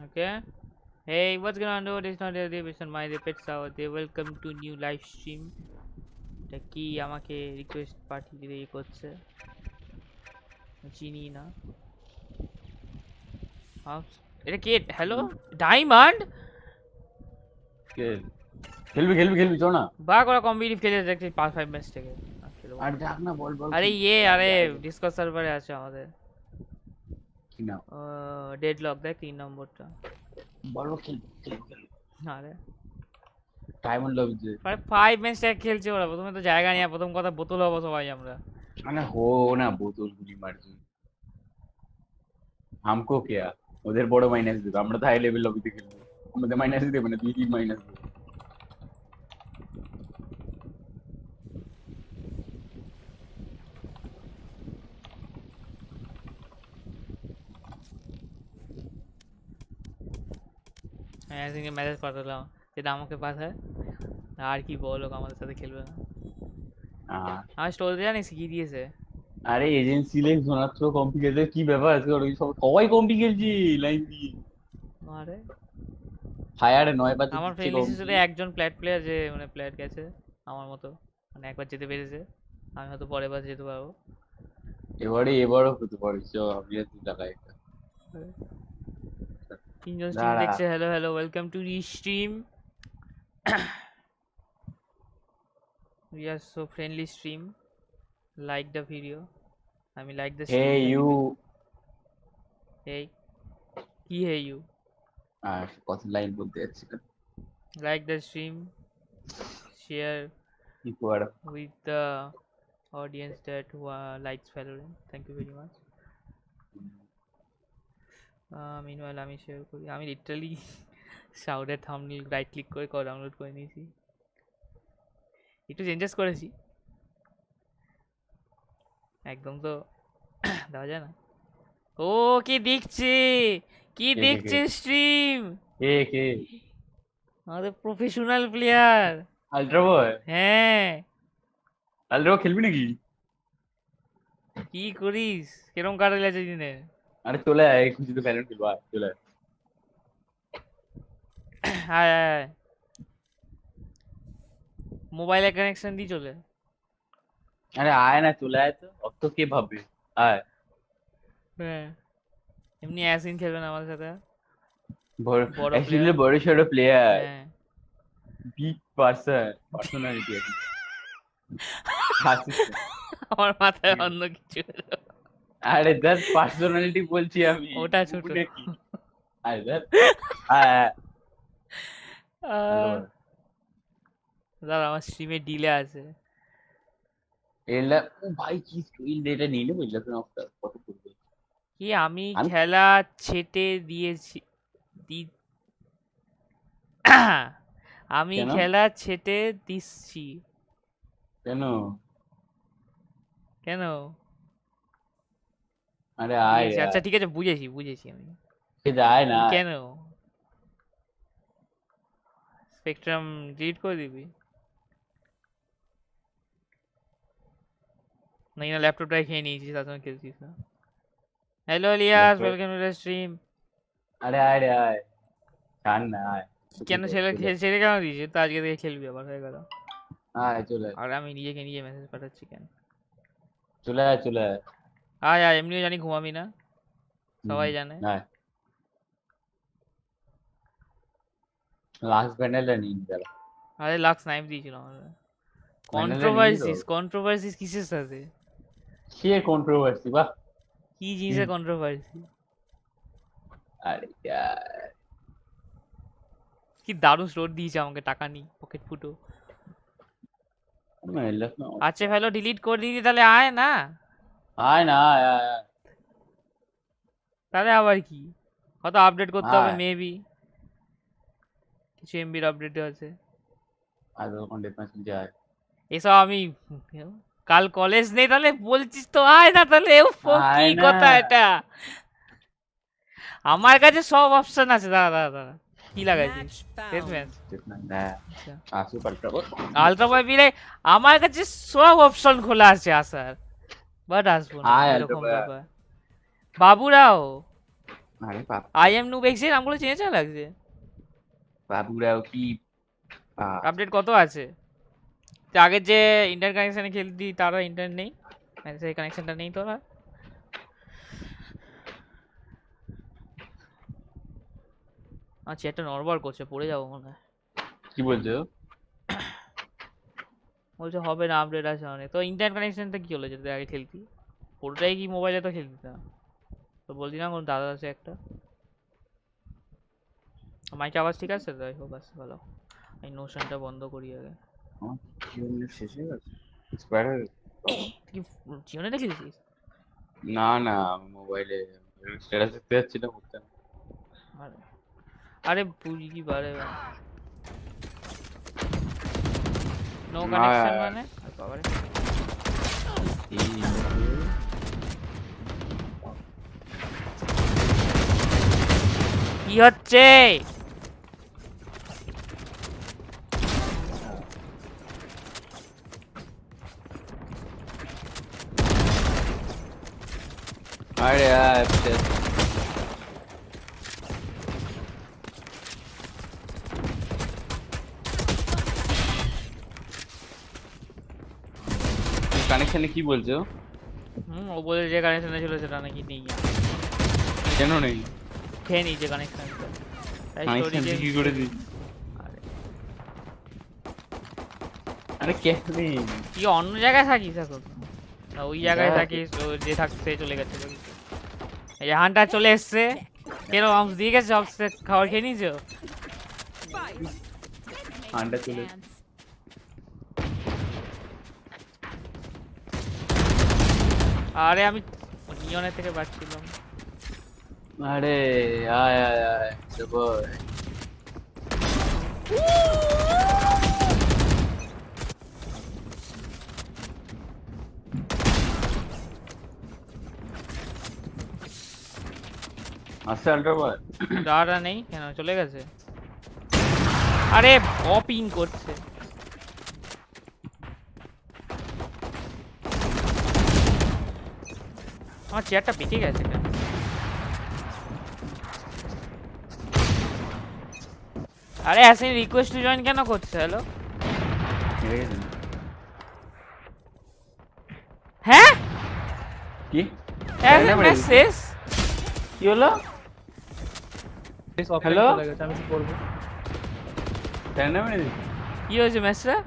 Okay. Hey, what's going on? It's not a division. My pets out. They welcome to new live stream. এটা কি আমাকে request পাঠিয়ে দিতে করছে চিনি না এটা কে হ্যালো ডায়মন্ড খেলবি চল না বা করা কম্পিটিটিভ খেলে দেখছি 5 ম্যাচ থেকে আর ডাক না বল আরে আরে ডিসকস সার্ভারে আছে আমাদের কি না ডেডলক দেখ 3 নম্বরটা বলো খেল আরে ডায়মন্ড লবি যে 5 ম্যাচ থেকে খেলছে ওরা প্রথমে তো জায়গা নিয়ে প্রথম কথা বোতল হবো সবাই আমরা মানে হো না বোতল গুলি মারছি हमको क्या ওদের বড় মাইনাস দিবে আমরা তো হাই লেভেল লবিতে খেলবো আমাদের মাইনাস দিবে না 2-3 মাইনাস দিবে হ্যাঁ সিঙ্গে মেসেজ পাঠালাম যেটা আমাকে পাঠায় আর কি বলো আমাদের সাথে খেলবে না আমার স্টোর জানিস কি দিয়েছে আরে এজেন্সি লেগ জোনাত্র কম্পিটিটর কি ব্যাপার আজকে ওই সবাই কম্পি খেলছি লাইন দিয়ে আরে ফায়ারে 9 বাজে আমার ফ্রেন্ড লিস্টে শুধু একজন প্লেয়ার যে মানে প্লেয়ার গেছে আমার মতো মানে একবার যেতে পেরেছে আমি হয়তো পরের বার যেতে পারবো এবারও হতে পারে চল আমি আর তুই লাগাই তিনজন স্ট্রিম দেখছে hello welcome to the stream we are so friendly stream like the video I mean like the stream hey you hey কি hey you আর কত লাইন বলতে যাচ্ছি like the stream share with the audience that who likes Valorant thank you very much meanwhile আমি share করি আমি literally শাউডের thumbnail right click করে download করে নিয়েছি একটু চেঞ্জেস করেছি একদম তো দেওয়া যায় না ও কি দেখছে স্ট্রিম কে আমাদের প্রফেশনাল প্লেয়ার আলট্রা বয় হ্যাঁ আলট্রা খেলবি নাকি কি করিস কিরম কাটালে আছে দিনে আরে চলে আয় খুশি তো ভ্যালেন্ট খেলবো চলে আয় মোবাইলে কানেকশন দি চলে আরে আয় না চলে আয় তো অত কে ভাববে আয় হ্যাঁ এমনি অ্যাসিন খেলবে না আমাদের সাথে বড় সড়ো প্লেয়ার বিগ পার্সোনালিটি আছে আমার মাথায় অন্য কিছু আরে দ্যাট পার্সোনালিটি বলছি আমি ওটা ছোট নাকি আরে দ্যাট দাদা আমার স্ট্রিমে ডিলে আছে এলা ও ভাই কি স্কিল ডেটা নিলে বুঝলা তো আপনার কত করবে কি আমি খেলা ছেটে দিয়েছি আমি খেলা ছেটে দিচ্ছি কেন আরে আয় আচ্ছা ঠিক আছে বুঝেছি আমি কে যায় না কেন স্পেকট্রাম ডিলিট করে দিবি না ল্যাপটপটাই খেয়ে নিয়েছিস তার জন্য খেলছিস না hello Lias welcome to the stream আরে আয় ছাড় না আয় কেন ছেলে কেন দিয়েছিস তো আজকে থেকে খেলবি আবার হয়ে গেল আয় চলে আর আমি নিজে মেসেজ পাঠাচ্ছি কেন চলে আয় আয় এমনিও জানি ঘুমাবি না সবাই জানে লাক্স ব্যান্ডেলটা নিয়ে গেল আরে লাক্স নাইম দিয়েছিল আমাদের কন্ট্রোভার্সিস কিসের সাথে কি কন্ট্রোভার্সি বাহ কি জিনিসের কন্ট্রোভার্সি আরে কি দারুণ স্টোর দিয়েছে আমাকে টাকা নি পকেট ফুটো আচ্ছা ফেলো ডিলিট করে দিবি তাহলে আয় না তাহলে আবার কি কত আপডেট করতে হবে মেবি কিছু এমবির আপডেট আছে এসব আমি কাল কলেজ নেই তাহলে বলছিস তো আয় না তাহলে কি কথা এটা আমার কাছে সব অপশন আছে দাদা কি লাগাইছিস আলট্রা বয় বিলে আমার কাছে সব অপশন খোলা আছে আসার বাট আসবো না এরকম ব্যাপার বাবুরাও আরে বাপ আই এম নুব এক্স এর নামগুলো চেনা লাগছে। বাবুরাও কি আপডেট কত আছে? তো আগের যে ইন্টারনেট কানেকশনে খেলতি তারা ইন্টারনেট নেই, মানে সেই কানেকশনটা নেই তোরা। আচ্ছা একটা নরবল করছে, পড়ে যাবো মনে হয়। কি বলছো? বলছে হবে না, আপডেট আছে অনেক। তো ইন্টারনেট কানেকশনটা কি হলো যেটা আগে খেলতি? পুরোটাই কি মোবাইলে তো খেলতি না? তো বলছি না কোন দাদা আছে একটা। মাইক আওয়াজ ঠিক আছে? তাই হোক, আছে ভালো। এই নোশনটা বন্ধ করি আগে। শেষ হয়ে গেছে? এক্সপায়ার হয়ে গেছে? তুই কি জীবনে খেলছিস? না না, মোবাইলে স্ট্যাটাস দেখতে যাচ্ছি না, করতে না। আরে আরে বুঝি কি বারে নো কানেকশন মানে বাবারে কি হচ্ছে? আরে কানেকশনে কি বলছো? ও বলে যে কানেকশন ছিল সেটা নাকি নেই। কেন নেই? খেয়ে নিয়েছে কানেকশনটা, তাই স্টোরি কানেকশন কি করে দিই? আরে কেন? তুই অন্য জায়গায় থাকিস এখন না? ওই জায়গায় থাকিস, যে থাকছে চলে গেছে। এই হানটা চলে এসছে, কেন অংশ দিয়ে গেছে? অংশ খাবার খেয়ে নিয়েছো? হানটা চলে আরে আমি নিয়নের থেকে বাঁচছিলাম। আরে আয় আয় আয় বয় আসছে আল্ট্রা বয়। দাঁড়া নেই কেন, চলে গেছে। আরে অপিং করছে। আমার চেয়ারটা বেঁকে গেছে কেন? আরে অ্যাসেন রিকোয়েস্ট টু জয়েন কেন করছে? হ্যালো হ্যাঁ কি মেসেজ কি হলো? হ্যালো আমি কি করব? কি হয়েছে মেসেজে?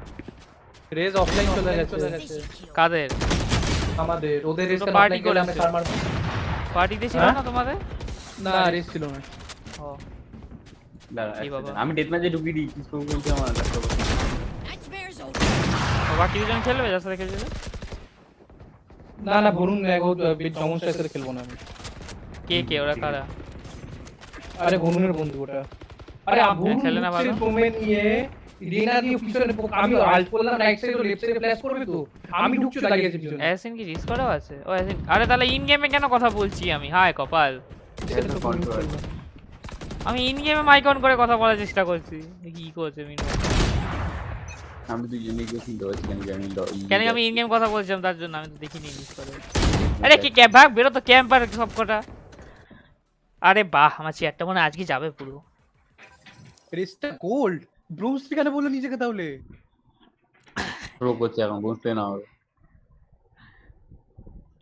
রেজ অফলাইন চলে গেছে। কাদের? আমাদের ওদের রেজ তো কেন party অফলাইন গেলে আমি করেছে। সার মারব? পার্টিতে ছিল না তোমাদের? না রেজ ছিল না। ও দাঁড়া কি বাবা? আমি ডেথ ম্যাচে ঢুকিয়ে দিই, কি করব বলতে আমার ল্যাপটপ। বাকি দুজন খেলবে যার সাথে খেলছিল? না না বরুণ ও ডেমনস্ট্রেশনের সাথে খেলবো না আমি। কে ওরা কারা? আরে বরুণের বন্ধু ওটা। আরে বরুণ খেলে না ভালো? তোমে নিয়ে রিনা দিয়ে পিছনে আমি আল্ট করলাম, রাইট সাইড ও লেফট সাইডে ফ্ল্যাশ করবে তো আমি ঢুকছি লাগিয়েছি পিছনে। অ্যাসেন কি রিস্ক করাও আছে? ও অ্যাসেন, আরে তাহলে ইন গেমে কেন কথা বলছি আমি? হায় কপাল, আমি ইন গেমে মাইক অন করে কথা বলার চেষ্টা করছি। কি করছে মিনু? আমি দুজনেই গিয়ে কিনতে পারছি কেন জানি না। কেন আমি ইন গেম কথা বলছিলাম তার জন্য, আমি তো দেখিনি মিস করে। আরে কি ক্যাম্প ভাগ বেরো তো, ক্যাম্পার সব কটা। আরে বাহ, আমার চেয়ারটা মনে হয় আজকে যাবে পুরো। রেজটা গোল্ড ব্রোঞ্জ কেন বললো নিজেকে তাহলে? প্রো করছে এখন, বুঝতে না হবে।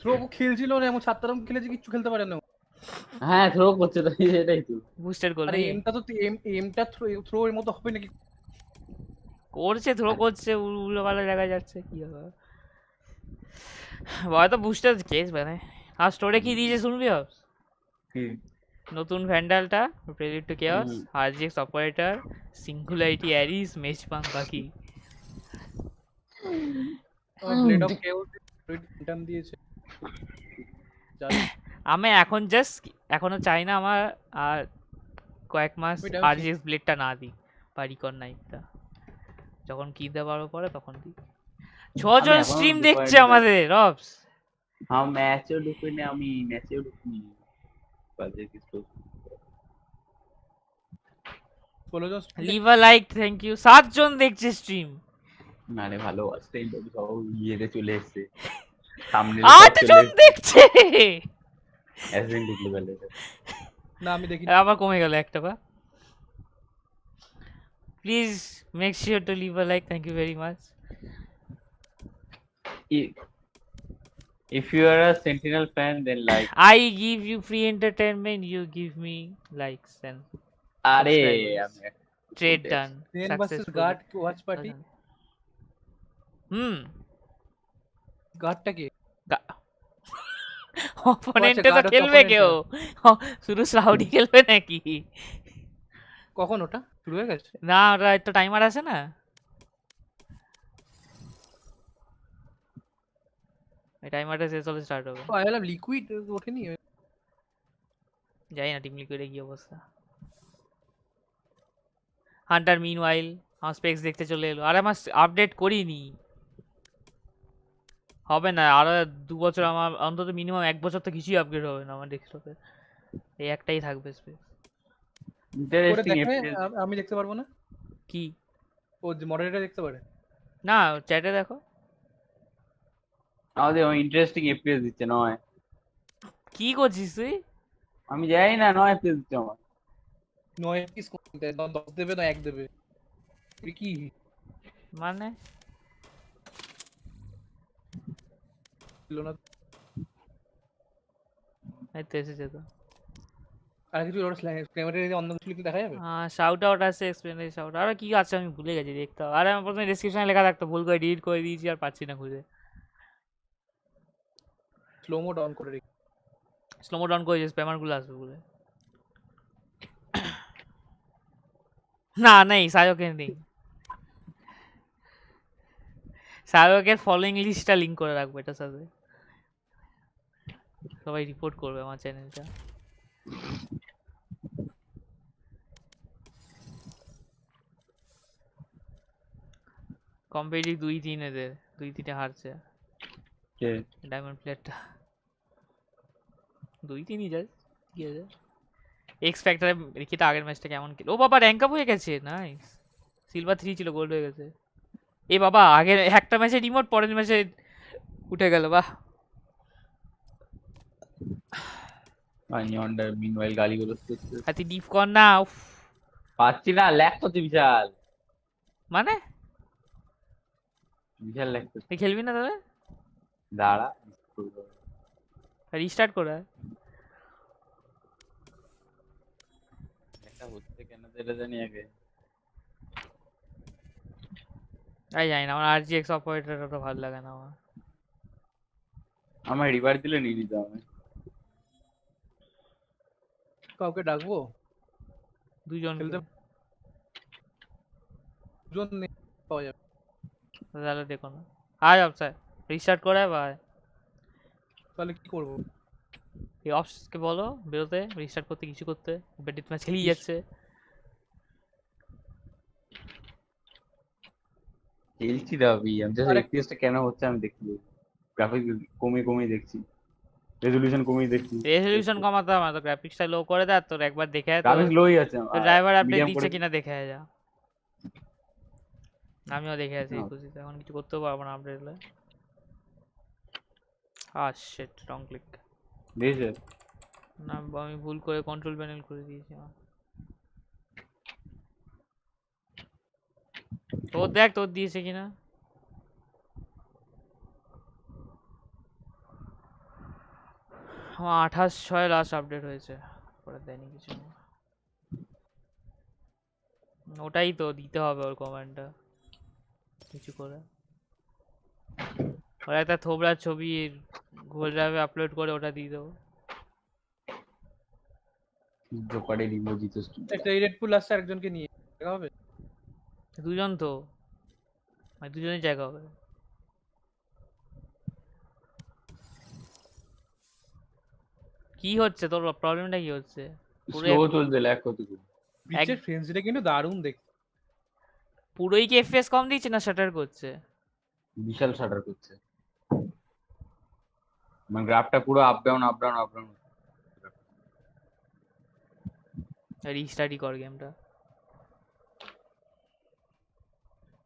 থ্রো খেলছিল না, এমন ছাত্রম খেলেছে, কিছু খেলতে পারে না। হ্যাঁ থ্রো করছে তো, এটাই তো বুস্টার গোল আরে নাকি? এমটা তো এমটা থ্রো এর মতো হবে নাকি? করছে, থ্রো করছে, উল্টো পাল্টা জায়গায় যাচ্ছে, কি হবে? হয়তো বুস্টার কেস মানে। আর স্টোরে কি দিয়েছে শুনবি? কি নতুন ভ্যান্ডালটা predict to chaos, RGX operator, singularity Ares, মেজপাং বাকি। ব্লেড অফ কেওস রিটার্ন দিয়েছে। আমি এখন জাস্ট এখনো চাই না আমার আর কয়েক মাস আরজিএক্স ব্লেডটা না দিই বা রিকন নাইফটা। যখন কিনতে পারবো পরে তখন দিই। 6 জন স্ট্রিম দেখছে আমাদের রবস। হ্যাঁ ম্যাচেও ঢুকিনি, আমি ম্যাচেও ঢুকিনি, বাজে কিছু। Leave a like, thank you. 7 জন দেখছে স্ট্রিম। না রে ভালো আসছে, সব ইয়েতে চলে এসছে সামনে। 8 জন দেখছে। অ্যাসেন্ট ঢুকলো গেলে না আমি দেখি আবার কমে গেল একটা বা please make sure to leave a like thank you very much If you are a Sentinel fan, then like. I give you free entertainment, you give me likes and আরে subscribers. আমি Trade done Sen versus successfully. Guard watch party গার্ডটা কি অপোনেন্টে তো guard হচ্ছে খেলবে opponent কেউ শুধু শ্রাউডি খেলবে নাকি কখন ওটা শুরু হয়ে গেছে না ওটা একটা টাইমার আছে না এই টাইমারটা শেষ হলে স্টার্ট হবে আই হ্যাভ লিকুইড ওঠেনি যাই না টিম লিকুইডে কি অবস্থা হান্টার মিনওয়াইল আমার স্পেক্স দেখতে চলে এলো আর আমার আপডেট করিনি হবে না আর 2 বছর আমার অন্তত মিনিমাম 1 বছর তো কিছুই আপগ্রেড হবে না আমার ডেস্কটপে এই একটাই থাকবে স্পেস ইন্টারেস্টিং আমি দেখতে পারবো না কি ও মডারেটর দেখতে পারে না চ্যাটে দেখো আমাদের ইন্টারেস্টিং এফপিএস দিচ্ছে নয় কি করছিস তুই আমি জানি না নয় এফপিএস দিচ্ছে আমার 9 পিস কোনতে 10 দেবে না 1 দেবে কি মানে না এই তো এসেছে তো আর কিছু ওর ক্যামেরা অন্য কিছু লিখে দেখা যাবে শাউট আউট আছে এক্সপ্লেনের শাউট আর কি আছে আমি ভুলে গেছি দেখতে হবে আরে আমি প্রথমে ডেসক্রিপশনে লেখা থাকতো ভুল করে ডিলিট করে দিয়েছি আর পাচ্ছি না খুঁজে স্লো মোড অন করে রেখে স্লো মোড অন করে যে স্প্যামার গুলো আসবে বলে না নেই সায়কের নেই সায়কের ফলোইং লিস্টটা লিংক করে রাখবো এটার সাথে সবাই রিপোর্ট করবে আমার চ্যানেলটা কম্পিটিটিভ 2-3 এদের 2-3 হারছে কে ডায়মন্ড প্লেয়ারটা 2-3 যায় কি আছে এক্স ফ্যাক্টরে রেখে তো আগের ম্যাচটা কেমন ও বাবা র্যাঙ্ক আপ হয়ে গেছে নাইস সিলভার 3 ছিল গোল্ড হয়ে গেছে এ বাবা আগের একটা ম্যাচে রিমোট পরের ম্যাচে উঠে গেল বাহ আমি অন্ডার মিনওয়াইল গালিগুলো করতে হাতি ডিপ কর না উফ পাচ্ছি না ল্যাগ করছে বিশাল মানে বিশাল ল্যাগ করছে তুই খেলবি না তাহলে দাঁড়া রিস্টার্ট করে এটা হচ্ছে কেন সেটা জানি আগে আই জানি না আমার আরজিএক্স অপারেটরটা তো ভালো লাগে না আমার রিভার দিলে নিয়ে নিতে হবে কাউকে ডাকবো দুজন খেলতে দুজন পাওয়া যাবে তাহলে দেখো না আয় অপশন রিস্টার্ট করে ভাই তাহলে কি করব এই অপশনকে বলো বেরোতে রিস্টার্ট করতে কিছু করতে বেডিট ম্যাচ খেলেই যাচ্ছে খেলছি দাবি আমি জাস্ট এফপিএসটা কেন হচ্ছে আমি দেখছি গ্রাফিক্স কমে দেখছি রেজোলিউশন কমিয়ে দেখছি রেজোলিউশন কমাতে হবে তো গ্রাফিক্সটা লো করে দে তোর একবার দেখে আয় গ্রাফিক্স লোই আছে তো ড্রাইভার আপডেট দিচ্ছে কিনা দেখে আয় যা আমিও দেখে আছি খুশিতে এখন কিছু করতে পারবো না আপডেট হলে শিট রং ক্লিক দিয়েছে না আমি ভুল করে কন্ট্রোল প্যানেল করে দিয়েছি তোর দেখ তোর দিয়েছে কিনা আমার 28/6 লাস্ট আপডেট হয়েছে পরে দেয়নি কিছু ওটাই তো দিতে হবে ওর কমেন্টটা কিছু করে ওরা একটা থোবড়া ছবি গুগল ড্রাইভে আপলোড করে ওটা দিয়ে দেবো জোকারে ইমোজি তো একটা রেড পুল আসছে আরেকজনকে নিয়ে দেখা হবে দুজন তো মানে দুজনের জায়গা হবে কি হচ্ছে তোর প্রবলেমটা কি হচ্ছে স্লো চলছে ল্যাগ করতে ব্রিচের ফ্রেন্সিটা কিন্তু দারুণ দেখতে পুরোই কি এফপিএস কম দিচ্ছে না শাটার করছে বিশাল শাটার করছে মানে গ্রাফটা পুরো আপ ডাউন রিস্টার্টই কর গেমটা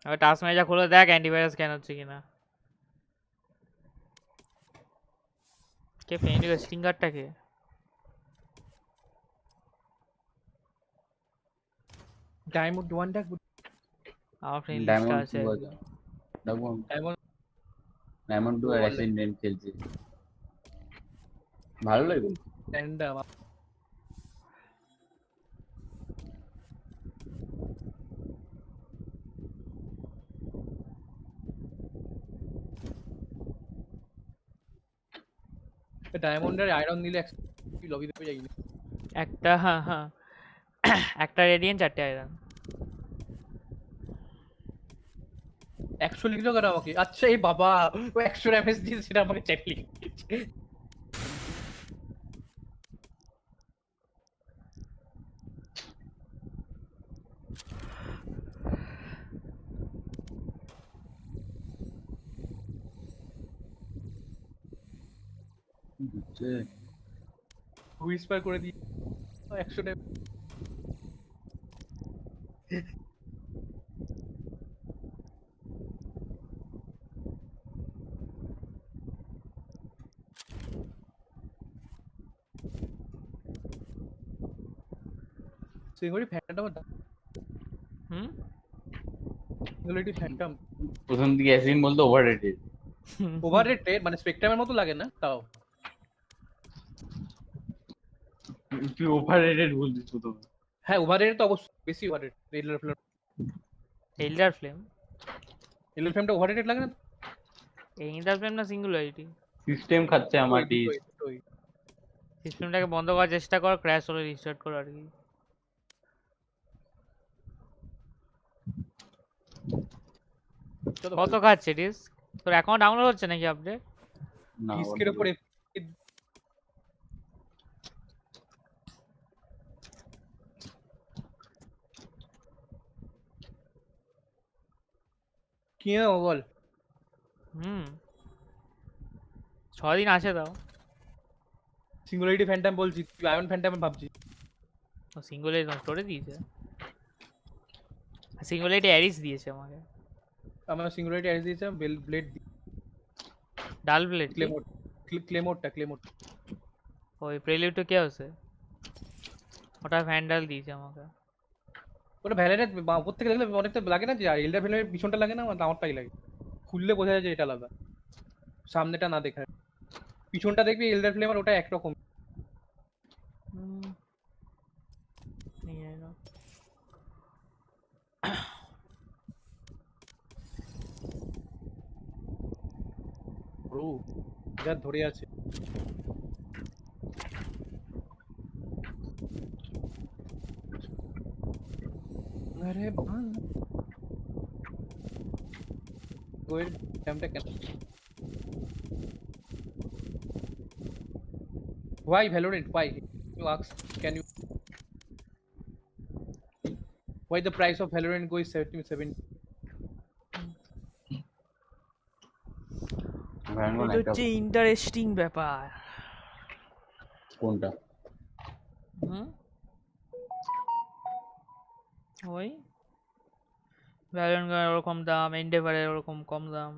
আবার টাস্ক ম্যানেজার খুলে দেখ অ্যান্টিভাইরাস স্ক্যান হচ্ছে কিনা কে ফ্রেন্ড স্ক্রিন গার্ডটা কে ডায়মন্ড 1 ডাক আমার ফ্রেন্ড লিস্টে ডায়মন্ড আছে 2 একজন। ডায়মন্ড 2 আর অ্যাসেন্ডেন্ট খেলছে, ভালো লাগে। র্যান্ডম ডায়মন্ডের আয়রন নিলে লবিতে পেয়ে যাই একটা একটা রেডিয়েন্ট 4টে আয়রন। 100 লিখলো কেন আমাকে? আচ্ছা এই বাবা ও 100 ড্যামেজ দিয়ে সেটা আমাকে চ্যাট লিখছে। হুইসপার করে দিই 100 damage. Singularity Phantom singularity Phantom প্রথম দিকে অ্যাসিন বলতো ওভাররেটেড। ওভাররেটেড মানে স্পেকট্রামের মতো লাগে না তাও। তুই ওভাররেটেড বলছিস প্রথম। হ্যাঁ ওভাররেটেড তো অবশ্যই বেশি ওভাররেটেড। এল্ডার ফ্লেম এলএল ফ্লেমটা ওভাররেটেড লাগে না? এল্ডার ফ্লেম না সিঙ্গুলারিটি? সিস্টেম খাচ্ছে আমার ডিস। সিস্টেমটাকে বন্ধ করার চেষ্টা কর, ক্র্যাশ হলে রিস্টার্ট কর আর কি। কত খাচ্ছে ডিস্ক তোর? অ্যাকাউন্ট ডাউনলোড হচ্ছে নাকি আপডেট? না ডিস্কের উপরে কি বল? 6 দিন আছে তাও। সিঙ্গুলারিটি ফ্যান্টম বলছি, তুই আয়রন ফ্যান্টম ভাবছি। সিঙ্গুলারিটি স্টোরে দিয়েছে, সিঙ্গুলারিটি অ্যারিস দিয়েছে আমাকে। আমার সিঙ্গুলারিটি অ্যাড দিয়েছে ব্লেড ডাল ব্লেড ক্লেমোরটা ওই প্রেলিউড তো কে আছে ওটা ভ্যান্ডাল দিয়েছে আমাকে। ওটা ভ্যালেন্ট উপর থেকে দেখলে অনেকটা লাগে না যে, আর এল্ডার ভ্যালেন্টের পিছনটা লাগে না, আমারটাই লাগে। খুললে বোঝা যায় যে এটা আলাদা, সামনেটা না দেখা পিছনটা দেখবি এল্ডার ফ্লেম আর ওটা একরকম। ব্রো যা ধরে আছে আরে বাবা গোয়ের টাইমটা কেন? Why Valorant? Why? You ask. Can you? Why the price of Valorant goes 77? এটা হচ্ছে ইন্টারেস্টিং ব্যাপার। কোনটা? ওই ভ্যালোরেন্ট ওরকম দাম, এন্ডেভারের ওরকম কম দাম।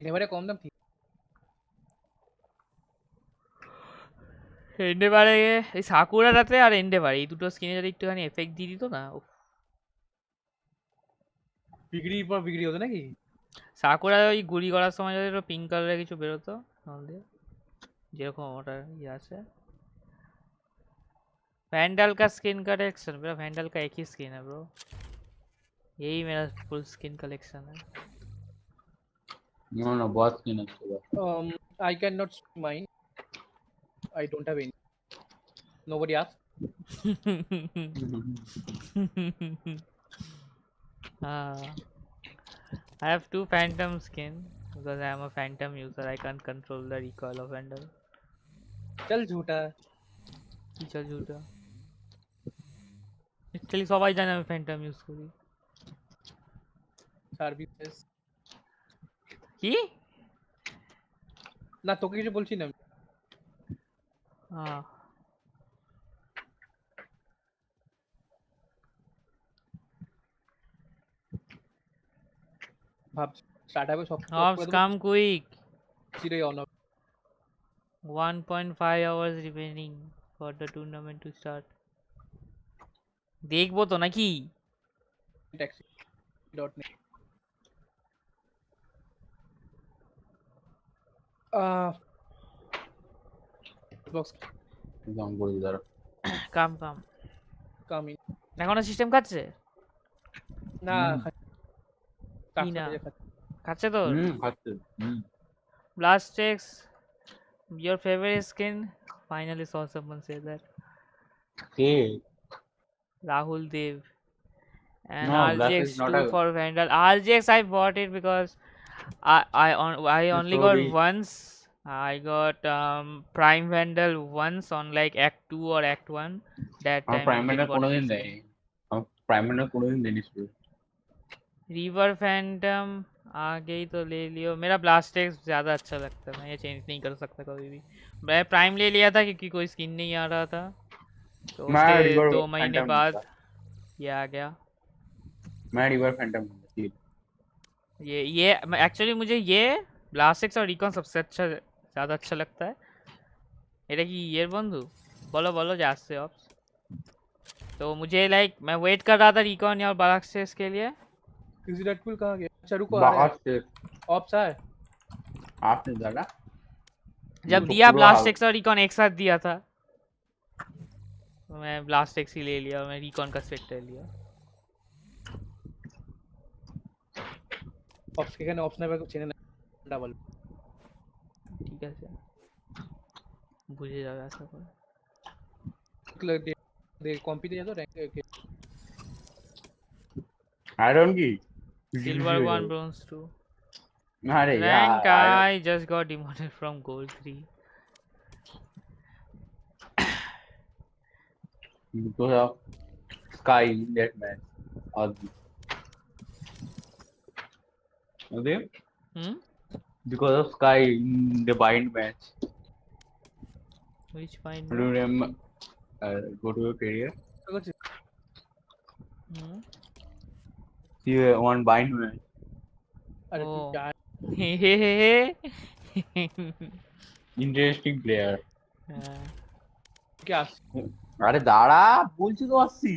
এবারে কম দাম ঠিক। এন্ডেভারে এই সাকুরাটাতে আর এন্ডেভার এই দুটো স্কিনে যদি একটুখানি এফেক্ট দিয়ে দিত না, বিক্রি পর বিক্রি হতো নাকি? সাকুরা ওই গুলি করার সময় যদি পিঙ্ক কালারের কিছু বেরোতো তাহলে যেরকম ওটা ইয়ে আছে। वैंडल का स्किन कलेक्शन, मेरा वैंडल का एक ही स्किन है ब्रो, यही मेरा फुल स्किन कलेक्शन है। No, बहुत स्किन है। I cannot mine. I don't have any. Nobody asked. I have 2 phantom skin because I am a phantom user. I can't control the recoil of Vandal. चल झूठा चल झूठा actually সবাই জানে আমি ফ্যান্টম ইউজ করি। সার্ভিসেস কি না তোকে কিছু বলছি না। ভাব স্টার্ট হবে সব কাম কুইক চিরে on 1.5 hours remaining for the tournament to start. দেখবো তো নাকি? taxi.net বক্স দাম বলে দাঁড়া কাম কামি এখনো সিস্টেম খাচ্ছে না কি না খাচ্ছে তো খাচ্ছে Blastex your favorite skin finally saw someone say that K Rahul Dev and No, Blastox is not RGX2 a- for Vandal. RGX I bought it because I only got Sorry. once. I got Prime Vandal once on like Act 2 or Act 1. That আমার time prime I bender didn't got কোনোদিন any দেয়নি আমার prime bender কোনোদিন দেয়নি শুধু River Phantom आगे ही तो ले लियो मेरा Blastex ज़्यादा अच्छा लगता है मैं ये चेंज नहीं कर सकता कभी भी मैं प्राइम ले लिया था क्योंकि कोई स्किन नहीं आ रहा था तो मैं उसके रिवर 2 महीने फैंटम बाद था ये आ गया मैं रिवर फैंटम थी ये एक्चुअली मुझे ये ब्लास्टिक्स और रिकॉन सबसे अच्छा ज़्यादा अच्छा लगता है এটা কি ইয়ের বন্ধু বলো বলো যে আসছে ऑप्स तो मुझे लाइक मैं वेट कर रहा था रिकॉन और ब्लास्टिक्स के लिए किसी डेडपूल कहां गया अच्छा रुको आ रहे बाहर हैं से ऑप्स है आपने डाला जब तो दिया पूरा ब्लास्टिक्स और रिकॉन एक साथ दिया था तो मैं ब्लास्टिक्स ही ले लिया और मैं रिकॉन का सेट ले लिया ऑप्स के एखाনে ऑप्स নেবে চেনে না ডাবল ঠিক আছে বুঝে যাবে আশা করি दे कॉम्पी दे तो रैंक के आयरन की सिल्वर 1 ब्रोंज 2 अरे rank यार I just got demoted from gold 3 because of sky in that match or okay because of sky in the bind match which find do you remember go to your career see one bind match अरे तू Oh. क्या interesting player क्या আরে দাঁড়া বলছি তো আসছি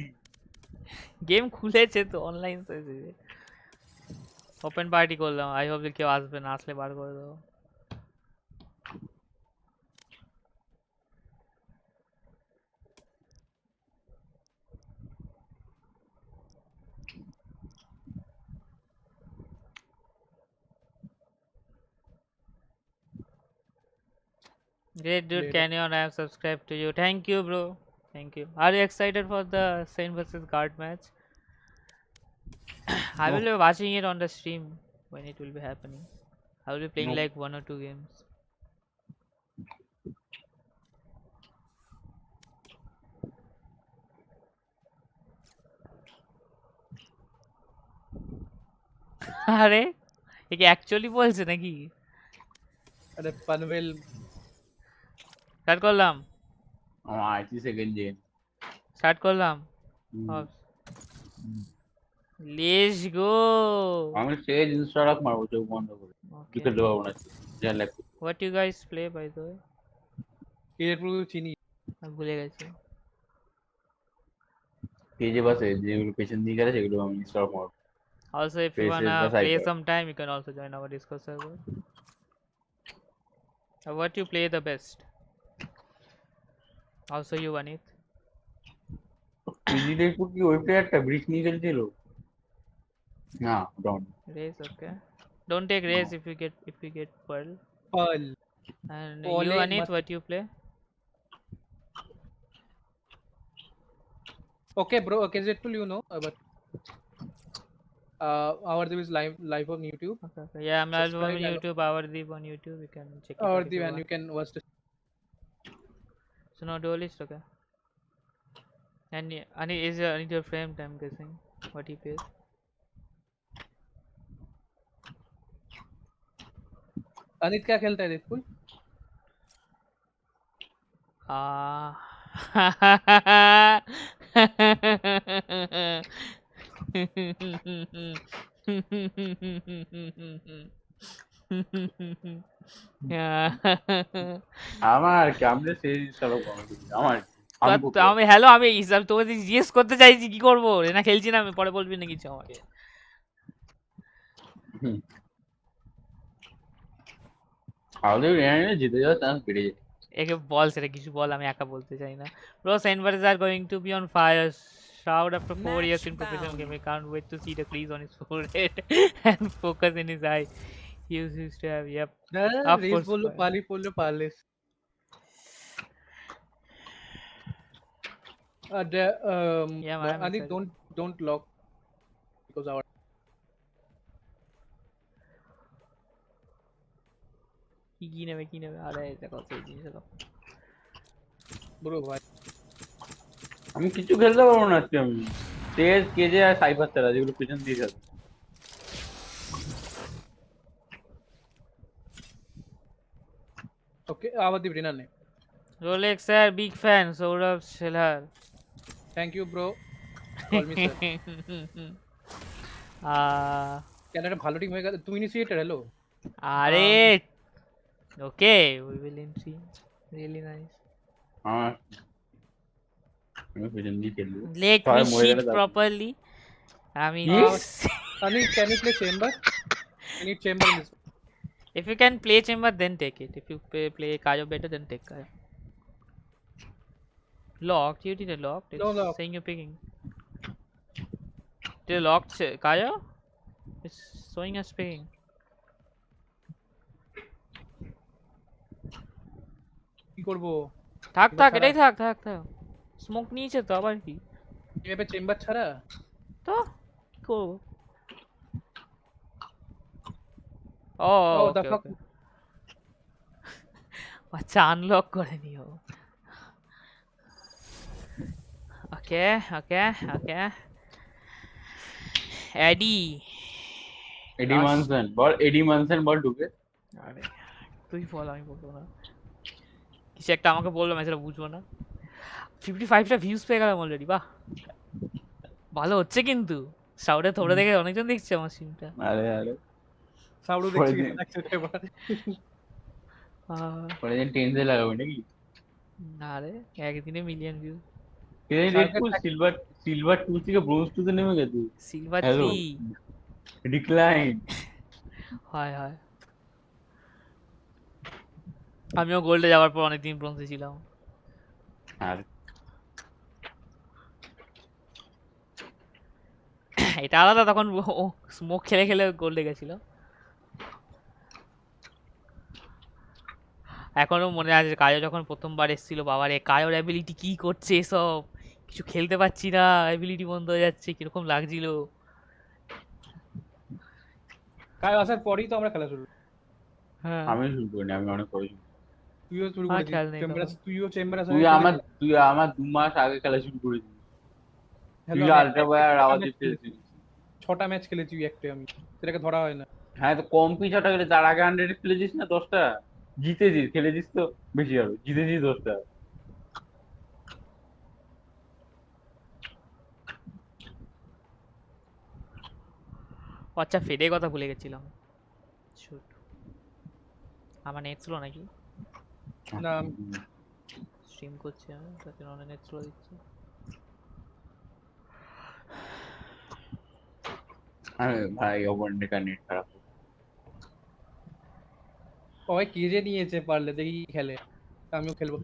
game খুলেছে তো অনলাইন ওপেন পার্টি করলাম আই হোপ যে কেউ আসবে না আসলে বার করে দেবো Great dude, Canyon, I have subscribed to you. Thank you, bro. Thank you. Are you excited for the Saint versus Guard match? I will be watching it on the stream when it will be happening. I will be playing like 1 or 2 games. আরে এ কি actually বলছে নাকি अरे Panvel start করলাম আমার IT second gen start করলাম let's go আমি সেই ইনস্টল আপ মারবো চোখ বন্ধ করে টিকে দেবো না যা লাগবে what you guys play by the way এরপুর চিনি আমি ভুলে গেছি পেজে বসে যেগুলো পেছন দিকে গেলে সেগুলো আমি ইনস্টল মারবো Also, if you wanna play sometime, you can also join our Discord server. What you play the best? Also, you won it. পিজিডেপুর কি ওই প্লেয়ারটা ব্রিজ নিয়ে খেলছিল না ডন Raise, okay. Don't take raise if you get pearl. Pearl. And you won it. What you play? Okay, bro. Okay, Zedpool, you know, but OurDeep is live on YouTube. Okay. Yeah, I'm live on YouTube. OurDeep on YouTube. You can check it. OurDeep, and you can watch the. So no duelist, okay. And is I need your frame time guessing what he plays. Anit क्या खेलता है Zedpool? আমার কেমনে সেই install করব আমার আমি hello আমি হিসাব তোকে জিজ্ঞেস করতে চাইছি কি করবো না খেলছি না আমি পরে বলবি না কিছু আমাকে আমাদের রেনে জিতে যাওয়ার চান্স বেড়ে যায় একে বল সেটা কিছু বল আমি একা বলতে চাই না bro Sentinels are going to be on fire Shroud after 4 years in professional game I can't wait to see the crease on his forehead and focus in his eye he used to have yep of race course বললো পালি পড়লো পারলেস Yeah, man, I'm I think excited. don't lock because our কি নেবে আরে দেখো সেই জিনিস দেখো bro ভাই আমি কিছু খেলতে পারবো না আজকে আমি তেজ কেজে আর সাইফার ছাড়া যেগুলো পিছন দিয়ে খেলে okay আবাদীপ রিনা নে Rolex sir big fan Saurabh Shelar thank you bro call me sir কেন একটা ভালো টিম হয়ে গেল তুই ইনিশিয়েটর হ্যালো আরে okay we will see really nice আমি পিছন দিয়ে খেলবো let me shoot properly I mean Ani can you play chamber I need chamber in this if you can play chamber then take it if you play Kayo better then take Kayo locked you did a locked it's No. saying you're picking did you locked Kayo it's showing us picking কি করব থাক এটাই থাক smoke নিয়েছে তো আবার কি এভাবে চেম্বার ছাড়া তো কি করব ও ওকে আচ্ছা আনলক করে নিও ওকে এডি মানসন বল ঢুকে আরে তুই বল আমি বলবো না কিছু একটা আমাকে বললো আমি সেটা বুঝবো না 55টা ভিউজ পেয়ে গেলাম অলরেডি বাহ ভালো হচ্ছে কিন্তু সাউডে থোড়া দেখে অনেকজন দেখছে আমার সিনটা আরে সাউডও দেখছি এবার পরে দিন টেনজে লাগাবো নাকি আরে একদিনে মিলিয়ন ভিউ সিলভার 2 থেকে ব্রোঞ্জ 2 তে নেমে গেছে সিলভার 3 ডিক্লাইন হয় আমিও গোল্ডে যাওয়ার পর অনেকদিন ব্রোঞ্জে ছিলাম আর এটা আলাদা তখন স্মোক খেলে গোল্ডে গেছিল এখনো মনে আছে কায়ো যখন প্রথমবার এসেছিল বাবারে কায়োর অ্যাবিলিটি কি করছে এসব কিছু খেলতে পাচ্ছি না অ্যাবিলিটি বন্ধ হয়ে যাচ্ছে কিরকম লাগছিল কায়ো আসার পরেই তো আমরা খেলা শুরু হ্যাঁ আমি শুরু করিনি আমি অনেক পরে তুইও শুরু করেছিস তুইও চেম্বার তুই আমার 2 মাস আগে খেলা শুরু করেছিস তুই আলট্রা বয়ার আওয়াজ পেয়েছিস 6টা ম্যাচ খেলেছি একটা আমি সেটাকে ধরা হয় না হ্যাঁ তো কম পিছটা গেলে তার আগে 100 খেলেছিস না 10টা জিতেছিস খেলেছিস তো বেশি হবে জিতেছিস 10টা আচ্ছা ফেডে কথা ভুলে গেছিলাম শুট আমার নেট স্লো নাকি না স্ট্রিম করছি আমি তাতে অনেক নেট স্লো দিচ্ছে আরে ভাই ওভারনেট কা নেট খারাপ ওই কেজে নিয়েছে পারলে দেখি খেলে আমিও খেলবো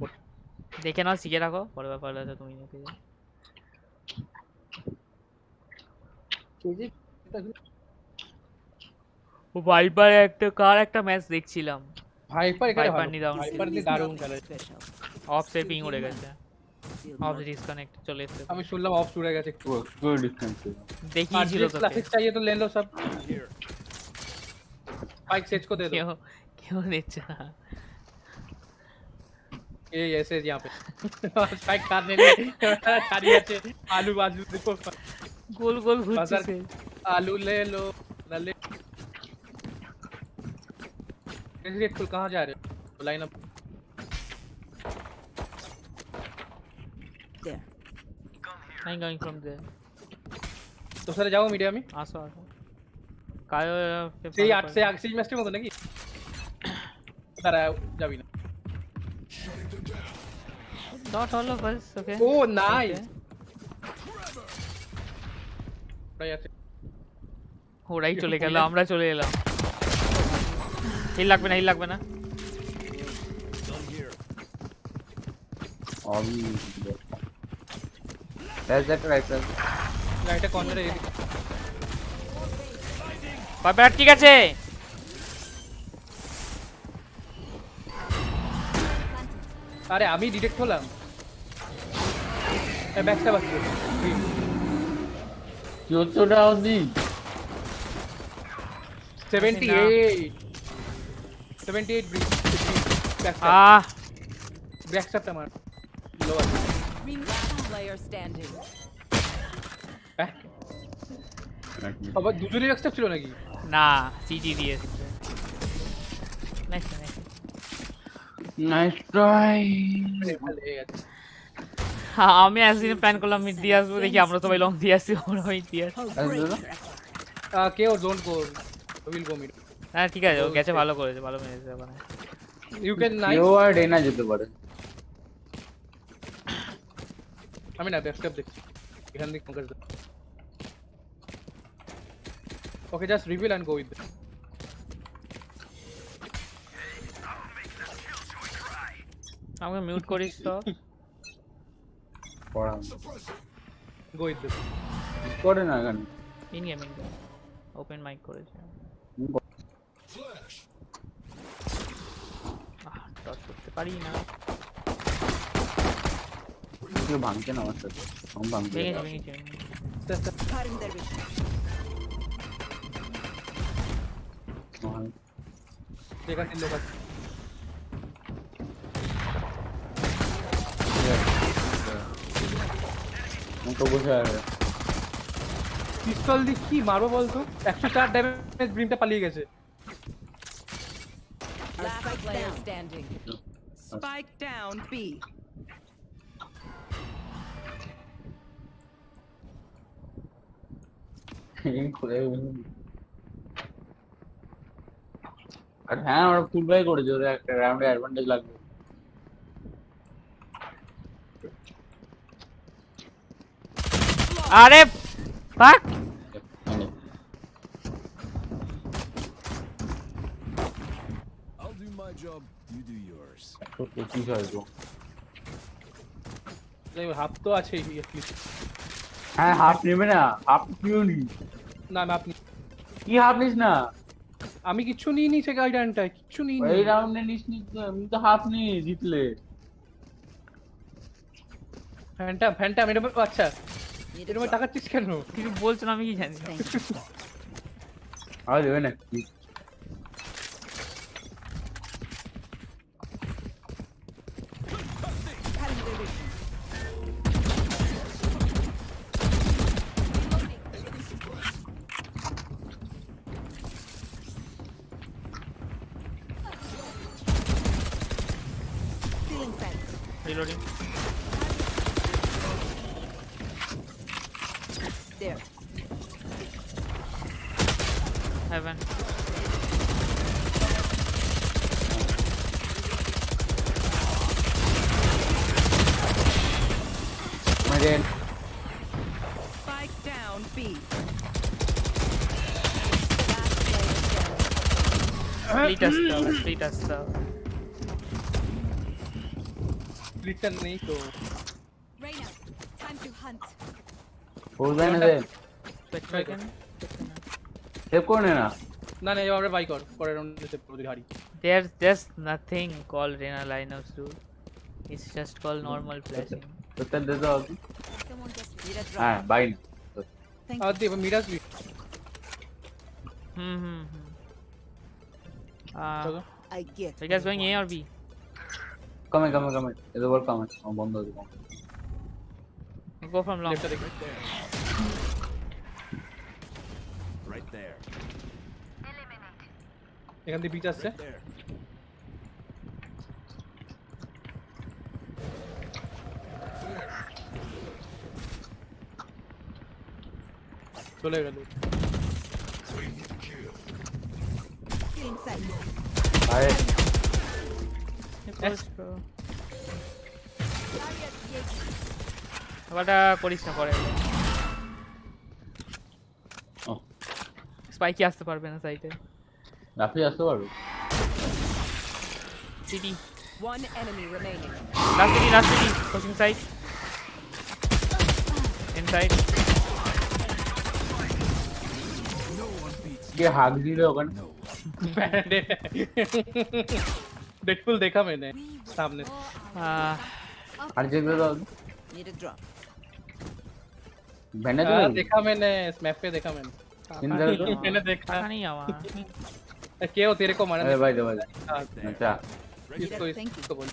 দেখে নাও শিখে রাখো পরে ব্যাপার আছে তুমি নিতে কেজে ও ভাইপার একটা ম্যাচ দেখছিলাম ভাইপার এখানে ভাইপার নি দারুণ খেলে অফ সেটিং উড়ে গেছে অফ ডিসকানেক্ট চলে এসেছে আমি শুনলাম অফ উড়ে গেছে একটু ডিসটেন্স দেখিয়েছিল তো ক্লাসিক चाहिए तो ले लो सब बाइक सेट को दे दो क्यों নিচ্ছে না এই ऐसे यहां पे स्पाइक काटने में सारी আছে आलू बाजू देखो गोल गोल घुसছে आलू ले लो ले रेड फुल कहां जा रहे हो line up there I'm going from there तो सर जाओ मीडिया में আসো কায়ো সেই 8 से आगे मैच মতো নাকি তারা যাবি না শট হলো বাস ওকে ও নাইস ভাই আছে ওরাই চলে গেল আমরা চলে এলাম হিল লাগবে না অবি দ্যাটস রাইট রাইটে কর্নারে ব্যাট ঠিক আছে আরে আমি ডিটেক্ট হলাম ব্যাকস্টাব আছে চোদ্দটা অবধি 78 ব্রিজ ব্যাকস্টাবটা মার লো আছে Player standing. আবার দুজনেই ব্যাকস্টাব ছিল নাকি না সিজি দিয়েছে নাইস ট্রাই আমি অ্যাসিন প্ল্যান করলাম মিড দিয়ে আসবো দেখি আমরা সবাই লং দিয়ে আসি ওরা মিড দিয়ে আসি কেউ don't go will go mid হ্যাঁ ঠিক আছে ও গেছে ভালো করেছে ভালো মেরেছে মানে you can nice you are ডেনা যেতে পারে আমি না ব্যাকস্টাব দেখছি এখান থেকে conquer okay just reveal and go with আমাকে মিউট করিস তো পড়া গো উইথ করে না gun in game open mic করেছে টচ করতে পারি না কেউ ভাঙছে না আমার সাথে আমি ভাঙতে ভেঙেছে Cutting their vision. এখানে লোক আছে তো বসে আছে পিস্তল দিয়ে কি মারবো বলতো 104 ড্যামেজ ব্রিমটা পালিয়ে গেছে Last player standing. Spike down B. আর হ্যাঁ ওরা ফুল বাই করেছে ওদের একটা রাউন্ডে অ্যাডভান্টেজ লাগবে আরে ফাক I'll do my job, you do yours. তো কি হইতো হাফ তো আছে হ্যাঁ হাফ নেবে না হাফ কিউ নি না আমি আপনি কি হাফ নিস না আমি কিছু নিই নি সে গাইডানটায় কিছু নিই নি এই রাউন্ডে নিস নি আমি তো হাফ নি জিতলে ফ্যান্টাম এটা আচ্ছা এটা আমি টাকা চিস কেন কিছু বলছো না আমি কি জানি আর দেবে না Cutting their vision. Stealing sight. Reloading There. Heaven মারেন Spike down B. Last player standing. Split আসতে স্প্লিটটা নেই তো Reyna, time to hunt. Full buy না দে স্পেকট্রাইকেন সেভ করে না না না এবার আমরা বাই কর পরের রাউন্ডে সেভ করে দিই হারি there's just nothing called Reyna lineups dude it's just called normal flashing তো তার দে দাও Someone just need a drop. হ্যাঁ বাই Thank আর you. দে এবার মিরাজ বি হুম চলো I get. are you guys going A or B কমে এদের বল কমে বন্ধ হয়ে যাবে go from long লেফটটা দেখি Right there. এখান থেকে বিচ আসছে There. চলে গেল Stealing sight. আরে Close, bro. Barrier ওটা করিস না পরে স্পাইকি আসতে পারবে না সাইডে রাফি আসতে পারবে city One enemy remaining. last city pushing side inside কে হাগ দিলে ওখানে डेडपुल देखा मैंने सामने আর যেগুলো দাও Need a drop. ভেনে তো देखा मैंने स्मैप पे देखा मैंने मैंने देखा টাকা নেই আমার क्या हो तेरे को मारा अरे भाई दे भाई अच्छा इसको बोल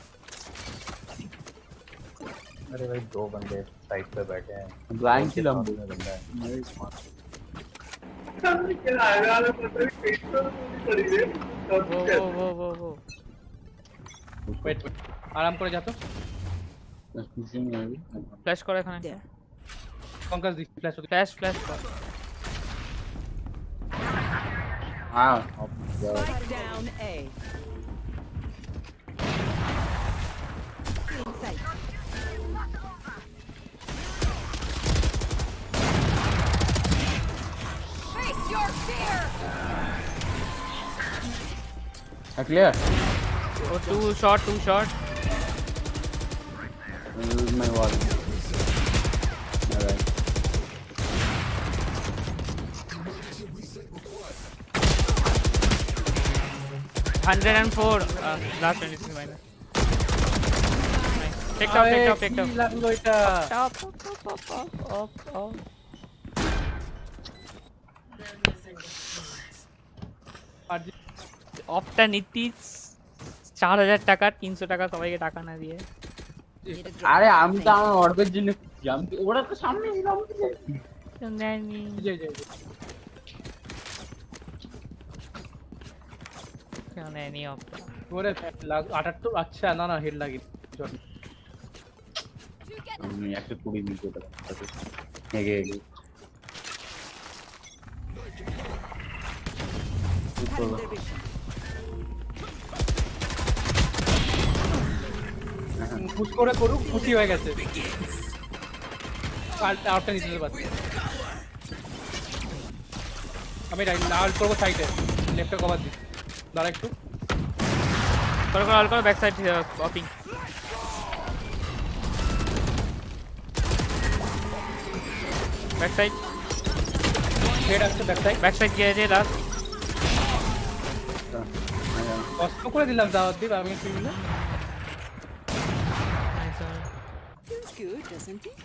अरे भाई दो बंदे साइड पे बैठे हैं ब्लाइंड से लंबू बंदा है वो वेट आराम করে যা তো पुशिंग है अभी ফ্ল্যাশ করে এখানে पंकज दी फ्लैश ফ্ল্যাশ কর हां Spike down A. Inside. Face your fear. Clear ও two shot use my wall alright 104 last 23 minus take top লাগলো এটা top আর অফটা নীতি 4000 টাকা 300 টাকা সবাইকে টাকা না দিয়ে Need a drop. আরে আমি তো আমার অর্বের জন্য আমি ওরা তো সামনে ছিল আমি তো নেয়নি কেন নেয়নি অফটা ওরে 78 আচ্ছা না না হেড লাগি আমি 120 মিনিট টাকা হেগে হেগে Cutting their vision. পুশ করে করুক খুশি হয়ে গেছে আউটটা নিতে পারছি আমি লাল করবো সাইডে লেফটে কভার দিই দাঁড়া একটু করো back side popping back side head আসছে ব্যাক সাইড গিয়েছে লাস্ট কষ্ট করে দিলাম দাওয়াত দিব আমি ফিল্মে Feels good, doesn't it?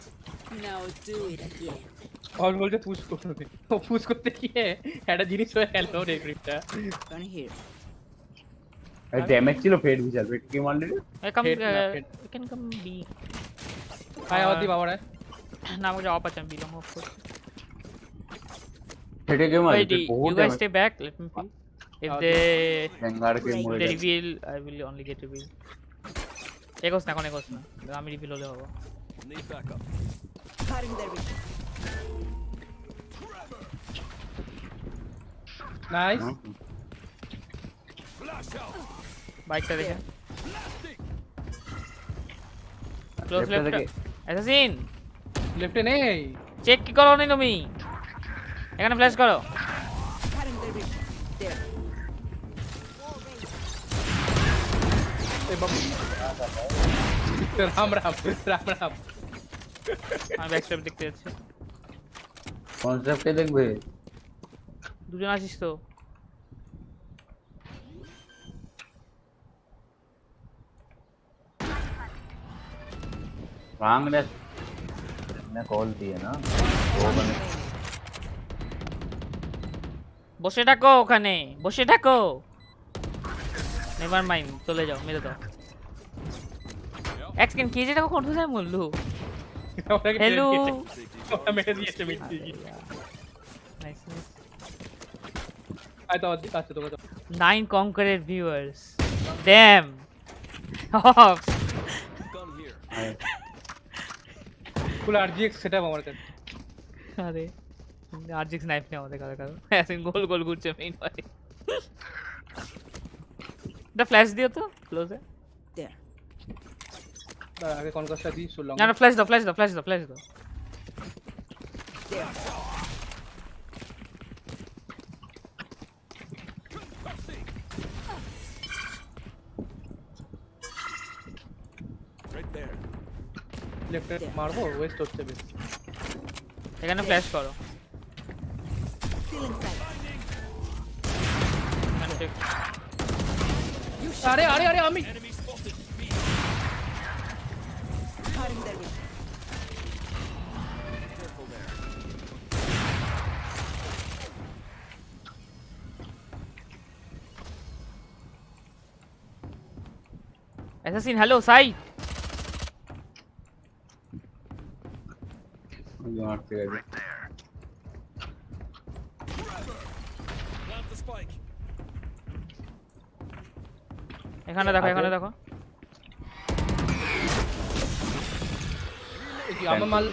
Now do it again. और বলছে পুশ করতে ও পুশ করতে গিয়ে একটা জিনিস হয়ে গেল রে গ্রিপটা Gonna hear. আরে ড্যামেজ ছিল ফেড বিশাল ফেড কি মারলি কাম Head না, head. Can come be high আওয়াজ দি বাবারে না আমাকে অফ আছে আমি বিলং অফ করছি ফেডে কে মারলি Wait, you guys stay back. Let me see. If Okay. they গঙ্গার কে মরে they গেছে reveal, I will only get reveal. এগোস না, এখন এগোস না। আমি রিভিল হলে হবো। Need backup. Cutting their vision. Nice Flash out. বাইকটা দেখে। ক্লোজ Left এ লেফট। দেখে। অ্যাসাসিন, লেফটে নেই চেক কি করো নি তুমি? এখানে ফ্ল্যাশ করো। Cutting their vision. There. এ বাবু রাম রাম রাম রাম আমি ব্যাক স্টেপ দেখতে যাচ্ছি। কনসেপ্টে দেখবে দুজন আছিস তো? রাং রে ने कॉल दी है ना वो बने বসে থাকো ওখানে, বসে থাকো। নেভার মাইন্ড, চলে যাও, মেরে দাও। এক্স কেন কেজে টাকা কোন যায় মল্লু? হ্যালো। ওটা মেরে দিয়েছে মিট দিয়ে নাইস নাইস। আই তো আচ্ছা তো 9 conqueror viewers. Damn. Off. Gun here. Full RGX setup আমার কাছে আরে আরজিক্স নাইফ নেই আমাদের কাছে কারো এসে গোল গোল ঘুরছে মেইন ভাই। দা ফ্ল্যাশ দিও তো ক্লোজে। There. আগে কনকাস্টটা দি সো লং না ফ্ল্যাশ দাও Right there. লেফটে মারবো ওয়েস্ট হচ্ছে বেশ এখানে ফ্ল্যাশ করো Still inside. আরে আরে আরে আমি Cutting their way. Assassin hello side মারতে গেছে Plant the spike. এখানে দেখো কি আমার মাল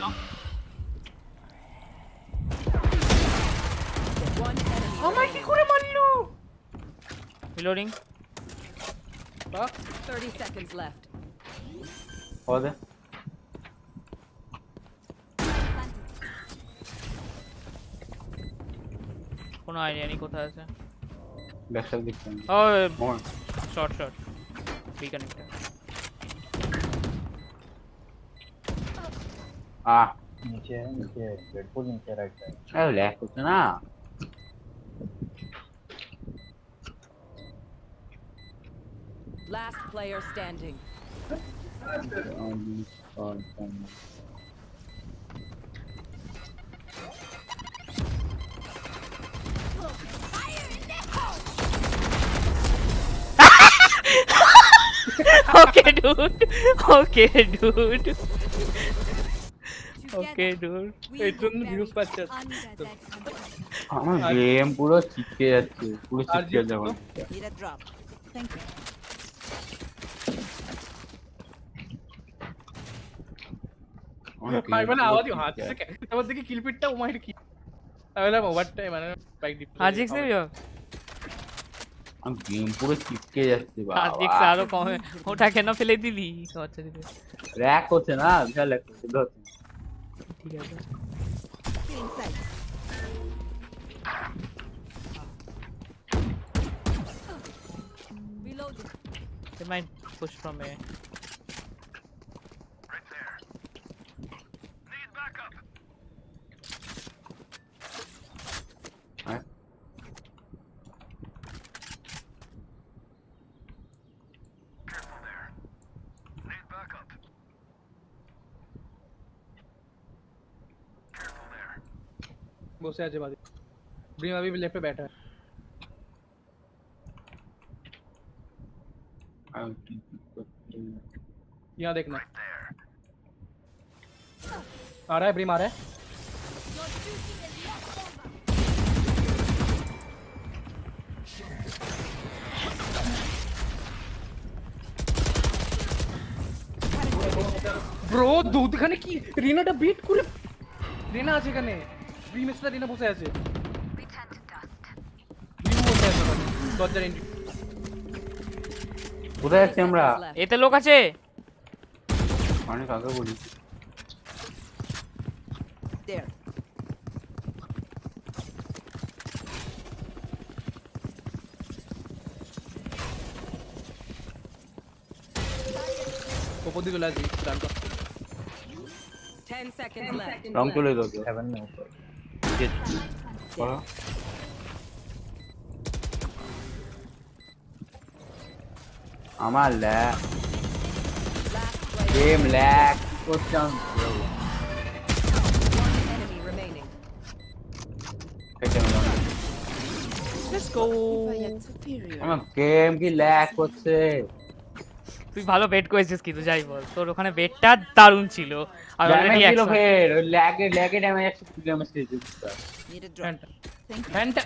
One enemy. আমায় কি করে মারলো রিলোডিং বাহ 30 seconds left. হবে কোনো আইডিয়া নেই কোথায় আছে ব্যাকশট দেখতে ও মোর শর্ট রিকানেক্ট नीचे डेडपुल नीचे राइट साइड আরে ল্যাগ করছে না Last player standing. Okay, dude. এর জন্য ভিউজ পাচ্ছে আমার গেম পুরো চিপকে যাচ্ছে পুরো আর চিপকে যাবে Need a drop. Thank you. ভাই মানে আওয়াজই হাঁটছে তারপর দেখি কিলপিটটা ও মাইর কি তাহলে ওভার টাইম মানে বাইক ডিপ আজিক্স নেই আমার গেম পুরো চিপকে যাচ্ছে বাবা আজিক্স আরো কমে ওটা কেন ফেলে দিলি আচ্ছা র্যাক করছে না বিশাল র্যাক করছে ধরছে ঠিক আছে Still inside. Reloading. They might push from A. বসে আছে বাদে ব্রিম अभी भी लेफ्ट पे बैठा है यहाँ देखना आ रहा है ब्रिम आ रहा है ব্রো দুধখানে কি রিনাটা বিট করে রিনা আছে এখানে ব্রিম এসে রিনা বসে আছে ব্রিম বসে আছে দরজার এন্ট্রি কোথায় যাচ্ছি আমরা এতে লোক আছে অনেক আগে বলি There. ওপর দিকে চলে আসি রান 10 seconds left. রং চলে দাও 7 में ऊपर করো আমার lag Last player. Game lag করছে One enemy remaining. Let's go Superior. আমার গেম কি ল্যাগ করছে তুই ভালো বেট করেছিস কিন্তু যাই বল তোর ওখানে বেটটা দারুণ ছিল আর অলরেডি ড্যামেজ ছিল 100 ফের ওই ল্যাগে ড্যামেজ আছে ড্যামেজ দিয়েছে Need a drop. Thank you. ফ্যানটা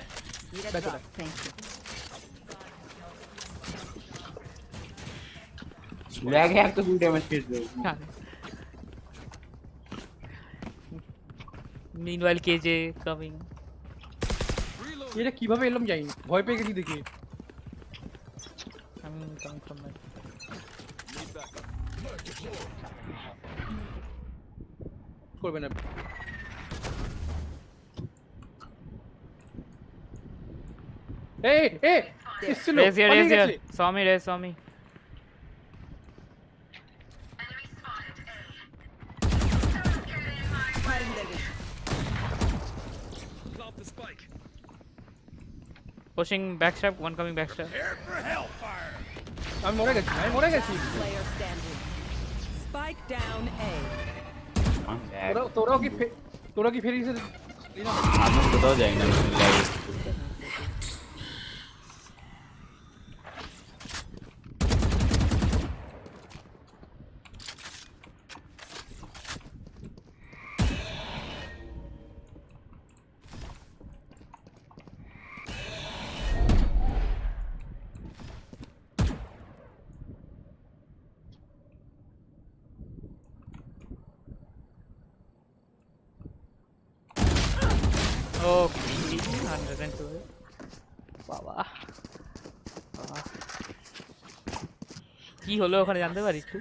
Need a That's drop. Thank you. ল্যাগে একটা ফুল ড্যামেজ দিয়েছে Meanwhile, KJ coming. এটা কিভাবে এলাম জানি ভয় পেয়ে গেছি দেখি I'm coming from my. করবে না এই এসছিল Raise here. Saw me. Plant the spike. Pushing backstep, one coming backstep. Prepare for hellfire. আমি মরে গেছি Player standing. Spike down A. তোরা কি ফেরিয়েছে আমি কোথাও যাই না Oh, 102. বাবা কি হলো ওখানে জানতে পারি একটু?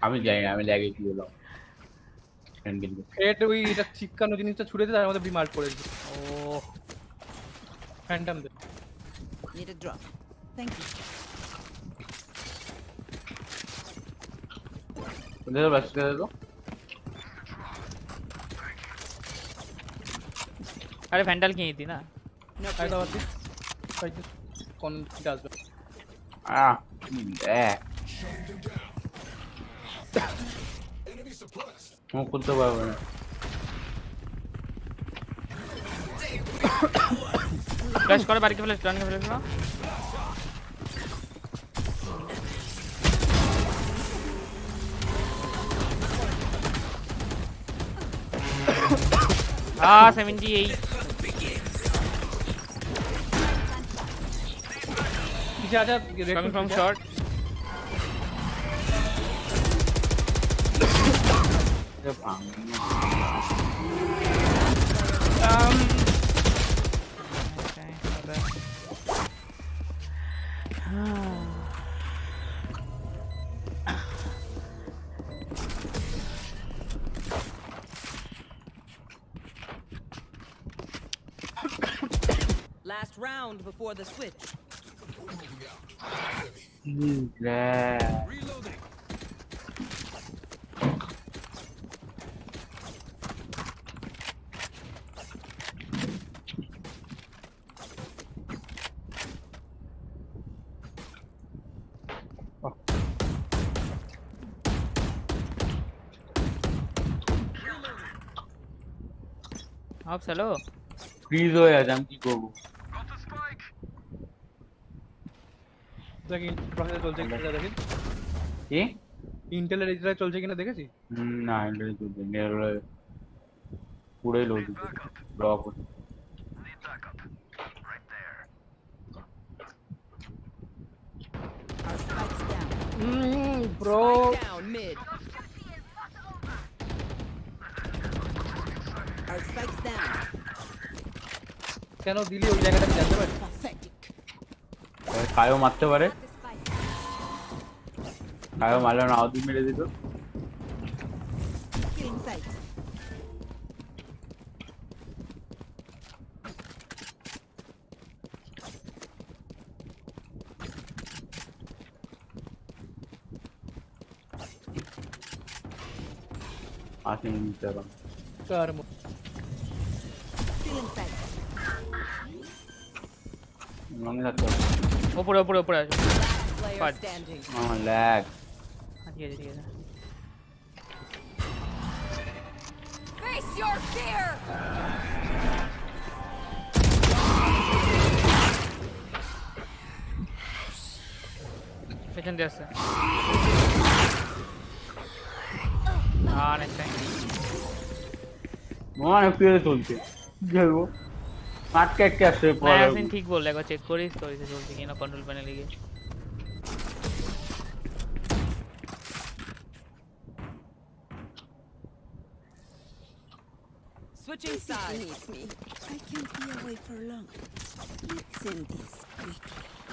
আমি যাই না আমি ল্যাগে কি হলো ফেট ওই এটা চিপকানো জিনিসটা ছুড়েছে তার মধ্যে বিমার্ক করে দিয়েছে ও ফ্যান্টম দে Need a drop. Thank you. কোথায় বাসতে দাও আরে ভ্যান্ডাল কিনে দি না No আই দাও prisoners. কোন কি আসবে মুখ খুলতে পারবে না ফ্ল্যাশ করে বাড়ি কে ফ্ল্যাশ রান কে ফ্ল্যাশ না Ah, 78. Coming from short. Last round before the switch. Reloading. Ops, hello. Fridge হয়ে আছে আমি কি করবো দেখি প্রসেস চলছে কিনা দেখি কি ইন্টেলের রেজিস্টার চলছে কিনা দেখেছি না ইন্টারনেট চলছে নেরো পুরোই load block Our spikes down. Bro Spike down mid. Our spikes down. কেন দিলি ওই জায়গাটা আমি জানতে পারি Pathetic. কায়ও মারতে পারে কায়ও মারলে না আউদি মেরে দিত Killing sight. আসে নিতে পারো কার Killing sight. মনে রাখতে হবে উপরে আছে Player Fudge. standing. আমার ল্যাগ ঠিক আছে Face your fear. পেছন দিয়ে আসছে নেক্সট টাইম মনে ফিরে চলছে কি খেলবো আটকে আটকে আসছে পরে অ্যাসেন্ট ঠিক বললে একবার চেক করিস তো এসে চলছে কিনা কন্ট্রোল প্যানেলে গিয়ে Switching sides. Me. I can't be away for long. Let's end this quickly.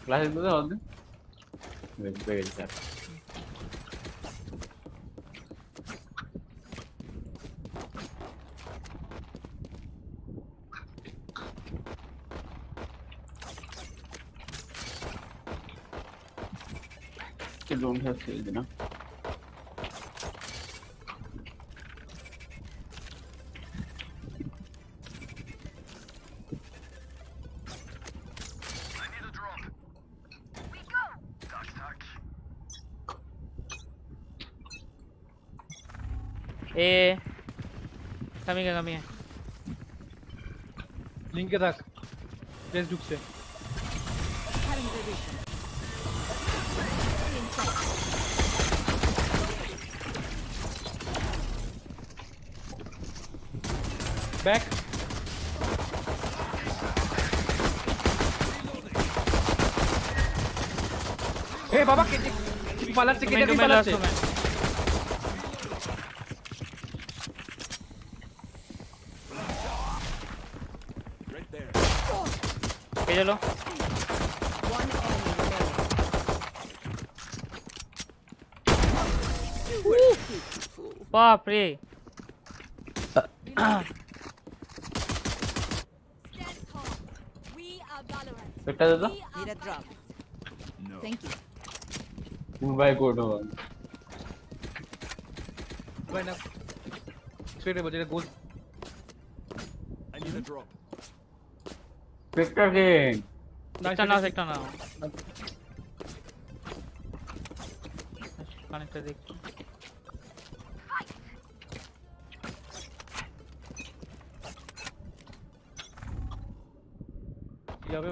ক্লাসে তো হবে বেশ বেশ que don't have sales, you know. Coming here. লিংকে থাক প্লেস ঢুকছে ব্যাক এ বাবা কেটে পালাচ্ছে কেটে পালাচ্ছে के चलो बाप रे बेटा दादा Need a drop. No. Thank you. भाई कोड होगा ভাই না ছেড়ে বজে গোল I need a drop. Spectre के सेक्टर ना कनेक्टर देख যাবে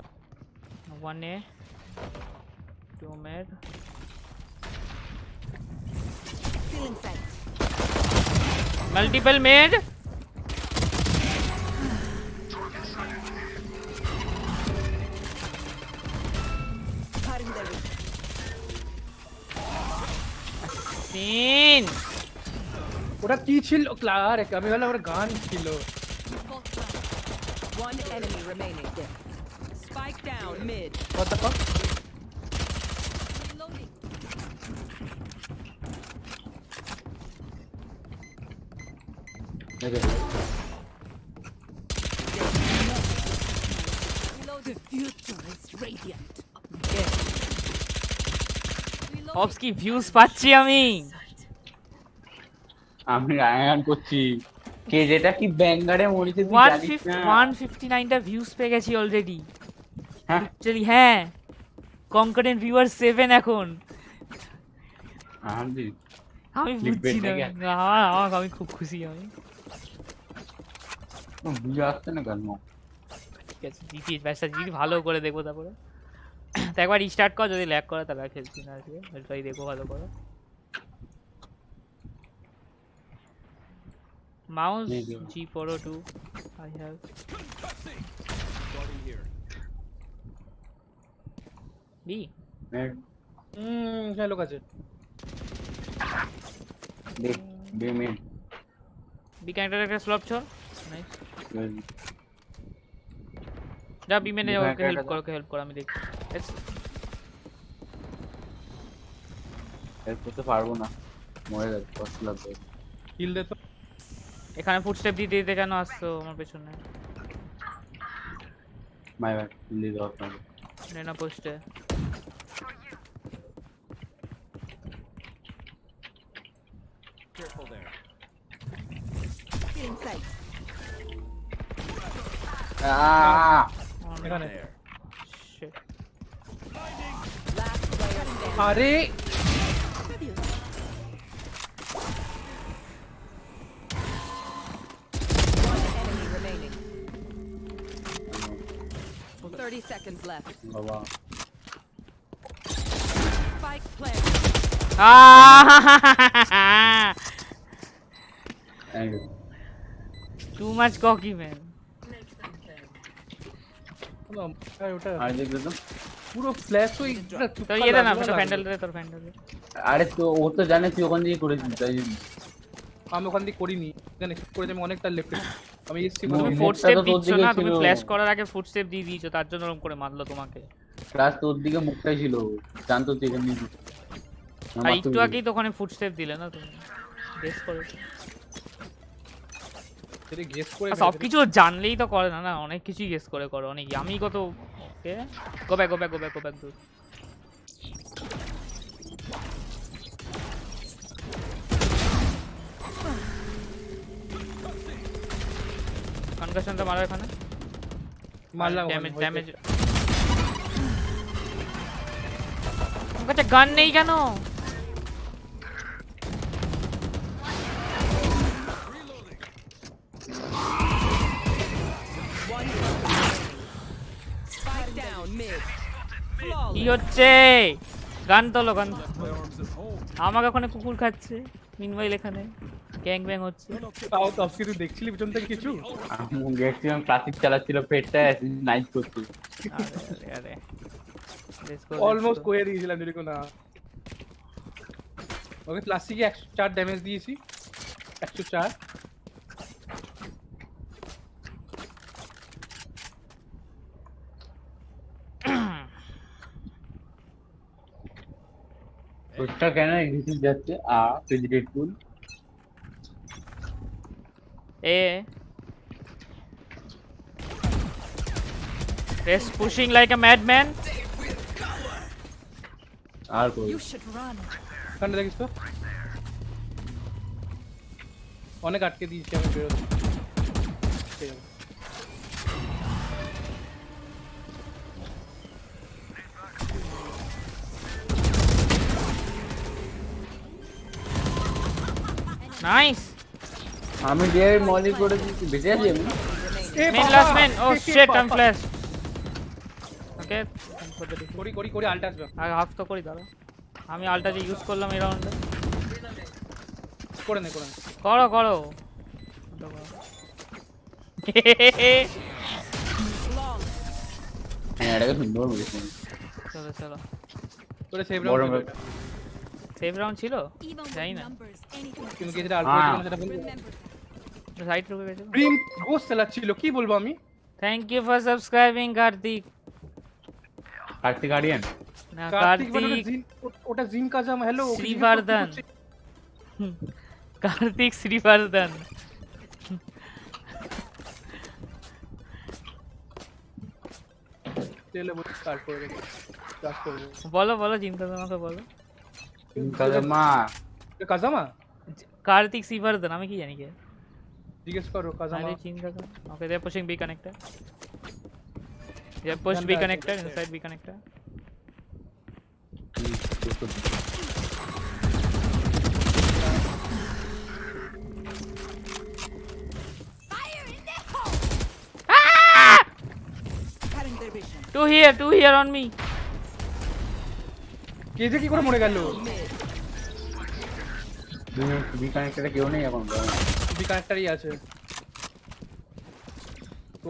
1A 2 mid Still inside. multiple mid Cutting their way. scene ওটা কি ছিল ক্লার আমি বললাম ওটা গান ছিল One enemy remaining. Spike down mid. what the fuck Reloading. Reload. The future is radiant. Oops কি ভিউজ পাচ্ছি আমি রায়ান করছি কে যেটা কি ব্যাঙ্গারে মরিছে তুই জানিস না 159 টা ভিউজ পেয়ে গেছি অলরেডি হ্যাঁ অ্যাকচুয়ালি হ্যাঁ কনকারেন্ট ভিউয়ার 7 এখন আমি আমি বুঝছি না আমি খুব খুশি আমি বুঝে আসছে না কেন ঠিক আছে জিতি ম্যাচটা জিতি ভালো করে দেখবো তারপরে তো একবার রিস্টার্ট কর যদি ল্যাগ করে তাহলে আর খেলছি না আজকে ওইটাই দেখবো ভালো করে mouse G402 I have Starting here. B হ্যাঁ লোক আছে দেখ বেমেন B ক্যারেক্টার একটা স্লপ ছোড় নাইস যা বি মেনে ওকে হেল্প কর আমি দেখি হেল্প করতে পারবো না মরে যাচ্ছে কষ্ট লাগবে কিল দে তো এখানে ফুটস্টেপ দিতে দিতে কেন আসছো আমার পেছনে মাই ব্যাড দিল্লি যাওয়ার নেনা পোস্টে Careful there. Still inside. এখানে There. Shit. Last player standing. আরে One enemy remaining. 30 seconds left. বাবা Spike planted. Too much cocky man. ওটা আর দেখবে তো পুরো ফ্ল্যাশ ওই তোর ইয়ে দে না তোর প্যান্ডেল দে তোর প্যান্ডেল দে আরে তো ও তো জানে তুই ওখান দিয়ে করেছিস তাই জন্য আমি ওখান দিয়ে করিনি এখানে করেছি আমি অনেকটা লেফটে আমি এসছি তুমি মুখটা ফুটস্টেপ তো তোর দিচ্ছ দিকেই না তুমি ছিল। ফ্ল্যাশ করার আগে ফুটস্টেপ দিয়ে দিয়েছো তার জন্য ওরকম করে মারলো তোমাকে ক্লাস তোর দিকে মুখটাই ছিল, জানতো তুই এমনি আর একটু আগেই তো ওখানে ফুটস্টেপ দিলে না তুমি, গেস করে যদি গেস করে সবকিছু জানলেই তো করে না, না অনেক কিছুই গেস করে করো অনেক। আমি কত ওকে গো ব্যাক দুর কনকাশনটা মারো এখানে, মারলাম ড্যামেজ আমার কাছে গান নেই কেন? Spike down mid. কি হচ্ছে? গান তোলো, গান আমাকে ওখানে কুকুর খাচ্ছে, মিনওয়াইল এখানে গ্যাং ব্যাং হচ্ছে। তাও তো আজকে তুই দেখছিলি পিছন থেকে কিছু? আমি দেখছিলাম ক্লাসিক চালাচ্ছিল পেটটা নাইট করতে। আরে অলমোস্ট করে দিয়েছিলাম যদি না ওকে ক্লাসিকে 104 ড্যামেজ দিয়েছি, 104। তোরটা কেন এগ্রেসিভ যাচ্ছে? President cool Rest pushing like a madman. আর কই You should run. কারণ দেখিস তো অনেক আটকে দিয়েছি আমি বেরোতে। Nice. আমি যে মলি করে দিচ্ছি বেঁচে আছি আমি। Main last main. Oh shit, I'm flashed. Okay. করি আল্ট আসবে। আগে হাফ তো করি দাঁড়া। আমি আল্টা যে ইউজ করলাম এই রাউন্ডে। করে নে করো। হ্যাঁ এটাকে সুন্দর বলেছি। চলো। তোরে সেভ বড় রাউন্ড সেভ রাউন্ড ছিল? জানি না। কিন্তু যেটা আল্ট করেছিল সেটা বলবো। সাইড রুকে গেছে। প্রিম গোস চালাচ্ছিল কি বলবো আমি। Thank you for subscribing Kartik guardian না কার্তিক কার্তিক ওটা জিন কাজাম হ্যালো শ্রীবর্ধন কার্তিক শ্রীবর্ধন তেলে বল স্টার্ট করে দে ক্লাস করব। বলো চিন্তা তোমাকে বলো কাজামা কার্তিক শ্রীবর্ধন আমি কি জানি কে জিজ্ঞেস করো কাজামা। আরে চিন্তা কর ওকে দে pushing B connector push B connector inside B connector Two here on me. কে যে কি করে মরে গেল? বি কানেক্টরে কেউ নেই এখন। বি কানেক্টরই আছে।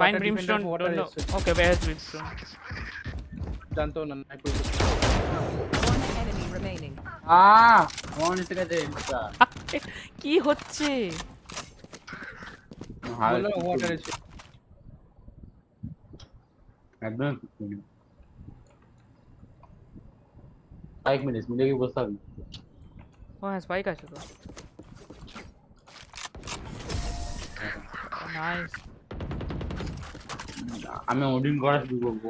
Find brimstone. Don't know. Okay, where is brimstone? জানতো না না কই। One enemy remaining. কোন থেকে দে এটা কি হচ্ছে? বললো ওয়াটার আছে। একদম এক মিনিট মুঝে কি বলতে হবে? ও হ্যাঁ স্পাইক আছে তো। নাইস। আমি ওডিন করা শুরু করব।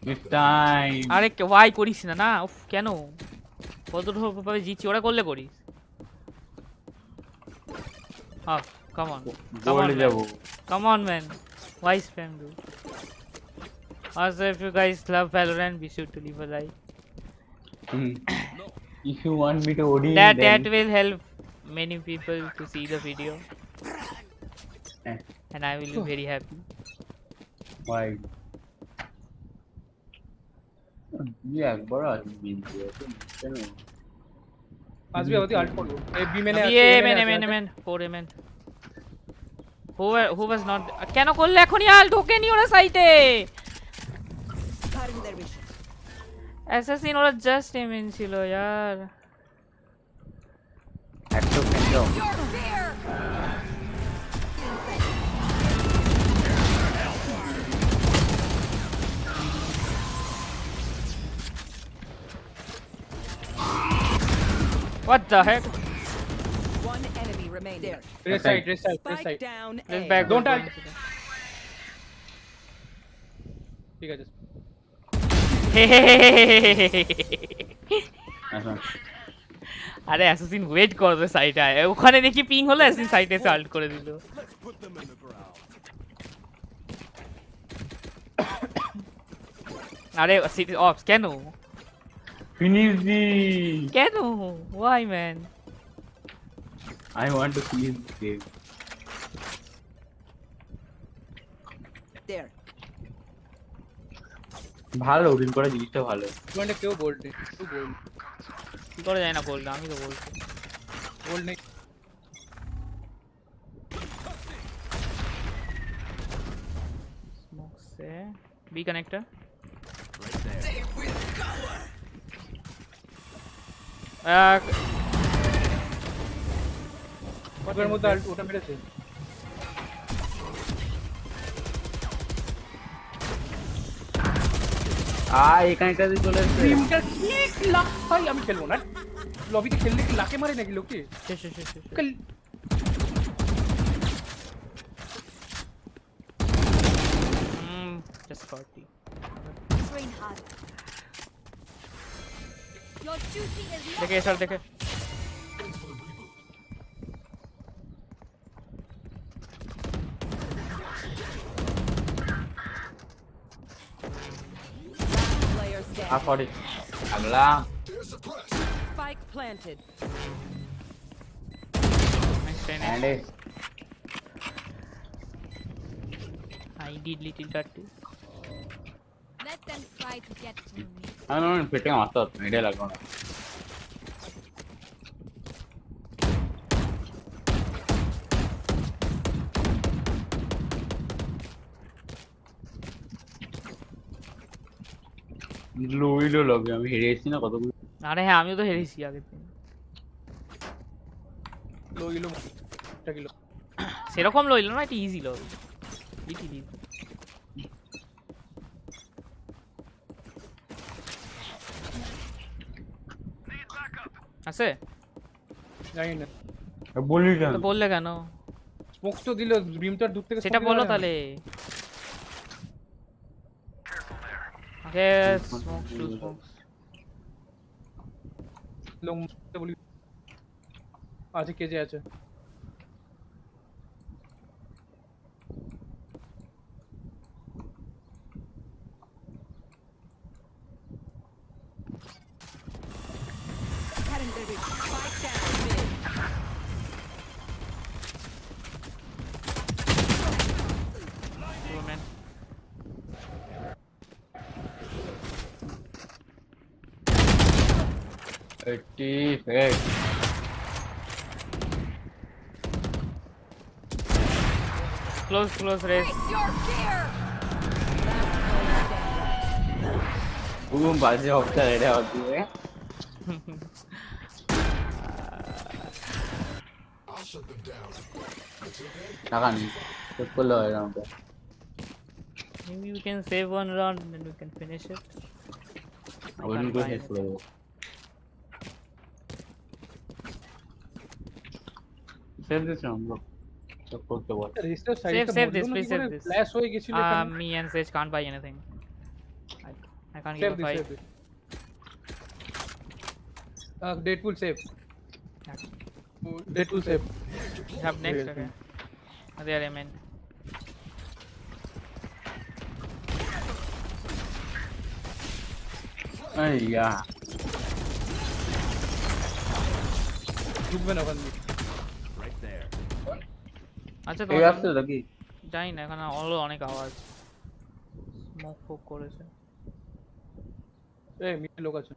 নেক্সট টাইম আরে ওয়াই করিস না উফ কেন কত ভাবে জিতছি ওরা করলে করিস। কাম অন বলে যাব Come on, man. Why spam, dude? Also, if you guys love Valorant, be sure to leave a like. If you want me to OD, That will help many people to see the video, and I will be very happy. Why? Yeah, bro. আসবে আবার Alt করব। এই B মেনে আছে MN 4 MN who was not কেন করলে এখনি আল ঢোকেনি ওরা সাইটে অ্যাসাসিন ওরা জাস্ট এমএন ছিল यार একটু কেন What the heck? One enemy remaining. Race side, race side, race Spike side. down Let's A. back. Don't touch. ঠিক আছে আরে অ্যাসাসিন ওয়েট করবে সাইটে ওখানে দেখি পিং হলো অ্যাসাসিন সাইটে এসে আল্ট করে দিল Let's put them in the ground. আরে সিটি অফস কেন Finish the. কেন why man I want to finish the game. There. ভালো উইন করা জিনিসটা ভালো। মানে কেউ গোল্ড নেই কেউ গোল্ড কি করে যায় না বললাম আমি তো বলছি গোল্ড নেই स्मोक से बी कनेक्टर ওটার মধ্যে ওটা মেরেছে এখানে একটা চলে এসেছে। স্ট্রিমটা ঠিক লাখ ভাই আমি খেলবো না লবিতে খেললে কি লাকে মারে নাকি লোকে শেষ just 40 Train hard. Your duty is not देखे सर देखे player आ standing. 40 अगला Spike planted. next time and I did little dirty Let them try to get to me. ನಾನು ಫಿಟ್ಟಿಂಗ್ ಮಾಡ್ತಾ ಐಡಿಯಾ ಲಗಾವಣ লইলো লবি আমি হেরে এসেছি না কতগুলো আরে হ্যাঁ আমিও তো হেরেছি আগের দিন লইলো এটা কিলো সেরকম লইলো না এটা ইজি লবি ইজি ইজি আছে জানি না বলি কেন তো বললে কেন স্মোক তো দিল রিমটার দূর থেকে সেটা বলো তাহলে ওকে স্মোক স্মোক লং বলি আছে কেজে আছে Spike down mid. woman close race Face your fear. বাজে অফটা রেডি হচ্ছে টাকা নেই চেক করলে হয় রাউন্ডটা maybe we can save one round and then we can finish it ওইদিন করে শেষ করে দেবো save this round bro check করতে বল রেজিস্টার সাইডটা save this please save this flash হয়ে গেছিল me and Sage can't buy anything I can't give a fight Deadpool save Deadpool save have next okay there I mean আইয়া ঢুকবে না ওখানে Right there. আচ্ছা তো এই আসছে নাকি জানি না এখানে হলো অনেক আওয়াজ স্মোক ফোক করেছে এই মিড লোক আছে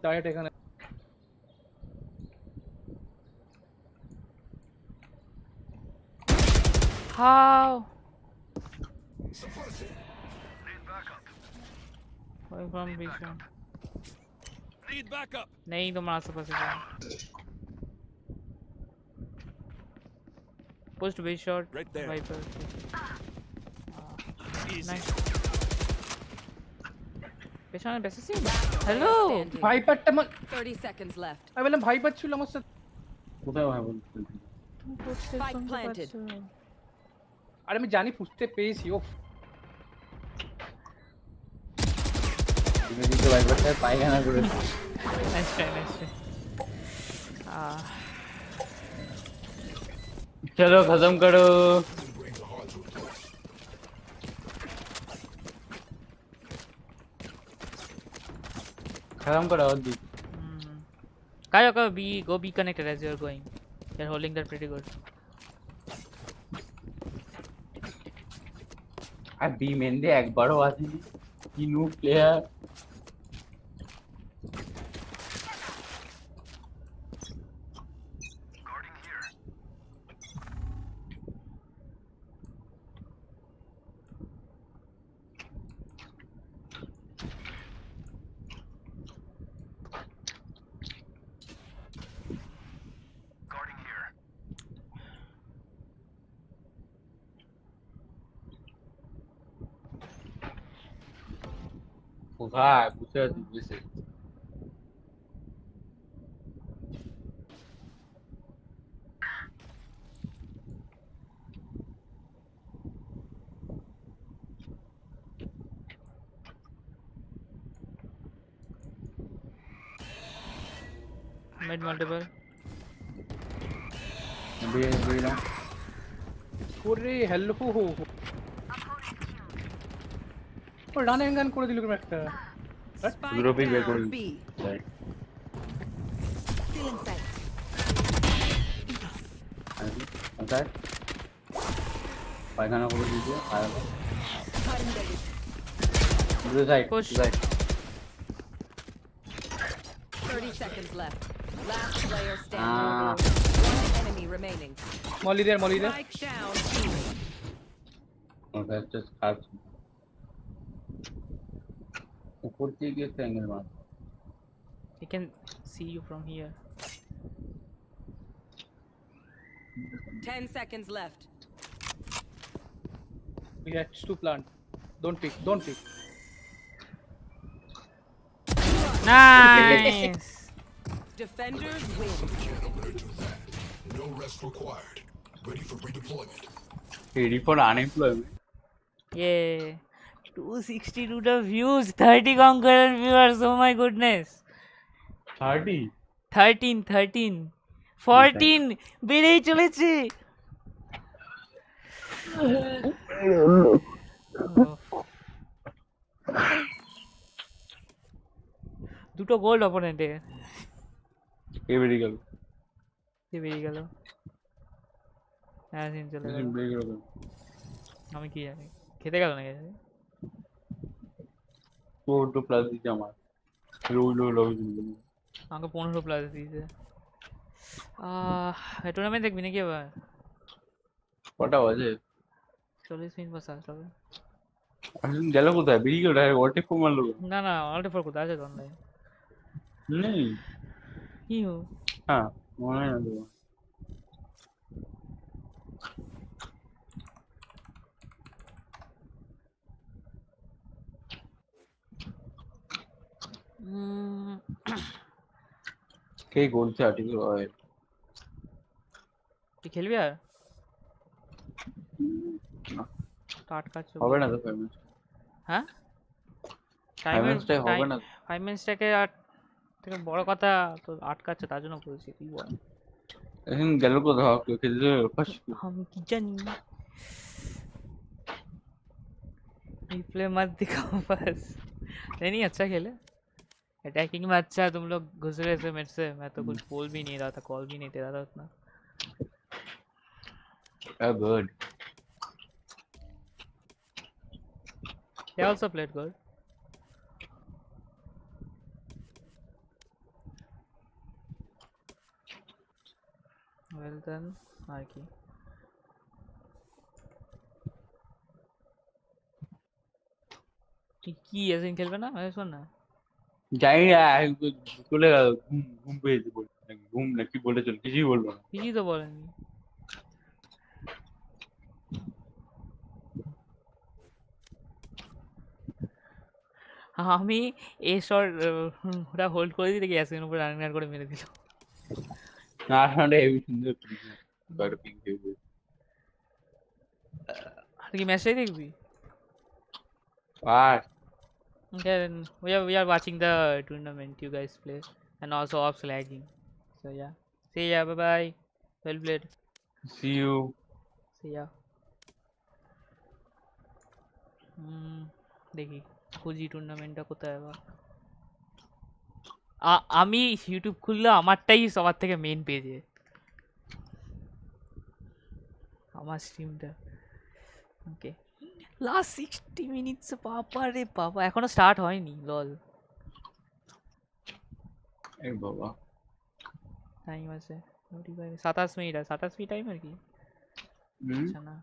ডাইরেক্ট এখানে how going from vision Need backup. नहीं तुम्हारे आसपास है Post way short. Right there. Viper. Nice. পেছনে বেসেছি হ্যালো Standing. ভাইপারটা 30 seconds left. আমি বললাম ভাইপার ছিল আমার সাথে। কোথায় ভাই বলতে Spike planted. আর আমি জানি পুষতে পেয়েছি। ও তুমি দিকে ভাইবারটা পায়খানা করে নাইস ট্রাই চলো খতম করো खत्म करो OurDeep Kayo go be connected as you're going. You're holding that pretty good. আর বি মেন দিয়ে একবারও আসেনি কি নো প্লেয়ার কোথায় বুঝতে পারছি বুঝেছি Mid multiple. বেরিয়ে ওরে হ্যালো হো ও রান এন্ড গান করে দিল কেমন একটা। Spike European down record. B. Still in sight. अंदर पायखाना खोल दीजिए आया Cutting ready. दूसरे side Push. Side 30 seconds left. Last player Ah. standing. One enemy remaining. Molly there Spike down. और फिर जस्ट खास ऊपर से एंगल मार He can see you from here. 10 seconds left. We have to plant. Don't pick. Nice. Defenders win. No rest required. Ready for redeployment. ready for unemployment Yeah. 262 the views, 30 concurrent viewers. Oh my goodness. 30 13 14 বেড়েই চলেছে দুটো gold অপোনেন্টে ये berry गल বেরিয়ে গেল হ্যাঁ scene চলে গেল बेरी गल আমি কি জানি খেতে গেল নাকি तो प्लस दीजिए हमारा लो আমাকে 15 প্লাস দিয়েছে টুর্নামেন্ট দেখবি নাকি এবার কটা বাজে 40 মিনিট বাস আসতে হবে আসলে গেল কোথায় বেরিয়ে গেল ডাইরেক্ট ওয়ার্ল্ড ফোর মারলো না অল্ট ফর কোথায় আছে অনলাইন নেই কি হো হ্যাঁ মনে হয় না তো কে বলছে আর্টিকেল হয় তুই খেলবি আর কাট হবে না তো 5 মিনিট হ্যাঁ 5 মিনিটটাই হবে না 5 মিনিটটাকে আর থেকে বড় কথা তো আটকাচ্ছে তার জন্য বলছি তুই বল এখন গেল কোথাও কেউ খেলতে ফার্স্ট আমি কি জানি रिप्ले मत दिखाओ बस नहीं अच्छा खेले अटैकिंग में अच्छा है तुम लोग घुस रहे थे मेरे से मैं तो कुछ बोल भी नहीं रहा था कॉल भी नहीं दे रहा था उतना good they also played good well done Arki কি এসেন খেলবে না আমি শোন না যাই না চলে গেল ঘুম পেয়েছে বলে ঘুম নাকি বলে চল কিছুই বলবো না কিছুই তো বলেনি আমি এ শট ওটা হোল্ড করে দিই দেখি অ্যাসেনের উপর রান করে মেরে দিল। না না হেভি সুন্দর কয়েকটা পিং দিয়ে আর কি ম্যাচটাই দেখবি? আর Then we are watching the tournament you guys play and also ops lagging. So yeah. See ya, bye bye. Well played. see you See ya. দেখি খুঁজি টুর্নামেন্টটা কোথায় আবার। আমি ইউটিউব খুললে আমারটাই সবার থেকে মেইন পেজে, আমার স্ট্রিমটা। ওকে লাস্ট 60 মিনিটস বাবা রে বাবা, এখনো স্টার্ট হয়নি লল। এই বাবা টাইম আছে 27 মিনিট, আর 27 মিনিট টাইম আর কি। আচ্ছা না,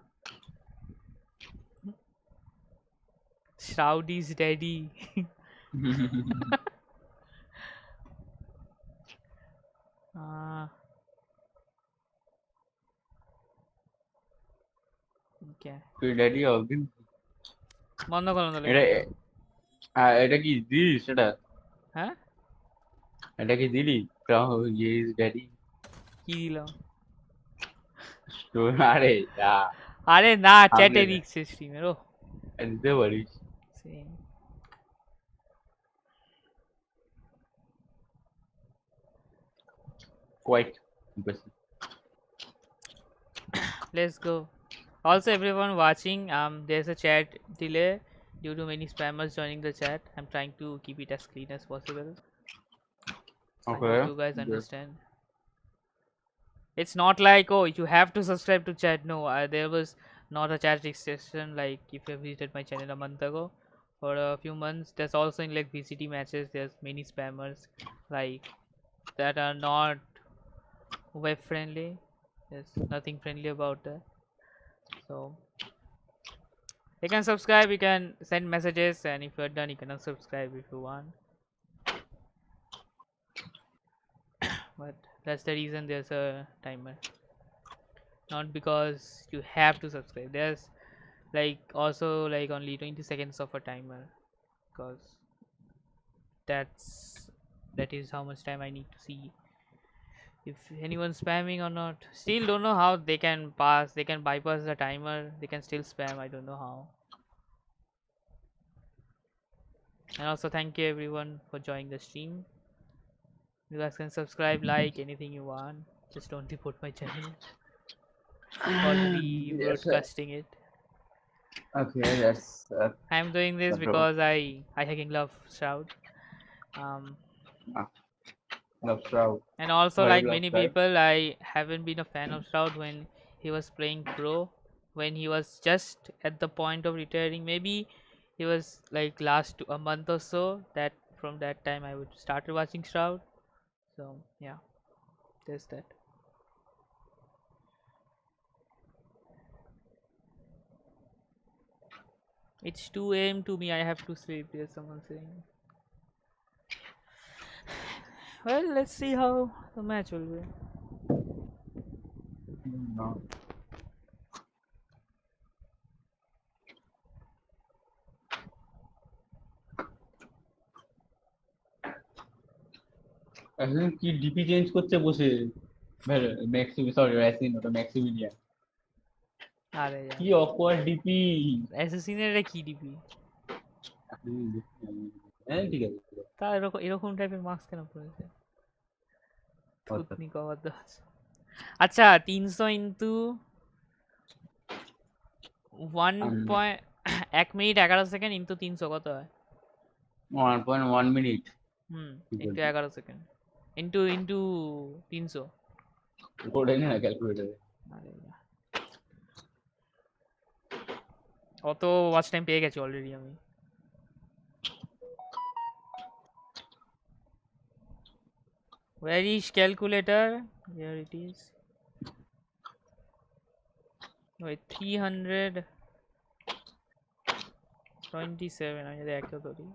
Shroud is daddy. Okay. তুই ড্যাডি অলদিন বন্ধ করুন তাহলে। এটা কি দিস? এটা হ্যাঁ এটা কি দিলি? ইজ ড্যাডি কি দিলাম? আরে যা আরে না, আমি চ্যাটে এটা- লিখছে স্ট্রিমের। ও দিতে পারিস। same. Quite impressive. Let's go. Also everyone watching, there's a chat delay due to many spammers joining the chat. I'm trying to keep it as clean as possible. I Okay. hope you guys understand. It's not like, oh, you have to subscribe to chat. No, there was not a chat restriction like if you visited my channel a month ago. For a few months, there's also in like VCT matches, there's many spammers like that are not web friendly. There's nothing friendly about that. So you can subscribe, you can send messages, and if you're done you can unsubscribe if you want. But that's the reason there's a timer, not because you have to subscribe. There's like also like only 20 seconds of a timer, because that is how much time I need to see if anyone's spamming or not. Still don't know how they can bypass the timer. They can still spam, I don't know how. And also thank you everyone for joining the stream. You guys can subscribe, like anything you want, just don't report my channel for rebroadcasting it. Okay, that's I'm doing this that's because I fucking love Shroud. love Shroud. And also Why like love many Shroud? people, I haven't been a fan of Shroud when he was playing pro, when he was just at the point of retiring. Maybe he was like last a month or so, that from that time I would started watching Shroud. So yeah, there's that. It's 2 a.m. to me, I have to sleep, there's someone saying. Well, let's see how the match will be. No. এখন কি DP change করছে বসে? Sorry র্যাসিন, ওটা Maximilian. আরে কি awkward DP! অ্যাসাসিনের কি DP? হ্যাঁ ঠিক আছে। তা এরকম টাইপের মাস্ক কেন পরেছে? থুতনি কভার দেওয়া আছে। আচ্ছা 300 ইনটু 1 মিনিট 11 সেকেন্ড ইনটু 300 কত হয়? 1.1 মিনিট ইনটু 11 সেকেন্ড ইনটু 300 করে নে না ক্যালকুলেটরে। আরে অত ওয়াচ টাইম পেয়ে গেছি অলরেডি আমি। Where is calculator? Here it is. Wait, 327 আমি যদি একটা ধরি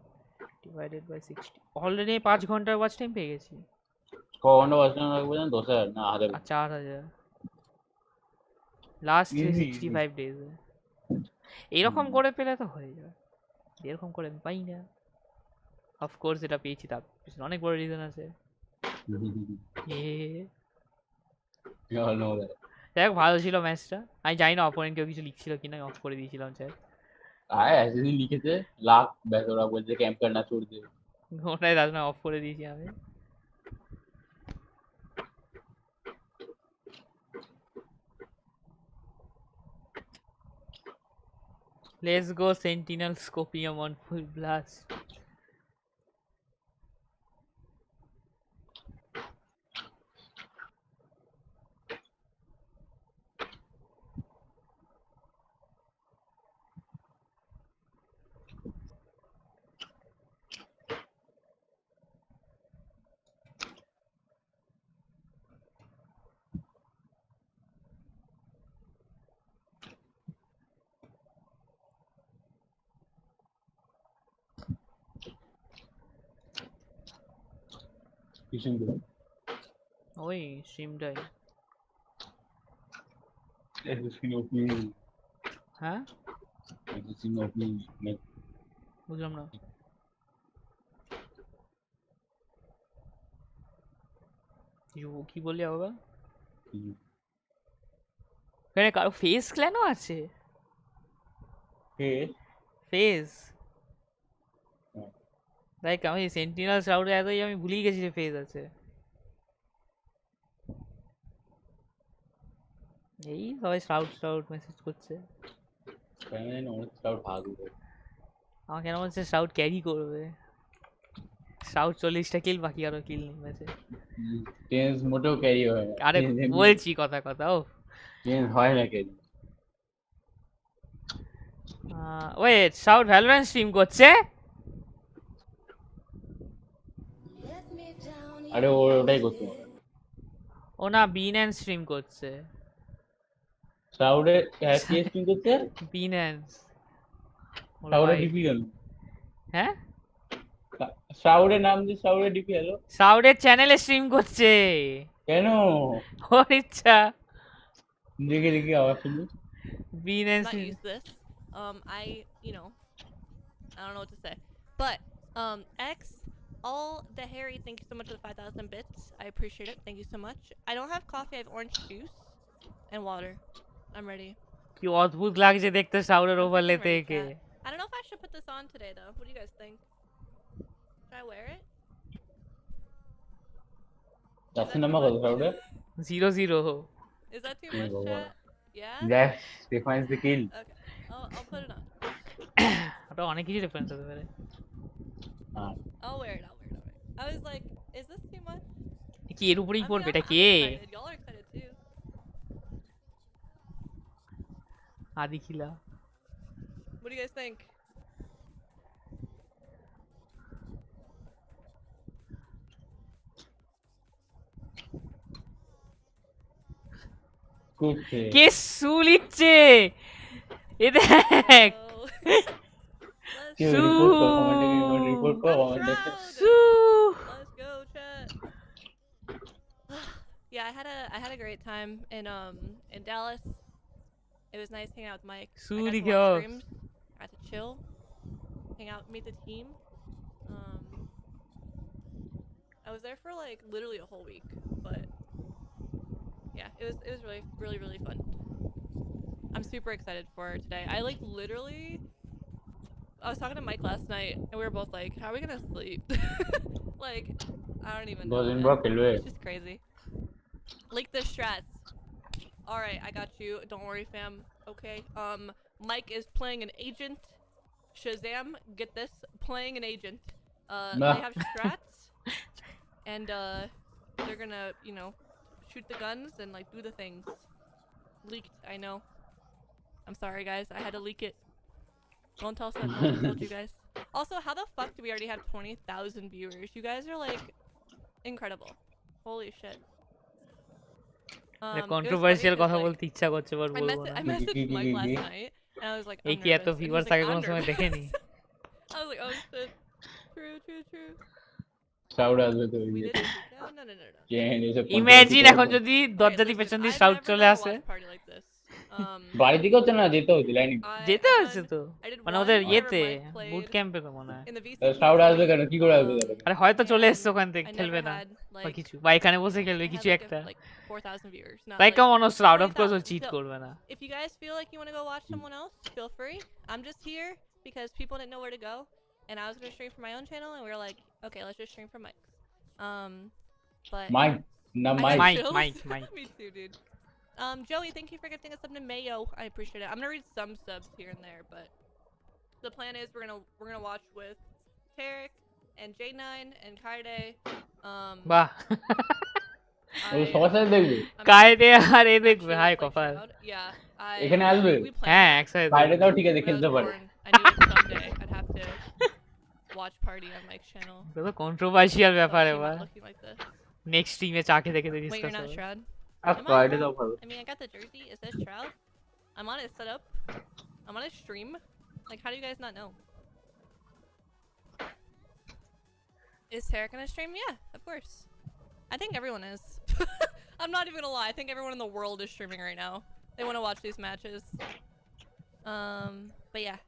divided by 60 অলরেডি 5 ঘন্টার ওয়াচ টাইম পেয়ে গেছি। ক ঘন্টা ওয়াচ টাইম লাগবে জান? 10,000 না 1000? 4000 লাস্ট 365 ডেজ। এরকম করে পেলে তো হয়ে যাবে, এরকম করে আমি পাই না। অফ কোর্স এটা পেয়েছি, তার পিছনে অনেক বড় রিজন আছে। যাই হোক, ভালো ছিল ম্যাচটা। আমি জানি না অপোনেন্ট কেউ কিছু লিখছিল কিনা, আমি অফ করে দিয়েছিলাম চ্যাট। ऐसे दिन लिखे थे लाख बेसोरा बोलते कैंप करना छोड़ दे। ওটাই দাদা অফ করে দিয়েছি আমি। Let's go Sentinels Scopium on full blast. Kishan को ওই স্ট্রিমটাই। ऐसे सीन ओपनिंग হ্যাঁ ऐसे सीन ओपनिंग में বুঝলাম না। কি বললি বাবা? এখানে কারো ফেস ক্ল্যানও আছে? ফেস লাইক আমি সেন্টিনেল শ্রাউডে এতই আমি ভুলেই গেছি যে ফেজ আছে। এই সবাই শ্রাউড মেসেজ করছে। আমার কেন বলছে শ্রাউড ক্যারি করবে। শ্রাউড 40টা কিল, বাকি আরো কিল নেই ম্যাচে। টেন্স মোটেও ক্যারি হয় না। আরে বলছি কথা ও টেন্স হয় না carry. Wait, Shroud Valorant stream করছে? আরে ওটাই করতে ও না, বিন্যান্স স্ট্রিম করছে। শ্রাউডে কি স্ট্রিম করছে? বিন্যান্স। শ্রাউডে ডিপি গেল। হ্যাঁ শ্রাউডের নাম দিয়ে শ্রাউডে ডিপি হলো। শ্রাউডের চ্যানেলে স্ট্রিম করছে। কেন? ওর ইচ্ছা। দেখে আওয়াজ শুনি। Binance not use this. I don't know what to say. But X, all the Harry, thank you so much for the 5,000 bits. I appreciate it. Thank you so much. I don't have coffee. I have orange juice and water. I'm ready. কি অদ্ভুত লাগছে দেখতে শ্রাউডের ওভারলেতে একে। I don't know if I should put this on today though. What do you guys think? Should I wear it? That's the number of Shroud. 0-0. Is that too much, chat? Yeah? Yes, defines the kill. Okay. I'll put it on. ওটা অনেক কিছু difference হতে পারে। I'll wear it. I was like, is this too much? কি এর উপরেই পড়বে এটা কে? Y'all are excited too. আদিখিলা। What do you guys think? কে সু লিখছে? এ দেখ সু। রিপোর্ট করো। সু। Let's go, chat. Yeah, I had a great time in Dallas. It was nice hanging out with Mike. I got to watch streams. Got to chill, hang out, meet the team. I was there for like literally a whole week, but yeah, it was really fun. I'm super excited for today. I like literally, I was talking to Mike last night, and we were both like, "How are we gonna sleep?" Like, I don't even know. It's just crazy. Like the strats. All right, I got you. Don't worry, fam. Okay. Mike is playing an agent. Shazam, get this, playing an agent. They have strats, and they're gonna, shoot the guns and like do the things. Leaked, I know. I'm sorry, guys. I had to leak it. Don't tell Sentinels I told you guys. Also, how the fuck do we already have 20,000 viewers? You guys are like incredible. Holy shit. Controversial কথা বলতে ইচ্ছা করছে but বলবো না। I messaged Mike last night and I was like, এই কি এত viewers আগে কোনো সময় দেখেনি? I was like, oh shit. True. Shroud আসবে তো We did it. No. Imagine এখন যদি দরজা দিয়ে পেছন দিয়ে শ্রাউড চলে আসে। বাড়ি থেকে হচ্ছে না যেতে হচ্ছে লাইনে যেতে হচ্ছে তো I did মানে one ওদের whenever ইয়েতে Mike played বুট ক্যাম্পে তো মনে হয় in the VC shroud team. আসবে কেন কি করে আসবে তাহলে আরে হয়তো চলে And এসছে ওখান থেকে I খেলবে never না had বা like কিছু বা এখানে বসে খেলবে I had কিছু like, একটা like 4,000 viewers. Not তাই like কেমন শ্রাউড অফ কোর্স ও 20,000. চিট So করবে না if you guys feel like you want to go watch someone else, feel free. I'm just here because people didn't know where to go, and I was gonna stream from my own channel, and we were like, okay, let's just stream from Mike's. But Mike না I got Mike Mike, chills. Mike. Me too, dude. Joey, thank you for gifting us sub to Mayo. I appreciate it. I'm gonna read some subs here and there, but the plan is we're gonna watch with Tarek and J9 and Kaide. বাহ ও সবার সাথে দেখবে I'm কায়দে আর এ actually দেখবে হাই like কপাল Shroud. Yeah, এখানে আসবে? we planned হ্যাঁ it. একসাথে বাইরে দেখবে। দাও ঠিক আছে When I খেলতে was পারে born, I knew like someday I'd have to watch party on Mike's channel. এটা তো কন্ট্রোভার্সিয়াল So it ব্যাপার came out এবার looking like this. নেক্সট স্ট্রিমে চাকে দেখে Wait, ডিসকাস you're not হবে Shroud? আর Am I বাইরে though? দাও ভালো I mean, I got the jersey. Is this Shroud? I'm on his setup. I'm on his stream. Like, how do you guys not know? Is Tarek gonna stream? Yeah, of course. I think everyone is. I'm not even gonna lie. I think everyone in the world is streaming right now. They want to watch these matches. But yeah.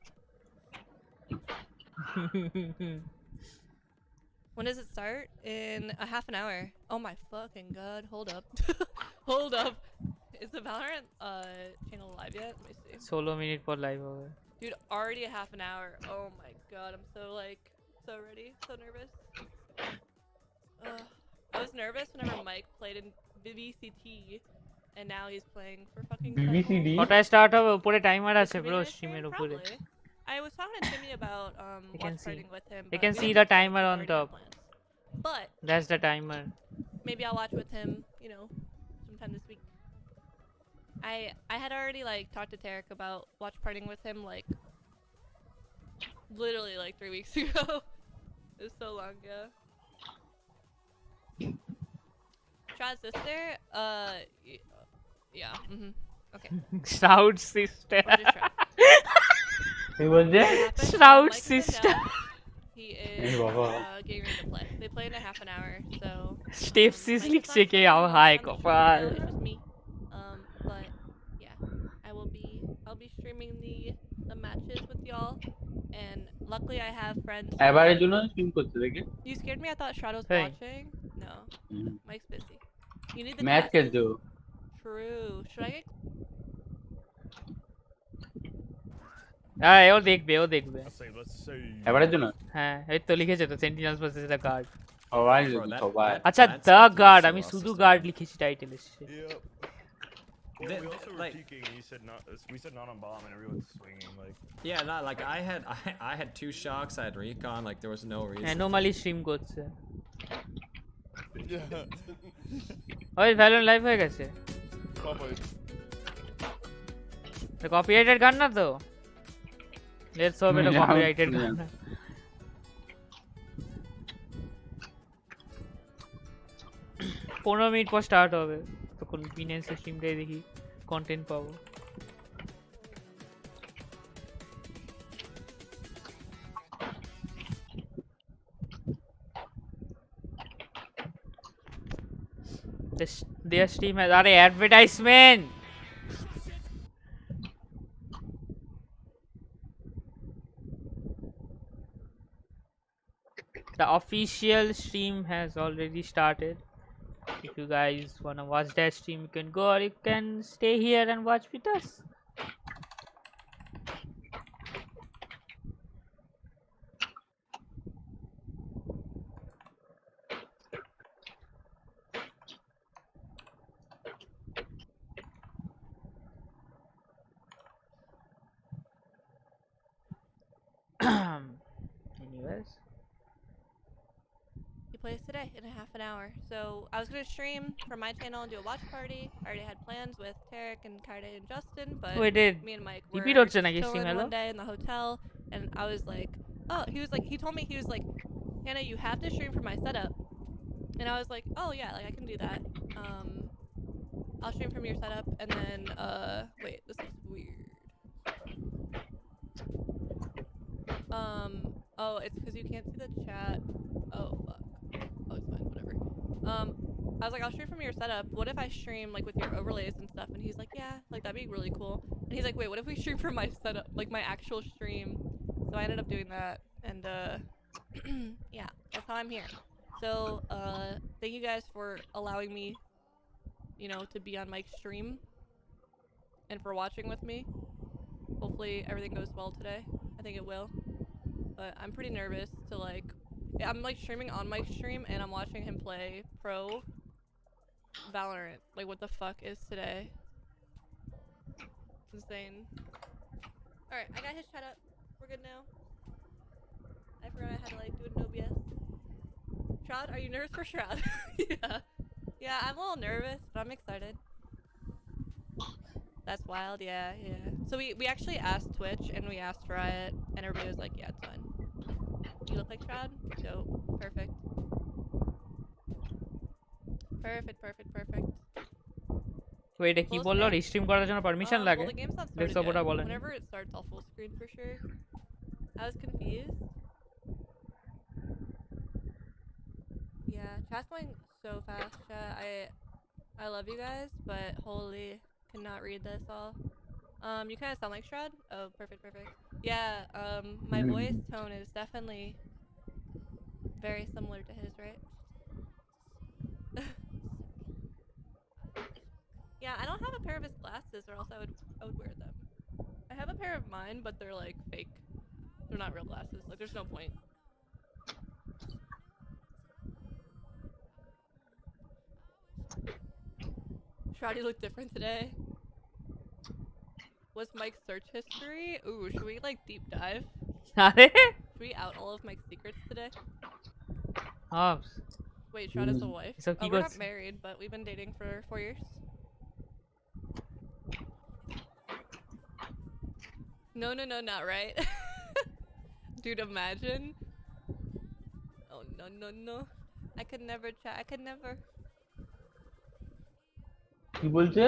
When does it start? In a half an hour. Oh my fucking god. Hold up. Hold up. Is the Valorant channel live yet? Let me see. 16 minute পর live হবে Dude, already a half an hour. Oh my god, I'm so like, so ready, so nervous. I was nervous whenever Mike played in VCT, and now he's playing for fucking BBCD? Sentinels. কটায় start হবে উপরে timer Is আছে Timmy bro gonna স্ট্রিমের stream? উপরে Probably. I was talking to Timmy about You can watch see. partying with him. You but can we see didn't the get to timer because we on already had top. plans. But that's the timer maybe I'll watch with him, you know, sometime this week. I had already like talked to Tarek about watch partying with him like literally like 3 weeks ago. It was so long ago. Shroud's sister? Yeah. Okay. Shroud sister Or just Shroud. কি বলছে What happened? Shroud Mike's been sister. down. He is Baba. getting ready to play. They play in a half an hour, so. স্টেপ Mike সিস is লিখছে not কে streaming, আও he's হাই on the stream right কপাল now, it's just me. But yeah, I'll be streaming the matches with y'all, and luckily I have friends. এবারের জন্য stream করতে দেখে You scared me. I thought Shroud was Hey. watching. No, Mike's busy. You need the match glasses? খেলছো True. Should I get? হ্যাঁ ও দেখবে ও দেখবে I say, let's say. এবারের জন্য হ্যাঁ এই তো লিখেছে তো সেন্টিনেলস ভার্সেস দ্য গার্ড সবাই Bro, দেখবে, that- সবাই that- আচ্ছা that's the something guard so আমি শুধু awesome. গার্ড লিখেছি টাইটেল এসে Yep. Well, They- we also were like- peeking, and you said not. We said not on bomb, and everyone's swinging like. Yeah, not like I had 2 shocks. I had recon. Like there was no reason. Anomaly stream করছে Yeah. ওই Valorant live হয়ে গেছে Probably. Copyrighted গান না তো let's hope এটা আমি copyrighted জানি। গান না 15 মিনিট পর স্টার্ট হবে তখন বিনেন্স স্ট্রিমটাই দেখি কন্টেন্ট পাবো their stream has are advertisement the official stream has already started if you guys wanna watch that stream you can go or you can stay here and watch with us anyways He plays today in a half an hour. So I was gonna stream from my channel and do a watch party. I already had plans with Tarek and Kaide and Justin, but wait did me and Mike were repeat হচ্ছে নাকি stream chilling hello one day in the hotel, and I was like, oh, he told me he was like, Hannah, you have to stream for my setup, and I was like, oh yeah, like I can do that. I'll stream from your setup, and then wait, this is weird. Oh, it's because you can't see the chat. Oh fuck. Oh, it's fine, whatever. I was like, I'll stream from your setup. What if I stream like with your overlays and stuff? And he's like, yeah, like that'd be really cool. And he's like, wait, what if we stream from my setup, like my actual stream? So I ended up doing that, and yeah, that's how I'm here. So thank you guys for allowing me, you know, to be on Mike's stream, and for watching with me. Hopefully everything goes well today. I think it will. But I'm pretty nervous to like, yeah, I'm like streaming on Mike's stream and I'm watching him play pro Valorant. Like what the fuck is today? It's insane. Alright, I got his chat up. We're good now. I forgot I had to like do an OBS. Shroud, are you nervous for Shroud? Yeah. Yeah, I'm a little nervous, but I'm excited. That's wild, yeah. So we actually asked Twitch and we asked Riot and everybody was like, yeah, it's fine. You look like Shroud? Dope. Perfect. Perfect. Wait, কি বললো রিস্ট্রিম করার জন্য permission লাগে? Well, the game's not started দেখছো ওটা yet. বলেন। Whenever it starts, I'll full screen for sure. I was confused. Yeah, chat's going so fast, chat. I love you guys, but holy, cannot read this all. You kind of sound like Shroud. Oh, perfect. Yeah, my voice tone is definitely very similar to his, right? Yeah, I don't have a pair of his glasses, or else I would wear them. I have a pair of mine, but they're like fake. They're not real glasses. Like, there's no point. Shroud, you look different today. Was Mike's search history? Ooh, should we like deep dive? Should we out all of Mike's secrets today? Wait, Shroud has a wife? So we're not married, but we've been dating for 4 years. No, not right. Dude, imagine. Oh, no. I could never chat. I could never. কি বলছে?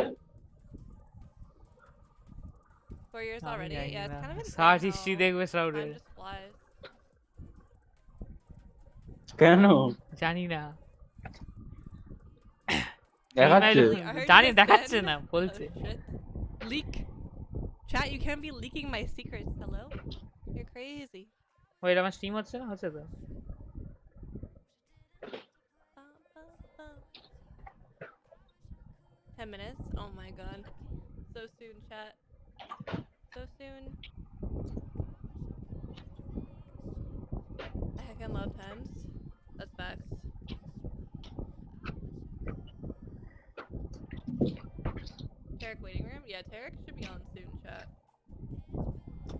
4 years already? Yeah, it's kind of insane search how history দেখবে time শ্রাউডের। just flies. কেন? জানি না। দেখাচ্ছে। জানি দেখাচ্ছে না, বলছে। Oh, shit. Leak. Chat, you can't be leaking my secrets. Hello? You're crazy. ওইটা আমার স্ট্রিম হচ্ছে না? হচ্ছে তো। 10 minutes? Oh my god. So soon, chat. So soon. I heckin' love times. That's facts. Tarek waiting room? Yeah, Tarek should be on soon, chat.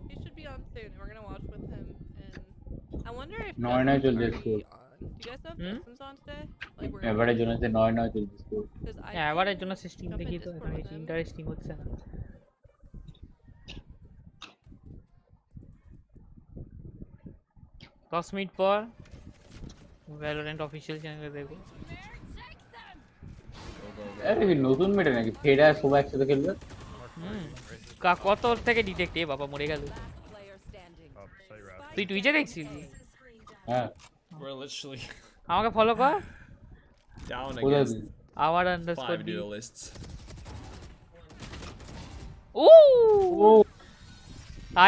He should be on soon. We're gonna watch with him, and I wonder if নয় চলছে Justin's score. already on. Do you guys know if Justin's on today? Like we're এবারের জন্য 9 চলছে score. হ্যাঁ, এবারের জন্য system দেখি তো, এটা ইন্টারেস্টিং হচ্ছে না। 10 মিনিট পর ভ্যালোরেন্ট অফিশিয়াল চ্যানেলে দেখব। আরে কি নতুন মেটা নাকি? ফেরা সবাই একসাথে খেলবে? কত থেকে ডিটেক্ট? বাবা মরে গেল। তুই টুইচে দেখছিলি? হ্যাঁ। We're literally আমাকে ফলো কর। down against our_5 duelists. Ooh!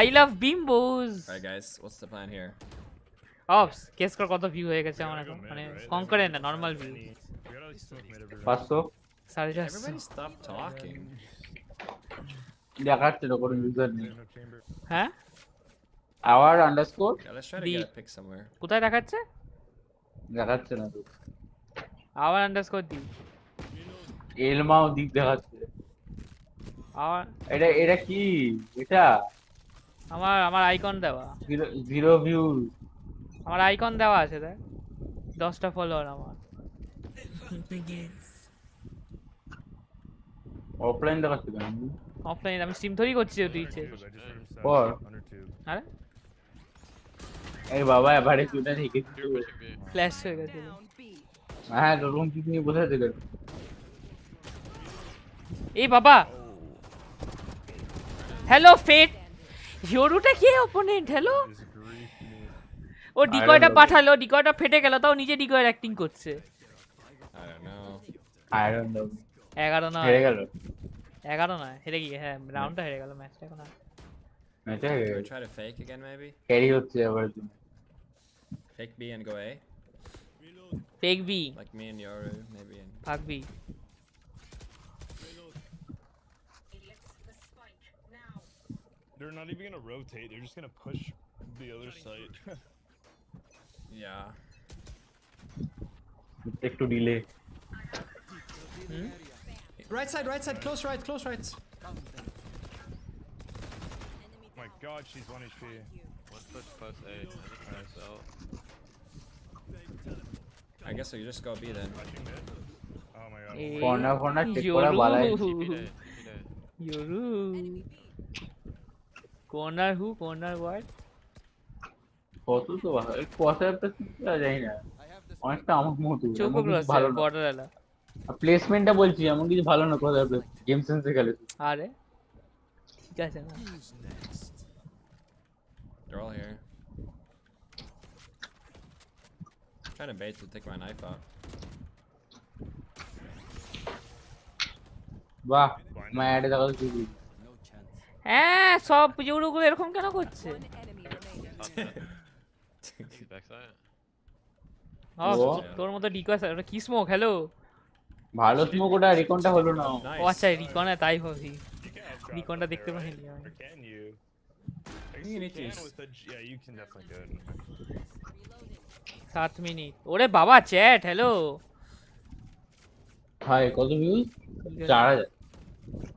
I love bimbos. Alright guys, what's the plan here? Ops, guess কর কত ভিউ হয়ে গেছে আমার এখন, মানে কনকারেন্ট না, normal view. 500 450। Everybody stop talking. দেখাচ্ছে তো কোন ইউজার নেই। হ্যাঁ? our_. Yeah, let's try to get a pick somewhere. কোথায় দেখাচ্ছে? দেখাচ্ছে না তো। our_d এলমাও দিক দেখাচ্ছে। এটা কি? এটা আমার আইকন দেওয়া। Zero view. আমার আইকন দেওয়া আছে দেখ। 10টা ফলোয়ার আমার। অফলাইন দেখাচ্ছে কেন? অফলাইন আমি স্ট্রিম থরি করছি টুইচে। পর আরে এই বাবা এবারে চুটা রেখেছি। ফ্ল্যাশ হয়ে গেছে। হ্যাঁ রুম কি নিয়ে বসে আছে কেন? এই বাবা হ্যালো ফেট ইয়োরুটা কে অপোনেন্ট? হ্যালো, ও ডিকয়টা পাঠালো, ডিকয়টা ফেটে গেল, তাও নিজে ডিকয়ের অ্যাক্টিং করছে। I don't know. I don't know. 11 নয় হেরে গেল 11 নয় হেরে গিয়ে হ্যাঁ রাউন্ডটা হেরে গেল ম্যাচটা এখন আর ম্যাচে Do হেরে we গেল try to fake again, maybe? Carry হচ্ছে এবার Fake B and go A? Take B Like me and Yoru, maybe. And ভাগ B They're not even gonna rotate. They're just gonna push the other side. yeah. একটু delay Right side, close right, close right. My God, she's 1 HP. One push plus A. I guess we just go B then. Watching mid. Oh my God. Corner check করা বালাই Yoru corner হু corner ওয়ার্ড কত তো ভালো কোয়ার্টারটা যাই না অনেকটা আমার মতো চোখ ক্রস ভালো বর্ডার এলা প্লেসমেন্টটা বলছি এমন কিছু ভালো না কোথায় গেম সেন্সে খেলে আরে ঠিক আছে না They're all here. Trying to bait to take my knife out. বাহ ম্যাড দেখা তো কি হ্যাঁ সব ইউরোগুলো এরকম কেন করছে Backside. তোর মতো ডিকোয়াস ওটা কি স্মোক হ্যালো ভালো স্মোক ওটা রিকনটা হলো না ও Nice. আচ্ছা রিকনে তাই ভাবি You can have drop Reconটা out দেখতে there, পারিনি right? আমি। Or can you? I You guess you need to can use- with the... Yeah, you can definitely do it. 7 minute ওরে বাবা চ্যাট হ্যালো হাই কত views 4000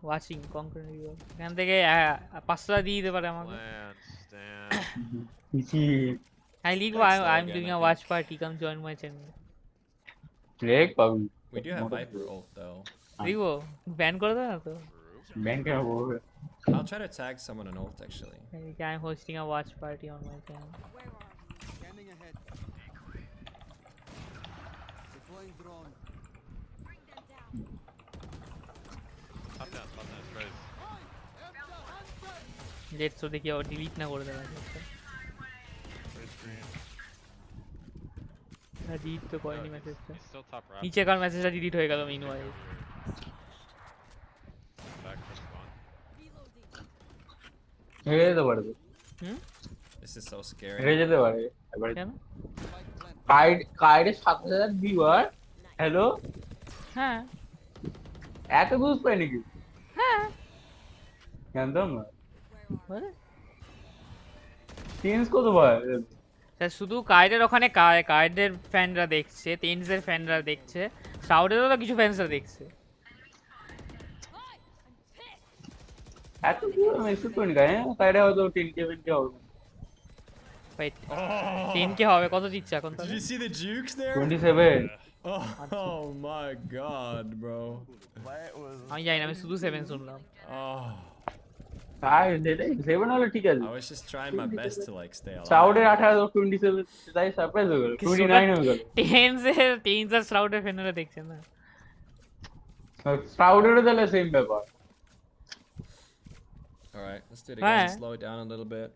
watching concrete viewer এখান থেকে 500 টাকা দিয়ে দিতে পারে আমাকে Plants. Damn. ইসি আই লিভ Let's I slow am again, doing I আ think. Watch party come join my channel break পাবি We do have Viper ult though. দেখো ব্যান করে দাও না তো ব্যাংকে হবে I'll try to tag someone an ult actually. I am hosting a watch party on my channel Top down, raise. Let's তো দেখি আবার ডিলিট না করে দেওয়া It's green. না ডিলিট তো করেনি মেসেজটা He's still top right. নিচে কার মেসেজটা ডিলিট হয়ে গেল মিনওয়াইল Back from spawn. হেরে যেতে পারবে হুম This is so scary. হেরে যেতে পারে এবারে কেন কাইডে 7000 ভিউয়ার হ্যালো হ্যাঁ এত ভিউজ পাই নাকি হ্যাঁ জানতাম না বলে চেঞ্জ কত ভাই স্যার শুধু কার্ডের ওখানে কার্ডের ফ্যানরা দেখছে টেন্সের ফ্যানরা দেখছে সাউডেরও তো কিছু ফ্যানসরা দেখছে এত ভিউ আমি এক্সপেক্ট করিনি গায়ে কাইডে হয়তো 10k 20k হবে ওয়েট 10k হবে কত দিচ্ছে এখন Did you see the jukes there? 27 Oh my god, bro. That was... আমি জানি না আমি শুধু 7 শুনলাম Oh. তাই সেটাই 7 হলো ঠিক আছে I was just trying my best to like stay alive. সাউডের 18 27 তাই সারপ্রাইজ হয়ে গেল 29 হয়ে গেল টেন্সের সাউডের ফ্যানরা দেখছে না সাউডেরও তাহলে সেম ব্যাপার Alright, let's do it again. Alright. Slow it down a little bit.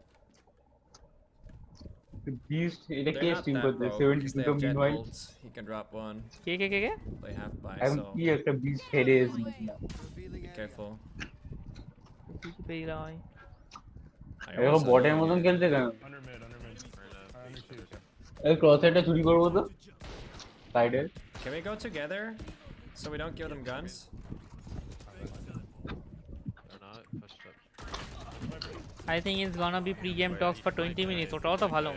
Beast এটা কে They're not স্ট্রিম that করতে broke, 'cause 70 they তো have jet meanwhile ults. He can drop one. K Play half by, এখন so কি একটা beast হেডে be careful. পেয়ে গেলাম আমি I এরকম almost বটের had মতন it. খেলছে কেন Under mid, under mid. Under two. এই ক্রস হেডটা চুরি করবো তো সাইডে Can we go together so we don't give them guns? Or not. Pushed up. I think it's gonna be pre-game talks for 20 minutes ওটাও তো ভালো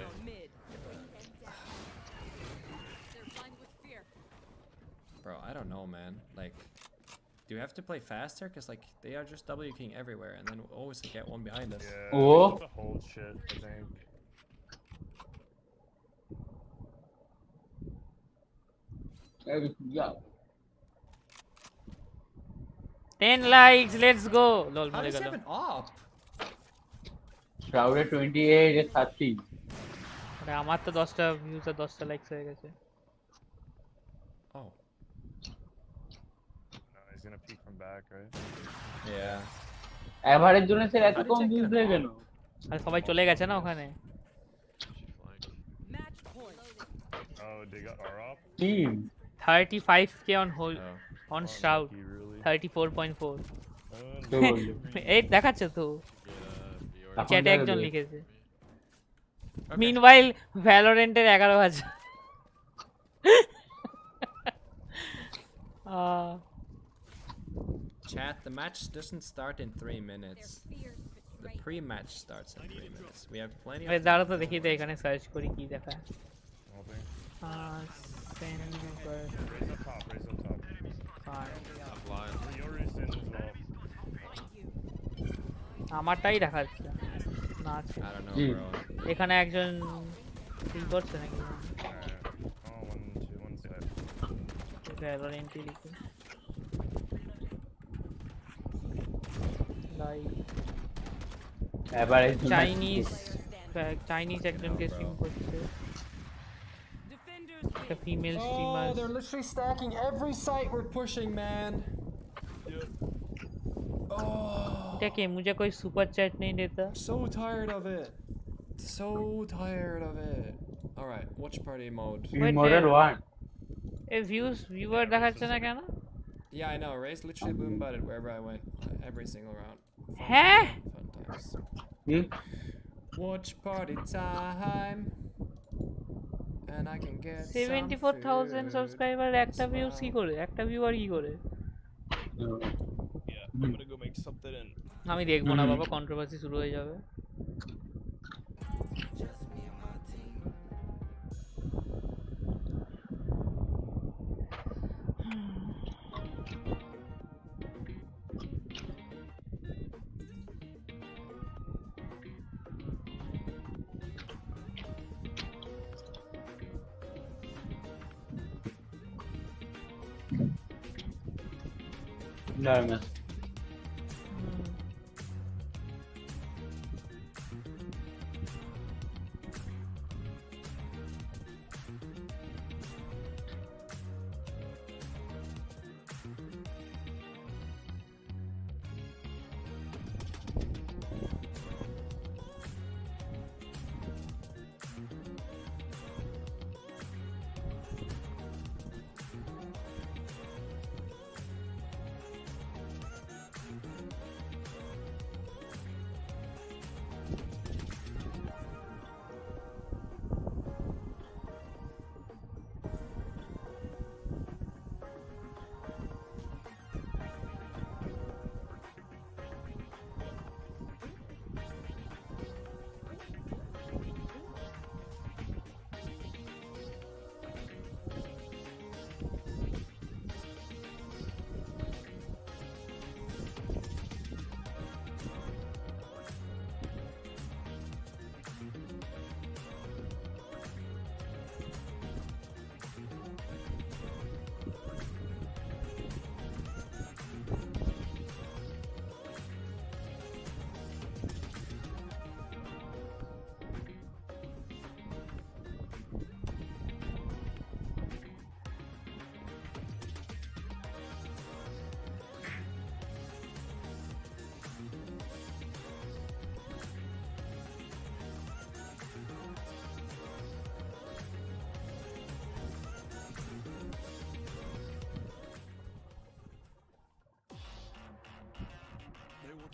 Bro, I don't know, man. Like, do you have to play faster? Because, like, they are just W king everywhere, and then we'll always get one behind us. Yeah. Oh. The hold shit, I think. Yeah. 10 likes let's go লল How মরে does he গেল have an op? Shroud 28 এ 30 আরে আমার তো 10টা views আর 10টা likes হয়ে গেছে Oh. No, he's gonna peek from back, right? Yeah. Average জন্য স্যার এত How did com Jack views get দেয় an কেন op? আর সবাই চলে গেছে না ওখানে She flanked. Oh, they got our up? Team 35k on hold Oh. On Shroud Unlucky, really. 34.4 কে বললো? এই দেখাচ্ছে তো Yeah, এখন চ্যাটে দেখো একজন তো। লিখেছে Okay. মিনওয়াইল ভ্যালোরেন্টের 11,000 Chat, the match doesn't start in 3 minutes. Their fears The betray. pre-match starts in 3 minutes. We have plenty of ওই time. দাঁড়া তো দেখি তো এখানে সার্চ করি কি দেখায় Nothing. Sen Raise up top, raise up top. I'm blind. Yours in as well. আমারটাই দেখাচ্ছে না আছে I don't know, Hmm. bro. এখানে একজন কি করছে নাকি Alright. Oh, 1, 2, 1 side. ভ্যালোরেন্টই লিখে লাইক এবার এই জন্য- চাইনিজ একজনকে No, bro. স্ট্রিম করছে একটা female streamer Oh, they're literally stacking every site we're pushing, man. Oh, এটা কে মুझे कोई सुपर चैट नहीं देता so tired of it. So tired of it. All right, watch party mode. Team Model 1 এই viewer দেখাচ্ছে না কেন Yeah, I know. Ray's literally boom butted wherever I went, every single round. হ্যাঁ Fun times. Hmm? Watch party time. And I can get 74,000 some subscriber একটা as views কি well. করে একটা viewer কি করে Yeah, I'm gonna go make something and আমি দেখবো না বাবা কন্ট্রোভার্সি শুরু হয়ে যাবে দাঁড়া না।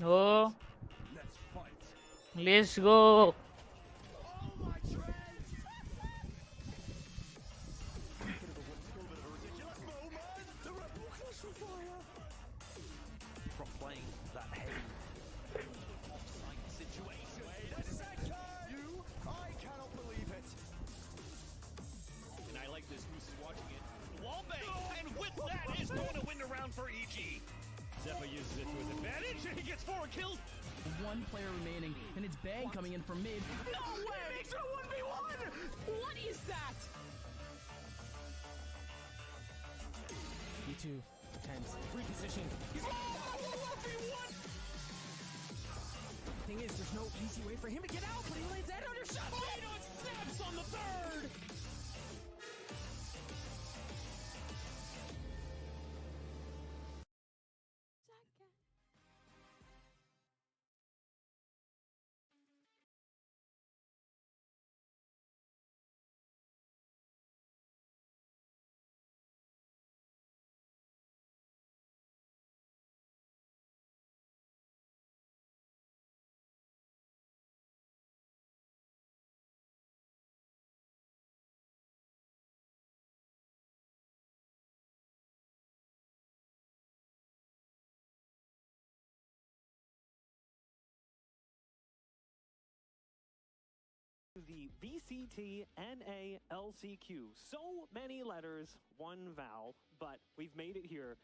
Oh, let's go. From playing that heavy offside situation. I cannot believe it. And I like this who's watching it. Wallbang, and with that is going to win the round for EG. Zephyr uses it to his advantage, and he gets 4 kills. One player remaining, and it's Bang coming in from mid. No way! Makes it a 1v1! What is that? E2, tense, reposition. Thing is, there's no easy way for him to get out, but he lays that under shot. Oh, snaps on the third! The VCT NALCQ. So many letters, one vowel, but we've made it here.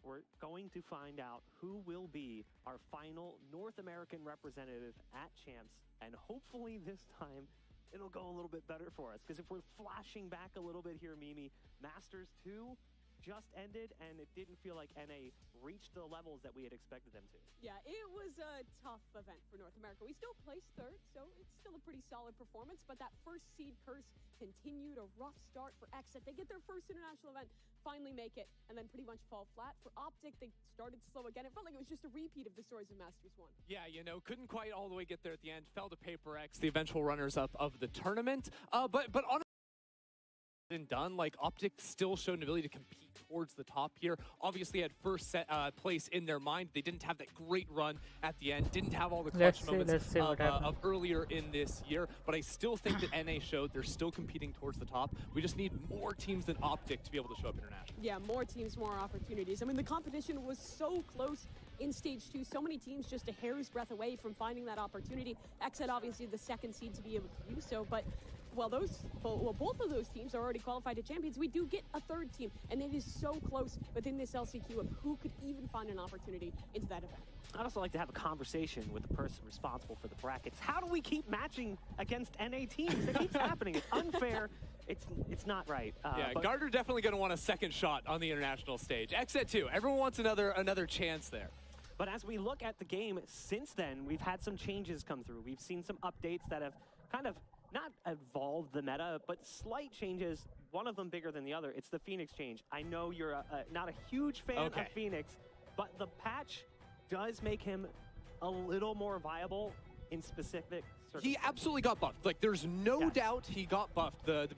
We're going to find out who will be our final North American representative at Champs, and hopefully this time it'll go a little bit better for us. Because if we're flashing back a little bit here, Mimi, Masters 2 just ended, and it didn't feel like NA reached the levels that we had expected them to. Yeah, it was a tough event for North America. We still placed third, so it's still a pretty solid performance, but that first seed curse continued. A rough start for Exit. They get their first international event, finally make it, and then pretty much fall flat. For Optic, they started slow again. It felt like it was just a repeat of the stories of Masters 1. Yeah, you know, couldn't quite all the way get there at the end. Fell to Paper X, the eventual runners-up of the tournament. But honestly, and done, like Optic still showed an ability to compete towards the top here. Obviously had first place in their mind. They didn't have that great run at the end, didn't have all the clutch moments of earlier in this year, but I still think that NA showed they're still competing towards the top. We just need more teams than Optic to be able to show up internationally. Yeah, more teams, more opportunities. I mean, the competition was so close in stage 2, so many teams just a hair's breadth away from finding that opportunity. Exit obviously the second seed to be able to do so, but well, both of those teams are already qualified to champions. We do get a third team, and it is so close within this LCQ of who could even find an opportunity into that event. I'd also like to have a conversation with the person responsible for the brackets. How do we keep matching against NA teams? It keeps happening. It's unfair. It's not right. Yeah, Gardner definitely going to want a second shot on the international stage. Exit too. Everyone wants another chance there. But as we look at the game since then, we've had some changes come through. We've seen some updates that have kind of not evolved the meta, but slight changes, one of them bigger than the other. It's the Phoenix change. I know you're not a huge fan of Phoenix, but the patch does make him a little more viable in specific circumstances. He absolutely got buffed. Like, there's no doubt he got buffed. The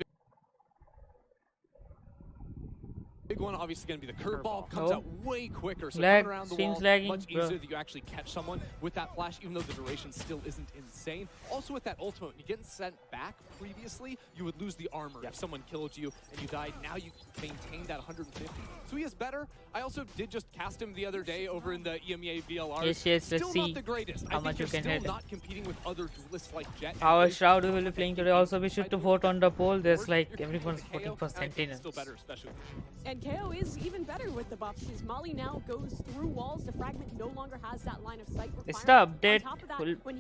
big one obviously going to be the curveball. Comes out way quicker, so coming around the wall, much easier that you actually catch someone with that flash, even though the duration still isn't insane. Also with that ultimate, when you get sent back previously, you would lose the armor if someone killed you and you died. Now you maintain that 150. So he is better. I also did just cast him the other day over in the EMEA VLR. Yes, still let's see not the greatest. how much you can hit. Not competing with other duelists like Jet. Our Shroud will be playing today. Also, be sure to vote on the poll. There's like everyone's voting for Sentinels. Still better, especially. And KO is even better with the buffs. His Molly now goes through walls. The fragment no longer has that line of sight. Is the update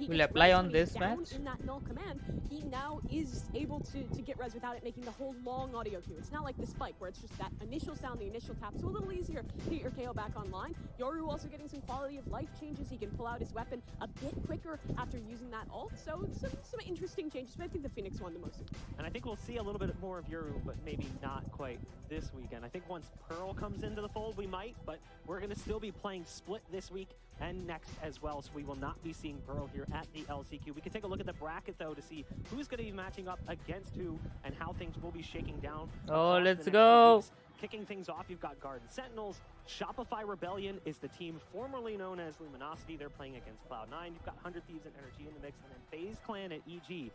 will apply on this match? In that null command, he now is able to get res without it making the whole long audio queue. It's not like the spike where it's just that initial sound, the initial tap, so a little easier to get your KO back online. Yoru also getting some quality of life changes. He can pull out his weapon a bit quicker after using that ult. So some interesting changes, but I think the Phoenix won the most. And I think we'll see a little bit more of Yoru, but maybe not quite this weekend. I think once Pearl comes into the fold, we might, but we're going to still be playing Split this week and next as well, so we will not be seeing Pearl here at the LCQ. We can take a look at the bracket, though, to see who's going to be matching up against who and how things will be shaking down. Oh, let's go! Kicking things off, you've got Garden Sentinels. Shopify Rebellion is the team formerly known as Luminosity. They're playing against Cloud9. You've got 100 Thieves and Energy in the mix, and then FaZe Clan at EG.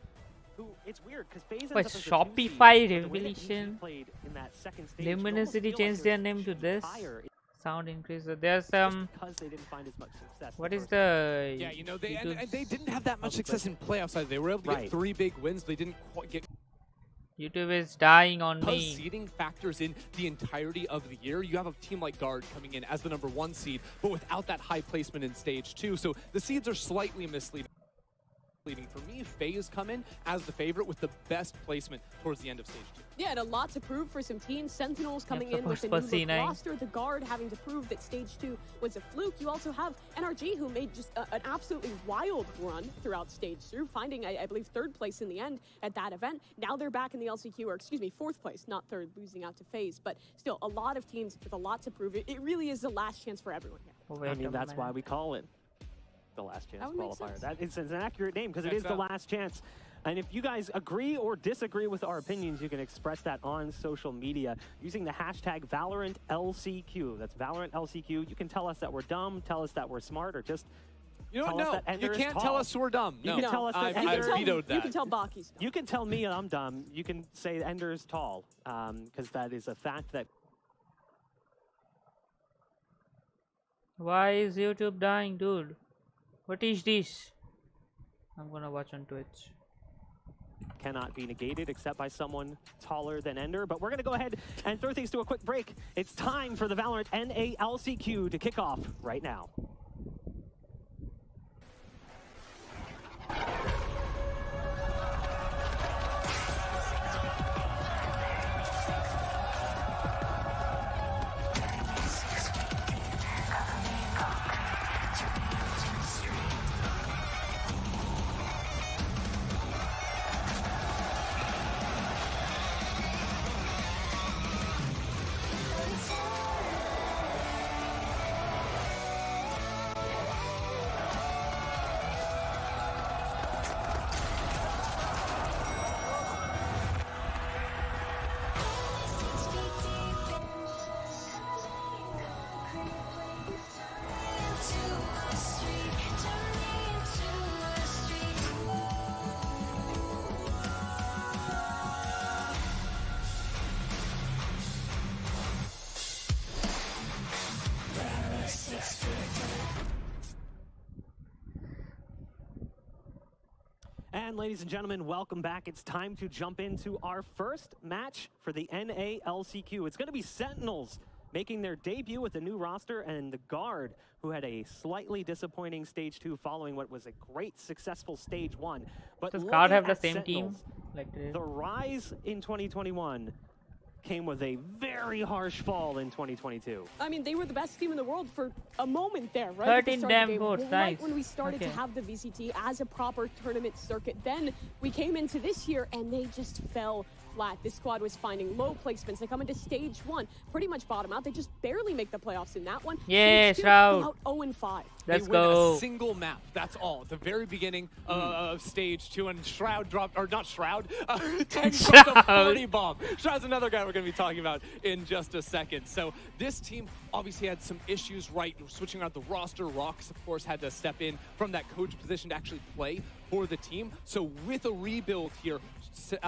Who, it's weird because FaZe but Shopify Revelation, Luminosity changed their name to this. Sound increase. There's some. What is the? Yeah, you know they didn't have that much success in playoffs either. They were able to get 3 big wins. They didn't quite get. YouTube is dying on me. Seeding factors in the entirety of the year. You have a team like Guard coming in as the #1 seed, but without that high placement in stage 2. So the seeds are slightly misleading. For me, FaZe come in as the favorite with the best placement towards the end of stage 2. Yeah, and a lot to prove for some teams. Sentinels coming in with a new look roster. The Guard having to prove that stage 2 was a fluke. You also have NRG, who made just an absolutely wild run throughout stage 2, finding, I believe, 3rd place in the end at that event. Now they're back in the LCQ, or excuse me, 4th place, not 3rd, losing out to FaZe. But still, a lot of teams with a lot to prove. It really is the last chance for everyone here. I mean, that's why we call it the last chance qualifier. That is an accurate name because it is the last chance. And if you guys agree or disagree with our opinions, you can express that on social media using the hashtag ValorantLCQ. That's ValorantLCQ. You can tell us that we're dumb, tell us that we're smart, or just you can't tell us we're dumb. No, you can tell us that I vetoed that. You can tell Baki's dumb. You can tell me I'm dumb. You can say Ender's tall, because that is a fact that. Why is YouTube dying, dude? What is this? I'm gonna watch on Twitch. cannot be negated except by someone taller than Ender. But we're going to go ahead and throw things to a quick break. It's time for the Valorant NALCQ to kick off right now. And ladies and gentlemen, welcome back. It's time to jump into our first match for the NALCQ. It's going to be Sentinels making their debut with a new roster, and the Guard, who had a slightly disappointing Stage 2 following what was a great, successful Stage 1. But does Guard have the same Sentinels, team? Like the rise in 2021 came with a very harsh fall in 2022. I mean, they were the best team in the world for a moment there, right? 13 damn votes, right nice. when we started to have the VCT as a proper tournament circuit. Then we came into this year and they just fell flat. This squad was finding low placements. They come into Stage 1, pretty much bottom out. They just barely make the playoffs in that one. Yeah, Stage 2, Shroud. about 0-5. They win a single map. That's all. At the very beginning of Stage 2, and Shroud dropped, or not Shroud, Ten dropped a 40 bomb. Shroud's another guy we're going to be talking about in just a second. So this team obviously had some issues, right? Switching around the roster. Rox, of course, had to step in from that coach position to actually play for the team. So with a rebuild here,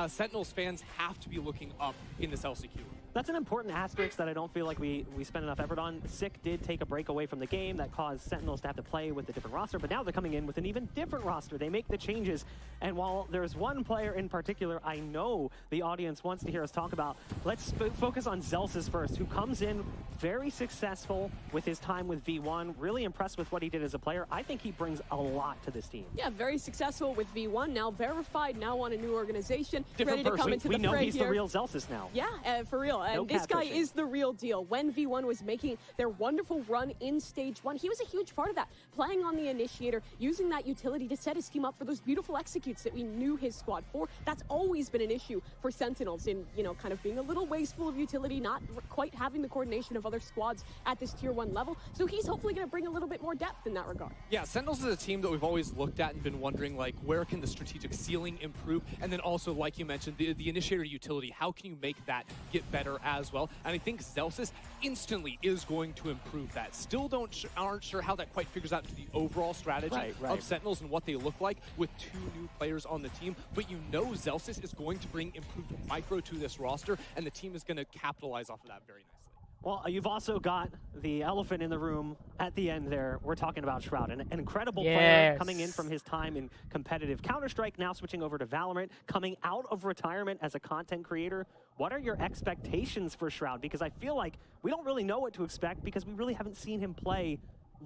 Sentinels fans have to be looking up in this LCQ. That's an important asterisk that I don't feel like we spend enough effort on. Sick did take a break away from the game that caused Sentinels to have to play with a different roster, but now they're coming in with an even different roster. They make the changes, and while there's one player in particular I know the audience wants to hear us talk about, let's focus on Zelsis first, who comes in very successful with his time with V1, really impressed with what he did as a player. I think he brings a lot to this team. Yeah, very successful with V1, now verified, now on a new organization, Different ready to person. come into We the know fray he's here. the real Zelsis now. Yeah, for real. And No this guy catfishing. is the real deal. When V1 was making their wonderful run in Stage 1, he was a huge part of that. Playing on the initiator, using that utility to set his team up for those beautiful executes that we knew his squad for. That's always been an issue for Sentinels in, you know, kind of being a little wasteful of utility, not quite having the coordination of other squads at this Tier 1 level. So he's hopefully going to bring a little bit more depth in that regard. Yeah, Sentinels is a team that we've always looked at and been wondering, like, where can the strategic ceiling improve? And then also, like you mentioned, the initiator utility, how can you make that get better as well? And I think Zelsis instantly is going to improve that. Still aren't sure how that quite figures out into the overall strategy of Sentinels and what they look like with two new players on the team. But you know Zelsis is going to bring improved micro to this roster, and the team is going to capitalize off of that very nicely. Well, you've also got the elephant in the room at the end there. We're talking about Shroud, an incredible player coming in from his time in competitive Counter-Strike, now switching over to Valorant, coming out of retirement as a content creator. What are your expectations for Shroud? Because I feel like we don't really know what to expect because we really haven't seen him play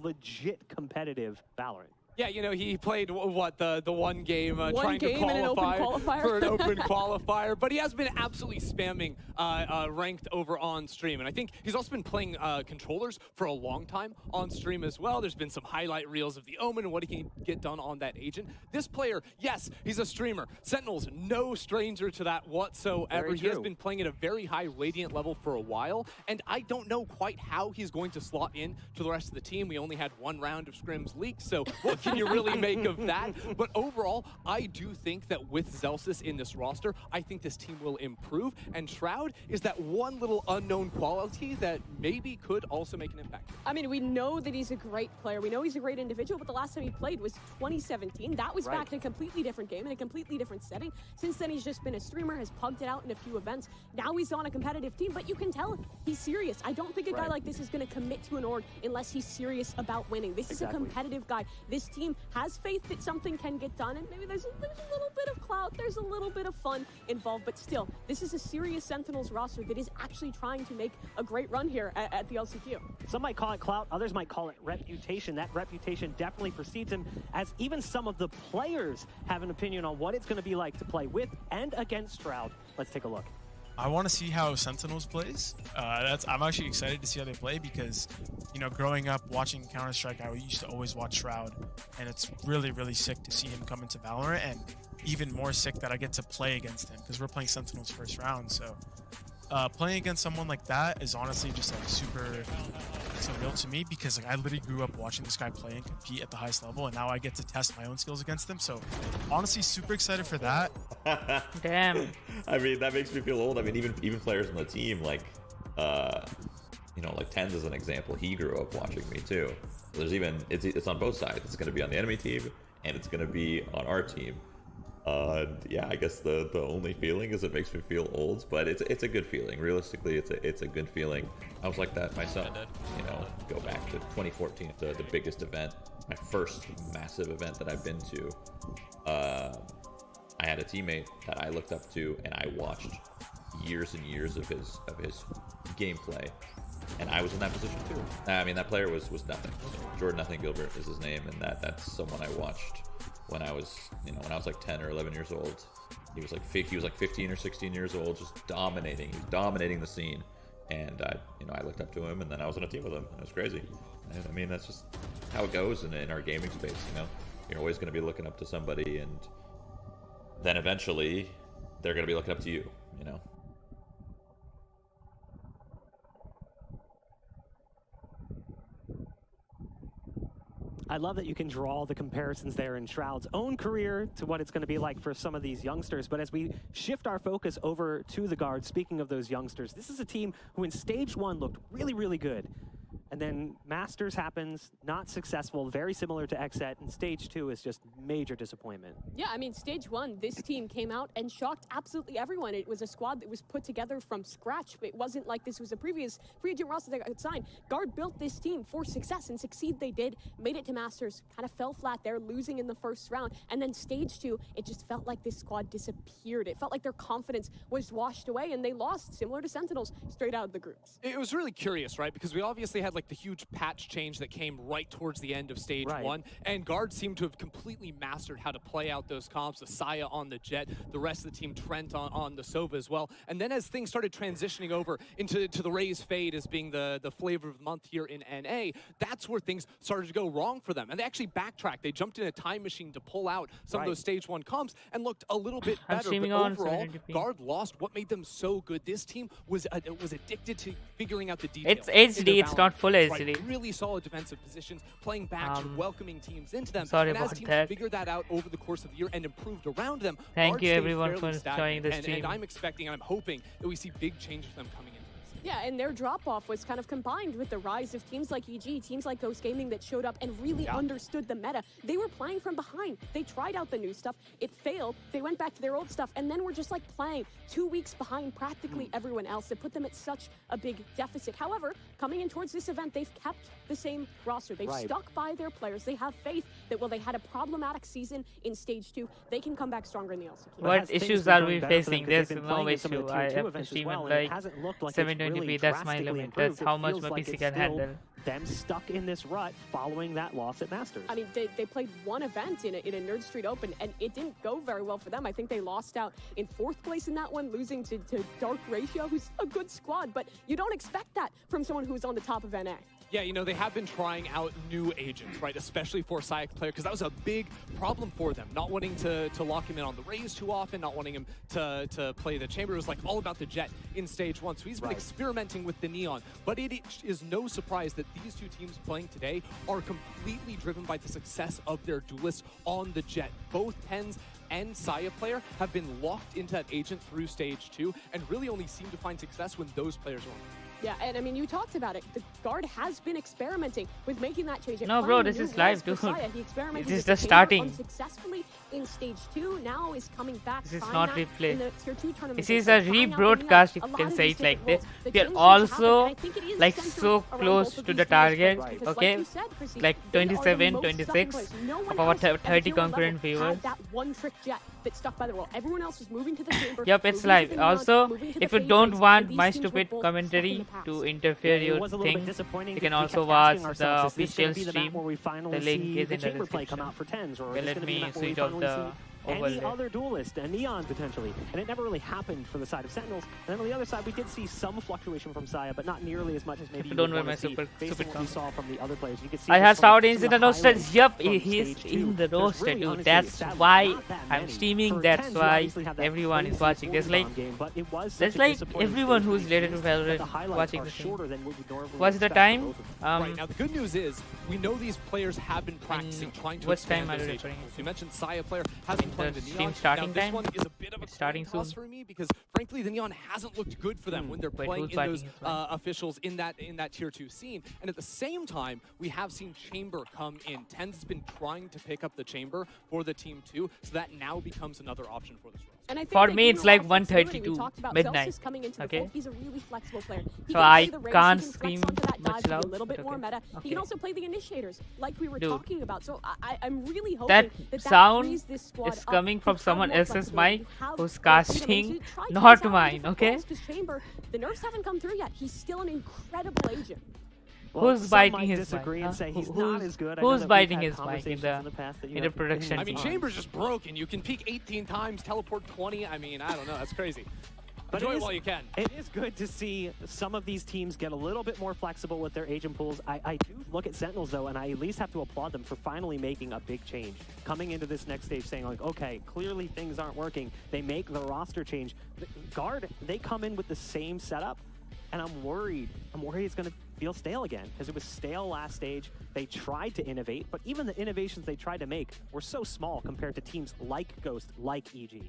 legit competitive Valorant. Yeah, you know, he played, what, the one game trying to qualify for an open qualifier, but he has been absolutely spamming ranked over on stream. And I think he's also been playing controllers for a long time on stream as well. There's been some highlight reels of the Omen and what he can get done on that agent. This player, yes, he's a streamer. Sentinels, no stranger to that whatsoever. He has been playing at a very high Radiant level for a while, and I don't know quite how he's going to slot in to the rest of the team. We only had one round of scrims leaked, so what can you really make of that? But overall, I do think that with Zelsis in this roster, I think this team will improve. And Shroud is that one little unknown quality that maybe could also make an impact. I mean, we know that he's a great player. We know he's a great individual, but the last time he played was 2017. That was back in a completely different game, in a completely different setting. Since then, he's just been a streamer, has pugged it out in a few events. Now he's on a competitive team, but you can tell he's serious. I don't think a guy like this is going to commit to an org unless he's serious about winning. This is a competitive guy. This team has faith that something can get done, and maybe there's a little bit of clout, there's a little bit of fun involved, but still, this is a serious Sentinels roster that is actually trying to make a great run here at the LCQ. Some might call it clout, others might call it reputation. That reputation definitely precedes him, as even some of the players have an opinion on what it's going to be like to play with and against Shroud. Let's take a look. I want to see how Sentinels plays. I'm actually excited to see how they play because, you know, growing up watching Counter-Strike, I used to always watch Shroud, and it's really, really sick to see him come into Valorant, and even more sick that I get to play against him because we're playing Sentinels first round. So playing against someone like that is honestly just like super surreal to me because like I literally grew up watching this guy play and compete at the highest level, and now I get to test my own skills against him. So honestly, super excited for that. Damn. I mean, that makes me feel old. I mean, even players on the team, like you know, like Tens as an example, he grew up watching me too. There's even it's on both sides. It's going to be on the enemy team and it's going to be on our team. Yeah, I guess the only feeling is it makes me feel old, but it's a good feeling. Realistically, it's a good feeling. I was like that myself. You know, go back to 2014, the biggest event, my first massive event that I've been to. I had a teammate that I looked up to, and I watched years and years of his gameplay, and I was in that position too. I mean, that player was nothing. Jordan Nothing Gilbert is his name, and that's someone I watched when I was, you know, when I was like 10 or 11 years old. He was like 15 or 16 years old, just dominating. He was dominating the scene, and you know, I looked up to him, and then I was on a team with him, and it was crazy. And I mean, that's just how it goes in our gaming space. You know, you're always going to be looking up to somebody, and then eventually they're going to be looking up to you. You know. I love that you can draw the comparisons there in Shroud's own career to what it's going to be like for some of these youngsters. But as we shift our focus over to the Guard, speaking of those youngsters, this is a team who in stage 1 looked really, really good. And then Masters happens, not successful, very similar to Xset, and stage 2 is just major disappointment. Yeah, I mean, stage 1, this team came out and shocked absolutely everyone. It was a squad that was put together from scratch. It wasn't like this was a previous free agent roster that got signed. Guard built this team for success, and succeed they did. Made it to Masters, kind of fell flat there, losing in the first round. And then stage 2, it just felt like this squad disappeared. It felt like their confidence was washed away, and they lost, similar to Sentinels, straight out of the groups. It was really curious, right? Because we obviously had like the huge patch change that came right towards the end of stage 1, and Guard seemed to have completely mastered how to play out those comps. The Saya on the Jet, the rest of the team, Trent on the Sova as well. And then as things started transitioning over into the Raze Fade as being the flavor of the month here in NA, that's where things started to go wrong for them. And they actually backtracked. They jumped in a time machine to pull out some of those stage 1 comps and looked a little bit better. But overall, Guard lost what made them so good. This team was addicted to figuring out the details. It's HD, it's not full HD. Really solid defensive positions, playing back, welcoming teams into them. Sorry and as about teams that. figured that out over the course of the year and improved around them, Thank you stayed everyone fairly for stagnant. joining this stream. And I'm expecting and I'm hoping that we see big changes for them coming in. Yeah, and their drop-off was kind of combined with the rise of teams like EG, teams like Ghost Gaming that showed up and really understood the meta. They were playing from behind. They tried out the new stuff. It failed. They went back to their old stuff, and then were just like playing 2 weeks behind practically everyone else. That put them at such a big deficit. However, coming in towards this event, they've kept the same roster. They've stuck by their players. They have faith that while they had a problematic season in stage 2, they can come back stronger in the LCQ. What issues are we facing? There's no issue. I have to stream at like 720p. That's my limit. That's how much my PC can handle. Them stuck in this rut following that loss at Masters. I mean, they played one event in a Nerd Street Open, and it didn't go very well for them. I think they lost out in 4th place in that one, losing to Dark Ratio, who's a good squad, but you don't expect that from someone who's on the top of NA. Yeah, you know, they have been trying out new agents, right? Especially for Syac player, because that was a big problem for them. Not wanting to lock him in on the Raze too often, not wanting him to play the Chamber. It was like all about the Jet in stage 1. So he's been experimenting with the Neon. But it is no surprise that these two teams playing today are completely driven by the success of their duelists on the Jet. Both Tens and Saya player have been locked into that agent through stage 2 and really only seem to find success when those players are on. Yeah, and I mean, you talked about it. The Guard has been experimenting with making that change. No, bro, this is live, dude. He experimented This is with the Chamber starting. unsuccessfully in stage 2. Now is coming back. This is trying not that replay. in the tier 2 tournament. This is a rebroadcast, if you can say it like this. We are also like so close to the target, okay? Like 27, 26 of our 30 concurrent viewers. That one trick jet that stuck by the wall. Everyone else was moving to the chamber. Yep, it's live. Also, if you don't want my stupid commentary to interfere your thing, you can also watch the official stream. The link is in the description. Okay, let me switch off the any other duelist, a Neon potentially, and it never really happened for the side of Sentinels. And then on the other side, we did see some fluctuation from Saya, but not nearly as much as maybe you don't would wear want to my see based on what we saw from the other players. You could see I had this Shroud from in some the of the roster. highlights Yup, from he's stage in 2. the There's roster, really, dude. honestly, That's sadly, why not that I'm many. streaming. For That's 10s, you why obviously have that everyone is crazy watching. There's 40 like, bomb game, but it was there's such a like disappointing everyone stage who's three related to experience, but the Valorant highlights watching are the stream. shorter than what we normally What's the expect time? from both of them. Right, now the good news is we know these players have been practicing, trying to what expand time are those you age referring levels. to? You mentioned Saya player has been playing the stream Neon. starting Now this time? one is a bit of a It's starting coin toss soon. for me because frankly the Neon hasn't looked good for them when they're Wait, playing who's in biting those his mic? officials in that tier 2 scene. And at the same time, we have seen Chamber come in. TenZ has been trying to pick up the Chamber for the team 2, so that now becomes another option for this roster. And I think For that me, given it's a lot like of flexibility, 1:32 we talked about midnight. Celsius coming into the Okay. fold. He's a really flexible player. He So can I play the range, can't he can stream flex onto that much dive to be loud, a little bit but more okay. meta. He can also play the initiators, like we were Dude. talking about. So I'm really hoping That that sound frees this squad is up coming to from have someone more else's flexibility, mic to have who's more freedom, and casting, to try not things out in mine, different okay? roles, 'cause Chamber, the nerfs haven't come through yet. He's still an incredible agent. Who's some biting might his disagree mic? and huh? say he's Who's, not as good. I know who's that we've biting had his mic in conversations in the past that you the have production I mean, team? Chamber's just broken. You can peek 18 times, teleport 20. I mean, I don't know. That's crazy. But Enjoy it it is- while you can. It is good to see some of these teams get a little bit more flexible with their agent pools. I do look at Sentinels, though, and I at least have to applaud them for finally making a big change. Coming into this next stage saying, like, okay, clearly things aren't working. They make the roster change. The Guard, they come in with the same setup, and I'm worried. I'm worried it's going to feel stale again, because it was stale last stage. They tried to innovate, but even the innovations they tried to make were so small compared to teams like Ghost, like EG.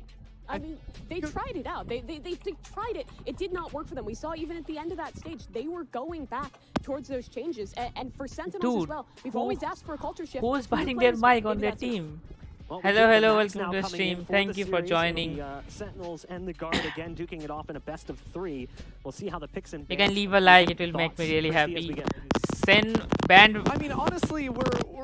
I mean, they tried it out. They tried it. It did not work for them. We saw even at the end of that stage, they were going back towards those changes. And for Sentinels Dude, as well, we've always asked for a culture shift. Who's Who biting their plays mic on maybe their that's it. team? Well, Hello, we do have the hello, Max welcome now to the coming in stream. for Thank the you for series. It'll joining. be, Sentinels and the Guard again duking it off in a best of 3. We'll see how the picks and You can bans leave a like, it will thoughts make me really proceed as we happy. get Send band. I mean, honestly,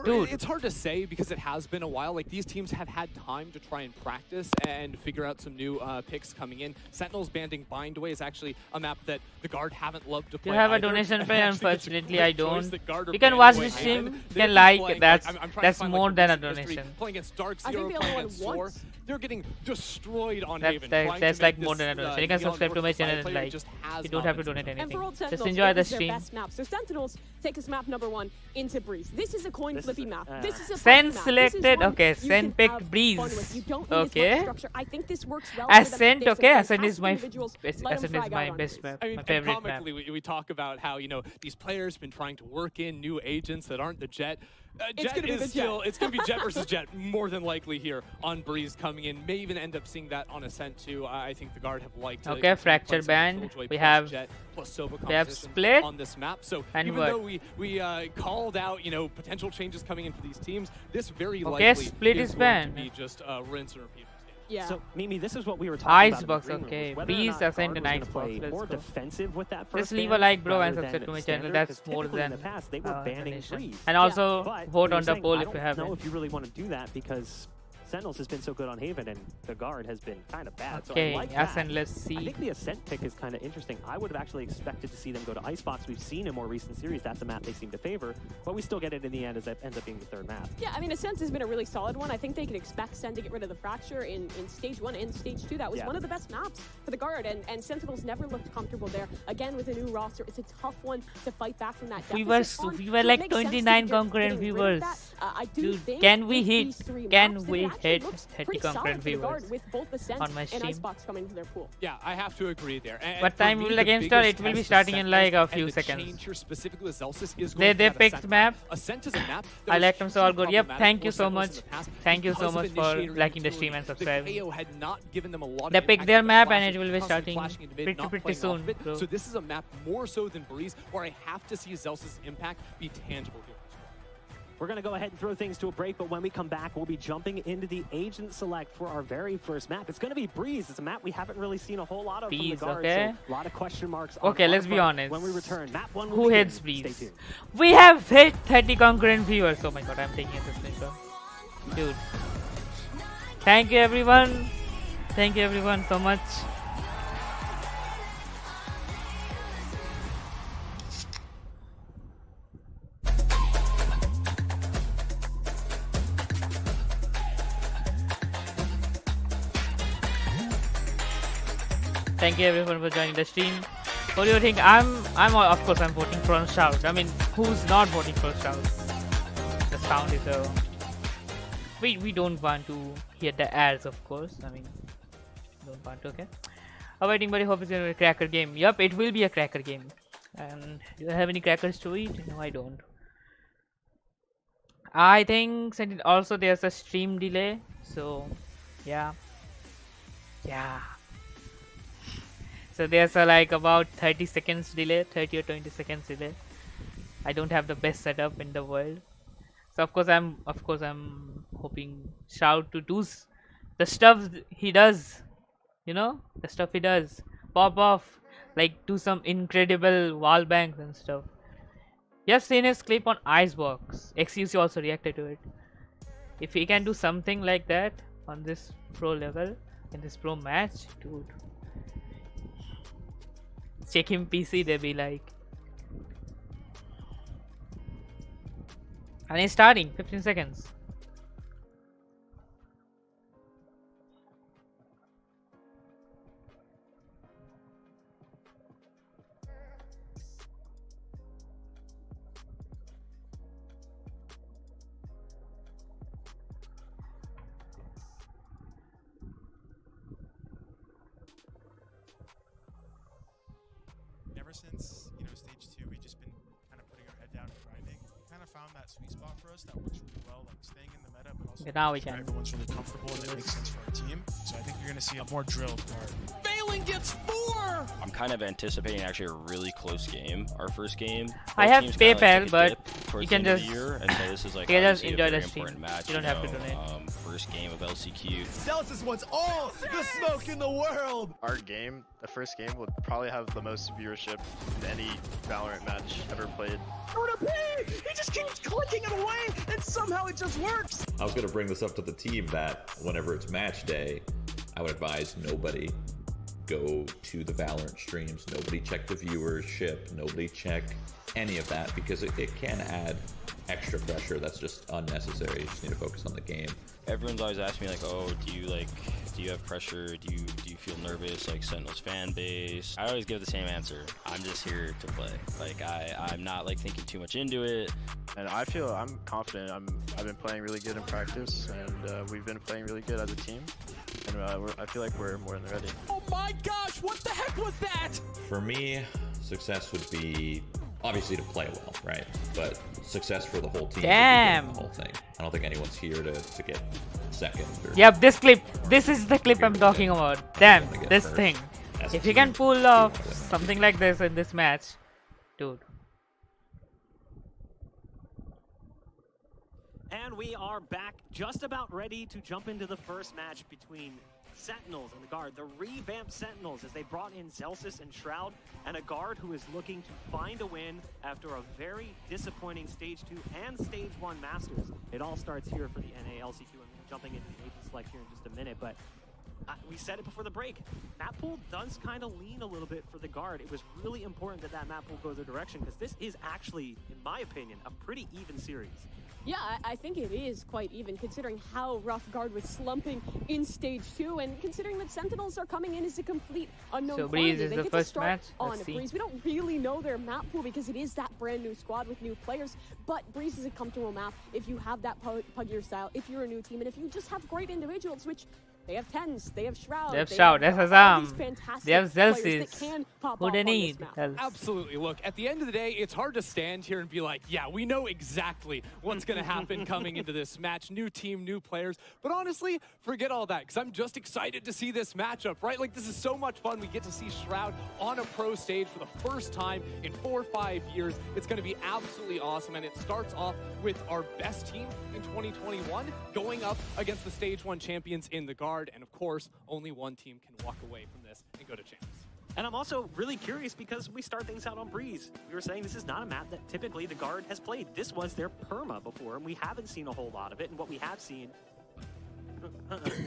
Dude. it's hard to say because it has been a while. Like, these teams have had time to try and practice and figure out some new picks coming in. Sentinels banding Bindway is actually a map that the Guard haven't loved to play. You have a either. donation And pay, actually, it's a unfortunately great I choice don't. that Guard are You can watch banding the away. stream, And you they've can been like, playing, that's I'm trying to that's find, more like, than a the recent history. donation. Playing against Dark I Zero, think they playing only against won Soar. once. They're getting destroyed on That's Haven. like, trying that's to like make more this, than a donation. You Neon can subscribe to my versus channel Fire and player like. just has You don't not have to been donate And anything. for Old Just Sentinels, enjoy it the is their stream. best map. So Sentinels take us map number 1 into Breeze. This is a coin This flippy is, map. This is a Sen flippy map. selected, This is one okay, you Sen can picked have Breeze. fun with. You don't need as Okay. much structure. I think this works well for them. Ascent, They have some okay, Ascent is fantastic my individuals. Let them Ascent is frag my out on best Breeze. map, I mean, my and favorite map. comically, we talk about how, you know, these players have been trying to work in new agents that aren't the Jet. It's Jet gonna be is the still, Jet. it's going to be Jet versus Jet more than likely here on Breeze coming in. May even end up seeing that on Ascent too. I think the Guard have liked to Okay, continue Fracture playing some band. Killjoy We plus have Jet plus Sova we have composition Split on this map. So and even what? though we called out, you know, potential changes coming in for these teams, this very Okay, likely Split is is going banned. to be just rinse and repeat. Yeah. So, Mimi, this is what we were talking Icebox, about in the green okay. room, whether or Breeze, not Ascent, Guard and was gonna Icebox. play Let's more go. defensive with that first Just leave a ban like, bro, and rather subscribe than to my standard, channel. That's 'cause more typically in than the past they were banning donation. Breeze. And also But vote we were on the saying, poll I if you don't haven't. know if you really want to do that because Sentinels has been so good on Haven and the Guard has been kind of bad. Okay, so I like Ascent, that. let's see. I think the Ascent pick is kind of interesting. I would have actually expected to see them go to Icebox. We've seen in more recent series that's a map they seem to favor, but we still get it in the end as it ends up being the third map. Yeah, I mean, Ascent has been a really solid one. I think they can expect Sen to get rid of the Fracture in stage 1 and stage 2. That was one of the best maps for the Guard, and Sentinels never looked comfortable there. Again, with a new roster, it's a tough one to fight back from that We deficit were on. So it like makes sense to 29 get- concurrent getting rid of viewers. that. I do Dude, think can we with hit? these 3 Can maps, that we it actually actually hit looks 30 pretty solid concurrent for the guard viewers with both Ascent on my and stream. Icebox coming to their pool. Yeah, I have to agree there. And What for time me, will the game biggest start? It will be test starting of in like a Sentinels few and the seconds. change here specifically with Zelsis is They going to have picked Ascent. map. Ascent is a map that I was like them so all hugely good. Yep, problematic thank you for so Sentinels much. in the past Thank you so because of much for initiator liking the utility. stream and The subscribing. KO had not given them a lot of They impact picked their with map and flashes, it will be constantly starting flashing into mid, not pretty playing soon, off of it. bro. So this is a map more so than Breeze where I have to see Zelsis' impact be tangible here. We're going to go ahead and throw things to a break, but when we come back, we'll be jumping into the agent select for our very first map. It's going to be Breeze. It's a map we haven't really seen a whole lot of from the Breeze, guard, okay. so a lot of question marks. Okay, on let's our be front honest. When we return, map 1 will Who begin. hates Stay Breeze? tuned. We have hit 30 concurrent viewers. Oh my god, I'm taking a screenshot. Dude. Thank you everyone. Thank you everyone so much. Thank you everyone for joining the stream. What do you think? Of course I'm voting for Shroud. I mean, who's not voting for Shroud? The sound is so. We don't want to hear the ads, of course. I mean, don't want to. Okay. Awaiting buddy. Hope it's gonna be a cracker game. Yup, it will be a cracker game. And do you have any crackers to eat? No, I don't. I think also there's a stream delay. So, yeah. So there's a like about 30 seconds delay, 30 or 20 seconds delay. I don't have the best setup in the world. So of course I'm hoping Shroud to do the stuff he does. You know? The stuff he does. Pop off. Like do some incredible wall bangs and stuff. Yes, seen his clip on Icebox. XUC also reacted to it. If he can do something like that on this pro level, in this pro match, dude. Check him PC, they be like. And he's starting, 15 seconds. Ever since, you know, stage 2, we've just been kind of putting our head down and grinding. We kind of found that sweet spot for us that works really well, like staying in the meta, but also now we making sure can. everyone's really comfortable and it makes sense for our team. So I think you're going to see a more drilled guard. Phelan gets 4! I'm kind of anticipating actually a really close game. Our first game. I have PayPal, but you can just and so this is like you can just obviously a enjoy very the stream. important match, You don't have to know, donate. First game of LCQ. Zelsis wants all the smoke in the world! Our game, the first game, would probably have the most viewership in any Valorant match ever played. He just keeps clicking it away, and somehow it just works. I was going to bring this up to the team that whenever it's match day, I would advise nobody go to the Valorant streams. Nobody check the viewership. Nobody check any of that because it can add extra pressure that's just unnecessary. You just need to focus on the game. Everyone's always asking me like, oh, do you have pressure? Do you feel nervous? Like Sentinels fan base. I always give the same answer. I'm just here to play. Like I'm not like thinking too much into it. And I'm confident. I've been playing really good in practice, and we've been playing really good as a team. And I feel like we're more than ready. Oh my gosh, what the heck was that? For me, success would be obviously to play well, right? But success for the whole team. Damn. The whole thing. I don't think anyone's here to get second. Or Yep, this clip. This is the clip I'm talking about. Damn, this thing. If you can pull off something like this in this match, dude. And we are back, just about ready to jump into the first match between Sentinels and the guard, the revamped Sentinels, as they brought in Zelsis and Shroud, and a guard who is looking to find a win after a very disappointing Stage 2 and Stage 1 Masters. It all starts here for the NA LCQ, and we'll be jumping into the agent select here in just a minute, but we said it before the break. Map pool does kind of lean a little bit for the guard. It was really important that that map pool go their direction because this is actually, in my opinion, a pretty even series. Yeah, I think it is quite even considering how rough guard was slumping in stage 2 and considering that Sentinels are coming in as a complete unknown So Breeze quantity. is They the get first to start match. on Let's see. Breeze. We don't really know their map pool because it is that brand new squad with new players, but Breeze is a comfortable map if you have that puggier style, if you're a new team, and if you just have great individuals, which they have Tens, they have Shroud, They have Shroud, have that's all these Azam. fantastic They have players Zelsis. that can pop Who off they on this need? map. Absolutely. Look, at the end of the day, it's hard to stand here and be like, yeah, we know exactly what's going to happen coming into this match. New team, new players. But honestly, forget all that because I'm just excited to see this matchup, right? Like, this is so much fun. We get to see Shroud on a pro stage for the first time in 4 or 5 years. It's going to be absolutely awesome. And it starts off with our best team in 2021 going up against the Stage 1 champions in the guard. And of course, only one team can walk away from this and go to champs. And I'm also really curious because we start things out on Breeze. We were saying this is not a map that typically the guard has played. This was their perma before, and we haven't seen a whole lot of it. And what we have seen,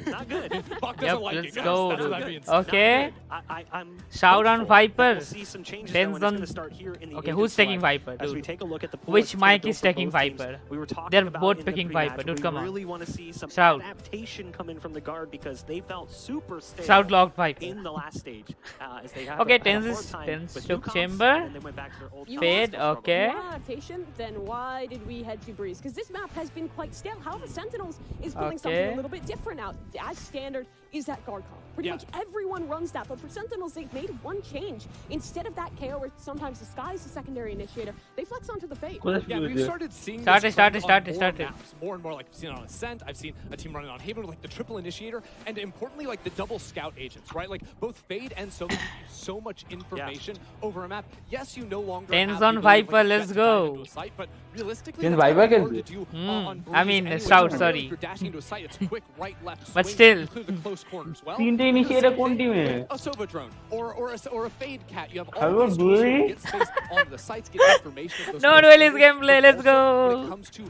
not good. Buck Yep, doesn't like let's it, guys. go. That's what that means. Okay. I'm Shout on hopeful Viper. We'll see some changes there when it's Tens gonna on. start here in the Okay, agent who's taking select. Viper, As we dude? take a look at the pool, Which it's gonna Mike build is for taking both teams. Viper? We were talking They're about both in the picking pre-match, Viper, dude. we Come really on. want to see some Shroud. adaptation come in from the guard because they felt super stale Shroud locked Viper. in the last stage. As they had Okay, had a Tens hard is time Tens with took new comps, chamber. and they went back to their old You Fade, want okay. more adaptation, then why did we head to Breeze? Because this map has been quite stale. However, Sentinels is building something Okay. a little bit different now. As standard is that guard comp. Pretty Yeah. much everyone runs that, but for Sentinels, they've made one change. Instead of that KO where sometimes the Sky is the secondary initiator, they flex onto the Fade. Yeah, we've started seeing Started, this trend started, on started. more maps, more and more. Like, I've seen it on Ascent, I've seen a team running on Haven with like the triple initiator, and importantly, like the double scout agents, right? Like both Fade and Solo give you so much information over a map. Yes, you no longer Tens have on the ability of, Viper, like, let's jet to dive go. into a site, but realistically, Tens that's Viper kinda can hard to do. do on I Breeze mean, anyway. Shroud, So sorry. If you're dashing into a site, it's quick right, left, But swing, still. you clear the close corners well. तीन You do the initiator same कौन thing team है? with a Sova drone or a Fade cat. You have all Hello, these tools to boy. get space onto the sites, get information. of those No close duelist corners, gameplay, but let's also when go. it comes to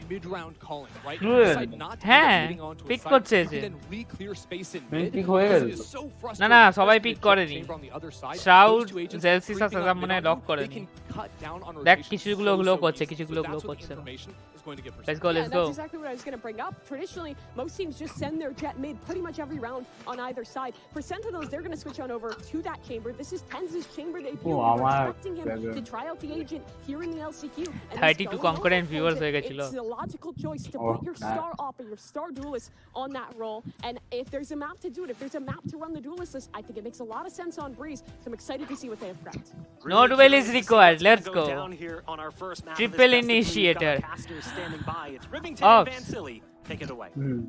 mid-round calling, right? Good. Decide not to end up হ্যাঁ getting onto a পিক site, করছে you যে can then re-clear space in Main mid, pick হয়ে because গেল it is so না frustrating, না especially সবাই with pick the jet করেনি chamber on the other side. Shroud, Those two agents Zelsis আর creeping up সাজাম mid মনে হয় on লক you, করেনি they can cut down on দেখ rotation কিছুগুলো so, গ্লো so করছে easily. কিছুগুলো So glow that's what the করছে information is going to get Let's go, Yeah, let's that's go. exactly what I was going to bring up. Traditionally, most teams just send their jet mid pretty much every round on either side. For Sentinels, they're going to switch on over to that chamber. This is Tens' chamber debut. Oh, We were আমার expecting him to try out the agent here in the LCQ. And 32 he's going concurrent over viewers for হয়ে it. গেছিল It's a logical choice to Oh, put your nice. star op or your star duelist on that role. And if there's a map to do it, if there's a map to run the duelist list, I think it makes a lot of sense on Breeze. So I'm excited to see what they have prepped. No duel is required, let's go. Down here on our first map of this Triple best of three. We've got initiator. casters standing by. It's Rivington Ops. and Vansili. Take it away.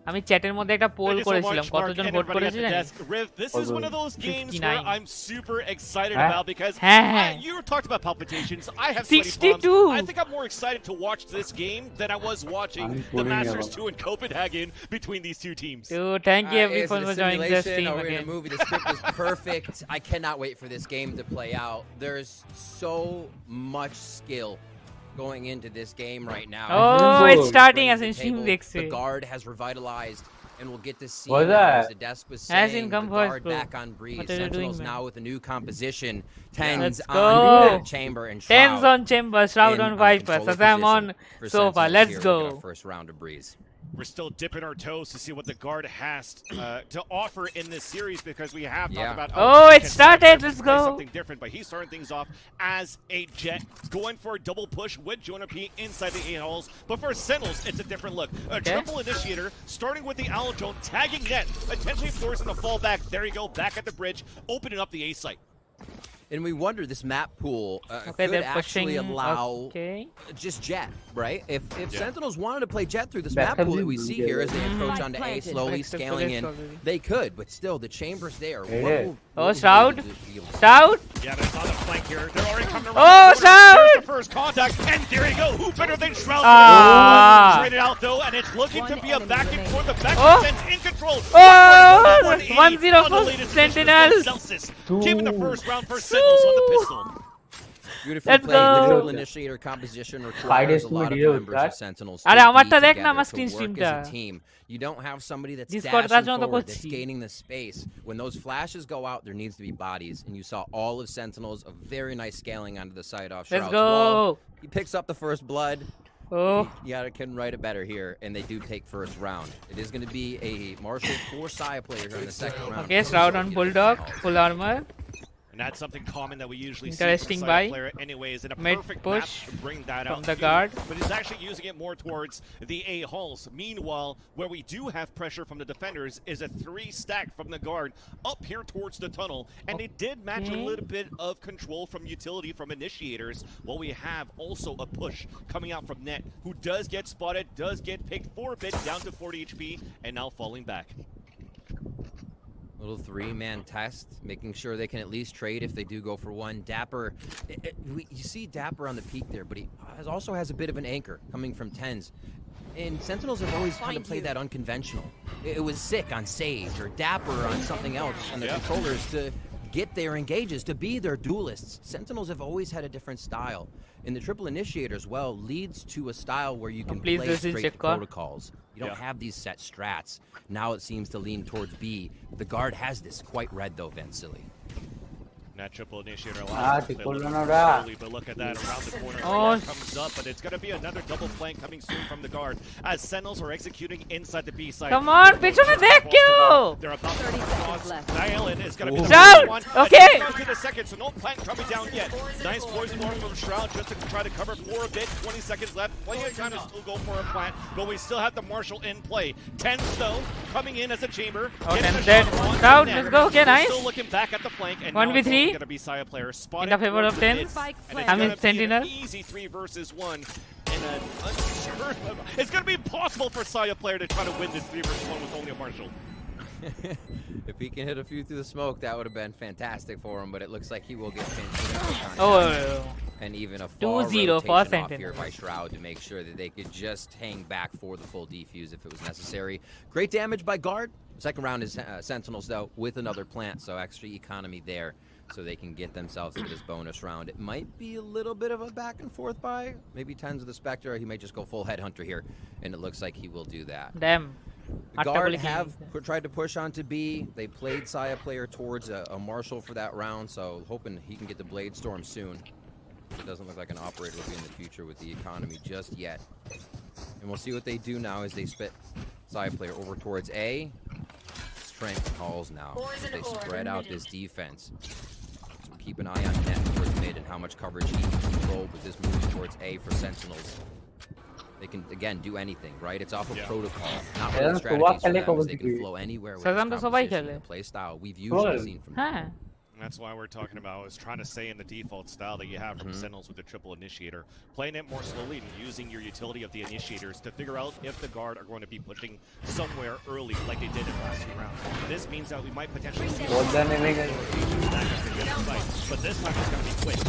আমি চ্যাটের মধ্যে একটা pole Thank you so করেছিলাম much, Mark, কতজন and vote everybody at করেছে the জানিস desk. Riv, this is one of those games 59. where I'm super excited Huh? about because Huh? you talked about palpitations. I have sweaty 62. palms. I think I'm more excited to watch this game than I was watching I'm the pulling Masters it 2 in Copenhagen between these two teams. Dude, thank you Is everyone it a for joining the simulation? stream Are we in again a movie? The script is perfect. I cannot wait for this game to play out. There's so much skill going into this game right now. Oh, it's starting as in The table, Shindex. The guard has revitalized, and we'll get to see What's now, that? as the desk was As saying, in the come first, guard bro. back on Breeze. What are you doing, Sentinels man? now with a new composition. Tens Let's on go. chamber and Tens Shroud on chamber, Shroud in on Viper, control Shazam position on for sofa. Sentinels Let's here. We'll get go. our first round of Breeze. We're still dipping our toes to see what the guard has to offer in this series because we have talked about Oh, it can started. Viper Let's play go. something different, but he's starting things off as a jet, going for a double push with Jonah P inside the 8 holes. But for Sentinels, it's a different look. A triple initiator, starting with the Owl Drone, tagging net, potentially forcing a fallback. There you go, back at the bridge, opening up the A site. And we wonder, this map pool Okay, could they're actually pushing. allow Okay. just Jet, right? If Yeah. Sentinels wanted to play Jet through this Back map up pool that you, we see yeah. here as they approach onto A, Planted. slowly Except for scaling this in, already. they could, but still, the chamber's there. It What is. will- Oh, what will Shroud. be able to- Shroud. Yeah, but it's on the flank here. They're already coming Oh, around. the corner. Shroud! There's the first contact, and there you go. Who better than Shroud? Ah. Traded out though, and it's looking to be a back and forth. The back Oh. defense in control. Oh, 180 1-0 on the for latest edition of Sentinels. Celsius. Giving the first round for Sentinels on the pistol. Beautifully Let's played. The go. triple initiator composition requires a lot of members of Sentinels to আরে be আমারটা দেখ না together, আমার to screen work স্ট্রিমটা as a team. You don't have somebody that's Discord dashing জন্য forward, that's করছি। gaining the space. When those flashes go out, there needs to be bodies. And you saw all of Sentinels, a very nice scaling onto the side off Let's Shroud's wall. go. He picks up the first blood. Oh. Yeah, couldn't write it better here, and they do take first round. It is going to be a Marshall 4 Saya player here in the second round. Okay, Shroud on Bulldog, full armor. And that's something common that we usually Interesting see from a buy. player anyways, and a Mid perfect push match to bring that from out the too. guard. But he's actually using it more towards the A hulls. Meanwhile, where we do have pressure from the defenders is a 3 stack from the guard up here towards the tunnel, and they did match a little bit of control from utility from initiators, while we have also a push coming out from Net, who does get spotted, does get picked for a bit, down to 40 HP, and now falling back. Little 3-man test, making sure they can at least trade if they do go for one. Dapper, you see Dapper on the peak there, but he also has a bit of an anchor coming from 10s. And Sentinels have always kind of played that unconventional. It was Sick on Sage or Dapper on something else on the controllers to get their engages, to be their duelists. Sentinels have always had a different style. And the triple initiator as well leads to a style where you can play straight to protocols. You don't have these set strats. Now it seems to lean towards B. The guard has this quite red though, Vansili. That triple initiator allows him to play slowly, but look at that around the corner. Comes up, but it's going to be another double flank coming soon from the guard as Sentinels are executing inside the B side. Come on, পিছনে দেখ কেউ They're about to cross. Dial-in is going to be Shroud! the one. Okay. To the second, so no plant coming down yet. Nice poison orb from Shroud just to try to cover for a bit. 20 seconds left. Plenty of time to still go for a plant, but we still have the Marshal in play. 10 though, coming in as a chamber. Oh, 10 dead. Shroud, let's go. Okay, nice. Still looking back at the flank, and 1v3 going to be Saya player spotted in the favor of 10. I mean Sentinel. Easy 3 versus 1. And it's going to be impossible for Saya player to try to win this 3 versus 1 with only a Marshal. If he can hit a few through the smoke, that would have been fantastic for him, but it looks like he will get pinned. And even a far rotation off here by Shroud to make sure that they could just hang back for the full defuse if it was necessary. Great damage by guard. Second round is Sentinels though with another plant, so extra economy there, so they can get themselves into this bonus round. It might be a little bit of a back and forth buy. Maybe 10s of the Spectre. He may just go full headhunter here, and it looks like he will do that. Damn. The guard have tried to push on to B. They played Saya player towards a Marshal for that round, so hoping he can get the Blade Storm soon. It doesn't look like an operator will be in the future with the economy just yet. And we'll see what they do now as they spit Saya player over towards A. Strength calls now as they spread out this defense. So keep an eye on Net towards mid and how much coverage he can control with this move towards A for Sentinels. They can, again, do anything, right? It's off of protocol. Not really strategies for them, as they can flow anywhere with this composition and the play style we've usually seen from them. And that's why we're talking about is trying to stay in the default style that you have from Sentinels with the triple initiator. Playing it more slowly and using your utility of the initiators to figure out if the guard are going to be pushing somewhere early like they did in last round. This means that we might potentially see but this time it's going to be quick.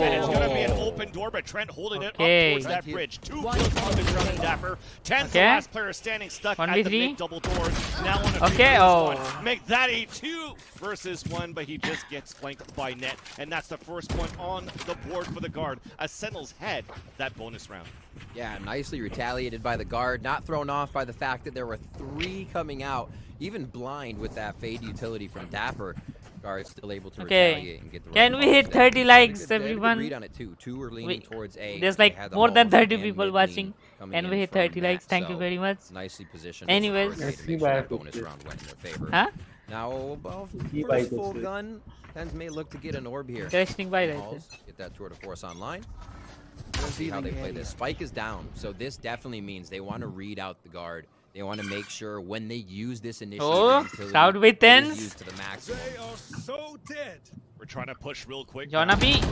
And it's going to be an open door, but Trent holding it up towards that bridge. 2 kills on the ground, Dapper. 10's the last player standing stuck at the big double doors. Now on a make that a 2 versus 1, but he just gets flanked by Net, and that's the first point on the board for the guard as Sentinels head that bonus round. Yeah, nicely retaliated by the guard, not thrown off by the fact that there were 3 coming out, even blind with that fade utility from Dapper. Guard still able to retaliate and get the Can we hit 30 likes, everyone? Read on it too. 2 are leaning towards A. There's like more than 30 people watching. Can we hit 30 likes? Thank you very much. Nicely positioned. Anyways, that bonus round went in their favor. Huh? Now, first full gun. Tens may look to get an orb here. Interesting buy right there. Get that tour de force online. Let's see how they play this. Spike is down, so this definitely means they want to read out the guard. They want to make sure when they use this initiative, Shroud with 10s. Used to the maximum. They are so dead. We're trying to push real quick. Jonah B.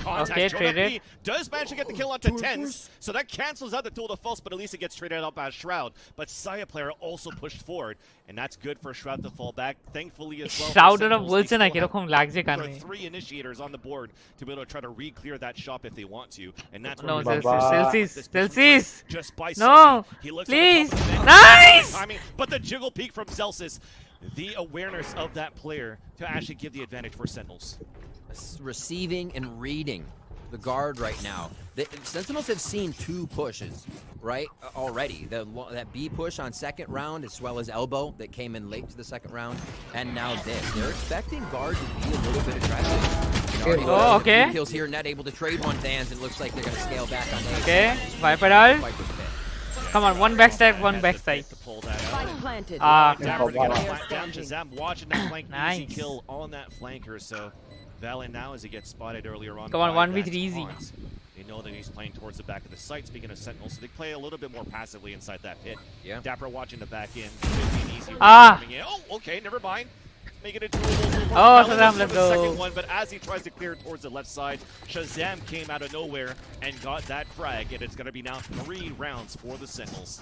Okay, traded. Does manage to get the kill onto 10s, so that cancels out the duel to false, but at least it gets traded up as Shroud. But Saya player also pushed forward, and that's good for Shroud to fall back. Thankfully as well. Shroud এর বলছে না কিরকম লাগছে কানে. 3 initiators on the board to be able to try to re-clear that shop if they want to, and that's No, Celsius. Just by no, please, nice. But the jiggle peek from Celsius, the awareness of that player to actually give the advantage for Sentinels. receiving and reading the guard right now. The Sentinels have seen 2 pushes, right, already. That B push on second round, as well as elbow that came in late to the second round, and now this. They're expecting guard to be a little bit aggressive. Oh, okay. Kills here, net able to trade one Vans, and it looks like they're going to scale back on A. Okay, Viper ult. Come on, one backside, one backside. Ah, Shazam watching that flank, nice. easy kill on that flanker. So Valen now, as he gets spotted earlier on. Come on, by 1v3 that easy. Hans, they know that he's playing towards the back of the site. Speaking of Sentinels, so they play a little bit more passively inside that pit. Yeah. Dapper watching the back end. 15 easy. Ah. Coming in. Oh, okay, never mind. Make it a doable. Oh, Shazam, let's go. Second one, but as he tries to clear towards the left side, Shazam came out of nowhere and got that frag, and it's going to be now 3 rounds for the Sentinels.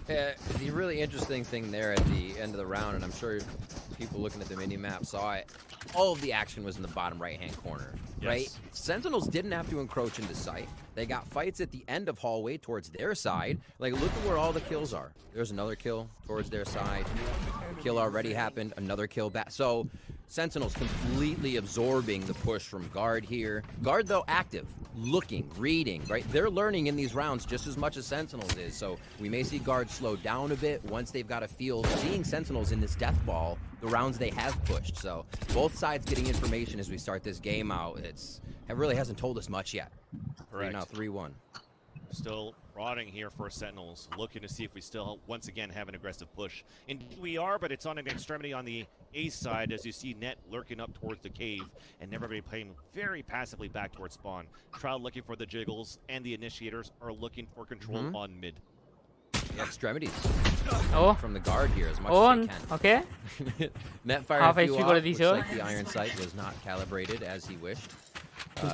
The really interesting thing there at the end of the round, and I'm sure people looking at the mini-map saw it, all of the action was in the bottom right-hand corner, right? Yes. Sentinels didn't have to encroach into sight. They got fights at the end of hallway towards their side. Like, look at where all the kills are. There's another kill towards their side. Kill already happened, another kill back. So Sentinels completely absorbing the push from guard here. Guard, though, active, looking, reading, right? They're learning in these rounds just as much as Sentinels is. So we may see guard slow down a bit once they've got a feel. Seeing Sentinels in this death ball, the rounds they have pushed. So both sides getting information as we start this game out. It really hasn't told us much yet. Correct. Right now, 3-1. Still rotting here for Sentinels, looking to see if we still once again have an aggressive push. Indeed we are, but it's on an extremity on the A side as you see Net lurking up towards the cave and everybody playing very passively back towards spawn. Shroud looking for the jiggles and the initiators are looking for control on mid. The extremities. Oh. From the guard here as much as they can. Okay. Net fire Half a few HP off, got looks a like the iron sight was not calibrated as he wished.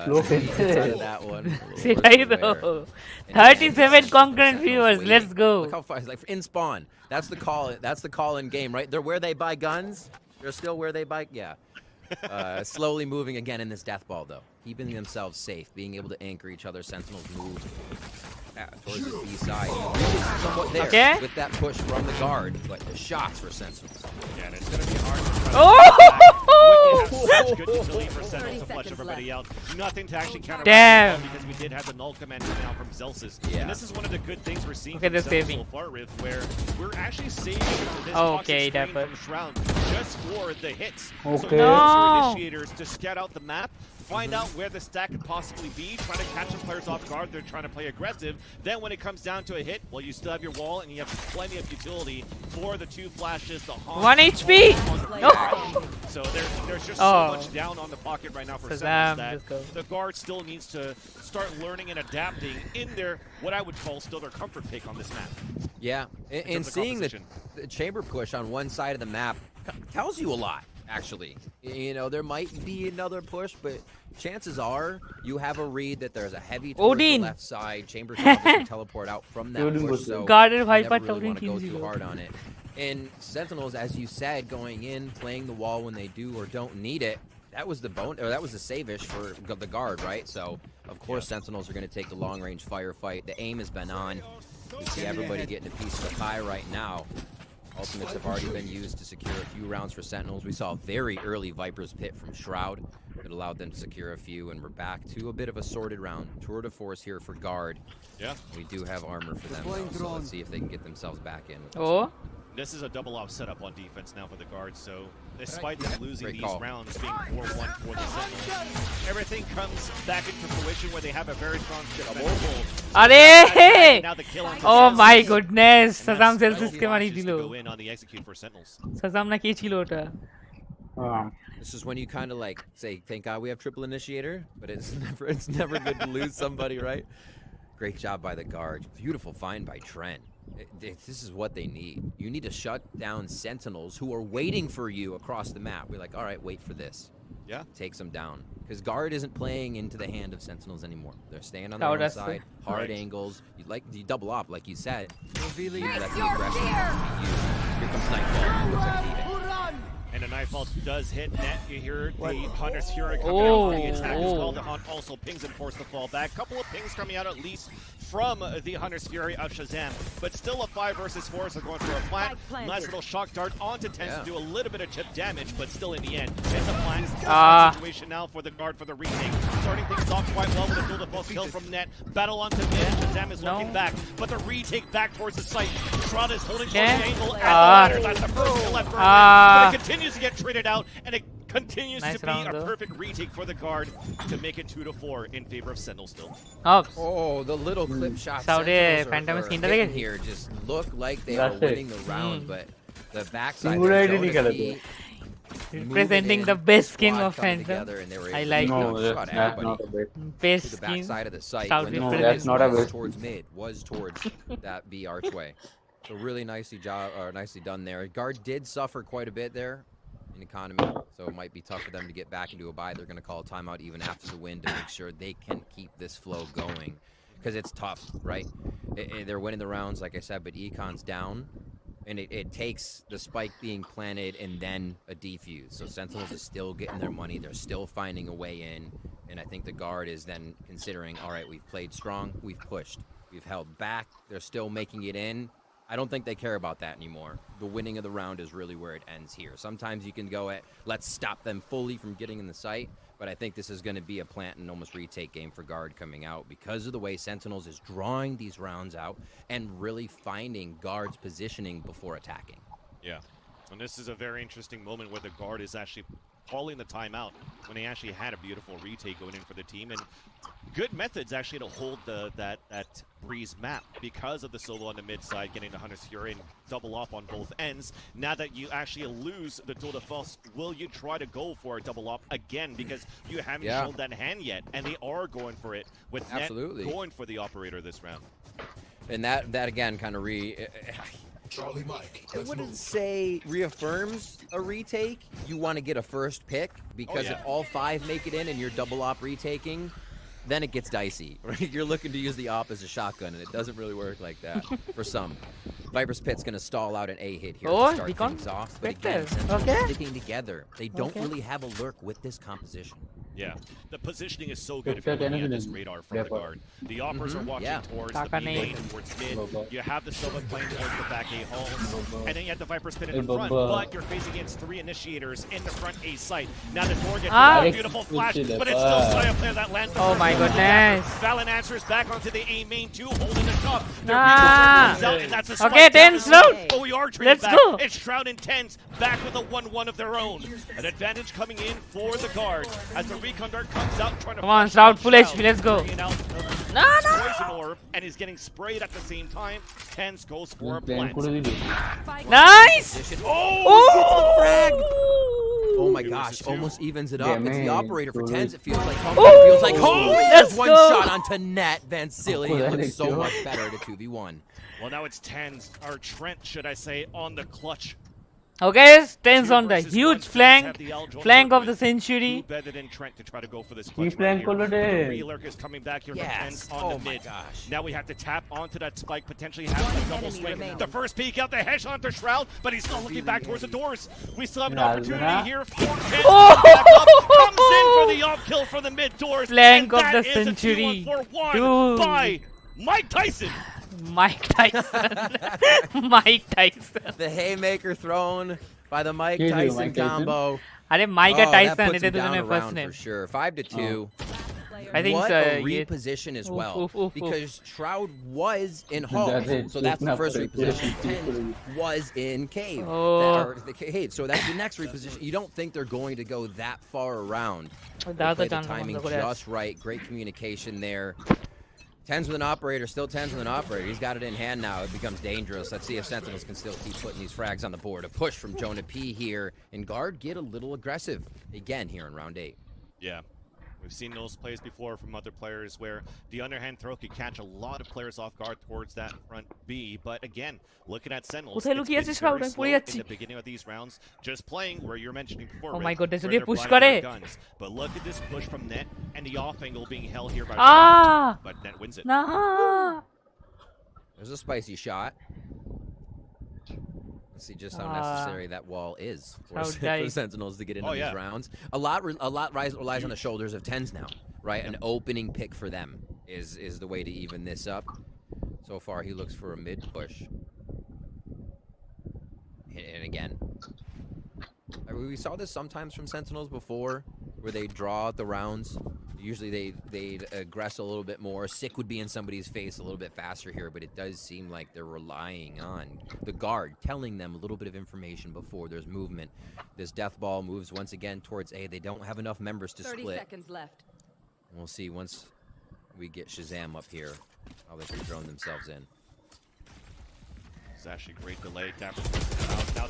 Low Inside of that one. See, though. 37 concurrent viewers. Let's go. Look how far. It's like in spawn. That's the call. That's the call in game, right? They're where they buy guns. They're still where they buy. Yeah. Slowly moving again in this death ball, though, keeping themselves safe, being able to anchor each other. Sentinels move towards the B side. Somewhat there with that push from the guard, but the shots for Sentinels. Yeah, and it's going to be hard to try to when you have such good utility for Sentinels to flush everybody out. Nothing to actually counter because we did have the null command coming out from Zelsis. Yeah. And this is one of the good things we're seeing Okay, from they're Sentinels saving. so far, Riv, where we're actually saving this toxic screen from Shroud just for the hits. So Okay. no. Initiators to scout out the map, find out where the stack could possibly be, trying to catch the players off guard. They're trying to play aggressive. Then when it comes down to a hit, well, you still have your wall and you have plenty of utility for the 2 flashes. The 1 HP. No. So there's just so much down on the pocket right now for Sentinels that the guard still needs to start learning and adapting in their, what I would call still their comfort pick on this map. Yeah, and seeing the chamber push on one side of the map tells you a lot. Actually, you know, there might be another push, but chances are you have a read that there's a heavy towards the left side. Chamber can teleport out from that push, so you never really want to go too hard on it. And Sentinels, as you said, going in, playing the wall when they do or don't need it, that was the that was the save-ish for the guard, right? So, of course, Sentinels are going to take the long-range firefight. The aim has been on. We see everybody getting a piece of the pie right now. Ultimates have already been used to secure a few rounds for Sentinels. We saw a very early Viper's Pit from Shroud that allowed them to secure a few, and we're back to a bit of a sorted round. Tour de force here for guard. Yeah. We do have armor for them, though, so let's see if they can get themselves back in. This is a double off setup on defense now for the guards, so despite them losing these rounds being 4-1 for the Sentinels, everything comes back into fruition where they have a very strong defensive. Oh my goodness! Shazam Zelsis ke mari dilo. Go in on the execute for Sentinels. Shazam na ke chilo ota. This is when you kind of like say, "Thank God we have triple initiator," but it's never good to lose somebody, right? Great job by the guards. Beautiful find by Trent. This is what they need. You need to shut down Sentinels who are waiting for you across the map. We're like, all right, wait for this. Yeah. Takes them down. Because guard isn't playing into the hand of Sentinels anymore. They're staying on their own side. Hard angles. You double up, like you said. Here comes Nightfall. Looks like he hit. And a Nightfall does hit Net. You hear the Hunter's Fury coming out for the attack as well. The Hunt also pings and forces the fall back. Couple of pings coming out at least from the Hunter's Fury of Shazam. But still a 5 versus 4, so going for a plant. Nice little shock dart onto Tens to do a little bit of chip damage, but still in the end, it's a plant. Situation now for the guard for the retake. Starting things off quite well with a build false kill from net. Battle onto mid. Shazam is looking back, but the retake back towards the site. Shroud is holding towards the angle at the ladder. That's the first kill at Burn. But it continues to get traded out, and it continues to be a perfect retake for the guard to make it 2-4 in favor of Sentinel still. Oh, the little clip shots Sentinels are hitting here just look like they are winning the round, but the backside representing the best skin of Phantom. I like best the skin. backside of the site. No, that's not a best towards mid. Was towards that B archway. So really nicely done there. Guard did suffer quite a bit there in economy, so it might be tough for them to get back into a bye. They're going to call a timeout even after the win to make sure they can keep this flow going, because it's tough, right? They're winning the rounds, like I said, but Econ's down. And it takes the spike being planted and then a defuse. So Sentinels is still getting their money. They're still finding a way in. And I think the guard is then considering, all right, we've played strong. We've pushed. We've held back. They're still making it in. I don't think they care about that anymore. The winning of the round is really where it ends here. Sometimes you can go at, let's stop them fully from getting in the site. But I think this is going to be a plant and almost retake game for guard coming out because of the way Sentinels is drawing these rounds out and really finding guard's positioning before attacking. Yeah, and this is a very interesting moment where the guard is actually calling the timeout when he actually had a beautiful retake going in for the team, and good methods actually to hold that Breeze map because of the solo on the mid side, getting the Hunter's Fury and double up on both ends. Now that you actually lose the duel de force, will you try to go for a double up again, because you haven't shown that hand yet, and they are going for it with net going for the operator this round. And that again kind of Charlie Mike. I wouldn't say reaffirms a retake. You want to get a first pick, because if all 5 make it in and you're double op retaking, then it gets dicey. Right? You're looking to use the op as a shotgun, and it doesn't really work like that for some. Viper's Pit's going to stall out an A hit here to start things off. But again, sticking together. They don't really have a lurk with this composition. Yeah, the positioning is so good if you're looking at this radar from the guard. The operas are watching towards the B lane, towards mid. You have the Sova playing towards the back A halls, and then you have the Viper spin in the front, but you're facing against 3 initiators in the front A site. Now the door gets a beautiful flash, but it's still Saya player that lands the my goodness. Valen answers back onto the A main 2, holding the top. The comes out, and that's a okay, Tens, but we are trading back. go. It's Shroud and Tens back with a 1-1 of their own. An advantage coming in for the guard as the recon dart comes out trying to. Come on, Shroud, full HP, let's go. Poison orb, and is getting sprayed at the same time. Tens goes for a plant. Nice! Oh my gosh, almost evens it up. It's the operator for Tens. It feels like home. It feels like home. There's one shot onto net. Vancilli looks so much better at a 2v1. Well, now it's Tens, or Trent, should I say, on the clutch. Okay, Tens on the huge flank of the Century. Better than Trent to try to go for this clutch right here. The Relurk is coming back here for Tens on the mid. Now we have to tap onto that spike, potentially have a double swing. The first peek out, the headshot onto Shroud, but he's still looking back towards the doors. We still have an opportunity here for Tens. Comes in for the off kill from the mid doors. Flank of the Century. By Mike Tyson. Mike Tyson. Mike Tyson. The haymaker thrown by the Mike Tyson combo. अरे Mike Tyson it down first name for sure. 5-2. I think what a reposition as well, because Shroud was in Hall, so that's the first reposition. Ten was in Cave, so that's the next reposition. You don't think they're going to go that far around. They play the timing just right. Great communication there. Tens with an operator, still Tens with an operator. He's got it in hand now. It becomes dangerous. Let's see if Sentinels can still keep putting these frags on the board. A push from Jonah P here, and guard get a little aggressive again here in round 8. Yeah. We've seen those plays before from other players where the underhand throw could catch a lot of players off guard towards that front B. But again, looking at Sentinels, it's been very slow in the beginning of these rounds, just playing where you're mentioning before. Oh my god, where they're push their guns. But look at this push from Net and the off angle being held here by but Net wins it. There's a spicy shot. See just how necessary that wall is for Sentinels to get into these rounds. A lot relies on the shoulders of Tens now, right? An opening pick for them. is the way to even this up. So far, he looks for a mid push. And again, I mean, we saw this sometimes from Sentinels before, where they draw out the rounds. Usually they'd aggress a little bit more. Sick would be in somebody's face a little bit faster here, but it does seem like they're relying on the guard telling them a little bit of information before there's movement. This death ball moves once again towards A. They don't have enough members to 30 split. seconds left. We'll see once we get Shazam up here how they can drone themselves in. It's actually a great delay.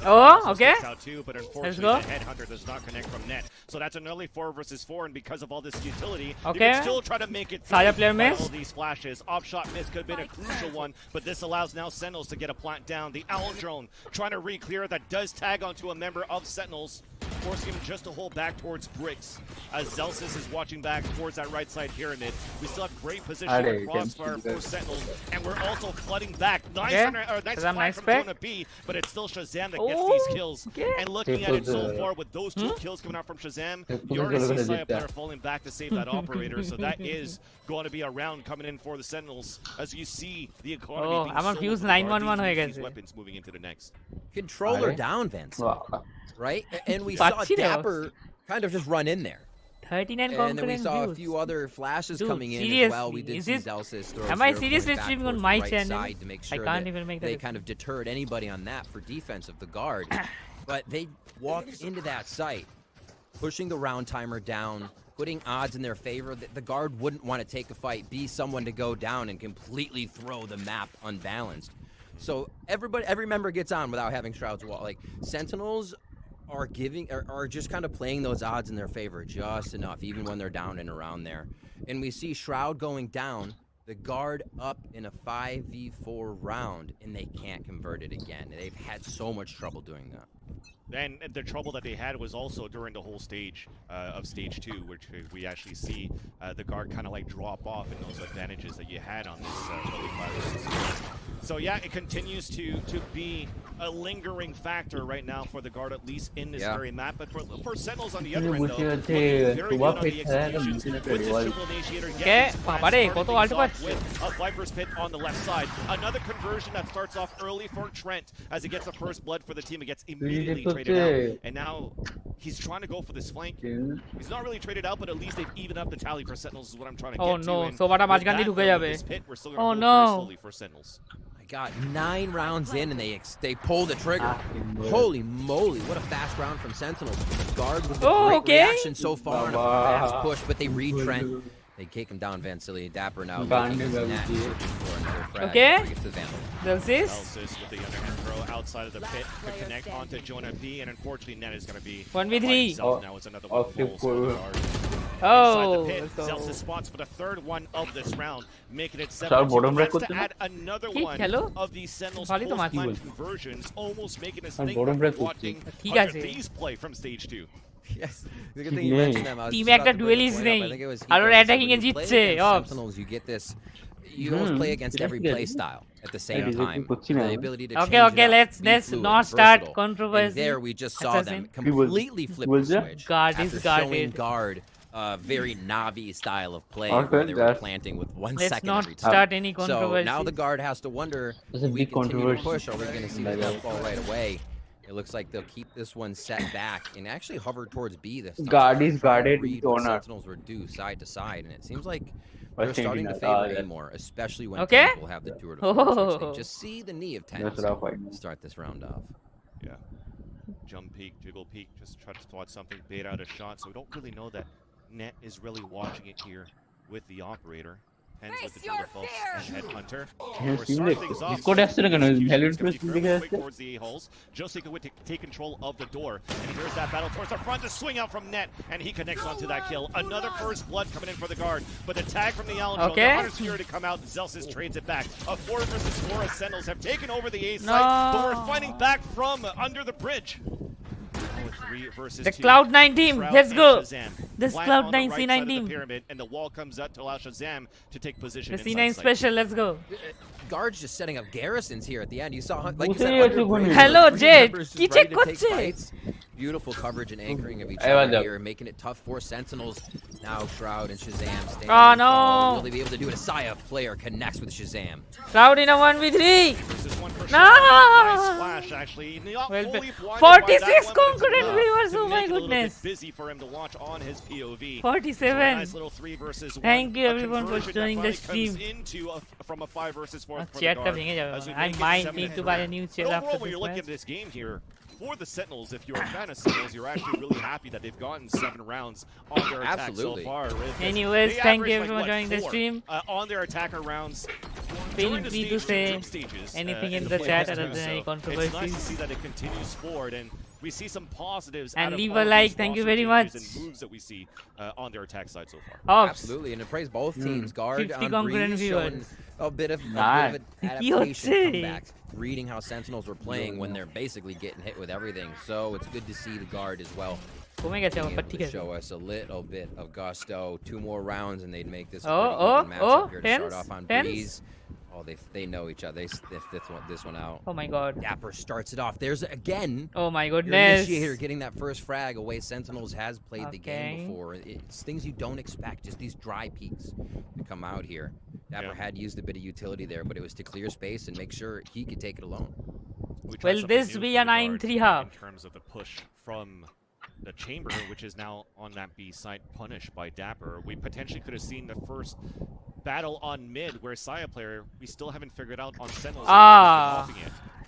Okay. Out too, but Let's unfortunately, go. the headhunter does not connect from net. So that's an early 4 versus 4, and because of all this utility, Okay. you can still try to make it Saya through player by miss. all these flashes. Off shot miss could have been a crucial one, but this allows now Sentinels to get a plant down. The Owl drone trying to re-clear. That does tag onto a member of Sentinels, forcing him just to hold back towards bricks. As Zelsis is watching back towards that right side pyramid. We still have great position with crossfire for Sentinels, and we're also flooding back. Nice, nice from Jonah B, but it's still Shazam that gets these kills. And looking at it so far, with those 2 kills coming out from Shazam, you already see Saya player falling back to save that operator. So that is going to be a round coming in for the Sentinels. As you see the economy being sold fuse with 911 RD, হয়ে these গেছে weapons moving into the next. Controller down, Vince. Right? And we saw Dapper kind of just run in there. 39 and then we concurrent saw views. a few other flashes Dude, coming in seriously, as well. We did is see this- Zelsis throw am I 0 seriously back streaming towards on the my right channel? side to make I sure can't that even make that they difference. kind of deterred anybody on that for defense of the guard. But they walked into that site, pushing the round timer down, putting odds in their favor. The guard wouldn't want to take a fight, be someone to go down and completely throw the map unbalanced. So every member gets on without having Shroud's wall. Like Sentinels are just kind of playing those odds in their favor just enough, even when they're down and around there. And we see Shroud going down, the guard up in a 5v4 round, and they can't convert it again. They've had so much trouble doing that. And the trouble that they had was also during the whole stage of stage 2, which we actually see the guard kind of like drop off in those advantages that you had on this early 5 So yeah, it continues to be a lingering factor right now for the guard, at least in this very map. But for Sentinels on the other end, though, looking very good on the executions with this triple initiator. Yes, with a Viper's Pit on the left side. Another conversion that starts off early for Trent as he gets the first blood for the team. It gets immediately traded out, and now he's trying to go for this flank. He's not really traded out, but at least they've evened up the tally for Sentinels. Is what I'm trying to get to. Oh no, And so what am I with going to that, do? though, with this pit, we're still gonna go very slowly for Sentinels. Got 9 rounds in, and they pull the trigger. Holy moly, what a fast round from Sentinels. The guard with the great reaction so far on a fast push, but they read Trent. They kick him down, Vansili. Dapper now looking his net, searching for another frag before he gets to the Vandal. Zelsis with the underhand throw outside of the pit to connect onto Jonah B, and unfortunately net is going to be 1v3. now it's another one falls on the guard. Oh, inside the pit, Zelsis spots for the 3rd one of this round, making it 7-2. That's to add another one of these Sentinels post-plant conversions, almost making us think of watching these play from stage 2. Yes, the good thing you mentioned them. Team একটা duelist নেই আর ওরা attacking এ জিতছে Sentinels, you get this. You almost play against every play style at the same time. The ability to change okay, it up, let's be fluid, not start versatile. controversy. And there we just saw them completely flip the switch Guard after is guarded. showing guard very Navi style of play where they were planting with 1 Let's second not every time. start any So controversy. now the guard has to wonder, do we continue to push? Are we going to see the death ball right away? It looks like they'll keep this one set back and actually hover towards B this time. Guard is guarded. Sentinels were due side to side, and it seems like they're starting to favor A more, especially when people have the tour de force. They just see the knee of 10 to start this round off. Yeah. Jump peek, jiggle peek, just try to spot something, bait out a shot. So we don't really know that Net is really watching it here with the operator. Hence with the Dual and Headhunter. We're starting things off. Towards the A-holes. Josika would take control of the door. And here's that battle towards the front to swing out from Net. And he connects onto that kill. Another first blood coming in for the guard. But the tag from the Allen the Hunter's here to come out. Zelsis trades it back. A 4 versus 4 as Sentinels have taken over the A site. But we're fighting back from under the bridge. 3 versus the 2. Cloud9 team, Shroud let's go. Shazam. This flat Cloud9 on the right C9 side of team. the pyramid, and the wall comes up to allow Shazam to take position. The inside C9 site. special, let's go. Guards just setting up garrisons here at the end. You saw, like you Usse said, yetu under kuni. bridge, Hello, three Jade. members just Ki ready check to take korche? fights. Beautiful coverage and anchoring of each Hey, other what's here, making it tough for Sentinels. Now Shroud and Shazam staying Oh, on the no. ball. Will they be able to do it? A Saya player connects with Shazam. Shroud in a 1v3. Versus one for No. Nice flash, actually. Not Well, fully blinded by 46 that one, but it's concurrent enough viewers, to oh my make it a little bit goodness. busy for him to watch on his POV. 47. So a nice little 3 versus 1. Thank you A everyone for conversion that joining the finally comes stream. into from a 5 versus 4 for the Chat guard, ka bhenge as we jayega. I make it might 7 need to and buy a 3. new But chair after overall, when this you're looking match. at this game here, for the Sentinels, if you're a fan of Sentinels, you're actually really happy that they've gotten 7 rounds on their attack Absolutely. so far. Riv. Anyways, They thank you average, everyone like, joining the 4, stream. on their attacker rounds. Feel during the free to stage, say group stages, anything in in the the chat playoffs other too, than any so it's nice controversies. to see that it continues forward, and we see some positives And out leave of a all like, these thank you roster very changes much. and moves that we see on their attack side so far. Ops. Absolutely, and to praise both teams. Guard 50 on concurrent Breeze showing viewers. a bit of an Nice. adaptation Yoche. comeback, reading how Sentinels were playing when they're basically getting hit with everything. So it's good to see the Guard as well. Kome geche Being amar able patti to geche. show us a little bit of gusto. 2 more rounds and they'd make this a Oh, pretty even oh, matchup here to start tense, off on tense. Breeze. Oh, they know each other. They sniff this one out. Oh my god. Dapper starts it off. There's again. Oh my Your goodness. initiator getting that first frag away. Sentinels has played the game Okay. before. It's things you don't expect, just these dry peaks to come out here. Dapper had used a bit of utility there, but it was to clear space and make sure he could take it alone. We tried Will something this new be for a the Guard 9-3 half? in terms of the push from the chamber, which is now on that B site, punished by Dapper. We potentially could have seen the first battle on mid, where Saya player, we still haven't figured out on Sentinels. Ah.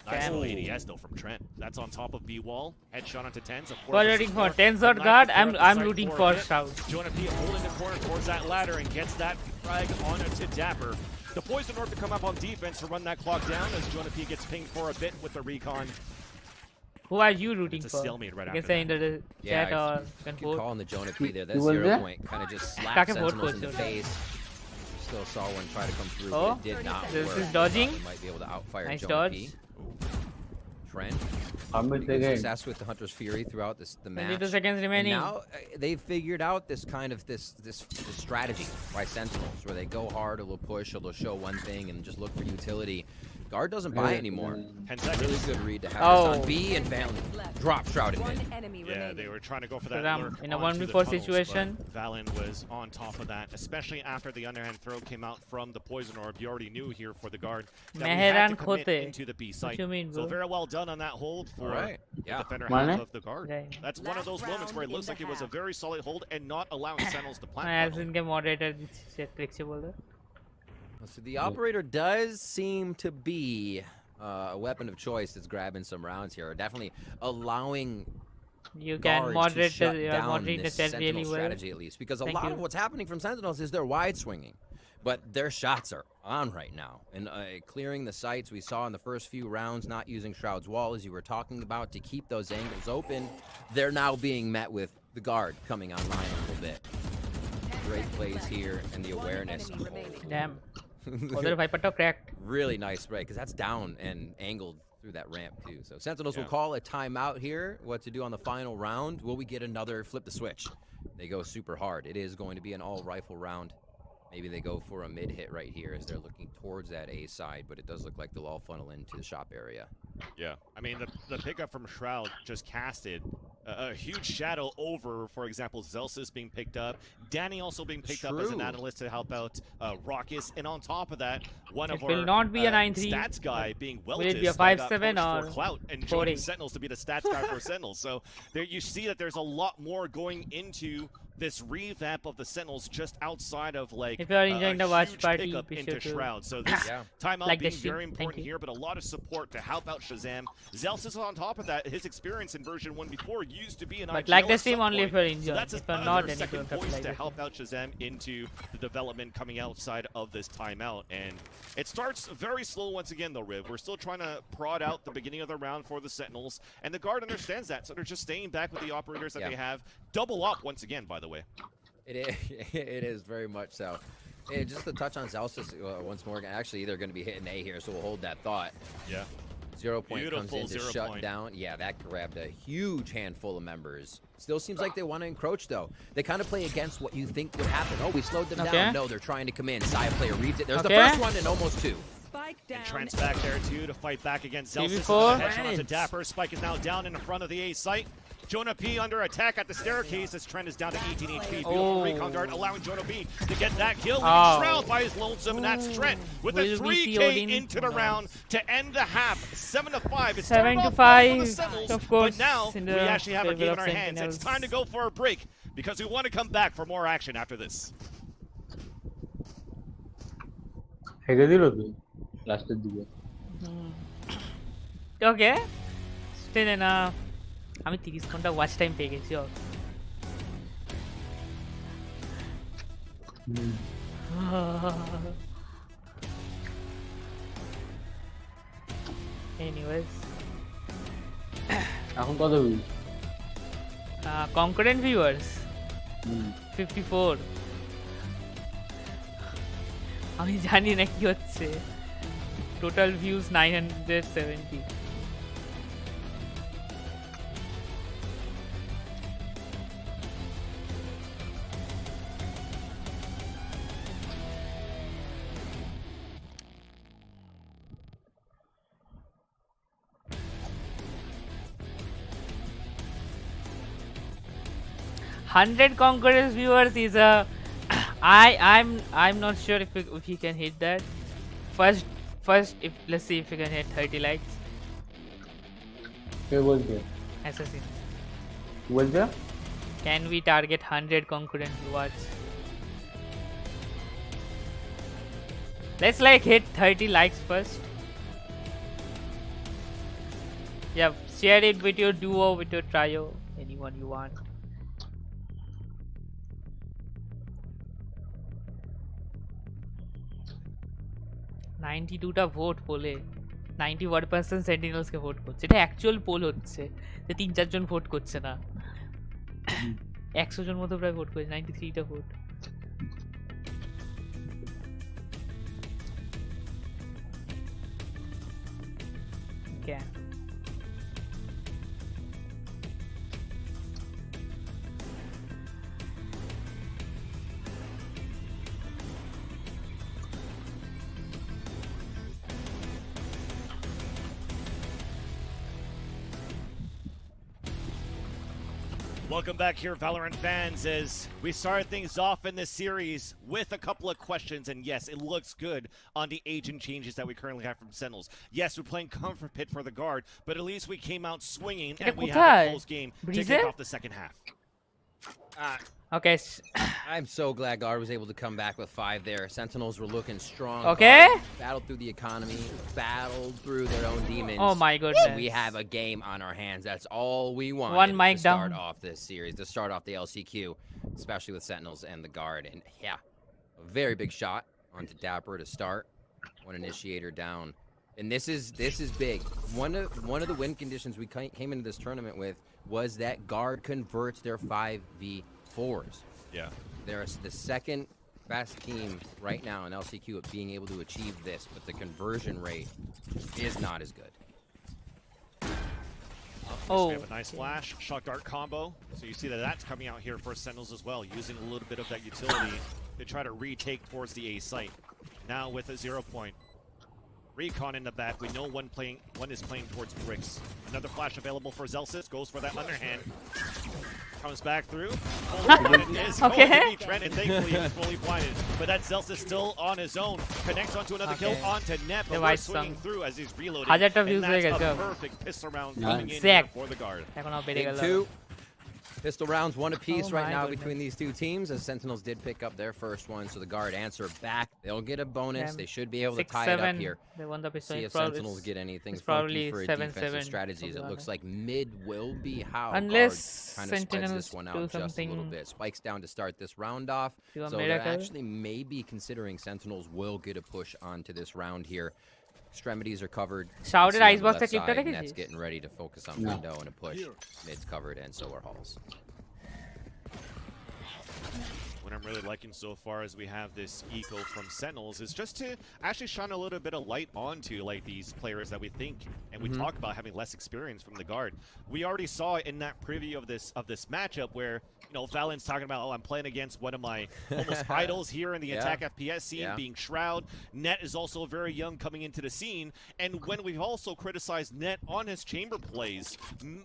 Nice Damn. little ADS though from Trent. That's on top of B wall. Headshot onto Tens. Who are rooting for? Tens or Guard? I'm rooting for Shroud. Jonah P holding the corner towards that ladder and gets that frag onto Dapper. The Poison Orb to come up on defense to run that clock down as Jonah P gets pinged for a bit with the recon. Who are you rooting It's a for? stalemate right You can after say in the Yeah, chat or you can Keep vote. calling the Jonah P there. That Who was 0 that? point kind of just Back slapped and forth Sentinels in the coach. face. Still saw one try to come through, Oh, but it did not this work. is dodging. They might be able to outfire Nice Jonah dodge. P. Trent. I'm Pretty with good again. success with the Hunter's Fury throughout the match. 22 seconds remaining. And now they've figured out this kind of this strategy by Sentinels, where they go hard, or they'll push, or they'll show one thing and just look for utility. Guard doesn't buy anymore. 10 Really seconds. good read to have Oh. this on B, and Valen drop Shroud in mid. Yeah, they were trying to go for So that I'm lurk in a onto the 1v4 tunnels, situation. but Valen was on top of that, especially after the underhand throw came out from the Poison Orb. You already knew here for the Guard that we had to Meheran commit Khote. into the B What site. you mean, So bro? very well done on that hold for Alright, the yeah. defender Mane? half of the Guard. Right. That's one of those moments where it looks like it was a very solid hold and not allowing Sentinels to मैं plant. as इनके moderator trick से बोल रहा So the operator does seem to be a weapon of choice that's grabbing some rounds here. Definitely allowing You can guards moderate to shut the down moderate the this chat Sentinel really well. strategy at least, because a Thank lot you. of what's happening from Sentinels is they're wide swinging, but their shots are on right now and clearing the sights. We saw in the first few rounds not using Shroud's wall, as you were talking about, to keep those angles open. They're now being met with the Guard coming online a little bit. Great plays here and the awareness. Damn. उधर भाई पट्टा cracked. Really nice spray, because that's down and angled through that ramp too. So Sentinels will Yeah. call a timeout here. What to do on the final round? Will we get another flip the switch? They go super hard. It is going to be an all rifle round. Maybe they go for a mid hit right here as they're looking towards that A side, but it does look like they'll all funnel into the shop area. Yeah, I mean, the pickup from Shroud just casted a huge shadow over, for example, Zelsis being picked up, Danny also being picked up as an True. analyst to help out Raucus, and on top of that, one It of will our not be a 9-3. stats guy being Will Weltis it be a that got 5-7 poached or for clout and 4-8? joining Sentinels to be the stats guy for Sentinels. So there you see that there's a lot more going into this revamp of the Sentinels just outside of like If you are enjoying the watch huge party, pickup be into sure to Shroud. So this Yeah. timeout like the being stream. very Thank important you. here, but a lot of support to help out Shazam. Zelsis on top of that, his experience in version 1 before used to be an But IGL like the at stream some only point. if you're So enjoying. that's If you're another not, then you second don't have to voice like to it. help out Shazam into the development coming outside of this timeout. And it starts very slow once again though, Riv. We're still trying to prod out the beginning of the round for the Sentinels, and the Guard understands that, so they're just staying back with the operators that Yeah. they have. Double up once again, by the way. It is, it is very much so. And just to touch on Zelsis once more, actually they're going to be hitting A here, so we'll hold that thought. Yeah. 0 Point comes Beautiful in to 0 shut Point. down. Yeah, that grabbed a huge handful of members. Still seems like they want to encroach, though. They kind of play against what you think would happen. Oh, we slowed them down. No, they're trying to come in. Saya player reads it. There's the first one and almost two. Spike down. And Trent's back there too to fight back against Zelsis. TV4. Headshot onto Dapper. Spike is now down in front of the A site. Jonah P under attack at the staircase as Trent is down to 18 HP. Beautiful recon dart allowing Jonah P to get that kill. Shroud by his lonesome, and that's Trent with a 3K into the round to end the half. 7-5. It's 7-5. for the Sentinels, Of course, but now in we the actually have a favor game of in our hands. Sentinels. It's time to go for a break because we want to come back for more action after this. হেরে দিল তো লাস্টের দিকে ওকে still না আমি 30 ঘন্টা watch time পেয়ে গেছি এনিওয়েজ এখন কত ভিউজ কনকারেন্ট ভিউয়ার্স 54 আমি জানি না কি হচ্ছে total views 970 100 concurrent viewers is a I'm not sure if you can hit that. First if let's see if we can hit 30 likes. কে বলছে Assassin. বলছে Can we target 100 concurrent viewers? Let's like hit 30 likes first. Yeah, share it with your duo, with your trio, anyone you want. টা vote পোলে 91% সেন্টিনেলস কে vote করছে এটা actual pole হচ্ছে যে 3-4 জন vote করছে না 100 জন মতো প্রায় ভোট করেছে 93 টা vote okay Welcome back here, Valorant fans, as we start things off in this series with a couple of questions. And yes, it looks good on the agent changes that we currently have from Sentinels. Yes, we're playing Comfort Pit for the guard, but at least we came out swinging and we had a close game to kick off the second half. Okay. I'm so glad Guard was able to come back with 5 there. Sentinels were looking strong. Okay. Battled through the economy, battled through their own demons. Oh my goodness. We have a game on our hands. That's all we want. One mic to start down. off this series, to start off the LCQ, especially with Sentinels and the Guard. And yeah, a very big shot onto Dapper to start. One initiator down. And this is big. One of the win conditions we came into this tournament with was that Guard converts their 5v4s. Yeah. They're the second best team right now in LCQ at being able to achieve this, but the conversion rate is not as good. Oh, we have a nice flash, shock dart combo. So you see that that's coming out here for Sentinels as well, using a little bit of that utility to try to retake towards the A site. Now with a 0 point. Recon in the back. We know one is playing towards bricks. Another flash available for Zelsis. Goes for that underhand. Comes back through. Is going to be Trent, and thankfully he's fully blinded. But that Zelsis still on his own. Connects onto another kill onto Net, but we're swinging through as he's reloading. And that's a perfect pistol round coming in here for the guard. Big 2. Pistol rounds, 1 apiece right now between these two teams, as Sentinels did pick up their first one, so the Guard answer back. They'll get a bonus. They should be able to tie it up here. They won the pistol. See if Sentinels get anything funky for a defensive strategies. It looks like mid will be how unless Guard kind of spreads this one out just a little bit. Spikes down to start this round off, so they're actually maybe considering Sentinels will get a push onto this round here. Extremities are covered. Shrouded Icebox Net's getting ready to focus on window and a push. Mid's covered, and so are Halls. what I'm really liking so far as we have this eco from Sentinels is just to actually shine a little bit of light onto like these players that we think and we talk about having less experience from the guard. We already saw it in that preview of this matchup where, you know, Valent's talking about, oh, I'm playing against one of my almost idols here in the attack FPS scene, being Shroud. Net is also very young coming into the scene, and when we've also criticized Net on his chamber plays,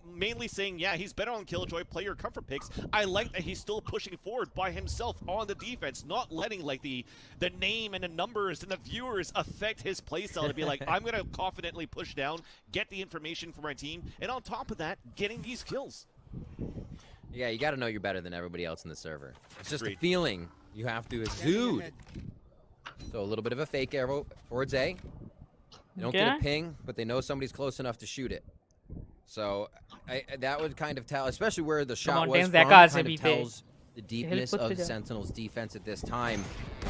mainly saying, yeah, he's better on Killjoy, play your comfort picks, I like that he's still pushing forward by himself on the defense, not letting like the name and the numbers and the viewers affect his playstyle to be like, I'm gonna confidently push down, get the information from my team, and on top of that, getting these kills. Yeah, you got to know you're better than everybody else in the server. It's just a feeling you have to exude. So a little bit of a fake arrow towards A. They don't get a ping, but they know somebody's close enough to shoot it. So that would kind of tell, especially where the shot was from, kind of tells the deepness of Sentinel's defense at this time.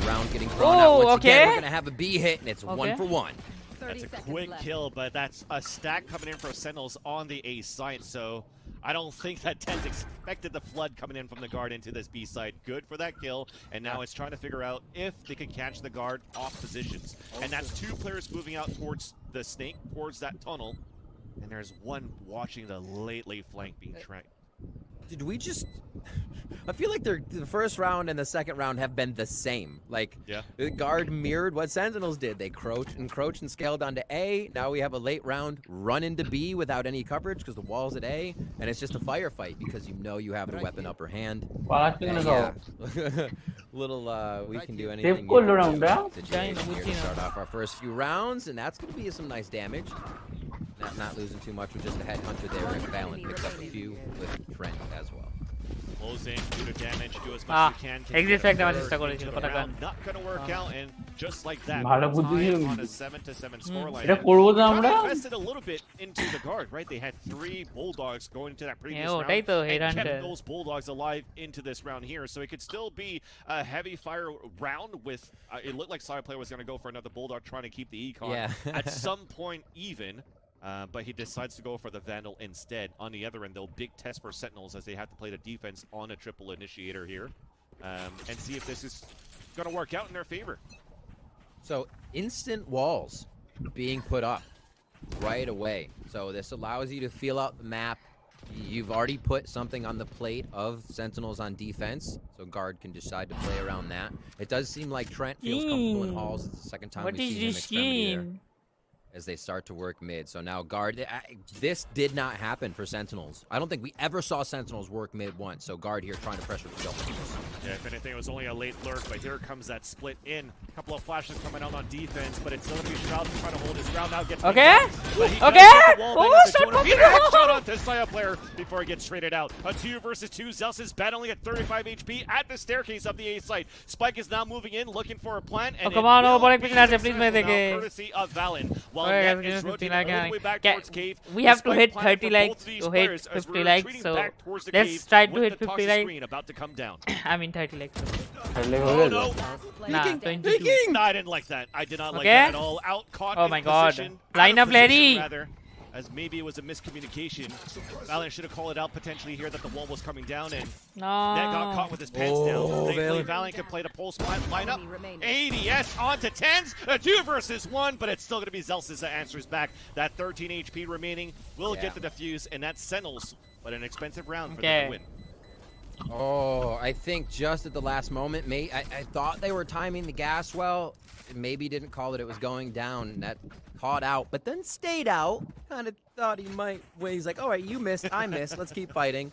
Round getting thrown out once again. We're going to have a B hit, and it's 1 for 1. That's a quick kill, but that's a stack coming in for Sentinels on the A site, so I don't think that Tens expected the flood coming in from the guard into this B site. Good for that kill, and now it's trying to figure out if they can catch the guard off positions. And that's 2 players moving out towards the snake, towards that tunnel, and there's one watching the late flank being tracked. Did we just... I feel like the first round and the second round have been the same. Like, the guard mirrored what Sentinels did. They encroached and scaled onto A. Now we have a late round run into B without any coverage because the wall's at A. And it's just a firefight because you know you have the weapon upper hand. Little, we can do anything to Jane here to start off our first few rounds. And that's going to be some nice damage. Not losing too much with just a headhunter there. And Valen picks up a few with Trent as well. Closing, do the damage, do as much as you can. Not gonna work out, and just like that, on a 7-7 scoreline. They invested a little bit into the guard, right? They had 3 Bulldogs going into that previous round, and kept those Bulldogs alive into this round here. So it could still be a heavy fire round with. It looked like Side Player was gonna go for another Bulldog, trying to keep the econ at some point even. But he decides to go for the Vandal instead. On the other end, though, big test for Sentinels as they have to play the defense on a triple initiator here. And see if this is going to work out in their favor. So, instant walls being put up right away. So this allows you to feel out the map. You've already put something on the plate of Sentinels on defense, so guard can decide to play around that. It does seem like Trent feels comfortable in halls. It's the second time we've seen him experiment there as they start to work mid. So now guard, this did not happen for Sentinels. I don't think we ever saw Sentinels work mid once. So guard here trying to pressure the double. Yeah, if anything, it was only a late lurk, but here comes that split in. A couple of flashes coming out on defense, but it's still gonna be Shroud trying to hold his ground now. Gets shot on this Saya player before he gets traded out. A 2 versus 2. Zeus is battling at 35 HP at the staircase of the A site. Spike is now moving in, looking for a plant, and courtesy of Valen. While Net is rotating all the way back towards cave. We have to hit 30 likes to hit 50 likes, so let's try to hit 50 likes. About to come down. I mean 30 likes. Oh no! Nah, 22. No, I didn't like that. I did not like that at all. Out caught. Oh my god. Line up, lady. As maybe it was a miscommunication. Valorant should have called it out potentially here that the wall was coming down, and Net got caught with his pants down. Thankfully, Valorant could play the pulse lineup. ADS onto Tens. A 2 versus 1, but it's still going to be Zelsis that answers back. That 13 HP remaining will get the defuse, and that's Sentinels, but an expensive round for them to win. Oh, I think just at the last moment, I thought they were timing the gas well. Maybe didn't call it was going down, and that caught out, but then stayed out. Kind of thought he might win. He's like, all right, you missed, I missed, let's keep fighting.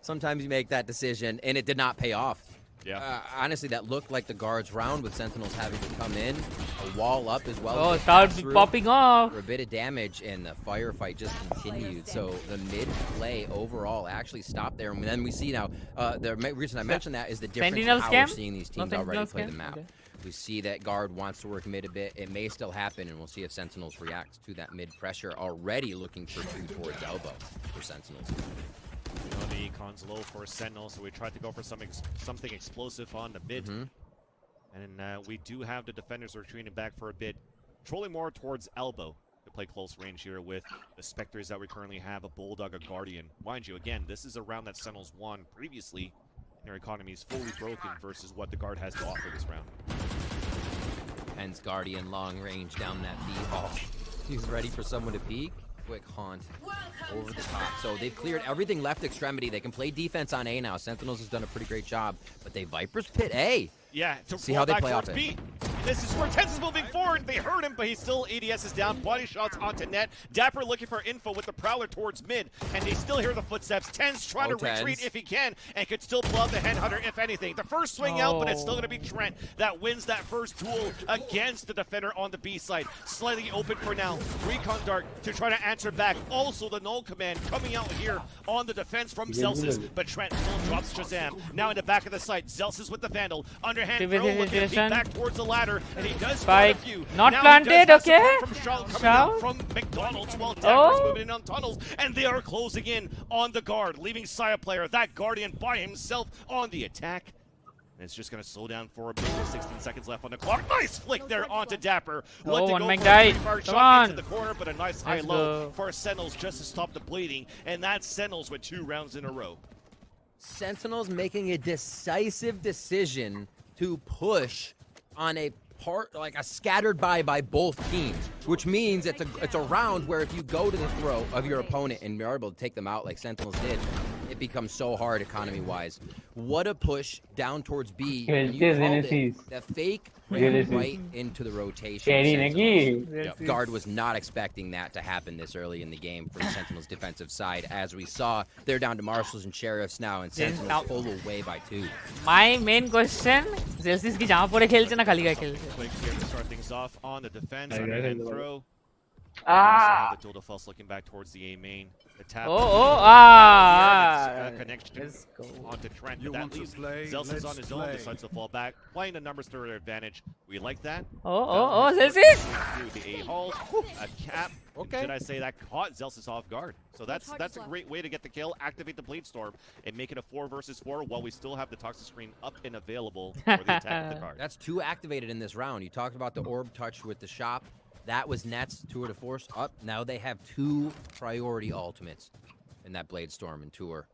Sometimes you make that decision, and it did not pay off. Yeah. Honestly, that looked like the guards round with Sentinels having to come in, a wall up as well. Oh, it started popping off. For a bit of damage, and the firefight just continued. So the mid play overall actually stopped there. And then we see now, the reason I mentioned that is the difference in how we're seeing these teams already play the map. We see that guard wants to work mid a bit. It may still happen, and we'll see if Sentinels react to that mid pressure. Already looking for 2 towards elbow for Sentinels. You know, the econ's low for Sentinel, so we tried to go for something explosive on the mid. And we do have the defenders retreating back for a bit, trolling more towards elbow to play close range here with the Spectres that we currently have, a Bulldog, a Guardian. Mind you, again, this is a round that Sentinels won previously, Their economy is fully broken versus what the guard has to offer this round. Penn's Guardian long range down that B hall. He's ready for someone to peek. Quick haunt over the top. So they've cleared everything left extremity. They can play defense on A now. Sentinels has done a pretty great job, but they Vipers pit A. Yeah, to see how they play off towards it. B. This is where Tense is moving forward. They heard him, but he's still ADS is down. Body shots onto net. Dapper looking for info with the Prowler towards mid, and they still hear the footsteps. Tense trying to retreat if he can, and could still blow up the Headhunter if anything. The first swing out, but it's still going to be Trent that wins that first duel against the defender on the B side. Slightly open for now. Recon Dart to try to answer back. Also the null command coming out here on the defense from Celsius, but Trent still drops Shazam. Now in the back of the site, Celsius with the Vandal. Underhand throw, looking to beat back towards the ladder, and he does spot a few. Not now planted, okay? From Shroud coming out from McDonald's while Dapper's moving in on tunnels, and they are closing in on the guard, leaving Saya player, that Guardian by himself on the attack. And it's just going to slow down for a bit with 16 seconds left on the clock. Nice flick there onto Dapper. One man died. Come on. Into the corner, but a nice high low for Sentinels just to stop the bleeding, and that's Sentinels with 2 rounds in a row. Sentinels making a decisive decision to push on a part, like a scattered by both teams, which means it's a round where if you go to the throat of your opponent and you're able to take them out like Sentinels did, it becomes so hard economy-wise. What a push down towards B. You called it. The fake ran right into the rotation. Guard was not expecting that to happen this early in the game for the Sentinels defensive side. As we saw, they're down to Marshals and Sheriffs now, and Sentinels pull away by 2. My main question, Celsius ki jahan pore khelche na khali gaye khelche. Quick here to start things off on the defense. Underhand throw. Ah! The Tilda Fuss looking back towards the A main. The tap. Connection onto Trent. But that leaves Zelsis on his own, decides to fall back. Playing the numbers to their advantage. We like that. Celsius! Through the A-hole. A cap. Should I say that caught Zelsis off guard. So that's a great way to get the kill, activate the Blade Storm, and make it a 4 versus 4 while we still have the Toxic Screen up and available for the attack of the card. That's 2 activated in this round. You talked about the orb touch with the shop. That was Nets, Tour de Force up. Now they have 2 priority ultimates in that Blade Storm and Tour.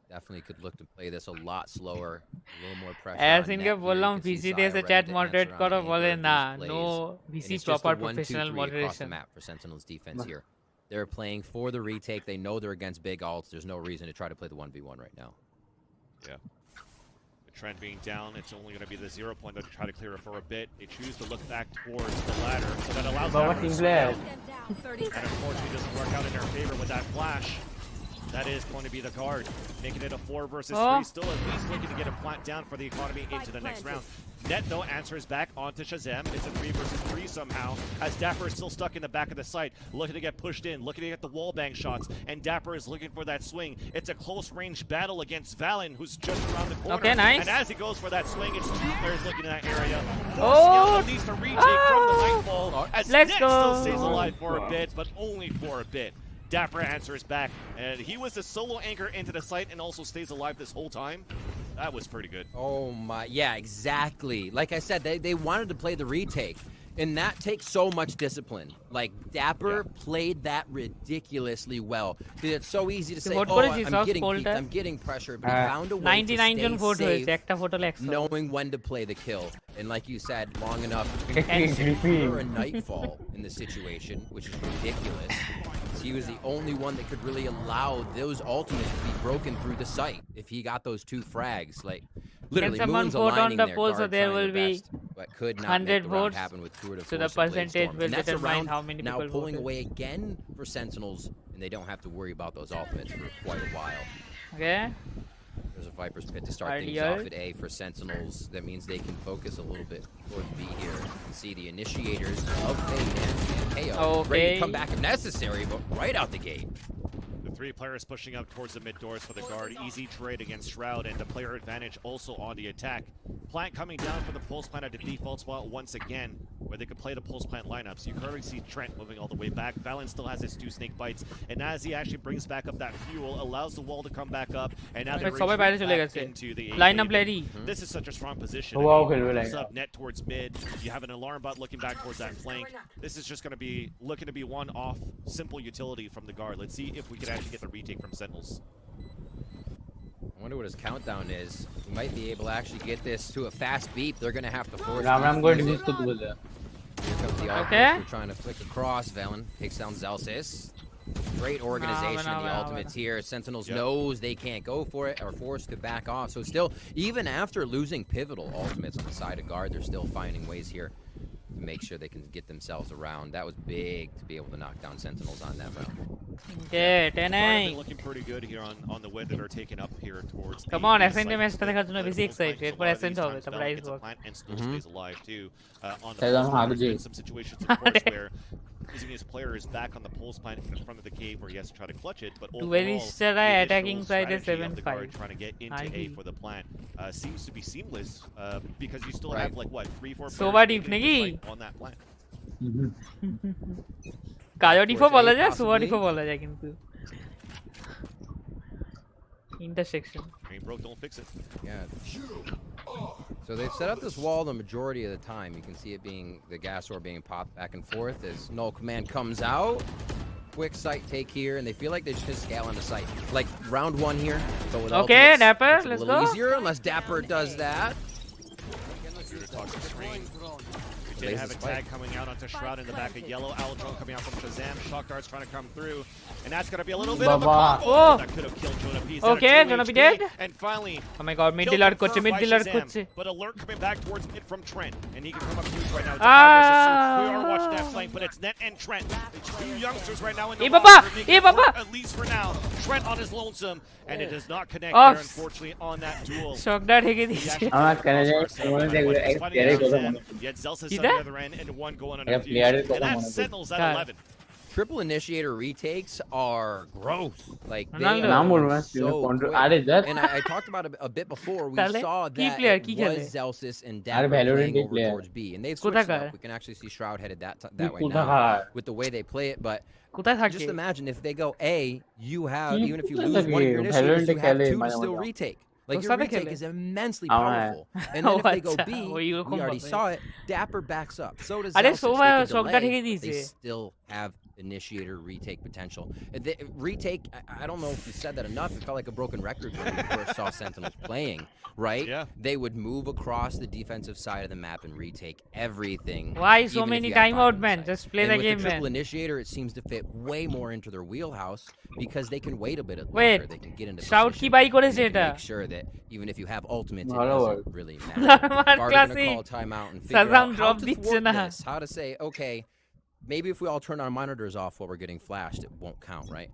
Definitely could look to play this a lot slower, a little more pressure. As in ke bolla hu VC de se chat moderate karo bole na, no VC proper professional moderation. Across the map for Sentinels defense here. They're playing for the retake. They know they're against big alts. There's no reason to try to play the 1v1 right now. Yeah. Trend being down, it's only going to be the 0 point to try to clear it for a bit. They choose to look back towards the ladder, so that allows them to spell. And unfortunately, it doesn't work out in their favor with that flash. That is going to be the guard, making it a 4 versus 3. Still at least looking to get a plant down for the economy into the next round. Net, though, answers back onto Shazam. It's a 3 versus 3 somehow, as Dapper is still stuck in the back of the site, looking to get pushed in, looking to get the wallbang shots, and Dapper is looking for that swing. It's a close-range battle against Valen, who's just around the corner. Okay, nice. And as he goes for that swing, it's 2 players looking in that area. Force needs to retake from the Nightfall, as Net still stays alive for a bit, but only for a bit. Dapper answers back, and he was the solo anchor into the site and also stays alive this whole time. That was pretty good. Oh my, yeah, exactly. Like I said, they wanted to play the retake, and that takes so much discipline. Like, Dapper played that ridiculously well. It's so easy to say, I'm getting pressure, but he found a way to stay safe, knowing when to play the kill. And like you said, long enough to secure a Nightfall in the situation, which is ridiculous. He was the only one that could really allow those ultimates to be broken through the site. If he got those 2 frags, like literally Moon's aligning on the poll, so there will be but could not 100 make the round votes. happen with Tour de So the Force percentage will determine how many now people pulling voted. away again for Sentinels, and they don't have to worry about those ultimates for quite a while. Okay. There's a Viper's Pit to start things off at A for Sentinels. That means they can focus a little bit towards B here. You can see the initiators of Fade and KO ready to come back if necessary, but right out the gate. The 3 players pushing up towards the mid doors for the guard. Easy trade against Shroud, and the player advantage also on the attack. Plant coming down for the pulse plant at the default spot once again, where they could play the pulse plant lineups. You currently see Trent moving all the way back. Valen still has his 2 snake bites, and as he actually brings back up that fuel, allows the wall to come back up, and now they're into the lineup ready. This is such a strong position. Sub net towards mid. You have an alarm bot looking back towards that flank. This is just going to be looking to be one off simple utility from the guard. Let's see if we can actually get the retake from Sentinels. wonder what his countdown is. We might be able to actually get this to a fast beat. They're gonna have to force. I'm going to use to do Here comes the Okay. We're trying to flick across. Valen takes down Zelsis. Great organization in the ultimates here. Sentinels knows they can't go for it, or forced to back off. So still, even after losing pivotal ultimates on the side of guard, they're still finding ways here to make sure they can get themselves around. That was big to be able to knock down Sentinels on that round. Okay, They're 10-9. looking pretty good here on the win that are taken up here towards. Come on, Ascent ম্যাচটা দেখার জন্য বেশি excited. এরপর Ascent হবে, তারপর Icebox। And still stays alive too. On the Says I'm pulse, hungry. there's been some situations, of course, where losing his player is back on the pulse plant in front of the cave where he has to try to clutch it. But overall, Duelistরা the attacking initial side is strategy of the 7-5. guard trying to get into A for the plant seems to be seamless because you still have like what 3-4 So players deep moving নাকি? right on that plant. কাজডিফও বলা যায়, সোয়াডিফও বলা যায় কিন্তু। Intersection. Green broke, don't fix it. Yeah. So they've set up this wall the majority of the time. You can see it being the gas ore being popped back and forth as null command comes out. Quick sight take here, and they feel like they just scale on the site. Like round one here, but with Okay, ultimates, Dapper, it's a let's little go. easier unless Dapper does that. We did have a tag coming out onto Shroud in the back of yellow. Drone coming out from Shazam. Shock darts trying to come through. And that's going to be a little bit of a combo that could have killed Jonah P. Okay, Jonah P dead. And finally, Oh my god, mid alert করছে, mid alert করছে। but alert coming back towards mid from Trent. And he can come up huge right now. We are watching that flank, but it's Net and Trent. It's two youngsters right now in the water, at least for now. Trent on his lonesome, and it does not connect there, unfortunately, on that duel. শকটা ঠেকে দিয়েছে। Yet Zelsis on the other end, and one going on a fuse. And that's Sentinels at 11. Triple initiator retakes are gross. Like they Ronaldo. are so quick. And I talked about it a bit before. We saw that it was Zelsis and Dapper playing over towards B, and they've switched up. We can actually see Shroud headed that way now with the way they play it. But just imagine if they go A, you have even if you lose one of your initiators, you have two to still retake. Like your retake is immensely powerful. And then if they go B, we already saw it. Dapper backs up. So does Zelsis. They still have initiator retake potential. The retake, I don't know if you said that enough. It felt like a broken record when we first saw Sentinels playing, right? Yeah. They would move across the defensive side of the map and retake everything. Why so many timeout, man? Just play the game, man. With the triple initiator, it seems to fit way more into their wheelhouse because they can wait a bit longer. They can get into Shroud কি by করেছে এটা? Make sure that even if you have ultimates, it doesn't really matter. Are gonna call timeout and figure out how to thwart this, how to say, okay, maybe if we all turn our monitors off while we're getting flashed, it won't count, right?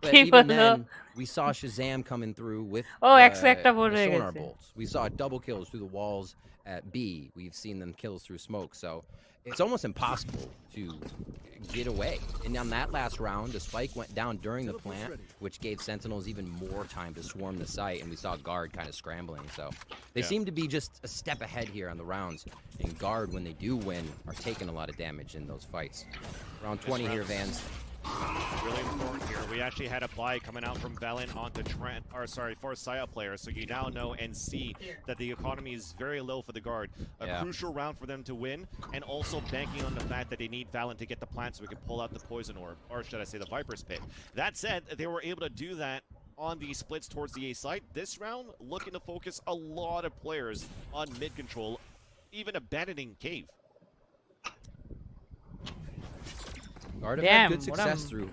But even then, we saw Shazam coming through with sonar bolts. We saw double kills through the walls at B. We've seen them kills through smoke. So it's almost impossible to get away. And on that last round, the spike went down during the plant, which gave Sentinels even more time to swarm the site, and we saw Guard kind of scrambling. So they seem to be just a step ahead here on the rounds. And Guard, when they do win, are taking a lot of damage in those fights. Round 20 here, Vans. Really important here. We actually had a buy coming out from Valen onto Trent, or sorry, for Saya player. So you now know and see that the economy is very low for the guard. A crucial round for them to win, and also banking on the fact that they need Valen to get the plant so we can pull out the poison orb, or should I say the Viper's Pit. That said, they were able to do that on the splits towards the A side. This round, looking to focus a lot of players on mid control, even abandoning cave. Guard have had good success through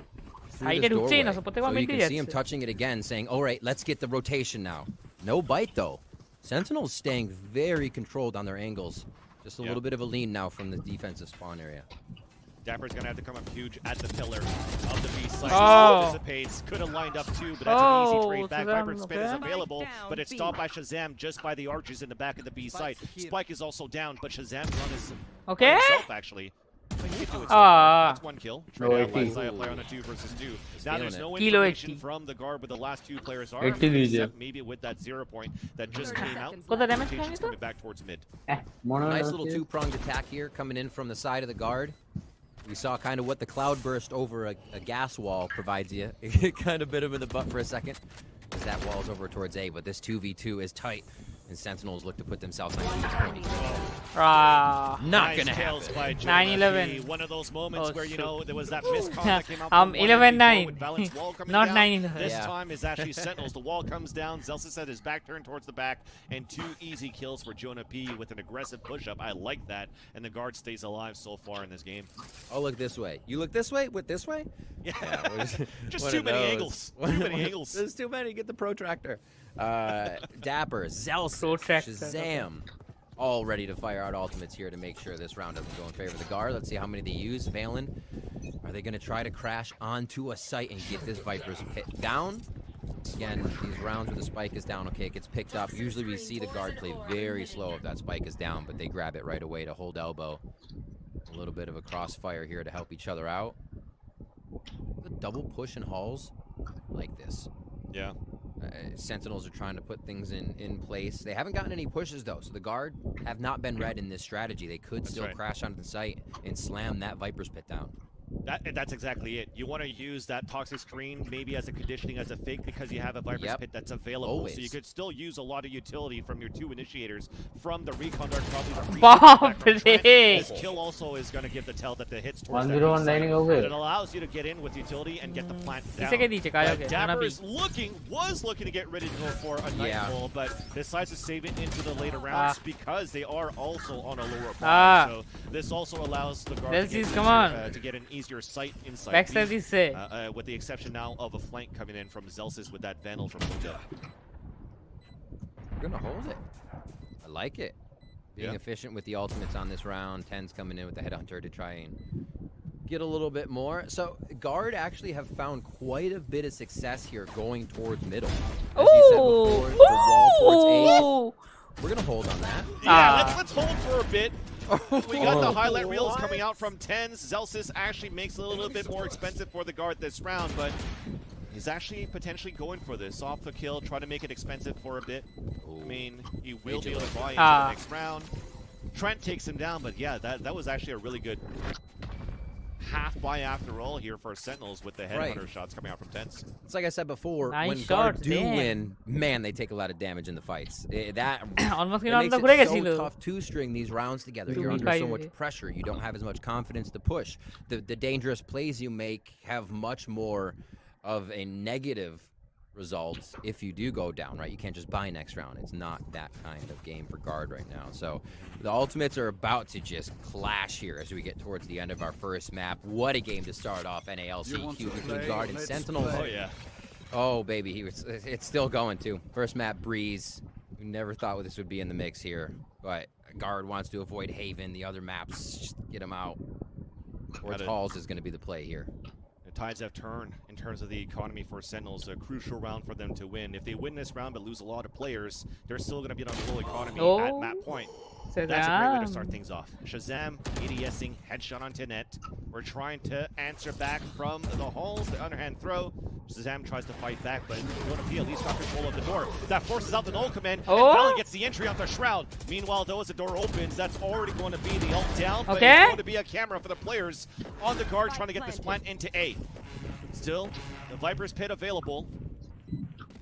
this doorway. So you can see him touching it again, saying, all right, let's get the rotation now. No bite, though. Sentinels staying very controlled on their angles. Just a little bit of a lean now from the defensive spawn area. Dapper's going to have to come up huge at the pillar of the B site. Anticipates. Could have lined up too, but that's an easy trade back. Vibrant Spin is available, but it's stopped by Shazam just by the archers in the back of the B site. Spike is also down, but Shazam's on himself, actually. That's one kill. Traded out by Zaya player on a 2 versus 2. Now there's no information from the guard where the last two players are, except maybe with that 0 point that just came out. Rotation's coming back towards mid. Nice little two-pronged attack here coming in from the side of the guard. We saw kind of what the cloud burst over a gas wall provides you. It kind of bit him in the butt for a second as that wall's over towards A, but this 2v2 is tight. and Sentinels look to put themselves on this point. Ah, Not gonna kills by happen. 9-11. One of those moments Oh, where, you shoot. know, there was that miscon that came out from 11-9. with Valent's wall coming Not down. 9-11. This Yeah. time is actually Sentinels. The wall comes down. Zelsis had his back turned towards the back, and 2 easy kills for Jonah P with an aggressive push-up. I like that, and the guard stays alive so far in this game. I'll look this way. You look this way? With this way? Yeah. Just one too of many those. angles. Too many angles. There's too many. Get the protractor. Dapper, Zelsis, Protractor. Shazam. All ready to fire out ultimates here to make sure this round doesn't go in favor of the guard. Let's see how many they use. Valen, are they going to try to crash onto a site and get this Viper's pit down? Again, these rounds where the spike is down, okay, it gets picked up. Usually we see the guard play very slow if that spike is down, but they grab it right away to hold elbow. A little bit of a crossfire here to help each other out. The double push in halls like this. Yeah. Sentinels are trying to put things in place. They haven't gotten any pushes though, so the guard have not been read in this strategy. They could still crash onto the site and slam that Viper's pit down. That's exactly it. You want to use that toxic screen maybe as a conditioning, as a fake, because you have a Viper's pit that's available. Always. So you could still use a lot of utility from your 2 initiators, from the recon dart, probably the free Bomb back from Trent. play. This kill also is going to give the tell that the hits towards that 1-0 side. landing over. It allows you to get in with utility and get the plant down. Dapper is was looking to get ready to go for a nightfall, but decides to save it into the later rounds because they are also on a lower bar. So this also allows the guard to get an easier sight inside. Backside is safe. With the exception now of a flank coming in from Zelsis with that Vandal from Muda. We're gonna hold it. I like it. Being efficient with the ultimates on this round. 10's coming in with the headhunter to try and get a little bit more. So guard actually have found quite a bit of success here going towards middle. As you said before, the wall towards A. We're gonna hold on that. Yeah, let's hold for a bit. We got the highlight reels coming out from 10s. Zelsis actually makes it a little bit more expensive for the guard this round, but he's actually potentially going for this. Off the kill, try to make it expensive for a bit. I mean, he will be able to buy into the next round. Trent takes him down, but yeah, that was actually a really good half buy after all here for Sentinels with the headhunter shots coming out from 10s. It's like I said before, Nice when guard shots, do damn. win, man, they take a lot of damage in the fights. That Almost it makes it so tough to string these rounds together. You're under so much pressure. You don't have as much confidence to push. The dangerous plays you make have much more of a negative results if you do go down, right? You can't just buy next round. It's not that kind of game for guard right now. So the ultimates are about to just clash here as we get towards the end of our first map. What a game to start off NALCQ between guard and Sentinels. Oh yeah. Oh baby, it's still going too. First map Breeze. We never thought this would be in the mix here, but guard wants to avoid Haven. The other maps, just get them out. Towards Halls is going to be the play here. Tides have turned in terms of the economy for Sentinels. A crucial round for them to win. If they win this round but lose a lot of players, they're still going to be on a full economy at map point. That's a great way to start things off. Shazam, ADSing, headshot onto net. We're trying to answer back from the halls, the underhand throw. Shazam tries to fight back, but Jonah P at least got control of the door. That forces out the null command, and Valen gets the entry off the Shroud. Meanwhile, though, as the door opens, that's already going to be the ult down, but it's going to be a camera for the players on the guard trying to get this plant into A. Still, the Viper's pit available.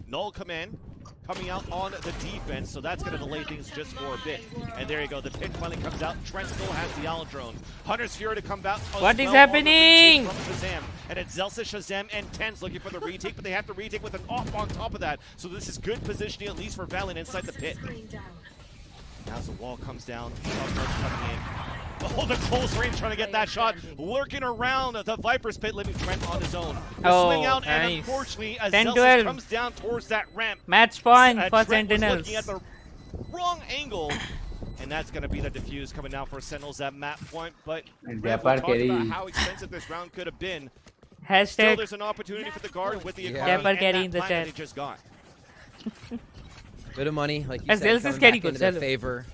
Null command coming out on the defense, so that's going to delay things just for a bit. And there you go, the pit finally comes out. Trent still has the Owl drone. Hunter's Fury to come back. What is happening? From Shazam. And it's Zelsis, Shazam, and 10's looking for the retake, but they have to retake with an off on top of that. So this is good positioning, at least for Valen inside the pit. As the wall comes down, coming in. Oh, the close range trying to get that shot. Lurking around the Viper's pit, leaving Trent on his own. The swing out, and unfortunately, as Zelsis comes down towards that ramp. Match point for Trent was Sentinels. looking at the wrong angle. And that's going to be the defuse coming out for Sentinels at map point. But we talked about how expensive this round could have been. Still, there's an opportunity for the guard with the economy and that plan they just got. Bit of money, like you said, coming back into their favor.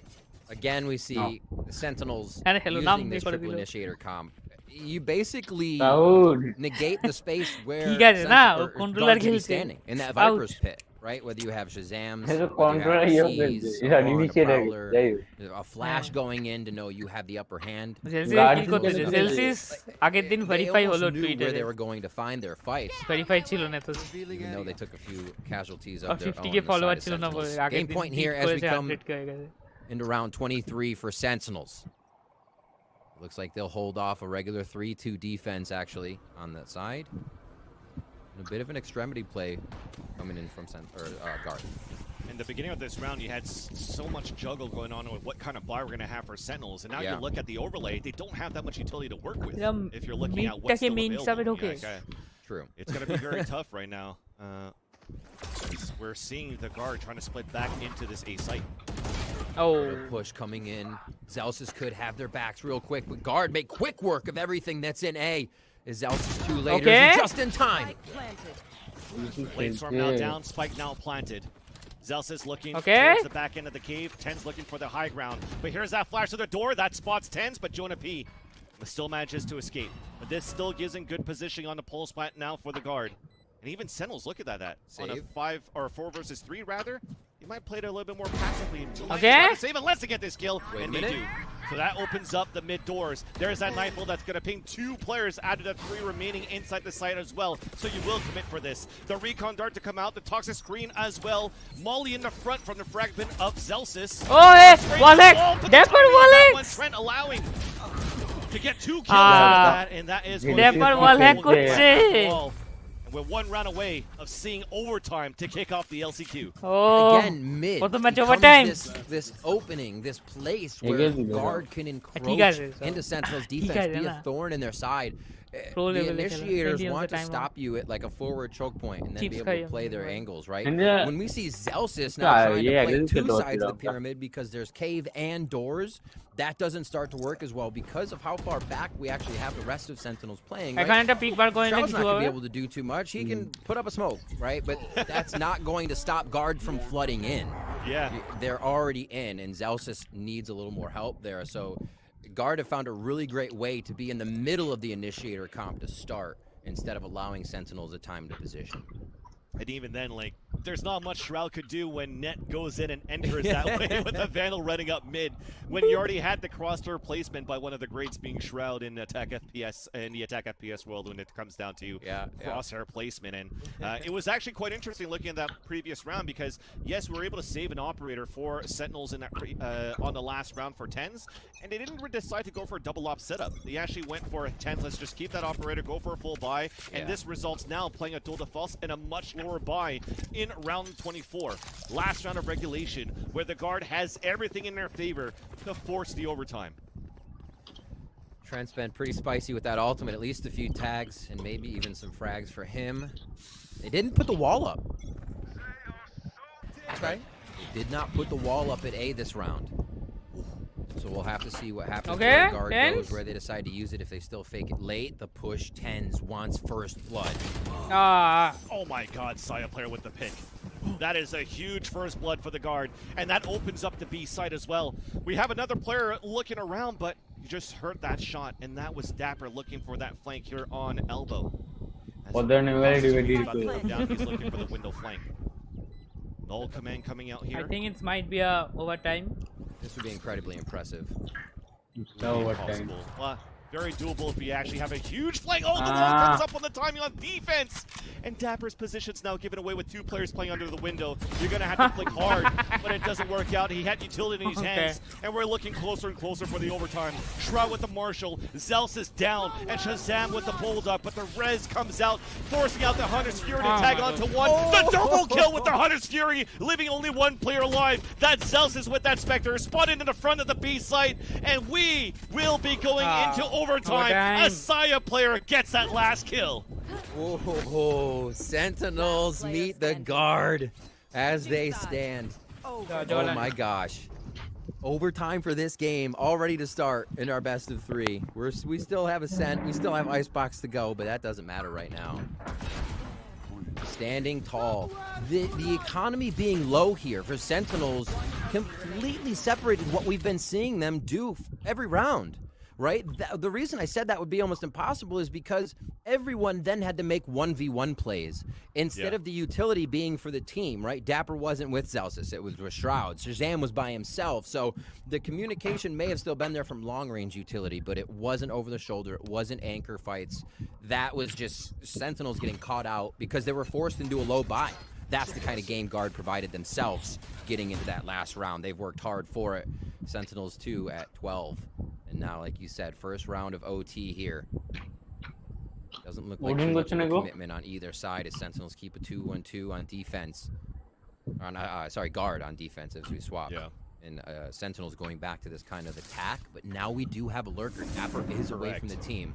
Again, we see the Sentinels using this triple initiator comp. You basically negate the space where guard should be standing in that Viper's pit. right? Whether you have Shazams, There's a whether you controller have here, C's, yeah, or a initiator, Prowler, yeah. a flash going in to know you have the upper hand. আগের দিন They verify almost হলো knew where Twitter they were going to find their fight. verify ছিল না তো Even though they took a few casualties of R their 50k own. follower the ছিল side না of বলে Sentinels. আগের Game দিন point beat here as we করেছে come 100k হয়ে গেছে into round 23 for Sentinels. Looks like they'll hold off a regular 3-2 defense actually on that side. And a bit of an extremity play coming in from guard. In the beginning of this round, you had so much juggle going on with what kind of buy we're going to have for Sentinels, and now you look at the overlay, they don't have that much utility to work with. If you're looking at what's still available, True. It's going to be very tough right now. We're seeing the guard trying to split back into this A site. Push coming in. Zelsis could have their backs real quick, but guard make quick work of everything that's in A. Is Zelsis too late? Or is he just in time? Flamestorm now down, Spike now planted. Zelsis looking towards the back end of the cave. Ten's looking for the high ground. But here's that flash to the door. That spots Ten's, but Jonah P still manages to escape. But this still gives him good positioning on the pulse plant now for the guard. And even Sentinels, look at that. On a 5 or 4 versus 3 rather, he might play it a little bit more passively. Try to save unless to get this kill, and they do. So that opens up the mid doors. There's that Nightfall that's going to ping 2 players out of the 3 remaining inside the site as well. So you will commit for this. The recon dart to come out, the toxic screen as well. Molly in the front from the fragment of Zelsis. Oh, hey, Wallach! Dapper Wallach! Trent allowing to get 2 kills out of that, and that is Dapper Wallach করছে we're 1 round away of seeing overtime to kick off the LCQ. Again, mid. This opening, this place where guard can encroach into Sentinel's defense, be a thorn in their side. The initiators want to stop you at like a forward choke point and then be able to play their angles, right? When we see Zelsis now trying to play 2 sides of the pyramid because there's cave and doors, that doesn't start to work as well because of how far back we actually have the rest of Sentinels playing. Right? Shroud's not going to be able to do too much. He can put up a smoke, right? But that's not going to stop guard from flooding in. Yeah. They're already in, and Zelsis needs a little more help there. So guard have found a really great way to be in the middle of the initiator comp to start instead of allowing Sentinels a time to position. And even then, like, there's not much Shroud could do when Net goes in and enters that way with the Vandal running up mid. When you already had the crossdoor placement by one of the greats being Shroud in attack FPS in the attack FPS world when it comes down to crosshair placement. And it was actually quite interesting looking at that previous round because yes, we were able to save an operator for Sentinels in that on the last round for 10s, and they didn't decide to go for a double op setup. They actually went for 10s. Let's just keep that operator, go for a full buy, and this results now playing a dual defense and a much lower buy in round 24. Last round of regulation, where the guard has everything in their favor to force the overtime. Trent's been pretty spicy with that ultimate, at least a few tags and maybe even some frags for him. They didn't put the wall up. That's right. They did not put the wall up at A this round. So we'll have to see what happens Okay, where guard Tens. goes, where they decide to use it, if they still fake it late. The push, Tens wants first blood. Oh my god, Saya player with the pick. That is a huge first blood for the guard, and that opens up the B side as well. We have another player looking around, but you just heard that shot, and that was Dapper looking for that flank here on elbow. But then He's looking for the window flank. Null command coming out here. I think it might be a overtime. This would be incredibly impressive. No overtime. Well, very doable if you actually have a huge flank. Oh, the wall comes up on the timing on defense. And Dapper's position's now given away with 2 players playing under the window. You're going to have to flick hard, but it doesn't work out. He had utility in his hands, and we're looking closer and closer for the overtime. Shroud with the Marshall, Zels is down, and Shazam with the build-up, but the res comes out, forcing out the Hunter's Fury to tag onto one. The double kill with the Hunter's Fury, leaving only 1 player alive. That's Zels is with that Spectre, spotted in the front of the B site, and we will be going into overtime. A Saya player gets that last kill. Whoa, Sentinels meet the guard as they stand. Oh my gosh. Overtime for this game, all ready to start in our best of 3. We still have Ascent, we still have Icebox to go, but that doesn't matter right now. Standing tall. The economy being low here for Sentinels completely separated what we've been seeing them do every round. right? The reason I said that would be almost impossible is because everyone then had to make 1v1 plays instead of the utility being for the team, right? Dapper wasn't with Zelsis. It was with Shroud. Shazam was by himself. So the communication may have still been there from long-range utility, but it wasn't over the shoulder. It wasn't anchor fights. That was just Sentinels getting caught out because they were forced into a low buy. That's the kind of game Guard provided themselves getting into that last round. They've worked hard for it. Sentinels 2 at 12. And now, like you said, first round of OT here. Doesn't look like too much of a commitment on either side as Sentinels keep a 2-1-2 on defense. Sorry, Guard on defense as we swap. Yeah. And Sentinels going back to this kind of attack. But now we do have a lurker. Dapper is away from the team.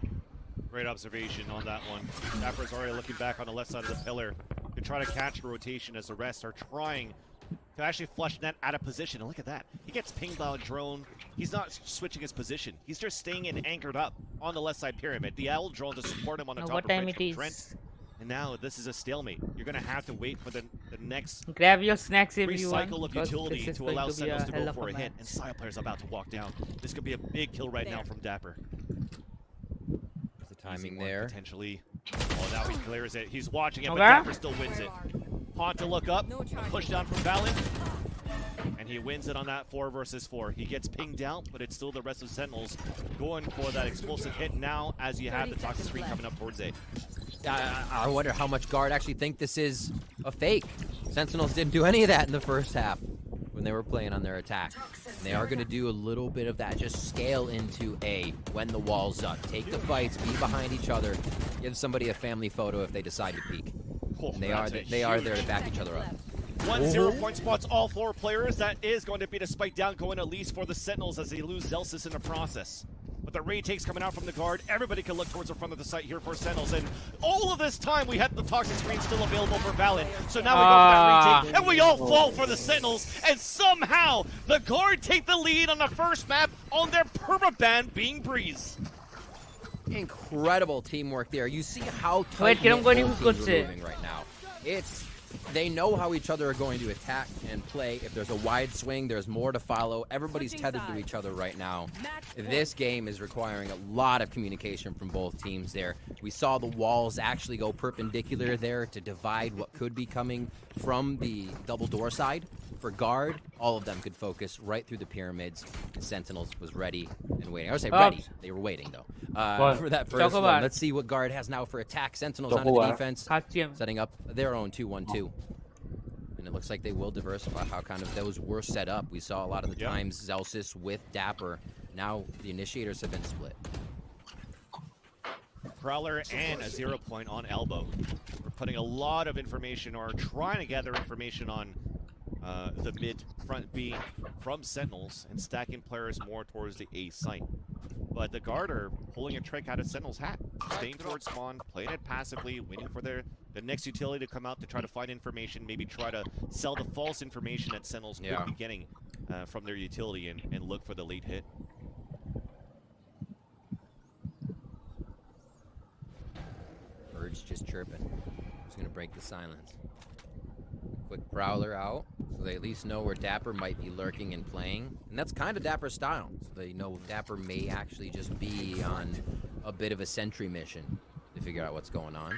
Great observation on that one. Dapper's already looking back on the left side of the pillar to try to catch a rotation as the rest are trying to actually flush net out of position. And look at that. He gets pinged by a drone. He's not switching his position. He's just staying in anchored up on the left side pyramid. The owl drone to support him on the top of bridge from Trent. And now this is a stalemate. You're going to have to wait for the next grab your snacks if you want, recycle of utility to allow Sentinels to go for a hit. And Saya player's about to walk down. This could be a big kill right now from Dapper. The timing there. Potentially. Oh, now he clears it. He's watching it, but Dapper still wins it. Haunt to look up. A push down from Valen. And he wins it on that 4 versus 4. He gets pinged out, but it's still the rest of Sentinels going for that explosive hit now as you have the toxic screen coming up towards A. I wonder how much Guard actually think this is a fake. Sentinels didn't do any of that in the first half when they were playing on their attack. And they are going to do a little bit of that. Just scale into A when the wall's up. Take the fights, be behind each other. Give somebody a family photo if they decide to peek. And they are there to back each other up. 1 0-point spots all 4 players. That is going to be the spike down going at least for the Sentinels as they lose Zelsis in the process. But the retakes coming out from the Guard. Everybody can look towards the front of the site here for Sentinels. And all of this time we had the toxic screen still available for Valen. So now we go for that retake. And we all fall for the Sentinels. And somehow the Guard take the lead on the first map on their permaban being Breeze. Incredible teamwork there. You see how tight both teams are moving right now. They know how each other are going to attack and play. If there's a wide swing, there's more to follow. Everybody's tethered to each other right now. This game is requiring a lot of communication from both teams there. We saw the walls actually go perpendicular there to divide what could be coming from the double door side. For Guard, all of them could focus right through the pyramids. The Sentinels was ready and waiting. I would say ready. They were waiting, though, for that first one. Let's see what Guard has now for attack. Sentinels on the defense, setting up their own 2-1-2. And it looks like they will diversify how kind of those were set up. We saw a lot of the times Zelsis with Dapper. Now the initiators have been split. Prowler and a 0 point on Elbow. We're putting a lot of information or trying to gather information on the mid front B from Sentinels and stacking players more towards the A site. But the Guard are pulling a trick out of Sentinel's hat, staying towards spawn, playing it passively, waiting for the next utility to come out to try to find information, maybe try to sell the false information that Sentinels could be getting from their utility and look for the late hit. Birds just chirping. Who's going to break the silence? Quick Prowler out, so they at least know where Dapper might be lurking and playing. And that's kind of Dapper's style. So they know Dapper may actually just be on a bit of a sentry mission to figure out what's going on.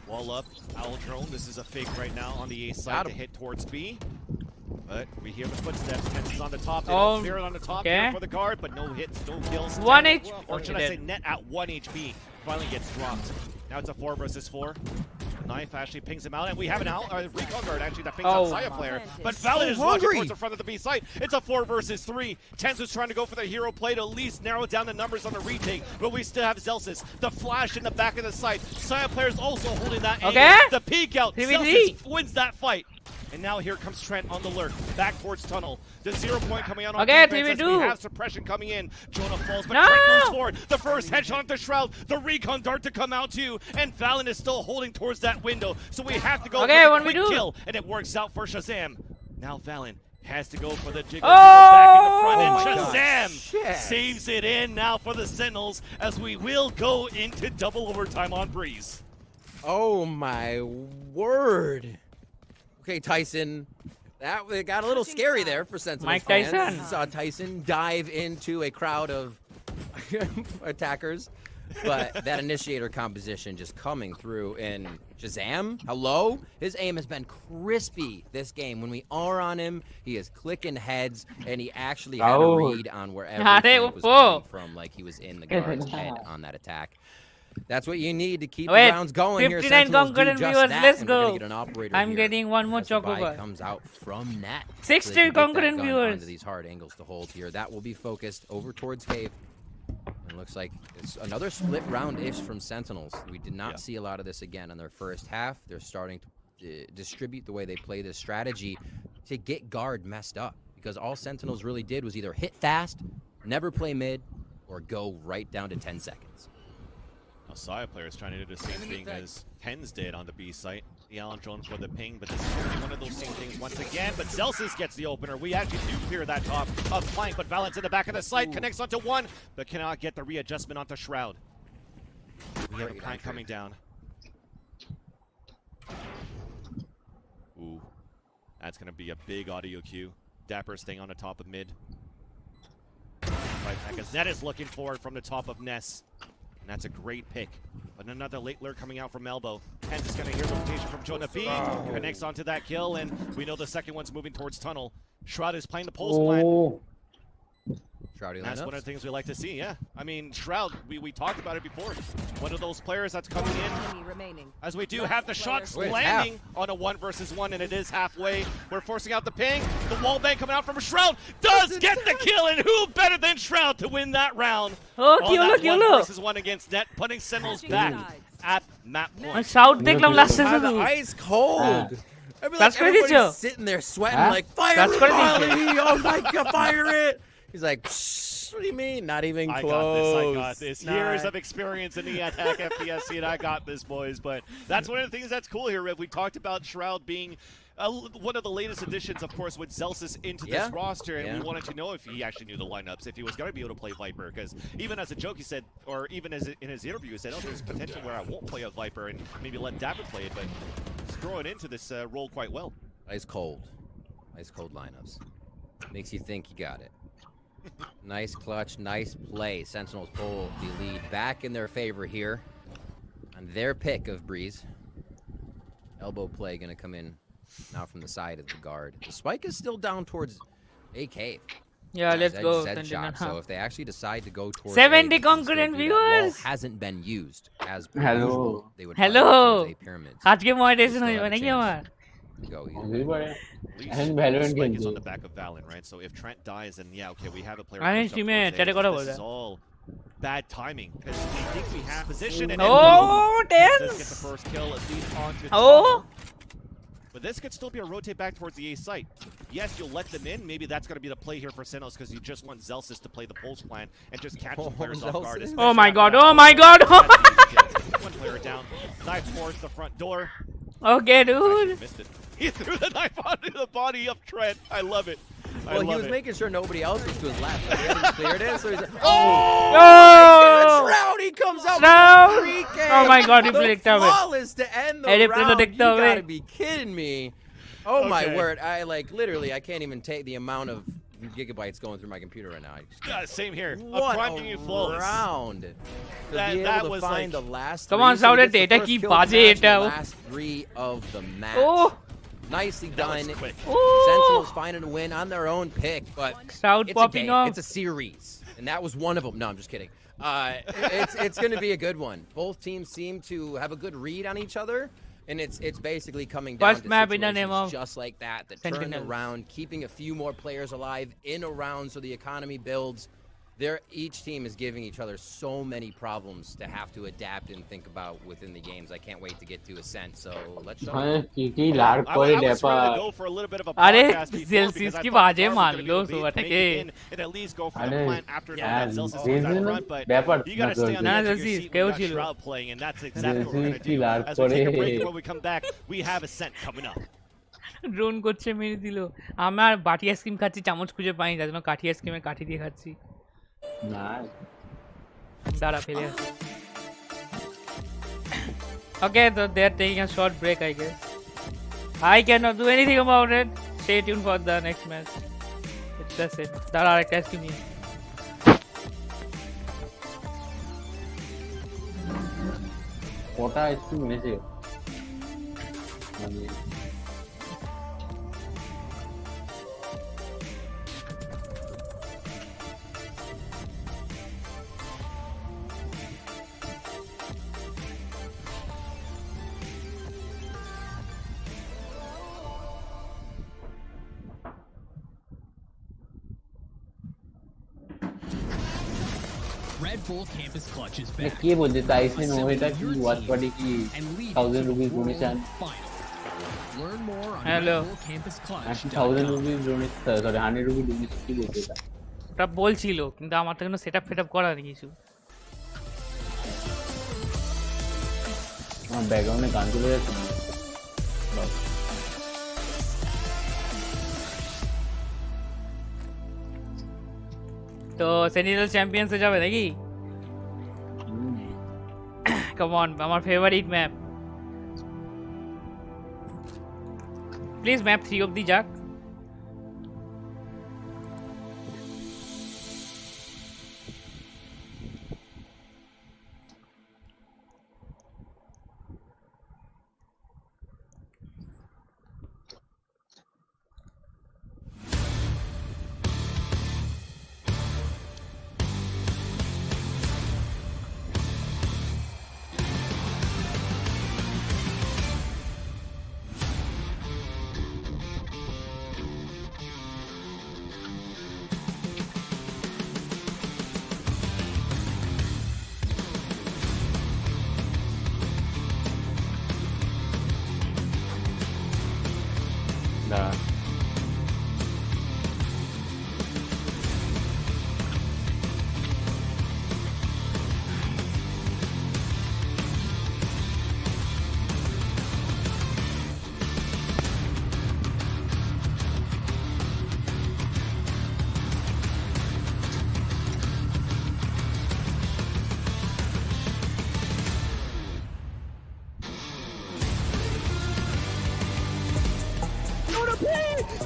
Wall up, Owl Drone. This is a fake right now on the A side to hit towards B. But we hear the footsteps. Tense is on the top. They don't fear it on the top here for the Guard, but no hits, no kills. 1 HP. Or should I say net at 1 HP. Finally gets dropped. Now it's a 4 versus 4. Knife actually pings him out, and we have an recon guard actually that pings out Saya player. But Valen is walking towards the front of the B site. It's a 4 versus 3. Tenz was trying to go for the hero play to at least narrow down the numbers on the retake, but we still have Zelsis. The flash in the back of the site. Saya player is also holding that angle. The peek out. Zelsis wins that fight. And now here comes Trent on the lurk, back towards tunnel. The 0 point coming out on defense as we have suppression coming in. Jonah falls, but Trent moves forward. The first headshot on the Shroud, the recon dart to come out too, and Valen is still holding towards that window. So we have to go for the quick kill, and it works out for Shazam. Now Valen has to go for the jiggle back in the front, and Shazam saves it in now for the Sentinels as we will go into double overtime on Breeze. Oh my word. Okay, Tyson, that got a little scary there for Sentinels fans. Tyson. Saw Tyson dive into a crowd of attackers. But that initiator composition just coming through, and Shazam, hello? His aim has been crispy this game. When we are on him, he is clicking heads, and he actually had a read on wherever Frank was coming from, like he was in the guard's head on that attack. That's what you need to keep the rounds going here. 59 concurrent viewers, let's go. I'm here getting one more as the buy chocobar. comes out from net. 60 concurrent viewers. Onto these hard angles to hold here. That will be focused over towards Cave. It looks like it's another split round-ish from Sentinels. We did not see a lot of this again in their first half. They're starting to distribute the way they play this strategy to get guard messed up, because all Sentinels really did was either hit fast, never play mid, or go right down to 10 seconds. Now, Saya players trying to do the same thing as Hens did on the B site. The Allen drone for the ping, but this is really one of those same things once again. But Celsius gets the opener. We actually do clear that top of flank, but Valent's in the back of the site, connects onto one, but cannot get the readjustment onto Shroud. We have a plank coming down. Ooh, that's going to be a big audio cue. Dapper staying on the top of mid. Right back as Zed is looking for it from the top of Ness. And that's a great pick. But another late lurk coming out from Elbow. Hens is going to hear the rotation from Jonah B. Connects onto that kill, and we know the second one's moving towards tunnel. Shroud is playing the pulse plan. That's one of the things we like to see, yeah. I mean, Shroud, we talked about it before. One of those players that's coming in. As we do have the shots landing on a 1-versus-1, and it is halfway. We're forcing out the ping. The wall bang coming out from Shroud does get the kill, and who better than Shroud to win that round? Oh, on that 1-versus-1 against Net, putting Sentinels back at map point. Shroud দেখলাম last season. The ice cold. I mean, That's like, everybody's sitting there sweating like, fire it, Molly! Oh my God, fire it! He's like, what do you mean? Not even close. I got this. Years of experience in the attack FPS scene. I got this, boys. But that's one of the things that's cool here, Riv. We talked about Shroud being one of the latest additions, of course, with Celsius into this roster, and we wanted to know if he actually knew the lineups, if he was going to be able to play Viper, because even as a joke, he said, or even as in his interview, he said, oh, there's potential where I won't play a Viper and maybe let Dapper play it, but he's throwing into this role quite well. Ice cold lineups. Makes you think you got it. Nice clutch, nice play. Sentinels pull the lead back in their favor here on their pick of Breeze. Elbow play going to come in now from the side of the guard. The spike is still down towards A cave. Yeah, let's go. Shot. So if they actually decide to go towards 70 concurrent viewers hasn't been used as Hello. they would Hello. A pyramid. আজকে monetization হইবে নাকি আমার? Go Spike is on the back of Valorant, right? So if Trent dies, then yeah, okay, we have a player. This is all bad timing because we think we have position and Dance! Get the first kill at least onto but this could still be a rotate back towards the A site. Yes, you'll let them in. Maybe that's going to be the play here for Sentinels because you just want Zelsis to play the pulse plan and just catch the players off guard. Oh my God! Oh my God! One player down. Knife towards the front door. Okay, dude. Missed it. He threw the knife onto the body of Trent. I love it. Well, he was making sure nobody else was to his left. So he hasn't cleared it, so he's like, Shroud, he comes out with Oh my God, he played it. Flawless to end the round. You gotta be kidding me. Oh my word. I literally, I can't even take the amount of gigabytes going through my computer right now. Yeah, same here. What a round. That was find like, the last come on, Shroud, data keep baje the last 3 of the match. Nicely done. Sentinels finding a win on their own pick, but Shroud it's a game. It's a series, and that was one of them. No, I'm just kidding. It's going to be a good one. Both teams seem to have a good read on each other, and it's basically coming down to situations just like that turn around, keeping a few more players alive in a round so the economy builds. Each team is giving each other so many problems to have to adapt and think about within the games. I can't wait to get to Ascent, so let's show I was ready to go for a little bit of a podcast before because I thought Carl was going to make it in and at least go for the plan after that Zelsis was out front, but you got to stay on the edge of your seat when you got Shroud playing, and that's exactly what we're going to do. As we take a break, when we come back, we have Ascent coming up. Drone করছে মেরে দিল আমার বাটি ice cream খাচ্ছি চামচ খুঁজে পাই যার জন্য কাঠি আইসক্রিমের কাঠি দিয়ে খাচ্ছি দাঁড়া ফেলে Okay, so they're taking a short break, I guess. I cannot do anything about it. Stay tuned for the next match. That's it. দাঁড়া আরেকটা আইসক্রিম নিয়ে কটা স্কুল মেরেছে মানে Red Bull Campus Clutch is back. কে বলছে তাইসেন ওইটা কি watch party কি 1000 rupees donation Learn more on Hello. Red Bull Campus Clutch. 1000 rupees donation sorry 100 rupees donation কি বলছে এটা ওটা বলছিল কিন্তু আমার তো কোনো সেটআপ ফেটআপ করা নেই কিছু আমার ব্যাকগ্রাউন্ডে গান চলে যাচ্ছে তো সেনিটাল চ্যাম্পিয়ন্সে যাবে নাকি কাম অন আমার ফেভারিট ম্যাপ প্লিজ ম্যাপ 3 অবধি যাক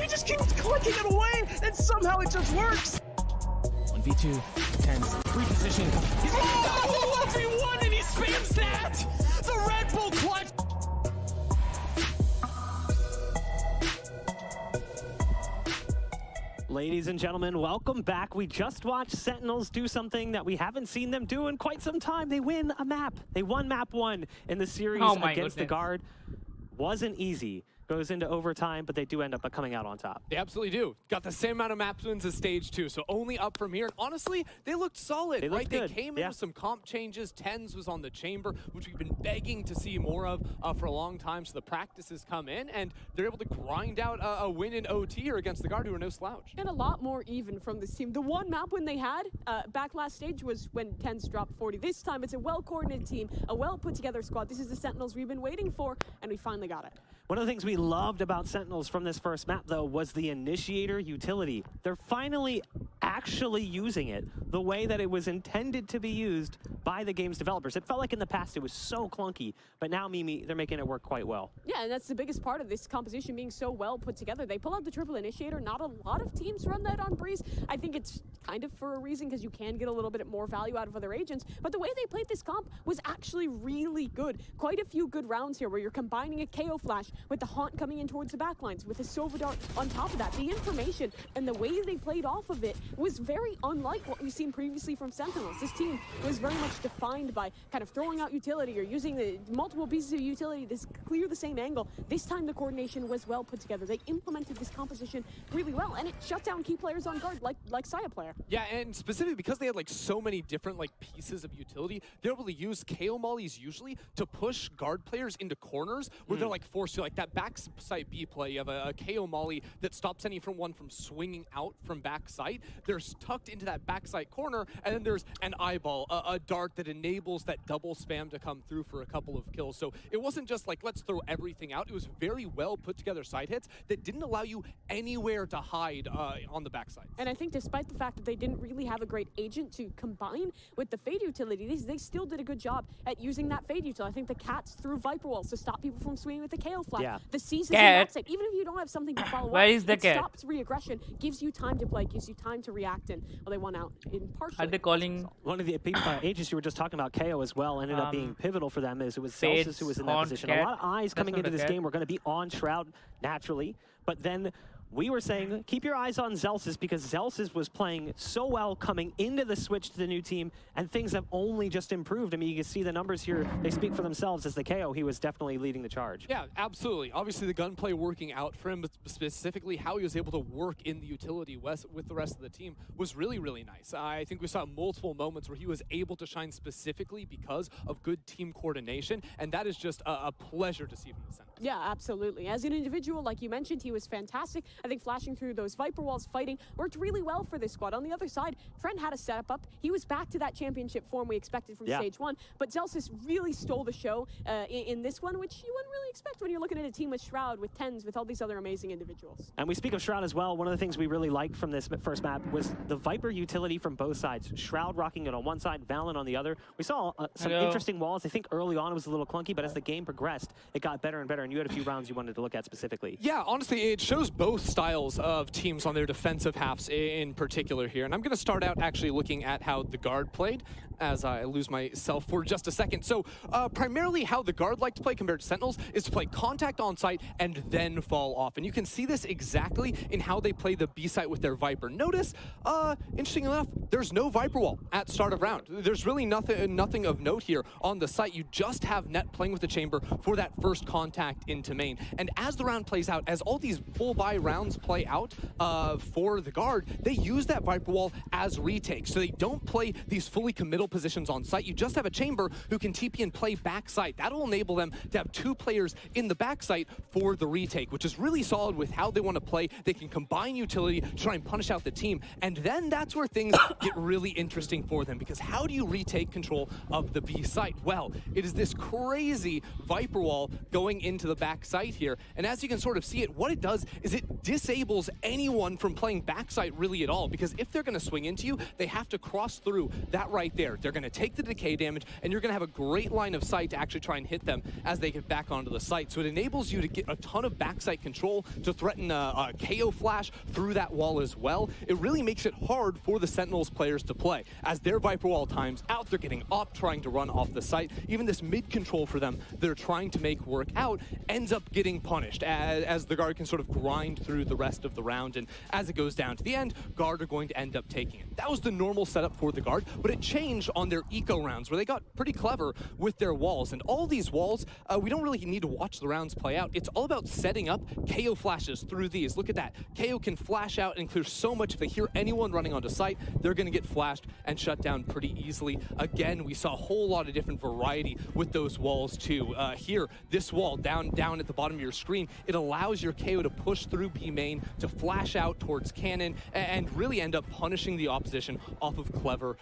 He just keeps clicking it away, and somehow it just works. 1v2, 10s, reposition. He's Oh, 1v1 and he spams that! The Red Bull clutch! Ladies and gentlemen, welcome back. We just watched Sentinels do something that we haven't seen them do in quite some time. They win a map. They won map 1 in the series against the Guard. Wasn't easy. Goes into overtime, but they do end up coming out on top. They absolutely do. Got the same amount of map wins as stage 2, so only up from here. And honestly, they looked solid, They right? looked good. They came in with some comp changes. Tens was on the chamber, which we've been begging to see more of for a long time. So the practices come in, and they're able to grind out a win in OT here against the Guard, who are no slouch. And a lot more even from this team. The one map win they had back last stage was when Tens dropped 40. This time, it's a well-coordinated team, a well-put-together squad. This is the Sentinels we've been waiting for, and we finally got it. One of the things we loved about Sentinels from this first map, though, was the initiator utility. They're finally actually using it the way that it was intended to be used by the game's developers. It felt like in the past it was so clunky, but now, Mimi, they're making it work quite well. Yeah, and that's the biggest part of this composition being so well put together. They pull out the triple initiator. Not a lot of teams run that on Breeze. I think it's kind of for a reason because you can get a little bit more value out of other agents. But the way they played this comp was actually really good. Quite a few good rounds here where you're combining a KO flash with the Haunt coming in towards the backlines, with a Sova Dart on top of that. The information and the way they played off of it was very unlike what we've seen previously from Sentinels. This team was very much defined by kind of throwing out utility or using the multiple pieces of utility to clear the same angle. This time the coordination was well put together. They implemented this composition really well, and it shut down key players on guard like Saya player. Yeah, and specifically because they had like so many different like pieces of utility, they're able to use KO mollies usually to push guard players into corners where they're like forced to, like that backside B play. You have a KO molly that stops anyone from swinging out from backside. They're tucked into that backside corner, and then there's an eyeball, a dart that enables that double spam to come through for a couple of kills. So it wasn't just like, let's throw everything out. It was very well put together side hits that didn't allow you anywhere to hide on the backside. And I think despite the fact that they didn't really have a great agent to combine with the Fade utility, they still did a good job at using that Fade utility. I think the Cats threw Viper Walls to stop people from swinging with the KO flag. Yeah. The seasons in backside, even if you don't have something to follow Where up, is the it cat? stops re-aggression, gives you time to play, gives you time to react. react, and well, they won out in partially. Are they calling one of the agents you were just talking about, KO as well, ended up being pivotal for them, as it was Celsius who was in that position. A lot of eyes coming into this game were going to be on Shroud naturally, but then we were saying, keep your eyes on Celsius, because Celsius was playing so well coming into the switch to the new team, and things have only just improved. I mean, you can see the numbers here. They speak for themselves. As the KO, he was definitely leading the charge. Yeah, absolutely. Obviously, the gunplay working out for him, but specifically how he was able to work in the utility with the rest of the team was really, really nice. I think we saw multiple moments where he was able to shine specifically because of good team coordination, and that is just a pleasure to see from the Sentinels. Yeah, absolutely. As an individual, like you mentioned, he was fantastic. I think flashing through those Viper walls, fighting, worked really well for this squad. On the other side, Trent had a setup up. He was back to that championship form we expected from stage 1, but Celsius really stole the show in this one, which you wouldn't really expect when you're looking at a team with Shroud, with Tens, with all these other amazing individuals. And we speak of Shroud as well. One of the things we really liked from this first map was the Viper utility from both sides. Shroud rocking it on one side, Valorant on the other. We saw some interesting walls. I think early on it was a little clunky, but as the game progressed, it got better and better, and you had a few rounds you wanted to look at specifically. Yeah, honestly, it shows both styles of teams on their defensive halves in particular here. And I'm going to start out actually looking at how the Guard played, as I lose myself for just a second. So primarily how the Guard like to play compared to Sentinels is to play contact on site and then fall off. And you can see this exactly in how they play the B site with their Viper. Notice, interesting enough, there's no Viper wall at start of round. There's really nothing of note here on the site. You just have Net playing with the chamber for that first contact into main. And as the round plays out, as all these full buy rounds play out for the Guard, they use that Viper wall as retakes. So they don't play these fully committal positions on site. You just have a chamber who can TP and play backside. That'll enable them to have 2 players in the backside for the retake, which is really solid with how they want to play. They can combine utility to try and punish out the team. And then that's where things get really interesting for them, because how do you retake control of the B site? Well, it is this crazy Viper wall going into the back site here. And as you can sort of see it, what it does is it disables anyone from playing backside really at all, because if they're going to swing into you, they have to cross through that right there. They're going to take the decay damage, and you're going to have a great line of sight to actually try and hit them as they get back onto the site. So it enables you to get a ton of backside control to threaten a KO flash through that wall as well. It really makes it hard for the Sentinels players to play. As their Viper wall times out, they're getting up, trying to run off the site. Even this mid control for them, they're trying to make work out, ends up getting punished as the Guard can sort of grind through the rest of the round. And as it goes down to the end, Guard are going to end up taking it. That was the normal setup for the Guard, but it changed on their eco rounds, where they got pretty clever with their walls. And all these walls, we don't really need to watch the rounds play out. It's all about setting up KO flashes through these. Look at that. KO can flash out and clear so much. If they hear anyone running onto site, they're going to get flashed and shut down pretty easily. Again, we saw a whole lot of different variety with those walls too. Here, this wall down at the bottom of your screen, it allows your KO to push through B main, to flash out towards cannon, and really end up punishing the opposition off of clever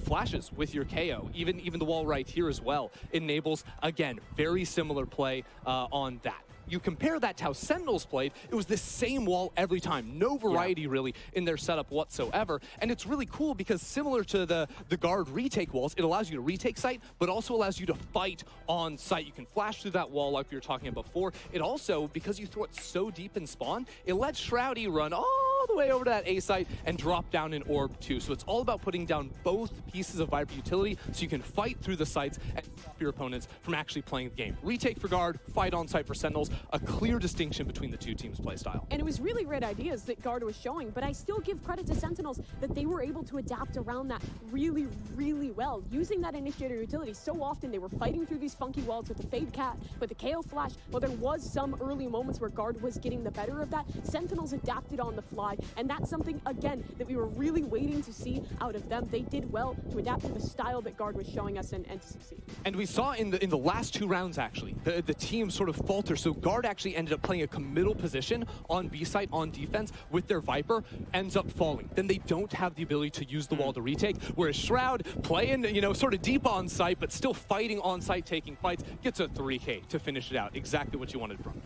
flashes with your KO. Even the wall right here as well enables, again, very similar play on that. You compare that to how Sentinels played, it was this same wall every time. No variety really in their setup whatsoever. And it's really cool because similar to the Guard retake walls, it allows you to retake site, but also allows you to fight on site. You can flash through that wall like we were talking about before. It also, because you throw it so deep in spawn, it lets Shroudy run all the way over to that A site and drop down an orb too. So it's all about putting down both pieces of Viper utility so you can fight through the sites and stop your opponents from actually playing the game. Retake for Guard, fight on site for Sentinels. A clear distinction between the two teams' play style. And it was really great ideas that Guard was showing, but I still give credit to Sentinels that they were able to adapt around that really, really well. Using that initiator utility, so often they were fighting through these funky walls with the Fade Cat, with the KO Flash. Well, there was some early moments where Guard was getting the better of that. Sentinels adapted on the fly, and that's something, again, that we were really waiting to see out of them. They did well to adapt to the style that Guard was showing us and to succeed. And we saw in the last 2 rounds, actually, the team sort of falter. So Guard actually ended up playing a committal position on B site on defense with their Viper, ends up falling. Then they don't have the ability to use the wall to retake, whereas Shroud playing, sort of deep on site, but still fighting on site, taking fights, gets a 3K to finish it out. Exactly what you wanted from them.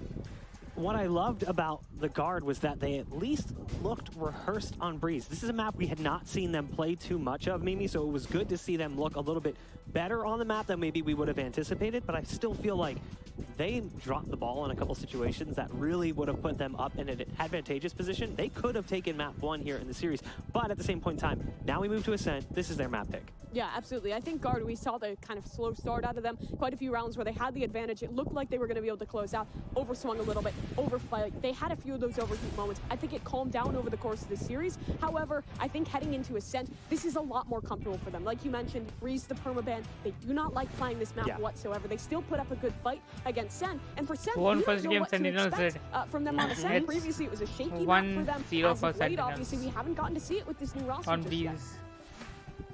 What I loved about the Guard was that they at least looked rehearsed on Breeze. This is a map we had not seen them play too much of, Mimi, so it was good to see them look a little bit better on the map than maybe we would have anticipated, but I still feel like they dropped the ball in a couple situations that really would have put them up in an advantageous position. They could have taken map 1 here in the series, but at the same point in time, now we move to Ascent. This is their map pick. Yeah, absolutely. I think Guard, we saw the kind of slow start out of them. Quite a few rounds where they had the advantage. It looked like they were going to be able to close out. Overswung a little bit, overfight. They had a few of those overheat moments. I think it calmed down over the course of the series. However, I think heading into Ascent, this is a lot more comfortable for them. Like you mentioned, Breeze the permaban. They do not like playing this map whatsoever. They still put up a good fight against Sen. And for Sen, you don't know what to expect from them on Ascent. Previously, it was a shaky map for them. As of late, obviously, we haven't gotten to see it with this new roster just yet.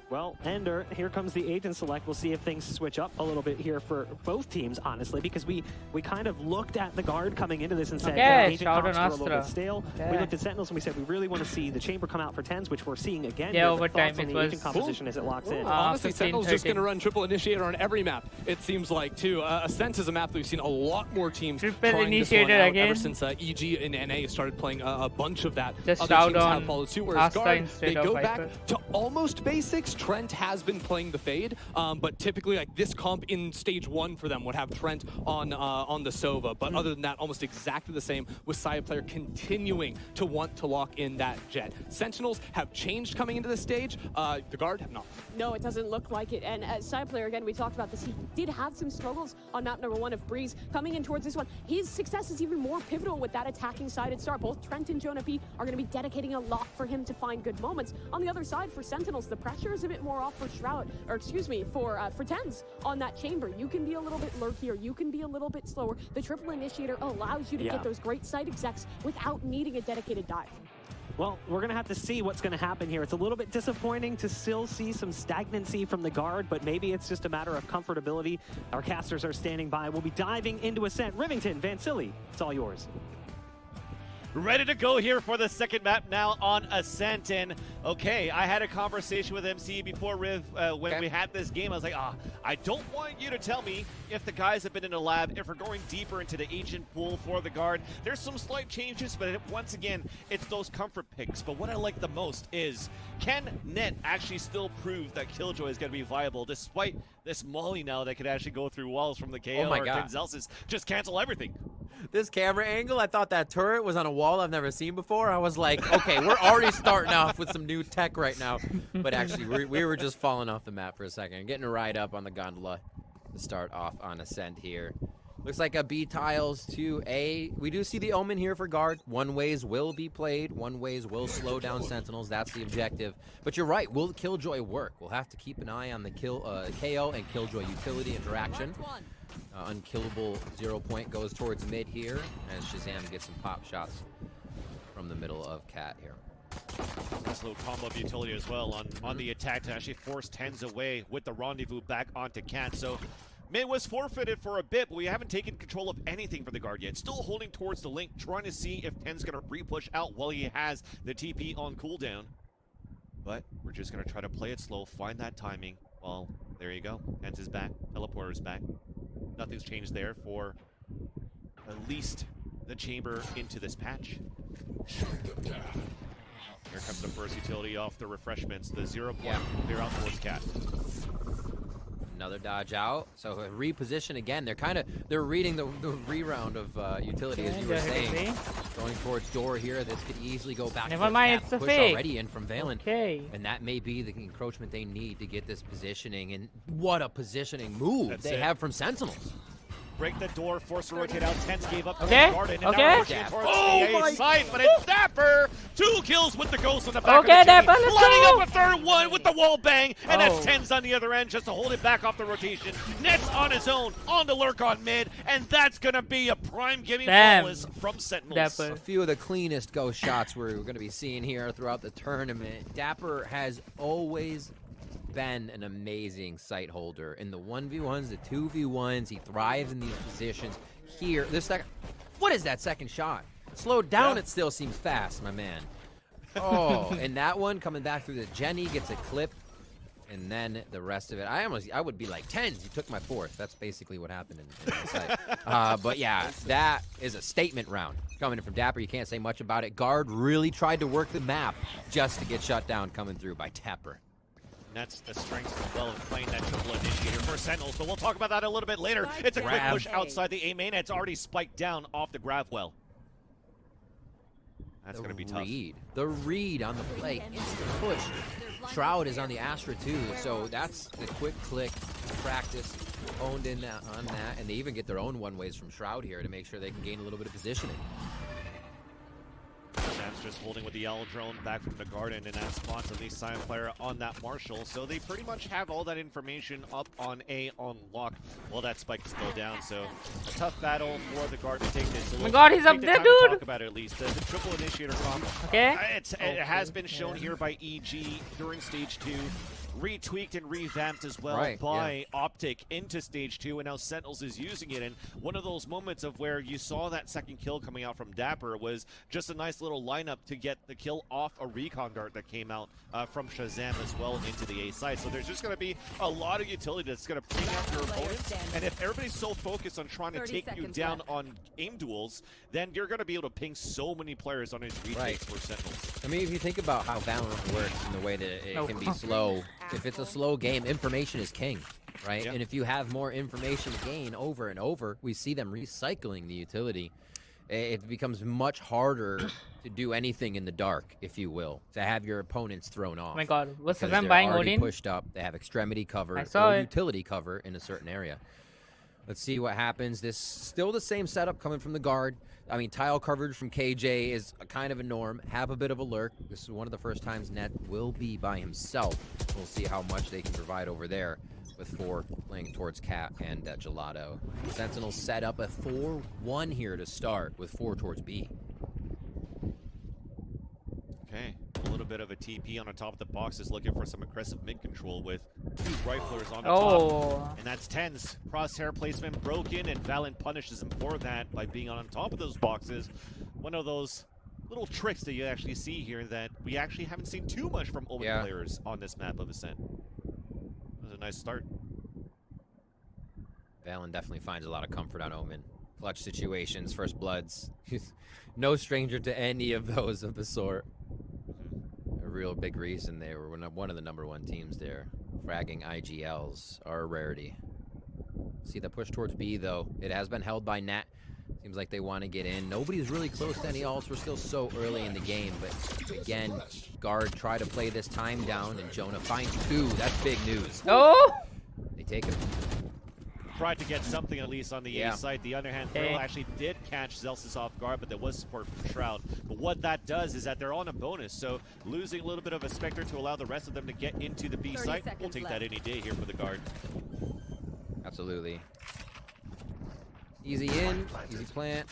Well, Ender, here comes the agent select. We'll see if things switch up a little bit here for both teams, honestly, because we kind of looked at the Guard coming into this and said, agent comps were a little bit stale. We looked at Sentinels and we said, we really want to see the Chamber come out for 10s, which we're seeing again. Yeah, over time it was agent composition as it locks in. Honestly, Sentinels just going to run triple initiator on every map, it seems like, too. Ascent is a map that we've seen a lot more teams trying this one out ever since EG and NA started playing a bunch of that. Just Other teams on have followed suit, whereas Guard, they go back to almost basics. Trent has been playing the Fade, but typically like this comp in stage 1 for them would have Trent on the Sova, but other than that, almost exactly the same, with Saya player continuing to want to lock in that Jet. Sentinels have changed coming into this stage, the Guard have not. No, it doesn't look like it, and as Saya player, again, we talked about this, he did have some struggles on map number 1 of Breeze. Coming in towards this one, his success is even more pivotal with that attacking sided start. Both Trent and Jonah P are going to be dedicating a lot for him to find good moments. On the other side, for Sentinels, the pressure is a bit more off for Shroud. Or excuse me, for 10s on that Chamber. You can be a little bit lurkier, you can be a little bit slower. The triple initiator allows you to get those great side execs without needing a dedicated dive. Well, we're going to have to see what's going to happen here. It's a little bit disappointing to still see some stagnancy from the Guard, but maybe it's just a matter of comfortability. Our casters are standing by. We'll be diving into Ascent. Rivington, Vansili, it's all yours. Ready to go here for the second map now on Ascent. And okay, I had a conversation with MC before Riv when we had this game. I was like, I don't want you to tell me if the guys have been in a lab, if we're going deeper into the agent pool for the Guard. There's some slight changes, but once again, it's those comfort picks. But what I like the most is, can Net actually still prove that Killjoy is going to be viable despite this Molly now that could actually go through walls from the KO or Gonzalez just cancel everything? This camera angle, I thought that turret was on a wall I've never seen before. I was like, okay, we're already starting off with some new tech right now. But actually, we were just falling off the map for a second. Getting a ride up on the gondola to start off on Ascent here. Looks like a B tiles to A. We do see the Omen here for Guard. One ways will be played. One ways will slow down Sentinels. That's the objective. But you're right. Will Killjoy work? We'll have to keep an eye on the KO and Killjoy utility interaction. Unkillable 0 point goes towards mid here as Shazam gets some pop shots from the middle of Cat here. Nice little combo of utility as well on the attack to actually force 10s away with the rendezvous back onto Cat. So mid was forfeited for a bit, but we haven't taken control of anything for the Guard yet. Still holding towards the link, trying to see if 10's going to re-push out while he has the TP on cooldown. But we're just going to try to play it slow, find that timing. Well, there you go. 10's is back, Teleporter's back. Nothing's changed there for at least the Chamber into this patch. Here comes the first utility off the refreshments. The 0 point clear out towards Cat. Another dodge out. So a reposition again. They're reading the re-round of utility as you were saying. Going towards door here. This could easily go back. Never mind, it's a push fake. Already in from Valen. Okay. And that may be the encroachment they need to get this positioning. And what a positioning move they have from Sentinels. Break the door, force to rotate out. 10's gave up. Okay. Garden, and now pushing towards the A side, but it's Dapper. 2 kills with the ghost on the back of the Dapper, let's lining go. up a third one with the wall bang, and that's 10's on the other end just to hold it back off the rotation. Net's on his own, on the lurk on mid, and that's going to be a prime giving flawless from Sentinels. A few of the cleanest ghost shots we're going to be seeing here throughout the tournament. Dapper has always been an amazing sight holder in the 1v1s, the 2v1s. He thrives in these positions. Here, what is that second shot? Slowed down, it still seems fast, my man. Oh, and that one coming back through the Jenny gets a clip, and then the rest of it. I would be like 10s. You took my fourth. That's basically what happened in the site. But yeah, that is a statement round coming in from Dapper. You can't say much about it. Guard really tried to work the map just to get shut down coming through by Dapper. And that's the strength as well of playing that triple initiator for Sentinels, but we'll talk about that a little bit later. It's a quick push outside the A main, and it's already spiked down off the grab well. That's going to be tough. The read on the play, instant push. Shroud is on the Astra too, so that's the quick click practice honed in on that, and they even get their own one-ways from Shroud here to make sure they can gain a little bit of positioning. Sam's just holding with the yellow drone back from the garden, and that spots at least Silent Player on that Marshall. So they pretty much have all that information up on A on lock. Well, that spike is still down, so a tough battle for the guard to take this. So Oh my god, he's up there, dude! Talk about it at least. The triple initiator comp. Okay. It has been shown here by EG during stage 2. Retweaked and revamped as well by Optic into stage 2, and now Sentinels is using it. And one of those moments of where you saw that second kill coming out from Dapper was just a nice little lineup to get the kill off a recon dart that came out from Shazam as well into the A side. So there's just going to be a lot of utility that's going to bring out your opponents. And if everybody's so focused on trying to take you down on aim duels, then you're going to be able to ping so many players on his retakes for Sentinels. I mean, if you think about how Valorant works and the way that it can be slow, if it's a slow game, information is king, right? And if you have more information to gain over and over, we see them recycling the utility. It becomes much harder to do anything in the dark, if you will, to have your opponents thrown off. Oh my god, what's because them they're buying already Odin? pushed up, they have extremity cover or utility cover in a certain area. Let's see what happens. This still the same setup coming from the guard. I mean, tile coverage from KJ is a kind of a norm. Have a bit of a lurk. This is one of the first times Net will be by himself. We'll see how much they can provide over there with 4 playing towards Cat and Gelato. Sentinels set up a 4-1 here to start with 4 towards B. Okay, a little bit of a TP on the top of the box is looking for some aggressive mid control with 2 riflers on the top. And that's Tens. Crosshair placement broken, and Valen punishes him for that by being on top of those boxes. One of those little tricks that you actually see here that we actually haven't seen too much from Omen players on this map of Ascent. That was a nice start. Valen definitely finds a lot of comfort on Omen. Clutch situations, first bloods. No stranger to any of those of the sort. A real big reason they were one of the #1 teams there. Fragging IGLs are a rarity. See the push towards B though. It has been held by Nat. Seems like they want to get in. Nobody's really close to any ults. We're still so early in the game, but again, guard try to play this time down, and Jonah finds 2. That's big news. Oh! They take him. Tried to get something at least on the A side. The other hand, Thrill actually did catch Zelsis off guard, but there was support from Shroud. But what that does is that they're on a bonus, so losing a little bit of a Spectre to allow the rest of them to get into the B site, we'll take that any day here for the guard. Absolutely. Easy in, easy plant.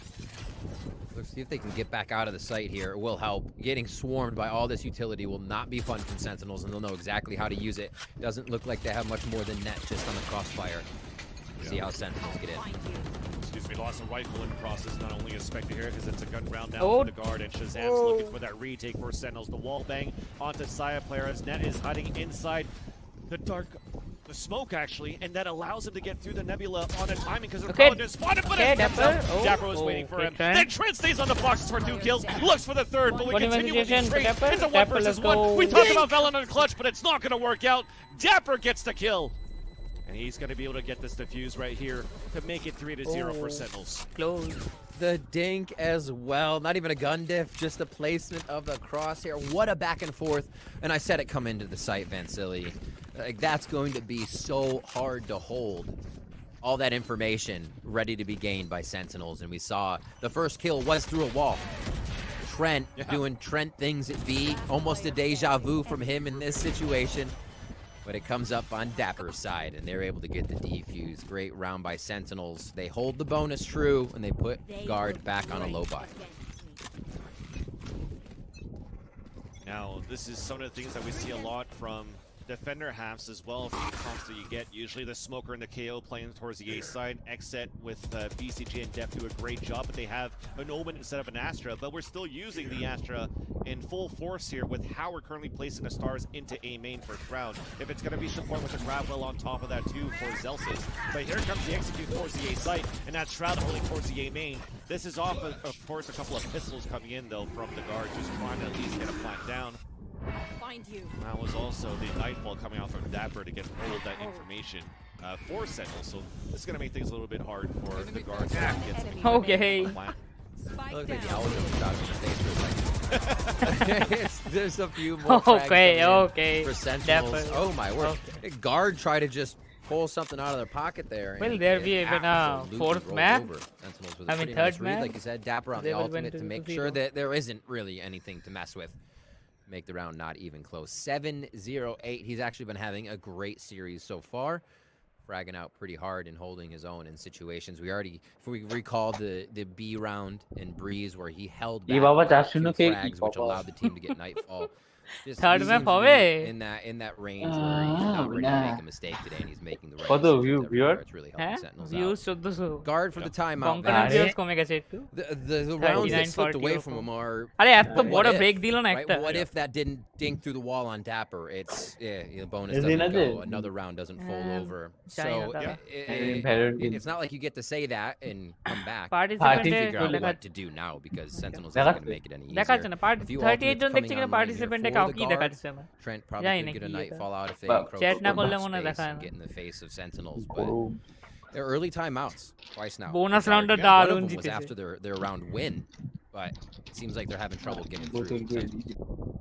Let's see if they can get back out of the site here. It will help. Getting swarmed by all this utility will not be fun from Sentinels, and they'll know exactly how to use it. Doesn't look like they have much more than Net just on the crossfire. See how Sentinels get in. Excuse me, lost a rifle in process, not only a Spectre here because it's a gun round down for the guard, and Shazam's looking for that retake for Sentinels. The wall bang onto Saya player as Net is hiding inside the smoke actually, and that allows him to get through the nebula on a timing because they're probably spotted, but Dapper was waiting for him. Then Trent stays on the boxes for 2 kills, looks for the 3rd, but we continue with these trades. It's a 1 versus 1. We talked about Valen on clutch, but it's not going to work out. Dapper gets the kill. And he's going to be able to get this defuse right here to make it 3-0 for Sentinels. Close. The dink as well. Not even a gun diff, just the placement of the crosshair. What a back and forth. And I said it come into the site, Vansili. Like, that's going to be so hard to hold. All that information ready to be gained by Sentinels. And we saw the first kill was through a wall. Trent doing Trent things at B. Almost a deja vu from him in this situation. But it comes up on Dapper's side, and they're able to get the defuse. Great round by Sentinels. They hold the bonus true, and they put guard back on a low buy. Now, this is some of the things that we see a lot from defender halves as well. From the comps that you get, usually the Smoker and the KO playing towards the A side. Xset with BCG and Def do a great job, but they have an Omen instead of an Astra. But we're still using the Astra in full force here with how we're currently placing the stars into A main for Shroud. If it's going to be support with the Gravwell on top of that too for Zelsis. But here comes the execute towards the A site, and that's Shroud holding towards the A main. This is off, of course, a couple of pistols coming in though from the guard, just trying to at least get a plant down. Find you. That was also the nightfall coming out from Dapper to get all of that information for Sentinels. So this is going to make things a little bit hard for the guards to get some information Okay. from the plant. I look like the Aljo shot in the face for a second. There's a few more frags Okay. for Sentinels. Dapper. Oh my word. Okay. Guard try to just pull something out of their pocket there. Will and there it be even a absolutely fourth rolled map? over. Sentinels with a I mean, pretty third nice read, map? like you said, Dapper on They the will win ultimate to 2-0. make sure that there isn't really anything to mess with. Make the round not even close. 7-0-8. He's actually been having a great series so far. Fragging out pretty hard and holding his own in situations. If we recall the B round in Breeze where he held back two frags, which allowed the team to get Nightfall. Just Third he map seems to be hobe in that range where he's not ready to make a mistake today, and he's making the right Kota decisions view everywhere. viewer? It's really helping Sentinels Views out. 1400 Guard for the timeout. Concurrent viewers কমে গেছে একটু The rounds that 39, slipped 40 away from him are আরে এত বড় break দিল না right? একটা What if that didn't dink through the wall on Dapper? It's bonus doesn't go. Another round doesn't fold over. So it's not like you get to say that and come back. Figure out what to do now because Sentinels isn't going to make it any easier. দেখাচ্ছে না 38 জন দেখছি কিনা পার্টিসিপেন্টে cow কি দেখাচ্ছে না Trent probably could get a Nightfall out if they encroach chat না on করলে that মনে space দেখায় and না get in the face of Sentinels, but they're early timeouts twice now. Bonus Guard, round one of দারুণ them was জিতেছে after their round win, but it seems like they're having trouble getting through.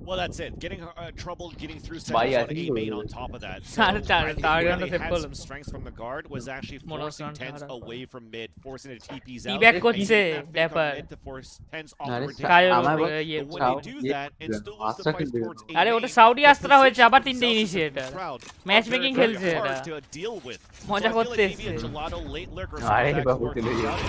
Well, that's it. Getting trouble getting through Sentinels on A main on top of that. So Sorry, I think sorry, where they sorry, had sorry. some strengths from the guard was actually forcing Tens away from mid, forcing the TPs out. Feedback and করছে using that fake on Dapper. mid to force Tens আরে off the Caio But when they do that and still lose the fight towards A আরে main, ওটা Southee the আস্ত্রা হয়েছে আবার positions তিনটে themselves as a initiator crowd match are making very, very খেলছে এটা hard to deal with. মজা So I feel করতে like maybe a এসেছে gelato late lurk or আরে something বাবু that চলে could গেছে work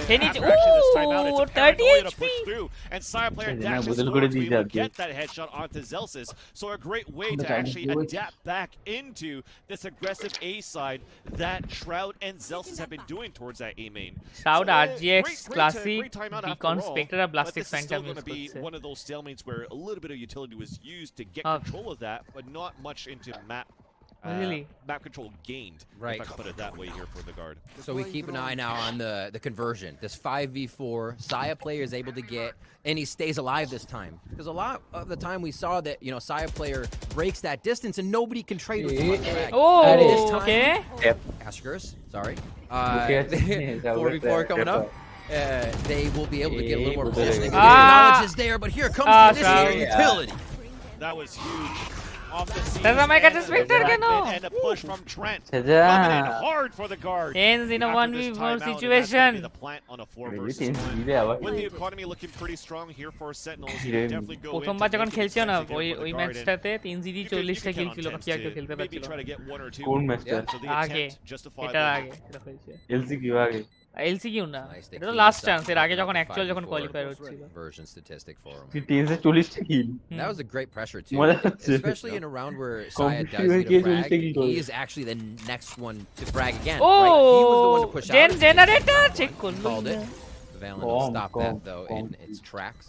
He out. needs- After action this time out, it's Ooh, apparent 30 only to HP. push through, and Sire player Yeah, dashes budal forward করে to be দিয়েছে able R to কি। get that headshot onto Zelsis. So a great way to actually adapt back into this aggressive A side that Shroud and Zelsis have been doing towards that A main. Shroud, So, RGX, great Classic, timeout after Beacon, all, Spectre R but Blastic this is Phantom still going use to be করছে one of those stalemates where a little bit of utility was used to get control of that, but not much into map. Really? Map control gained, Right. if I can put it that way here for the guard. So we keep an eye now on the conversion. This 5v4, Saya player is able to get, and he stays alive this time. Because a lot of the time we saw that, Saya player breaks that distance and nobody can trade with him on frag. Oh, This time, okay. Askers, sorry. Okay. 4v4 coming up. They will be able to get a little more positioning. Ah. The knowledge is there, but here comes the initiator utility. That was huge. Off the scene. Doesn't make a Spectre কেন? And a push from Trent. সেজা Coming in hard for the guard. Tens in a After 1v4 this timeout, and that's situation. gonna be the plant on a 4 Really? versus Tens 1. জিবে আবার With the economy looking pretty strong here for Sentinels, you Really? can definitely go in প্রথমবার to যখন make it খেলছিল না sensitive ওই for the ওই guard, and ম্যাচটাতে 3 GD you can 40টা কিল count ছিল on বাকি আর কেউ Tens খেলতে to maybe পারছিল try না to get 1 or 2. কোন ম্যাচটা So the আগে attempt justified এটার the আগে এটা হয়েছে এলসি কি আগে এলসি কিউ না Nice, they এটা cleaned last this up chance এর and আগে got যখন the অ্যাকচুয়াল যখন 5v4 কোয়ালিফায়ার হচ্ছিল version statistic for him. তুই 10 40টা কিল That was a great pressure too, মজা হচ্ছে especially in a round where Saya Completely does get a engaged frag. with the He is actually the next one to frag again. Right? He was the one to ও push জেন out. Generator check করলো Called it. Valen will stop that though in its tracks.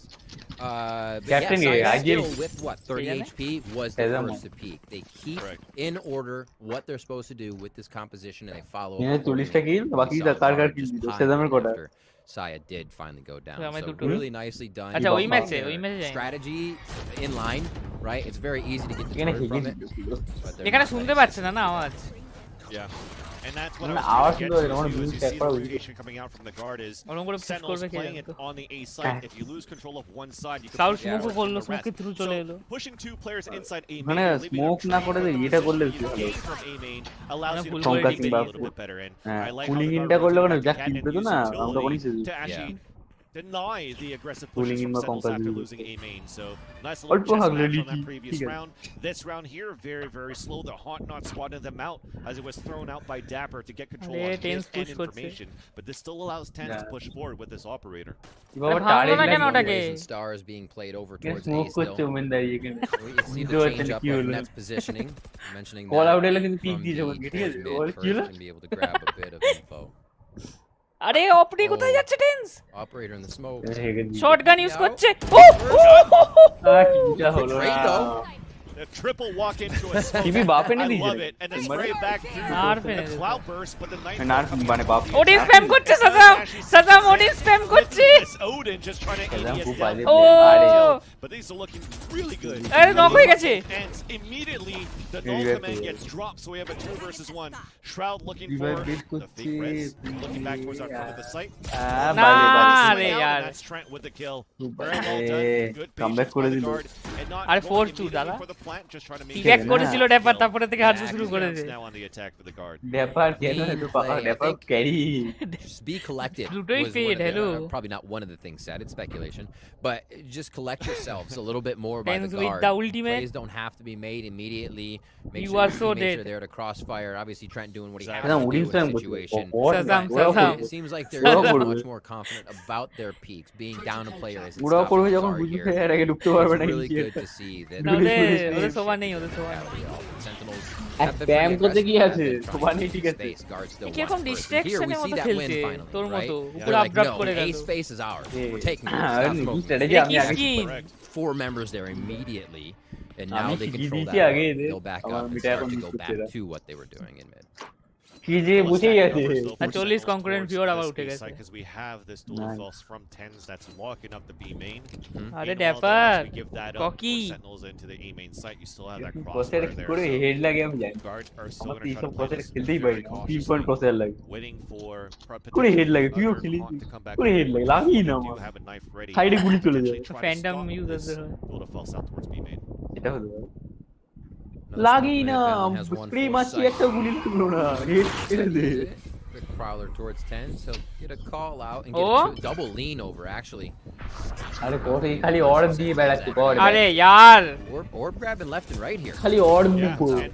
But Captain yeah, Saya ideal. still with what 30 HP was the first to peak. They keep in order what they're supposed to do with this composition, and they follow. এনে 40টা কিল বাকি কার কার কিল দিল সেজামের কটা Saya did finally go down. Yeah, So really nicely done. আচ্ছা ওই ম্যাচে Strategy in line, right? It's very easy to get এখানে deterred from হেগে it. but they're এখানে not শুনতে letting পাচ্ছে না না আওয়াজ Yeah. And that's what মানে I আওয়াজ was শুনতে trying to আমার get to view is you check see করা the উচিত rotation coming out from the guard is ওরকম করে পুশ Sentinels করবে কে playing it জানতো on the A side. If you lose control of one side, you can south push স্মোকও forward করলো from the স্মোকে rest. Through চলে এলো So pushing 2 players inside A মানে main, leaving smoke a না tree করে on এটা the করলে position কি you হবে gain from A main allows you to ভুল play করে A দিতে main a little bit better. And I like how pulling the ইনটা guard করলে went মানে back যা ahead কিল and পেতো used না আমরা তখনই utility শেষ to actually deny the aggressive Pulling pushes in from my Sentinels after conquer losing A main. So nice Alpo little chess hagli match on that liki, previous ঠিক আছে। round. This round here, very, very slow. The Haunt not spotted them out as it was thrown out by Dapper to get control আরে, on Tens hit and push করছে। information. But this still allows Tens to push forward with this operator. বাবা ভাঙলো না কেন Waves ওটাকে and stars being played over এখানে towards smoke A করছে still. Women দাঁড়িয়ে এখানে We can see বুঝতে the পারছেন change up কি of হলো Net's positioning. Mentioning call that out এলে কিন্তু পিক from দিয়ে B যাবো ঠিক towards আছে mid, ওর কি Perth হলো can be able to grab a bit of info. আরে অপনি কোথায় যাচ্ছে tense Operator in the smoke. Shotgun use করছে ও কিটা হলো Great না though. A triple walk into a smoke. TV বাপ এনে I দিয়েছে love it. And the spray back through the cloud burst, but the night না মানে বাপ ওডিন স্প্যাম করছে সাজাম ওডিন স্প্যাম করছে Odin just trying to ADS খুব down. বাজে But these are looking really good. আরে নক হয়ে গেছে And immediately the null command gets dropped, so we have a 2 versus 1. Shroud looking for the fake res, looking back towards our front of the site. That's Trent with the kill. Very well done. Good patience by the guard. And not আরে going 4-2 দাদা for the plant, just trying to make back করেছিল dapper তারপরে থেকে হারতে শুরু করেছে now on the attack for the guard. Dapper কেন এত পাকা dapper carry Just be collected. Plutoy was fade, one of the- hello. probably not one of the things said. It's speculation, but just collect yourselves a little bit more by the Tens with guard. the ultimate. Plays don't have to be made immediately. Make You sure are your so teammates dead. are there to crossfire. Obviously, Trent doing what he has Shazam, to do in Shazam, the situation. Shazam. It seems like they're much more confident about their peaks. Being down a player is উড়াও করবে যখন বুঝি fair আগে ঢুকতে পারবে না It's really good to see that. ওদের সোভা নেই Sentinels স্প্যাম করতে কি আছে সোভা নেই ঠিক আছে কি রকম ডিস্ট্রাকশনের মতো খেলছে তোর মতো উপরে They're like, আপড্রাপ no, করে গেল A space is ours. We're taking it. Ah, Stop smoking. strategy আমি আগে 4 members there immediately, and now আমি they কি control দিয়েছি that. আগে Map. এদের? They'll back আমার up and মিটা start এখন to মিস go করছে back এরা। to what they were doing in mid. কি যে বুঝেই গেছে 40 কনকারেন্ট ভিউয়ার আবার উঠে গেছে Because we have this dual false from tens that's locking up the B main. আরে Meanwhile, dapper as we give that up, ককি more Sentinels into the A main site. You still have that ক্রসের crossfire কি there. করে so head লাগে আমি জানি guards are still আমার going তো to try এইসব to play ক্রসের this খেলতেই very পারি না 3 cautiously, পয়েন্ট ক্রসের লাগে waiting for করে হেড লাগে potentially তুইও other খেলি Hawk to come back করে on হেড board. লাগে লাগেই না They আমার do have a knife ready. সাইডে গুলি চলে যায় Potentially try to Phantom stop user this build of false out towards B main. এটা হলো Another লাগেই smoke না man. Valen has one spray full মারছি sight. একটা গুলি লাগলো না হেড ছেড়ে দে Quick prowler towards 10, so get a call out and get Oh. a double lean over actually. আরে কোট এই খালি অর্ড দিয়ে বেড়াচ্ছে কোট আরে यार Orb grabbing left and right here. খালি অর্ড মুভ Yeah, করো and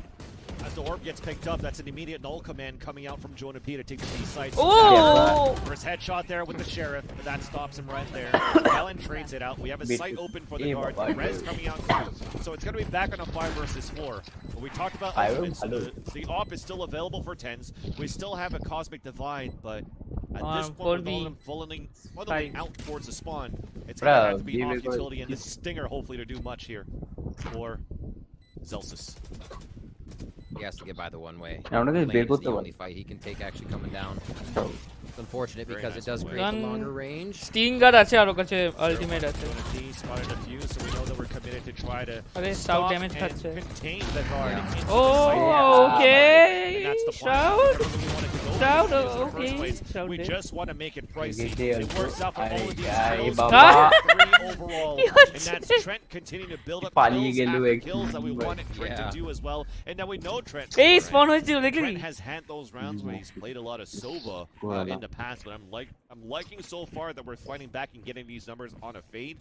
as the orb gets picked up, that's an immediate null command coming out from Jonah P to take the B site. Oh! First headshot there with the sheriff, but that stops him right there. Allen trades it out. We have a site open for the guard. The res coming out too. So it's going to be back on a 5 versus 4. But we talked about ultimates. The op is still available for tens. We still have a cosmic divide, but at this point, with all of them funneling out towards the spawn, it's going to have to be off utility and the stinger hopefully to do much here for Zelsis. He has to get by the one way. I don't know if Lane they is put the the only fight he can take actually coming down. It's unfortunate because it does create Gun- the longer range. Stinger আছে আর ওর কাছে ultimate আছে T spotted a few, so we know that we're committed to try to আরে stop south damage and খাচ্ছে contain the guard. into ও the site. Okay And that's the plan. Shout Whatever we want to go Shroud, for in the okay. first place, Shroud we dead. just want to make it pricey. Get there. It works out for all of these Ay, kills. baba. 3 overall, and that's Trent continuing to build up পালিয়ে kills গেল after একটু। kills that we wanted Trent Yeah. to do as well. And now we know Trent. এই স্পন হয়েছিল দেখলি Trent has had those rounds where he's played a lot of Sova in the past, but I'm liking so far that we're fighting back and getting these numbers on a fade.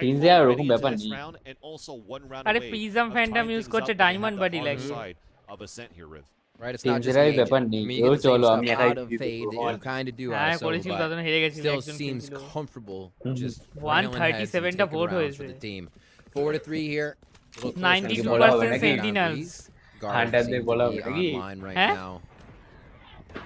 তিনজে আর ওরকম ব্যাপার this নেই round and also 1 round আরে away prism of Phantom tying use things করছে up. They have diamond the body other লাগে side of Ascent here, Riv. Right, it's not just তিনজেরাই the ব্যাপার agent. নেই Me ও get the same চলো stuff আমি out একাই of fade that you kind of do হ্যাঁ out of করেছিল Sova, তখন হেরে গেছিল still একজন seems ছিল comfortable just 137 টা ভোট for হয়েছে the team. 4-3 here. A little closer to 92% the round, Sentinels please. Guard Hunter seems they to bola be lagi. online right Huh? now.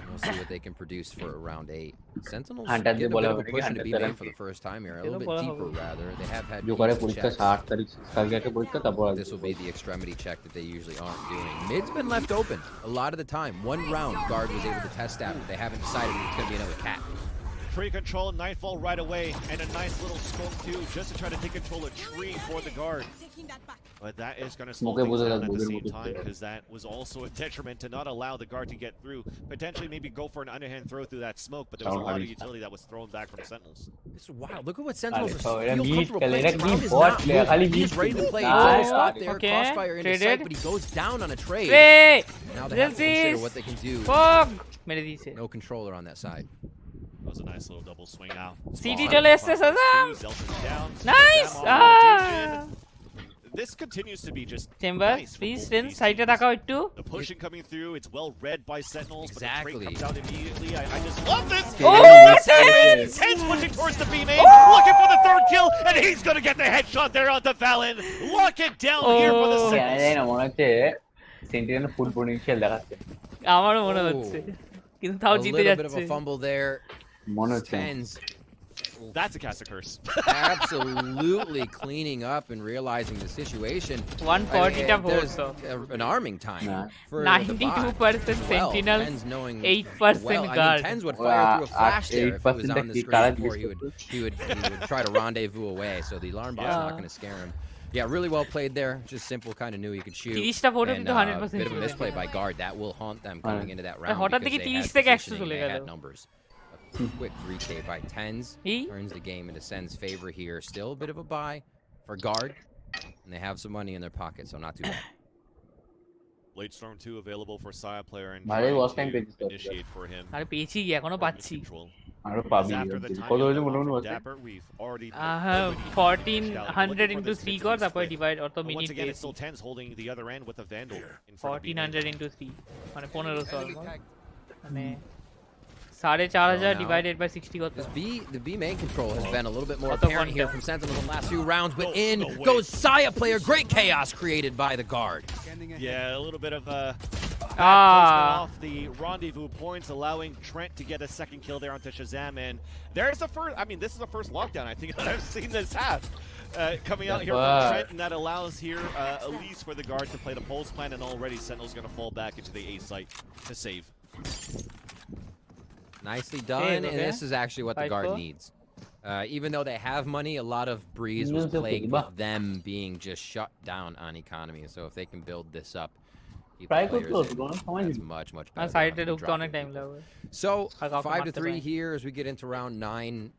We'll see what they can produce for round 8. Sentinels Hunter getting a bola bit of a lagi, push into Hunter B main taraf for the first time here. A Chalo little bit bola deeper hobe. rather. They have had जो करे decent পরীক্ষা checks. 60 তারিখ কালকে একটা পরীক্ষা তারপর This will be the extremity check that they usually aren't doing. Mid's been left open a lot of the time. One round, guard was able to test that, but they haven't decided if it's going to be another cat. Tree control, Nightfall right away, and a nice little smoke too, just to try to take control of Tree for the guard. But that is going to slow Smoke things boza down at the boza same boza time, boza. because that was also a detriment to not allow the guard to get through. Potentially maybe go for an underhand throw through that smoke, but there was a lot of utility that was thrown back from Sentinels. This is wild. Look at what Sentinels so are era feel meat comfortable kale, playing. era Round meat is bot not player, moving. khali He's meat ready to play. nice. Double spot there, Okay. crossfire into Traded. sight, but he goes down on a trade. Hey! Now they have to consider what they can do. Fog মেরে দিয়েছে No controller on that side. That was a nice little double swing out. City চলে এসেছে সাজাম Zelda's down. Nice This continues to be just chamber nice from please both friends these সাইডে teams. রাখাও একটু The pushing coming through, it's well read by Sentinels, but the Exactly. trade comes out immediately. I just love this! Oh, Ten's pushing towards the B main, looking for the 3rd kill, and he's gonna get the headshot there onto Valen. Lock it down here for the জানি Sentinels. না মনে হচ্ছে sentinel ফুল potential দেখাচ্ছে আমারও মনে হচ্ছে কিন্তু তাও A জিতে little bit of যাচ্ছে a fumble there. মনে হচ্ছে Tens That's a cast of curse. Absolutely cleaning up and realizing the situation. 140 টা vote There's so. an arming time. For 92% Sentinels, 8% guard. Tens would fire through a flash there if he was on the screen before he would try to rendezvous away. So the alarm bot's not going to scare him. Yeah, really well played there. Just simple, kind of knew he could shoot. 30টা vote And কিন্তু 100% bit of a misplay by guard that will haunt them coming into that round হঠাৎ because থেকে they 30 had থেকে 100 positioning, চলে they গেল had numbers. A quick 3K by Tens turns the game into Sen's favor here. Still a bit of a buy for guard, and they have some money in their pocket, so not too bad. Blade Storm 2 available for Saya player and ভালোই watch time trying পেয়েছিস to initiate for him. আরে পেয়েছি কি এখনো পাচ্ছি আরো পাবি কত হয়েছে মোটামুটি watch time? Dapper, we've already 1400 into 3 কর তারপরে ডিভাইড অত But once minute again, it's still Tens holding the other end with a Vandal in front of B. 1400 into 3 মানে 1500 মানে 4500 divided by 60 কত The B main control has been a little bit more apparent here from Sentinels in the last few rounds, but in goes Saya player. Great chaos created by the guard. Yeah, a little bit of off the rendezvous points, allowing Trent to get a second kill there onto Shazam. And there's the first, I mean, this is the first lockdown I think that I've seen this half. Coming out here from Trent, and that allows here Elise for the guard to play the pulse plan, and already Sentinel's going to fall back into the A site to save. Nicely done, and this is actually what the guard needs. Even though they have money, a lot of Breeze was plagued with them being just shut down on economy. So if they can build this up, keep the players in, that's much better. So 5-3 here as we get into round 9.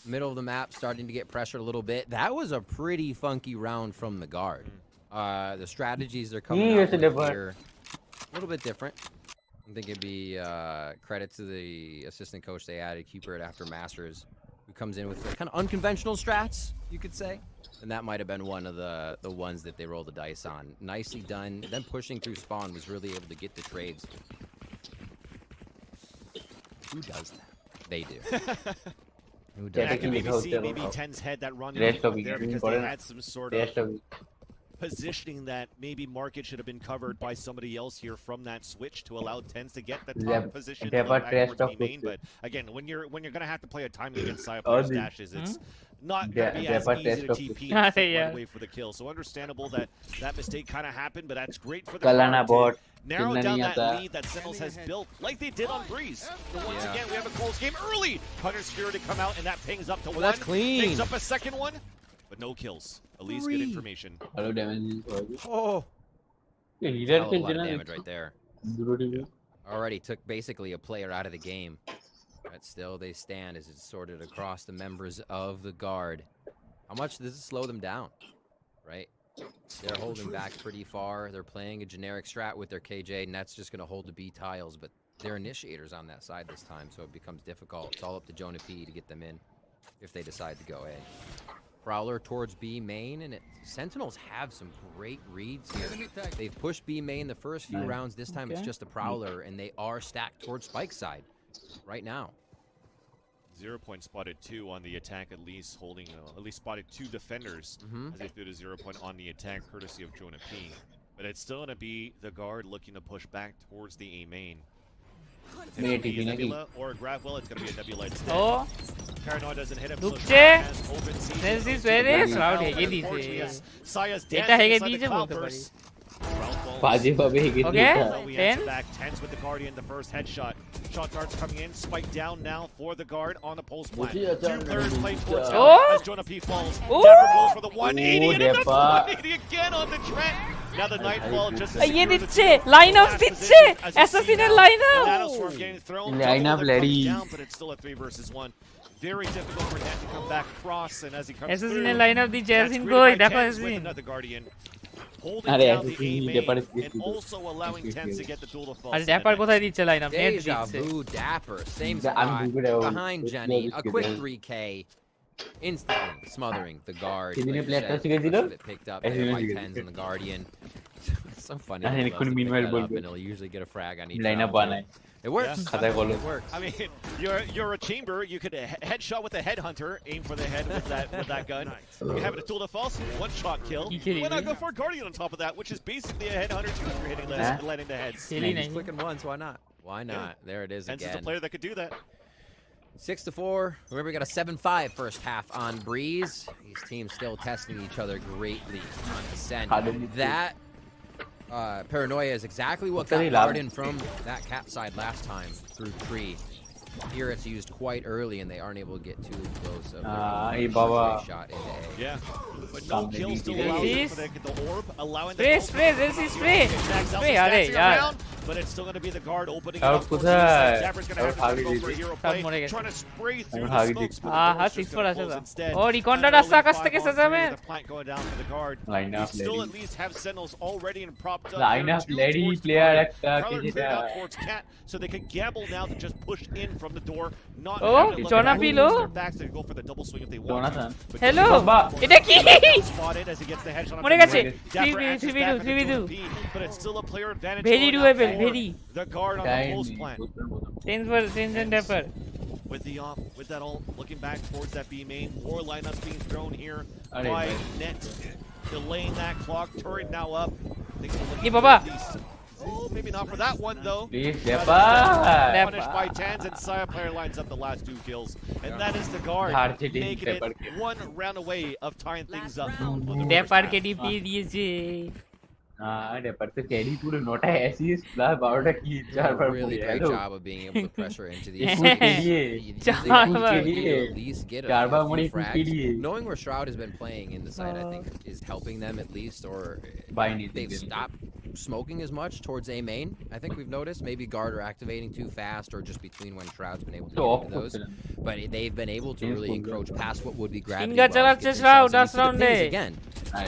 Middle of the map, starting to get pressured a little bit. That was a pretty funky round from the guard. The strategies they're coming out with here, a little bit different. I think it'd be credit to the assistant coach they added, Cupid after Masters, who comes in with kind of unconventional strats, you could say. And that might have been one of the ones that they rolled the dice on. Nicely done. Then pushing through spawn was really able to get the trades. Who does that? They do. Who does I can maybe see maybe Ten's head that rendezvous there because they had some sort of positioning that maybe market should have been covered by somebody else here from that switch to allow Tens to get the top position towards B main. But again, when you're gonna have to play a time against Saya players dashes, it's not gonna be as easy to TP and right away for the kill. So understandable that that mistake kind of happened, but that's great for the guard to narrow down that lead that Sentinels has built like they did on Breeze. But once again, we have a close game early. Hunter Spirit to come out, and that pings up to 1. That's clean. Pings up a second one, but no kills. At least good information. Hello, damage. Oh, a lot of damage right there. Already took basically a player out of the game. But still, they stand as it's sorted across the members of the guard. How much does it slow them down? Right? They're holding back pretty far. They're playing a generic strat with their KJ, and that's just going to hold the B tiles. But they're initiators on that side this time, so it becomes difficult. It's all up to Jonah P to get them in if they decide to go A. Prowler towards B main, and Sentinels have some great reads here. They've pushed B main the first few rounds. This time it's just a Prowler, and they are stacked towards Spike side right now. 0 point spotted 2 on the attack, at least holding, at least spotted 2 defenders as they threw to 0 point on the attack, courtesy of Jonah P. But it's still going to be the guard looking to push back towards the A main. It's going to be a Nebula or a Gravwell. It's going to be a Nebula instead. Oh, Paranoid doesn't hit him. This is very Shroud হেগে দিয়েছে এটা হেগে দিয়েছে বলতে পারি বাজে ভাবে হেগে দিয়েছে Tens with the Guardian, the first headshot. Shot darts coming in, spike down now for the guard on the pulse plan. 2 players play towards him as Jonah P falls. Dapper goes for the 180 and another 180 again on the Trent. Now the Nightfall just ইয়ে দিচ্ছে line up দিচ্ছে অ্যাসাসিনের line up line up lady but it's still a 3 versus 1. Very difficult for Net to come back across, and as he comes অ্যাসাসিনের line up দিচ্ছে assassin কই দেখো assassin another Guardian holding down the A main and also allowing Tens to get the duel of falls. আরে dapper কোথায় দিচ্ছে line up net Deja দিচ্ছে vu Dapper, same spot behind Jenny. A quick 3K, instantly smothering the guard. It picked up by Tens and the Guardian. It's so funny. And he'll usually get a frag on each round. It works. Yeah. It works. I mean, you're a chamber. You could headshot with a headhunter, aim for the head with that gun. You have a tool to false, 1-shot kill. Why not go for a Guardian on top of that, which is basically a headhunter too if you're hitting letting the heads. Clicking once, why not? Why not? There it is Tens again. is a player that could do that. 6-4. Remember, we got a 7-5 first half on Breeze. These teams still testing each other greatly on Ascent. That paranoia is exactly what got Garden from that cap side last time through tree. Here it's used quite early, and they aren't able to get too close of their shot into A. Yeah, but no kills still allowed for them to get the orb, allowing the this is free. but it's still going to be the guard opening it Out up. for Dapper's that. going to have to go for a hero play, trying to spray through the smokes, but the door's just going to close instead. Oh, Reconda রাস্তা আকাশ থেকে সাজাবে। The plant going down for the guard. Line up, Still lady. at least have Sentinels already and propped up. Line up, lady, player একটা কিছুটা towards Cat, so they could gamble now to just push in from the door, not Oh, have to look Jonah back Pilo. their backs, they could go for the double swing if they want. Jonathan. But Hello. Jonathan এটা কি? spotted as he gets the headshot on মরে the গেছে। right. Dapper axes back on the 3v2 2P, but it's still a player advantage Very going up doable, for very. the guard on the post plant. Sense and Dapper. With the with that ult, looking back towards that B main, war lineups being thrown here Are by they Net, delaying that clock. Turret now up. Things are looking Ye baba. good at least. Oh, maybe not for that one though. Please, But, Dapper. punished by Tans, and Saya player lines up the last 2 kills, and that is the guard making it one round away of tying things up. Dapper K DP দিয়েছে। Dapper তো carry পুরো 9টা assist plus 12টা kill Did a চারবার really পুরো great hello job of being able to pressure into the চারবার at least get চারবার a মনে few frags. ফুটিয়ে Knowing where Shroud has been playing in the side, I think, is helping them at least, or they've stopped smoking as much towards A main. I think we've noticed maybe guard are activating too fast, or just between when Shroud's been able to get into those. But they've been able to really encroach past what would be gravity wells, get themselves into the pings again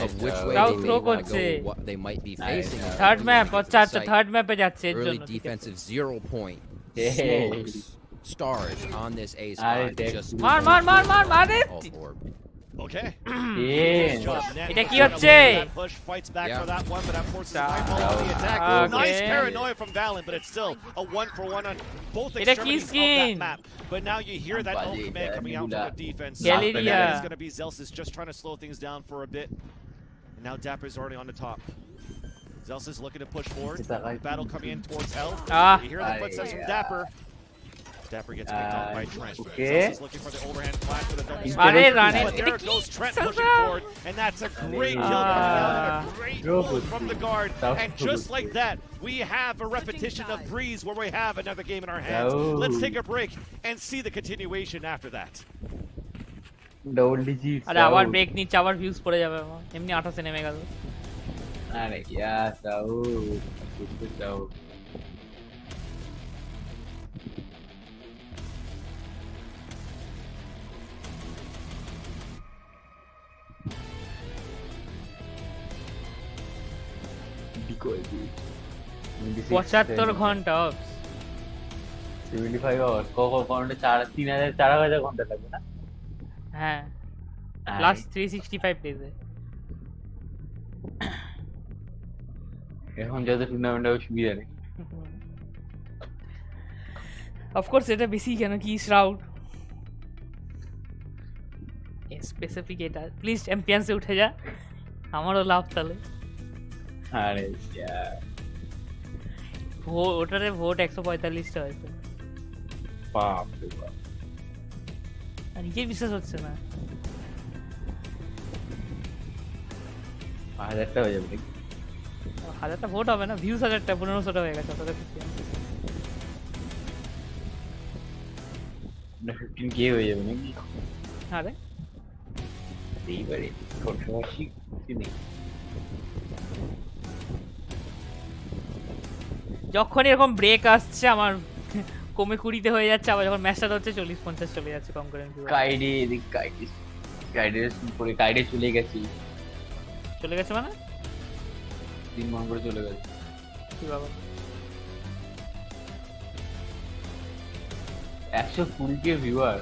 of which way they may want to go, what they might be facing. Third map third map এ যাচ্ছে এর Early জন্য। defensive 0 point smokes stars on this A spot. Just মার মারে। Okay. Yeah. এটা কি হচ্ছে? Push fights back Yeah. for that one, but unfortunately Nightfall on the attack. Nice paranoia from Valen, but it's still a 1-for-1 on both এটা কি extremities of skin? that map. But now you hear that ult command coming out from the defense. Galeria. It's going to be Zelsis just trying to slow things down for a bit. And now Dapper's already on the top. Zelsis looking to push forward. Battle coming in towards L. You hear the footsteps from Dapper. Dapper gets picked off by Trent. Zelsis looking for the overhand flash with a double But there goes Trent pushing forward, and that's a great kill coming out and a great move from the guard. And just like that, we have a repetition of Breeze where we have another game in our hands. Let's take a break and see the continuation after that. Double digits. আরে আবার break নিচ্ছে, আবার views পড়ে যাবে আমার। এমনি 28 এ নেমে গেল। আরে क्या साउ कुछ साउ decoy 75 ঘন্টা 75 hours কোনটা 3000 ঘন্টা লাগবে না? হ্যাঁ প্লাস 365 ডেজে। এখন যত টুর্নামেন্ট হবে সুবিধা নেই। অফকোর্স এটা বেশি কেন কি শ্রাউড স্পেসিফিক এটা প্লিজ চ্যাম্পিয়ন্সে উঠে যা, আমারও লাভ তাহলে। আরে यार ওটারে ভোট 145টা হয়েছে। বাপ রে বাপ, নিজেই বিশ্বাস হচ্ছে না। 1000টা হয়ে যাবে নাকি? 1000টা ভোট হবে না, ভিউজ 1000টা 1500টা হয়ে গেছে। ওটাতে 15k হয়ে যাবে নাকি? আরে এইবারে কন্ট্রোভার্সি কি নেই। যখন এরকম ব্রেক আসছে আমার কমে 20তে হয়ে যাচ্ছে, আবার যখন ম্যাচটা হচ্ছে 40-50 চলে যাচ্ছে কনকারেন্ট। কাইডে এদিক কাইডে পুরো কাইডে চলে গেছে মানে 3 মাস পরে চলে গেছে। কি বাবা 120k ভিউয়ার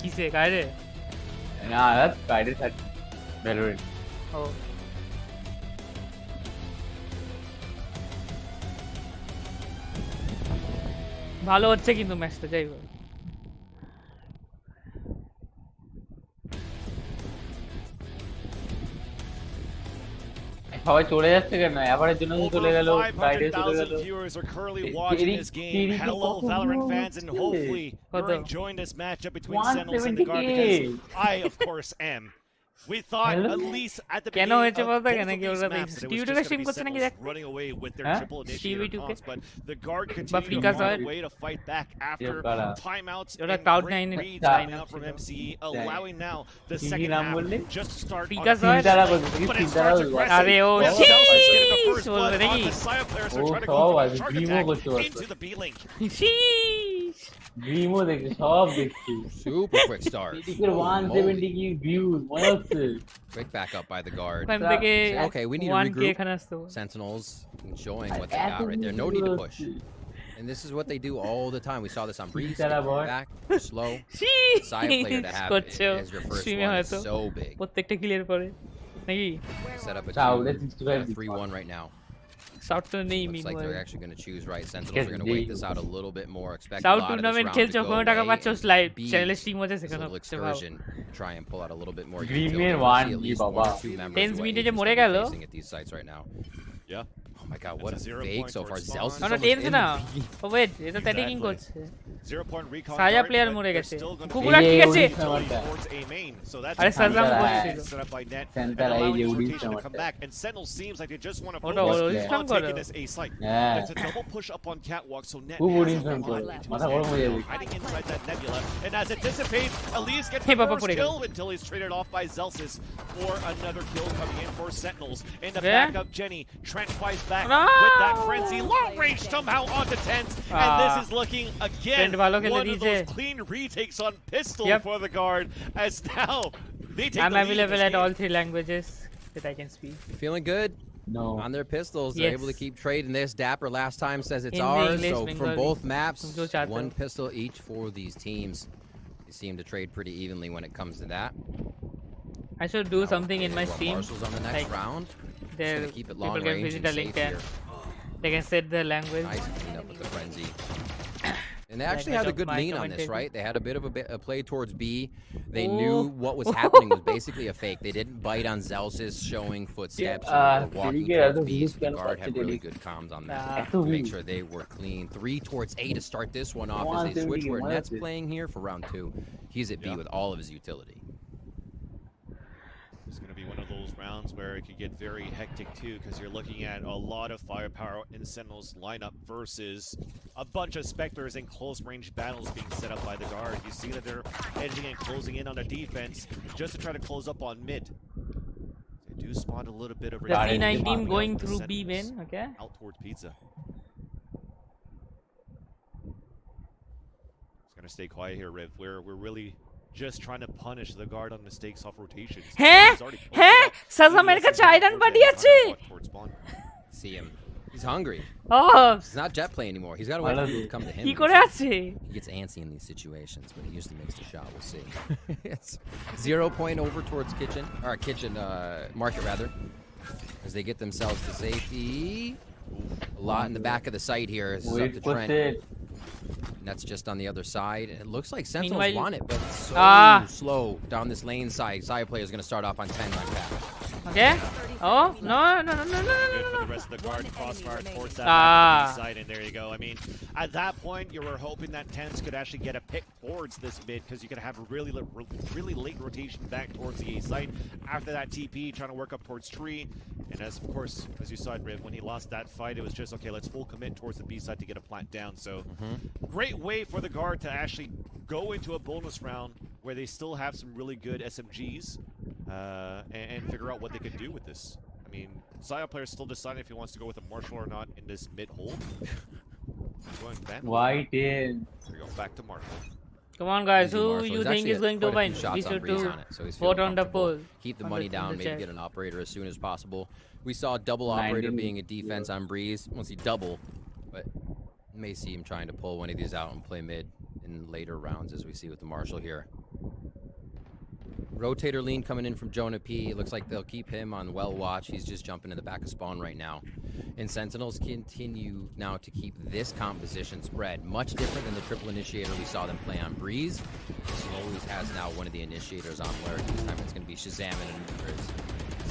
কিসে কাইডে? না কাইডে থাকে ভ্যালোরেন্ট। ও ভালো হচ্ছে কিন্তু ম্যাচটা, যাই হোক। সবাই চলে যাচ্ছে কেন? এবারের জন্য চলে গেল, ফ্রাইডে চলে গেল। 500,000 viewers are currently watching this game. Hello, Valorant fans, and hopefully you're enjoying this matchup between Sentinels and the Guard, because I, of course, am. We thought at least at the beginning of both of these maps that it was just going to be Sentinels running away with their triple initiator taunts, but the Guard continued to find a way to fight back after timeouts and great reads coming out from MCE, allowing now the second half just to start on but it starts aggressive. Zelsis getting the first blood on the Saya players are trying to go for the shark attack into the B-link. ড্রিমও দেখছি, সব দেখছি। Super quick start. 170 কি views, মনে হচ্ছে। Quick back up by the guard. Okay, we need to regroup. Sentinels enjoying what they got right there. No need to push. And this is what they do all the time. We saw this on Breeze. Back, slow. Side player to have it as your first one is so big. Set up a 3-1 right now. Looks like they're actually going to choose right. Sentinels are going to wait this out a little bit more. Expect a lot of this round to go away. Little excursion. Try and pull out a little bit more utility. At least 1 or 2 members who are facing at these sites right now. Yeah. Oh my god, what a fake so far. Zelsis no, tens না ও wait এটা tagging করছে 0 point recon সায়া player মরে গেছে কুকুরা ঠিক আছে আরে সাজাম করছিল সেন্টার এই যে Odisha come back and Sentinel seems like they just want to focus on taking this A site. It's a double push up on catwalk, so net মাথা গরম হয়ে যাবে hiding inside that nebula, and as it dissipates, Elise gets the first kill until he's traded off by Zelsis for another kill coming in for Sentinels. In the backup, Jenny Trent twice back with that frenzy, long range somehow onto Tent, and this is looking again one of those clean retakes on pistol for the Guard, as now they take I'm available at all 3 languages that I can speak. Feeling good? No. On their pistols, they're able to keep trading this. Dapper last time says it's ours, so from both maps, 1 pistol each for these teams. They seem to trade pretty evenly when it comes to that. I should do something in my stream. Marshals on the next round. There, keep it long people can visit the link and they can set the language. Nice clean up with the frenzy. And they actually had a good lean on this, right? They had a bit of a play towards B. They knew what was happening was basically a fake. They didn't bite on Zelsis showing footsteps or walking towards B. So the Guard had really good comms on that to make sure they were clean. 3 towards A to start this one off as they switch where Net's playing here for round 2. He's at B with all of his utility. It's going to be one of those rounds where it could get very hectic too, because you're looking at a lot of firepower in Sentinel's lineup versus a bunch of Spectres in close range battles being set up by the Guard. You see that they're edging and closing in on the defense just to try to close up on mid. They do spawn a little bit of the C9 team going through B main, okay? Out towards Pizza. It's going to stay quiet here, Riv. We're really just trying to punish the Guard on mistakes off rotations. সাজামের কাছে iron বাডি আছে See him. He's hungry. Oh, he's not jet play anymore. He's got to wait for people to come to him. কি করে আছে? He gets antsy in these situations, but he usually makes the shot. We'll see. It's 0 point over towards kitchen market rather, as they get themselves to safety. A lot in the back of the site here. This is up to Trent. That's just on the other side. It looks like Sentinels want it, but it's so slow down this lane side. Side player is going to start off on 10 like that. Okay. Oh, no. Good for the rest of the Guard. Crossfire towards that side, and there you go. I mean, at that point, you were hoping that Tens could actually get a pick towards this mid, because you could have a really late rotation back towards the A site. After that TP, trying to work up towards tree. And as, of course, as you saw it, Riv, when he lost that fight, it was just, okay, let's full commit towards the B side to get a plant down. So, great way for the Guard to actually go into a bonus round where they still have some really good SMGs and figure out what they can do with this. I mean, Saya player is still deciding if he wants to go with a Marshal or not in this mid hold. White in. There we go, back to Marshal. Come on, guys. Who you think is going to win? We should do vote on the poll. Keep the money down, maybe get an operator as soon as possible. We saw double operator being a defense on Breeze. Won't see double, but may see him trying to pull one of these out and play mid in later rounds, as we see with the Marshal here. Rotator lean coming in from Jonah P. It looks like they'll keep him on well watch. He's just jumping in the back of spawn right now. And Sentinels continue now to keep this composition spread. Much different than the triple initiator we saw them play on Breeze. This always has now one of the initiators on alert. This time it's going to be Shazam and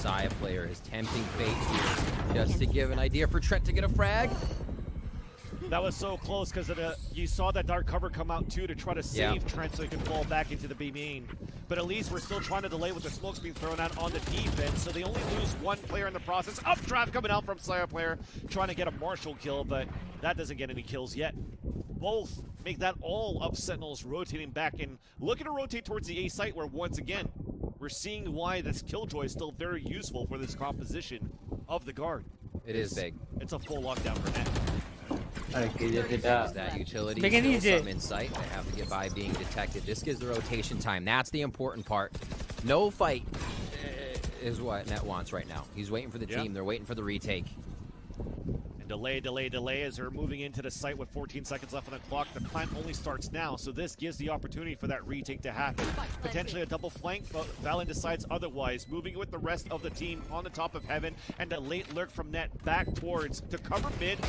Saya player is tempting fate here just to give an idea for Trent to get a frag. That was so close because you saw that dark cover come out too to try to save Trent so he could fall back into the B main. But at least we're still trying to delay with the smokes being thrown out on the defense, so they only lose one player in the process. Updraft coming out from Slayer player trying to get a Marshall kill, but that doesn't get any kills yet. Both make that all of Sentinels rotating back and looking to rotate towards the A site where once again we're seeing why this Killjoy is still very useful for this composition of the guard. It is big. It's a full lockdown for Net. That utility still some insight. They have to get by being detected. This gives the rotation time. That's the important part. No fight is what Net wants right now. He's waiting for the team. They're waiting for the retake. And delay as they're moving into the site with 14 seconds left on the clock. The plant only starts now, so this gives the opportunity for that retake to happen. Potentially a double flank, but Valen decides otherwise. Moving with the rest of the team on the top of Heaven, and a late lurk from Net back towards to cover mid.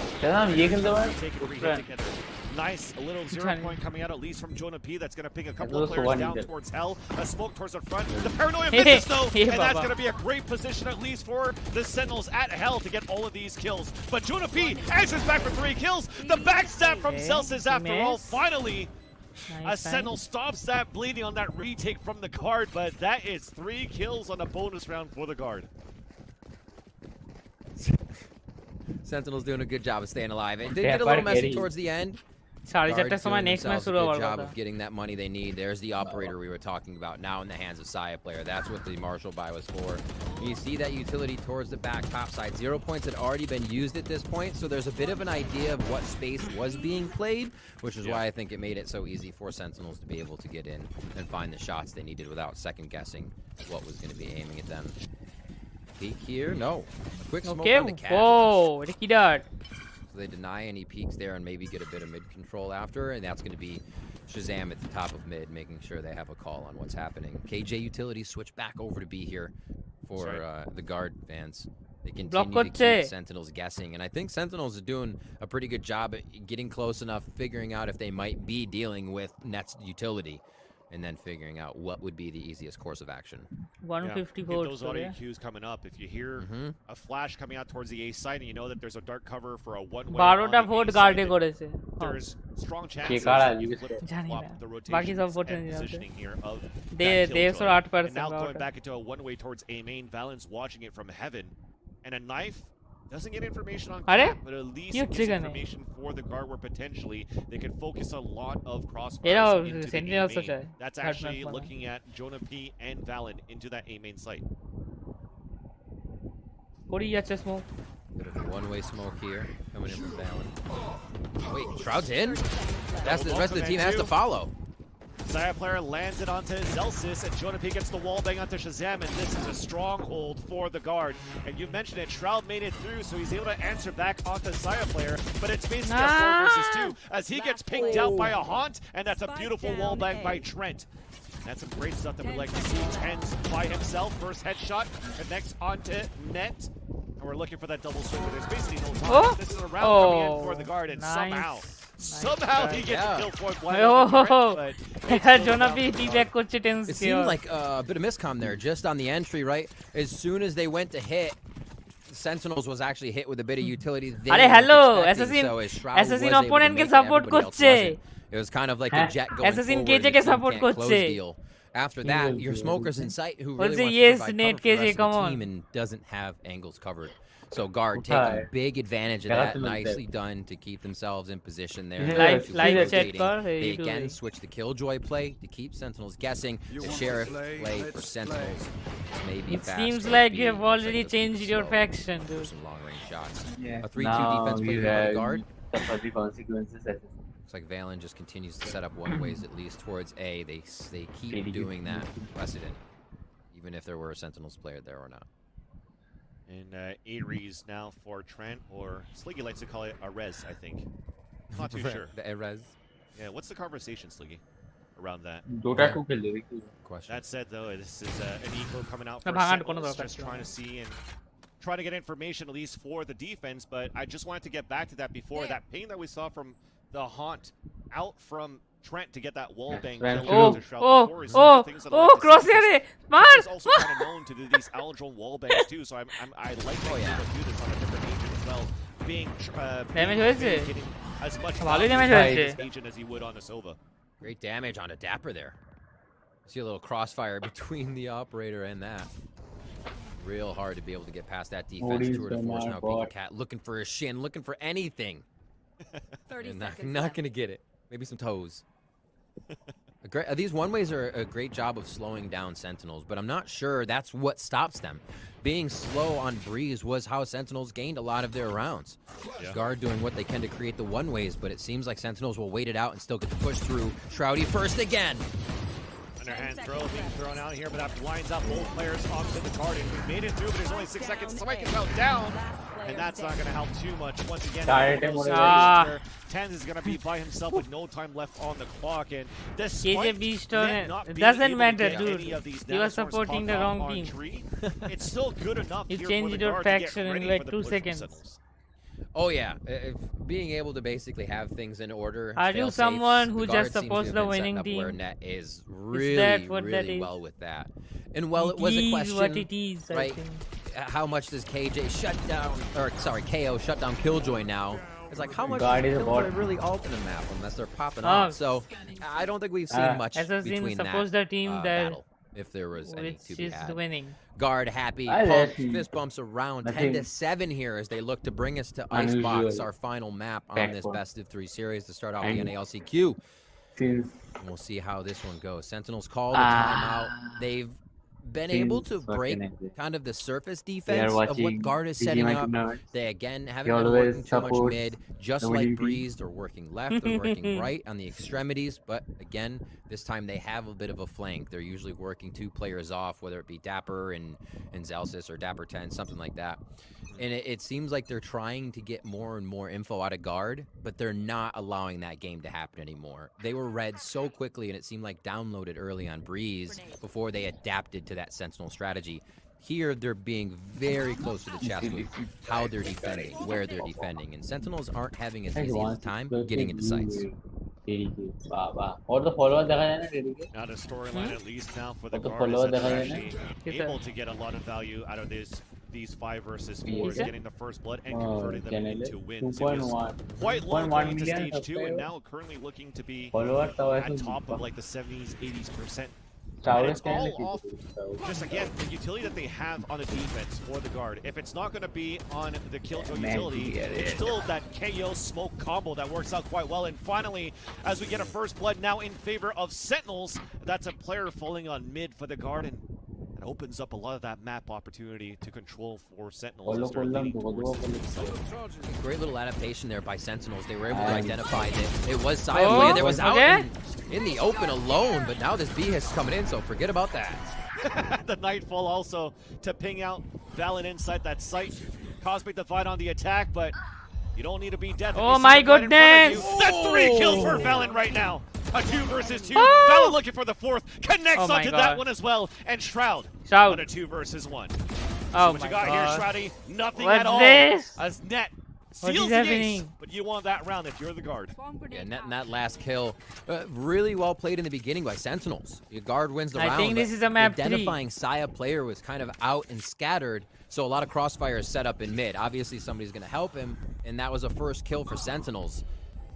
Nice, a little 0 point coming out at least from Jonah P. That's going to ping a couple of players down towards Hell. A smoke towards the front. The paranoia misses though, and that's going to be a great position at least for the Sentinels at Hell to get all of these kills. But Jonah P answers back for 3 kills. The backstab from Celsius after all. Finally, a Sentinel stops that bleeding on that retake from the guard, but that is 3 kills on a bonus round for the guard. Sentinel's doing a good job of staying alive. It did get a little messy towards the end. Guard doing themselves a good job of getting that money they need. There's the operator we were talking about, now in the hands of Saya player. That's what the Marshall buy was for. You see that utility towards the back top side. 0 points had already been used at this point, so there's a bit of an idea of what space was being played, which is why I think it made it so easy for Sentinels to be able to get in and find the shots they needed without second guessing what was going to be aiming at them. Peek here? No. A quick smoke on the cat. Whoa, Ricky Dart. So they deny any peeks there and maybe get a bit of mid control after, and that's going to be Shazam at the top of mid, making sure they have a call on what's happening. KJ Utilities switch back over to B here for the guard fans. They continue to keep Sentinels guessing, and I think Sentinels is doing a pretty good job at getting close enough, figuring out if they might be dealing with Net's utility, and then figuring out what would be the easiest course of action. 150 Get those audio cues coming up. If you hear a flash coming out towards the A side and you know that there's a dark cover for a one-way on the A side, there's strong chances that you flip-flop the rotation and positioning here of that Killjoy. And now going back into a one-way towards A main, Valen's watching it from Heaven, and a knife doesn't get information on cap, but at least gives information for the guard where potentially they can focus a lot of crossfires into the A main. That's actually looking at Jonah P and Valen into that A main site. What do you get, smoke? Bit of a one-way smoke here coming in from Valen. Wait, Shroud's in? That's the rest of the team has to follow. Saya player lands it onto Zelsis, and Jonah P gets the wall bang onto Shazam, and this is a stronghold for the guard. And you mentioned it, Shroud made it through, so he's able to answer back onto Saya player, but it's basically a 4 versus 2, as he gets pinged out by a Haunt, and that's a beautiful wall bang by Trent. That's some great stuff that we like to see. Tens by himself, first headshot, connects onto Net. And we're looking for that double swing, but there's basically no time. This is a round coming in for the guard, and somehow he gets a kill point blank. It seemed like a bit of miscom there, just on the entry, right? As soon as they went to hit, Sentinels was actually hit with a bit of utility. Assassin opponent ke support korche. It was kind of like a jet going Assassin forward. KJ ke support korche. After that, your smokers in sight who really wants to provide cover for the rest of the team and doesn't have angles covered. So guard taking big advantage of that, nicely done to keep themselves in position there. They again switch the Killjoy play to keep Sentinels guessing. The Sheriff play for Sentinels maybe fast. It seems like you have already changed your faction, dude. Some long range shots. A 3-2 defense play for the guard. Looks like Valen just continues to set up one ways at least towards A. They keep doing that precedent, even if there were a Sentinels player there or not. And Ares now for Trent, or Sliggy likes to call it a res, I think. Not too sure. The res. Yeah, what's the conversation, Sliggy, around that? That said, though, this is an eco coming out for Sentinels, just trying to see and try to get information at least for the defense, but I just wanted to get back to that before. That ping that we saw from the Haunt out from Trent to get that wall bang Trent. kill Oh, into Shroud oh, before is one of the things that I like to see, crosshair! because Man! Trent is also kind of known to do these Aldron wall bangs too, so I like that people do this on a different agent as well. Being Damage হয়েছে? getting as much ভালোই value damage out of হয়েছে। this agent as he would on a Sova. Great damage on a Dapper there. See a little crossfire between the operator and that. Real hard to be able to get past that defense. Tour de Force now being Cat, looking for a shin, looking for anything. 30 And seconds not gonna get it. Maybe some toes. These one-ways are a great job of slowing down Sentinels, but I'm not sure that's what stops them. Being slow on Breeze was how Sentinels gained a lot of their rounds. Yeah. Guard doing what they can to create the one-ways, but it seems like Sentinels will wait it out and still get the push through. Shroudy first again. Underhand throw being thrown out here, but that blinds up both players onto the card. And we made it through, but there's only 6 seconds. Spike is out down, and that's not going to help too much. Once again, Tens is going to be by himself with no time left on the clock. And despite not being doesn't able matter, to get dude. any of these You are dinosaurs supporting the caught wrong on team. tree, it's still good enough You here changed for the your guard to get faction in ready like for the 2 push from seconds. Sentinels. Oh yeah, being able to basically have things in order. Are you fail-safes, someone the who guard just seems to supports have the been setting winning up where team? Net is that really, what that really is? well with that. And while it was a It is question, what it is, I right? think. How much does KJ shut down, or sorry, KO shut down Killjoy now? It's like how much God does is a Killjoy bot. really alter the map unless they're popping Oh. off? So I don't think we've seen much Assassin between supports that the team that battle, if there was any which to be is had. winning. Guard happy, I pumps, like fist bumps around, nothing 10-7 here as they look to bring us to unusual Icebox, our final map on this backward. best of 3 series to start off the And NALCQ. Since And we'll see how this one goes. Sentinels called a timeout. They've been able to since break fucking kind of the surface they defense are of what watching Guard is setting BGMI up. tournaments. They again haven't He been always working too much supports mid, just the like OurDeep. Breeze. They're working left, they're working right on the extremities, but again, this time they have a bit of a flank. They're usually working 2 players off, whether it be Dapper and Zelsis or Dapper 10, something like that. And it seems like they're trying to get more and more info out of Guard, but they're not allowing that game to happen anymore. They were read so quickly, and it seemed like downloaded early on Breeze before they adapted to that Sentinel strategy. Here, they're being very close to the chest with how they're defending, where they're defending, and Sentinels aren't having as easy as time getting into sites. और तो follower देखा जाए ना daddy के Not a storyline at least now for the और तो guard follower is that देखा they're जाए ना actually able to get a lot of value out of these 5 versus 4s, getting the first blood and converting them into wins. It was quite low going into stage 2, and now currently looking to be at top of like the 70s, 80%. And it's all off, just again, the utility that they have on the defense for the guard. If it's not going to be on the Killjoy utility, it's still that KO smoke combo that works out quite well. And finally, as we get a first blood now in favor of Sentinels, that's a player falling on mid for the guard, and it opens up a lot of that map opportunity to control for Sentinels as they're leading towards it. Great little adaptation there by Sentinels. They were able to identify that it was Saya that was out in the open alone, but now this B-His coming in, so forget about that. The Nightfall also to ping out Valen inside that site. Cosmic Divide on the attack, but you don't need to be dead. Oh my goodness! That's 3 kills for Valen right now. A 2 versus 2. Valen looking for the 4th. Connects onto that one as well. And Shroud on a 2 versus 1. Oh what my you got here, God. Shroudy? Nothing What's at all. this? As Net What seals is the ace, happening? but you want that round if you're the guard. Yeah, Net in that last kill, really well played in the beginning by Sentinels. Your guard wins the round. I think this but is a map 3. identifying Saya player was kind of out and scattered, so a lot of crossfires set up in mid. Obviously, somebody's going to help him, and that was a first kill for Sentinels.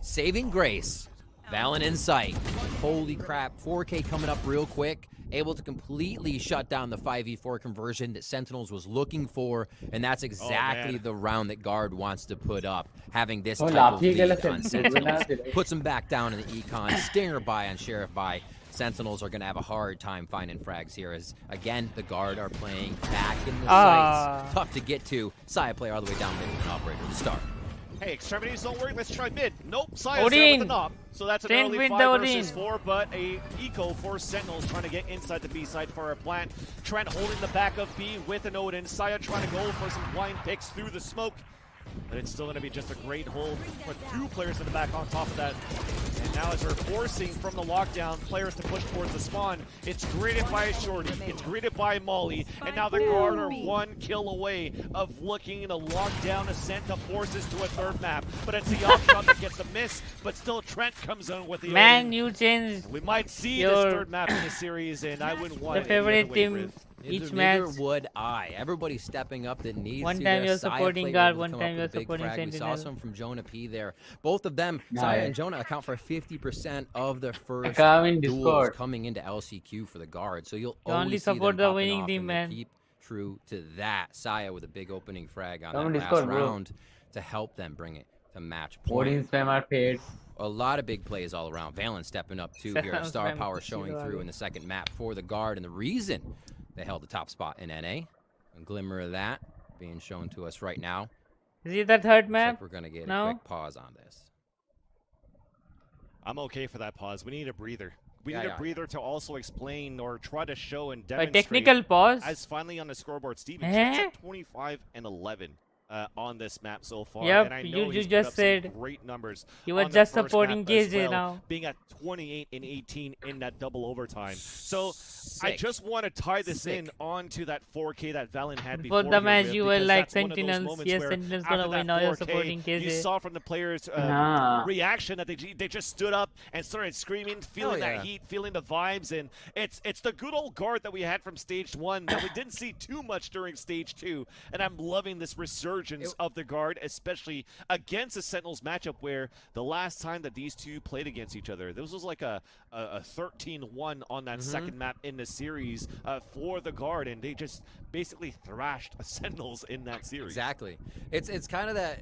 Saving grace, Valen in sight. Holy crap, 4K coming up real quick. Able to completely shut down the 5v4 conversion that Sentinels was looking for, and that's exactly the round that Guard wants to put up. Having this type of lead on Sentinels puts them back down in the econ. Stinger buy on Sheriff buy. Sentinels are going to have a hard time finding frags here as, again, the Guard are playing back in the sights. Tough to get to. Saya player all the way down mid with an operator to start. Hey, extremities don't work. Let's try mid. Nope, Saya's there with the knob. So that's an early 5 versus 4, but a eco for Sentinels trying to get inside the B side for a plant. Trent holding the back of B with an Odin. Saya trying to go for some blind picks through the smoke. But it's still going to be just a great hold with 2 players in the back on top of that. And now as we're forcing from the lockdown players to push towards the spawn, it's greeted by Shorty, it's greeted by Molly, and now the guard are 1 kill away of looking to lock down Ascent to force us to a 3rd map. But it's the off shot that gets a miss, but still Trent comes in with the Man, opening. you changed. We might see this 3rd map in the series, and I wouldn't want The favorite team. Each match. Neither would I. Everybody's stepping up that needs One to. time you're Saya supporting played guard, to one come time up you're with a big supporting frag. We saw Sentinel. some from Jonah P there. Both of them, Saya and Jonah, account for 50% of the first duels Discord. coming into LCQ for the guard. So you'll You only always support see the them winning popping off, team, and they man. keep true to that. Saya with a big opening frag on Come in that last Discord, bro. round to help them bring it to match point. Odin spam are paid. A lot of big plays all around. Valen stepping up too here. Star power showing through in the second map for the guard, and the reason they held the top spot in NA. A glimmer of that being shown to us right now. Is it the 3rd Looks map? like we're gonna get No? a quick pause on this. I'm okay for that pause. We need a breather. We Yeah, need yeah. a breather to also explain or try to show and A demonstrate. technical pause? As finally on the scoreboard, Steven Eh? sits at 25 and 11 on this map so far. Yep, and I you know he's put just up some said great numbers. you were on the just first supporting map as KJ well, now. being at 28 and 18 in that double overtime. So I Sick. just want to tie this Sick. in onto that 4K that Valen had Before before. the here, match, Riv, you were because like that's one of those Sentinels. moments Yes, where Sentinels after gonna that win. Now you're 4K, supporting KJ. You saw from the players' Nah. reaction that they just stood up and started screaming, feeling yeah. that heat, feeling the vibes, and it's the good old guard that we had from stage 1 that we didn't see too much during stage 2, and I'm loving this resurgence of the guard, especially against the Sentinels matchup where the last time that these two played against each other, this was like a 13-1 on that second map in the series for the guard, and they just basically thrashed Sentinels in that series. Exactly. It's kind of that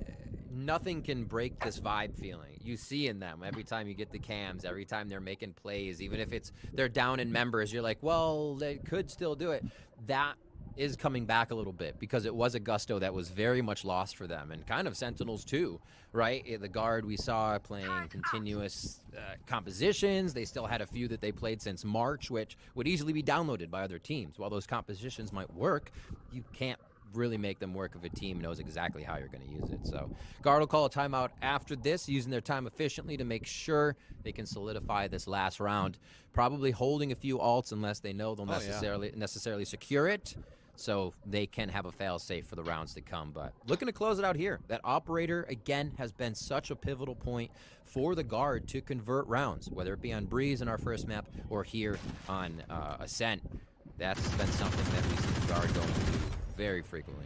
nothing can break this vibe feeling you see in them every time you get the cams, every time they're making plays, even if they're down in members, you're like, well, they could still do it. That is coming back a little bit because it was a gusto that was very much lost for them, and kind of Sentinels too, right? The guard we saw playing continuous compositions. They still had a few that they played since March, which would easily be downloaded by other teams. While those compositions might work, you can't really make them work if a team knows exactly how you're going to use it. So guard will call a timeout after this, using their time efficiently to make sure they can solidify this last round, probably holding a few alts unless they know they'll necessarily secure it, so they can have a fail-safe for the rounds to come. But looking to close it out here. That operator, again, has been such a pivotal point for the guard to convert rounds, whether it be on Breeze in our first map or here on Ascent. That's been something that we see the guard going to do very frequently.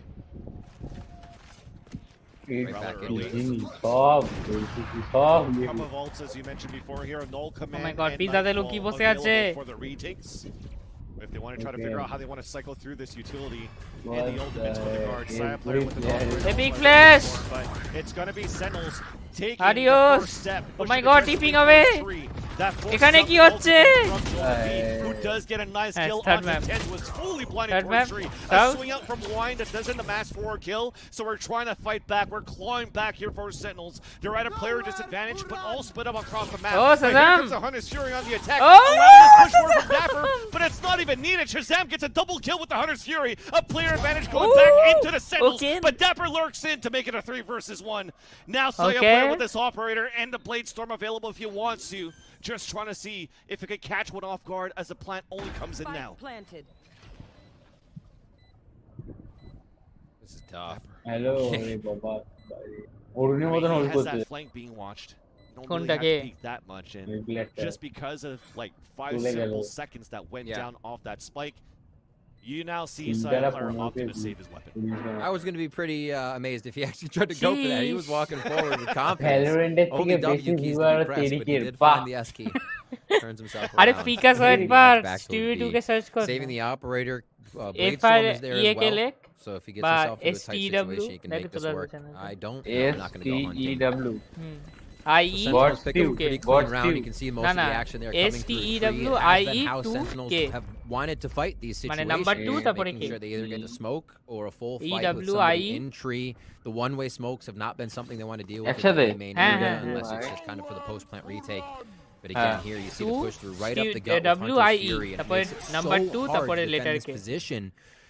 Right back easy, soft. Couple of ults, as you mentioned before here, Null Command. Oh my god, and pizza de Nightfall Luki বসে available আছে। for the retakes. If they want to try to Okay. figure out how they want to cycle through this utility and What the ultimates for the the guard. hell? Saya player with the Yeah. The big flash! But it's going to be Sentinels taking Adios! the first step. Oh my pushing god, aggressively tipping for away! three. That forces এখানে up কি the হচ্ছে? ultimate from Jordan, who does get a nice Yes, kill third on the map. 10, was fully blinded Third towards map. three. A South. swing out from Wine that doesn't amass for a kill, so we're trying to fight back. We're clawing back here for Sentinels. They're at a player disadvantage, but all split up across the map. Oh, But here Shazam! comes the Hunter's Fury on the attack. Oh! Allowing this push forward from Dapper, but it's not even needed. Shazam gets a double kill with the Hunter's Fury. A player advantage going back into the Sentinels, okay. but Dapper lurks in to make it a 3 versus 1. Now Saya Okay. player with this operator and the Blade Storm available if he wants to. Just trying to see if it could catch one off guard as the plant only comes in now. Planted. This is tough. Hello, hey, Baba. Orune মতন hold He has করছে। that flank being watched. You don't really কোনটা have K? to peek that much, and Maybe like that. just because of like 5 চলে simple গেল। seconds that went Yeah. down off that spike, you now see Tinder Saya রা player promote opting to A save his weapon. I was going to be pretty amazed if he actually tried to go for that. He was walking forward with confidence. Valorant এর Only থেকে W বেশি keys viewer to be pressed, but he তেরিকের, did বাহ! find the S key. Turns himself আরে around. Pika Saving search the bar match back to স্টিভি the 2 B. K search কর Saving the operator. FR Bladestorm is there as ইএকে well. লেখ So if he gets বা himself into a tight এসটিডব্লিউ situation, he can দেখে make this তোলা work. যাচ্ছে না I don't know. I'm not going to go hunting. STEW IE Sentinels pick up a 2K pretty clean round. You can see most না of না the action there coming through three. It STEW has been IE how Sentinels 2K have wanted to fight these মানে situations. Number 2 তারপরে Making K sure they either get a smoke or a full fight with EW somebody IE in tree. The one-way smokes have not been something they want to deal with একসাথে? in the main হ্যাঁ, area হ্যাঁ। unless it's just kind of for the post-plant retake. But again, here you see the push through right up the Steve- gut with Hunter's WIE, Fury, and it তারপরে makes it number so 2, hard তারপরে to defend letter this K। position.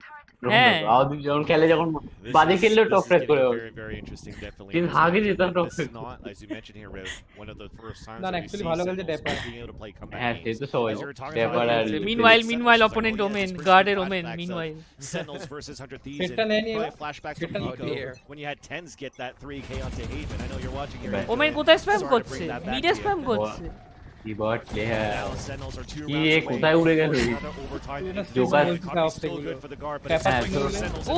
Turret হ্যাঁ OurDeep যখন খেলে যখন বাজে খেললেও top track করে very, very interesting, definitely. কিন্তু in this আগে matchup. যেতাম top This is not, as you mentioned here, Riv, one of the first times না that we অ্যাকচুয়ালি see ভালো খেলছে Sentinels ডেপার being able to play comeback হ্যাঁ সে games. তো সবাই As you were talking ডেপার about আর it, meanwhile Sentinels opponent like, oh, Omen, yes, guarded first Omen, flashbacks of meanwhile. Sentinels versus 100 Thieves, সেটটা and নেয়নি probably flashbacks from সেটটা Nico when you had Tens get that 3k onto Haven. I know you're watching here. Omen কোথায় spam করছে মিডে spam করছে কি bot player Now Sentinels are 2 কি rounds এ away. কোথায় উড়ে গেল Another overtime. Joker Economy's still good for the guard, but it's হ্যাঁ তো Sentinels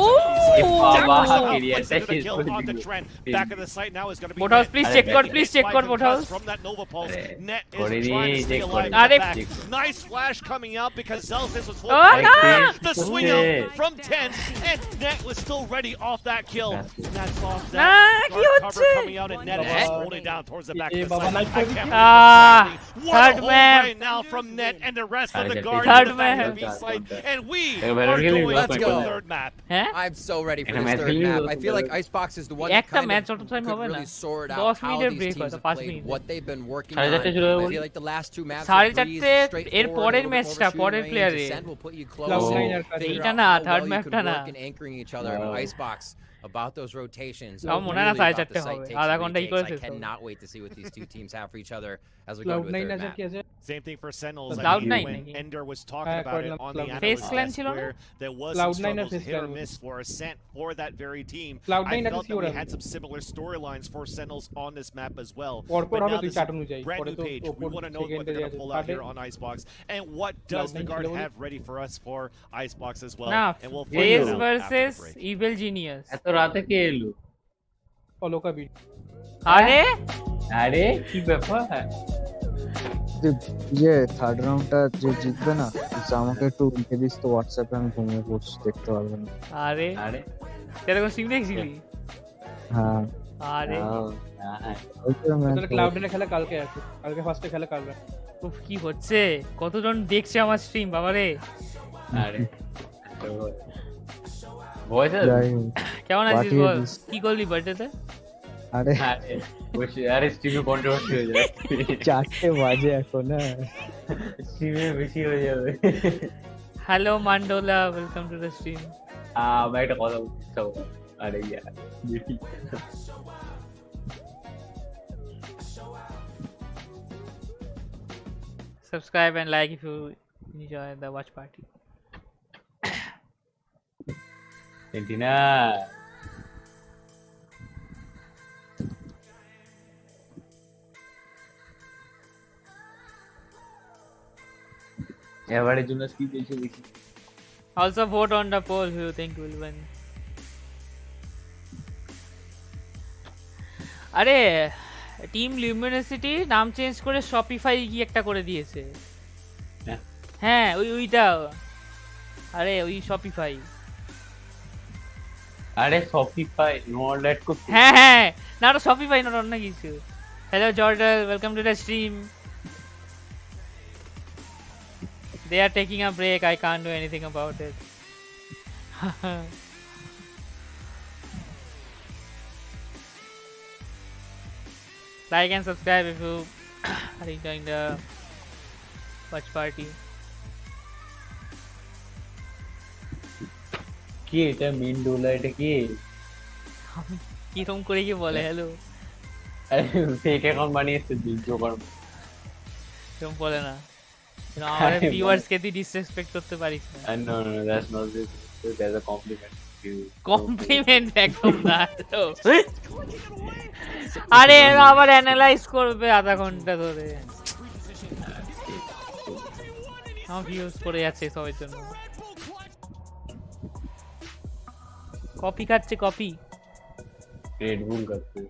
এ বাবা Jackal এরিয়াটা places the শেষ kill করে on the দিল trend. Back of the site now is going to be Boathouse, Net. please Are check they কর back? please check কর Boathouse From that Nova Pulse. Are Net is করে trying to নি, stay check alive করে in the নি। back. Nice flash coming out because Zelfis was Oh, holding no! back. The swing out Yeah. from Tens, and Net was still ready off that kill. And that's off না that কি guard cover হচ্ছে coming out, and Net is holding down towards the back of the Baba, site. nice I can't believe Ah, this is happening. What a third hold map. right now from Net and the rest of the Third guard map. in the back of the B Third site. map. And we Third are map. going Let's to go. the third map. হ্যাঁ I'm so ready for এটা this match third খেললেই map. হতো I feel like তাহলে। Icebox is the one একটা that kind match of অত time could হবে না really sort 10 out how মিনিটের these break teams হয়তো have 5 played, minute what they've been working সাড়ে on. চারটে শুরু হবে I বলি? feel like the last two maps সাড়ে were pretty চারটে straightforward, এর a পরের little bit ম্যাচটা more পরের shooting range. প্লেয়ারে Ascent will put you close. Cloud9 আর Figure এইটা out না how থার্ড well you ম্যাপটা could না work in anchoring each other. And Icebox about those rotations. তাও I'm মনে হয় না really সাড়ে about চারটে the site হবে takes আধা and ঘন্টা কি retakes. করে I শেষ হবে cannot wait to see what these two teams have for each other as we go to the Cloud9 third আছে map. কি আছে Same thing for Sentinels. I Cloud9 mean, when নাকি? Ender was talking হ্যাঁ, about it Cloud9 on the Cloud9 Face analyst clan desk ছিল না? where there was Cloud9 some আর struggles, Face hit or clan miss for Ascent for that very team. Cloud9 I আছে felt that sure we হবে। had some similar storylines for Sentinels on this map as well. পরপর But হবে now দুই this chart অনুযায়ী brand পরে new তো page, we ওপর want to know what সেকেন্ডে they're going to pull out কাটে here on Icebox. And what does the Cloud9 guard ছিল বলে? have ready for us for Icebox as well? না And we'll find face out after versus the break. Evil genius এত রাতে কে এলো Aloka bit আরে আরে কি ব্যাপার যে থার্ড রাউন্ডটা যে জিতবে না আমাকে একটু লিখে দিস তো হোয়াটসঅ্যাপে আমি ঘুমিয়ে পড়ছি দেখতে পারবো না আরে আরে এরকম সিম দেখছিলি হ্যাঁ আরে তাহলে ক্লাউড9 খেলা কালকে আছে কালকে ফার্স্টে খেলা কালকে উফ কি হচ্ছে কতজন দেখছে আমার স্ট্রিম বাবা রে আরে ভয়েস কেমন আছিস পাঠিয়ে বল দিস। কি করলি বার্থডেতে আরে আরে স্ট্রিমে কন্ট্রোভার্সি হয়ে যাবে 4টে বাজে এখন হ্যাঁ স্ট্রিমে বেশি হয়ে যাবে hello Mandola welcome to the stream আমি একটা কথা বলতে চাও আরে ইয়ার subscribe and like if you enjoy the watch party সেন্টিনা এবারের জন্য কি পেয়েছে দেখি also vote on the poll who you think will win আরে টিম লিউমিনিসিটি নাম চেঞ্জ করে শপিফাই কি একটা করে দিয়েছে হ্যাঁ ওইটা আরে ওই শপিফাই আরে শপিফাই নো লেট কো হ্যাঁ হ্যাঁ না ওটা শপিফাই না অন্য কিছু hello Jordan welcome to the stream they are taking a break I can't do anything about it like and subscribe if you are enjoying the watch party কি এটা main Dola এটা কি কিরকম করে কি বলে হ্যালো আরে ফেক অ্যাকাউন্ট বানিয়েছে জোকার এরকম বলে না আমাদের ভিউয়ার্স কে তুই ডিসরেসপেক্ট করতে পারিস না no that's not this that's a compliment compliment একদম না তো আরে আবার অ্যানালাইজ করবে আধা ঘন্টা ধরে আমার ভিউজ করে যাচ্ছে সবার জন্য কপি কাটছে কপি রেড বুল কাটছে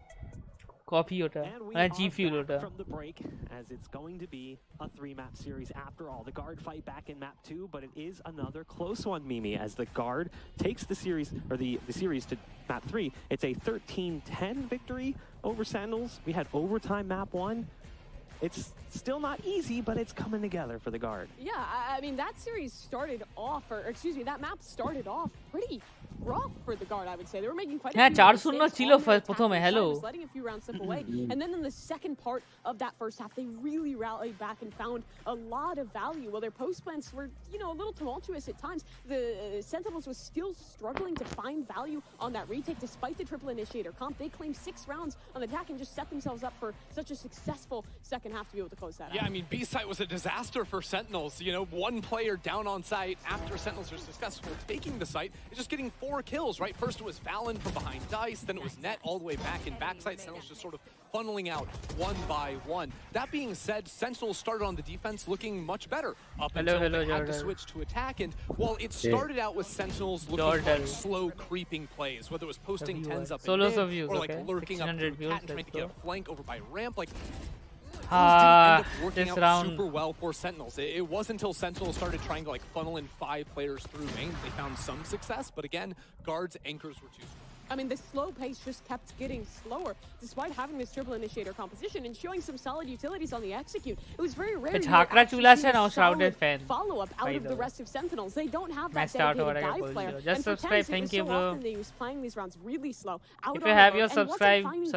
কপি ওটা মানে জি ফিউল ওটা From the break, as it's going to be a 3-map series after all. The guard fight back in map 2, but it is another close one, Mimi, as the guard takes the series or the series to map 3. It's a 13-10 victory over Sentinels. We had overtime map 1. It's still not easy, but it's coming together for the guard. Yeah, I mean that series started off, or excuse me, that map started off rough for the guard, I would say. They were making quite a হ্যাঁ few 4-0 mistakes ছিল on their attack প্রথমে side, hello just letting a few rounds slip away. And then in the second part of that first half, they really rallied back and found a lot of value. While their post plants were, you know, a little tumultuous at times, the Sentinels was still struggling to find value on that retake despite the triple initiator comp. They claimed 6 rounds on the attack and just set themselves up for such a successful second half to be able to close that out. Yeah, I mean, B-site was a disaster for Sentinels. You know, one player down on site after Sentinels were successful taking the site, and just getting 4 kills, right? First it was Valen from behind Dice, then it was Net all the way back in backside. Sentinels just sort of funneling out one by one. That being said, Sentinels started on the defense looking much better up until they had to switch to attack. And while it started out with Sentinels looking like slow creeping plays, whether it was posting 10s up in mid, or like lurking up through cat and trying to get a flank over by ramp, like working out super well for Sentinels. It wasn't until Sentinels started trying to like funnel in 5 players through main they found some success, but again, guards, anchors were too strong. I mean, the slow pace just kept getting slower, despite having this triple initiator composition and showing some solid utilities on the execute. It was very rare to follow-up out of the rest of Sentinels. They don't have that dedicated dive player. Just subscribe, thank you, bro. They was playing these rounds really slow. If you have your subscribe channel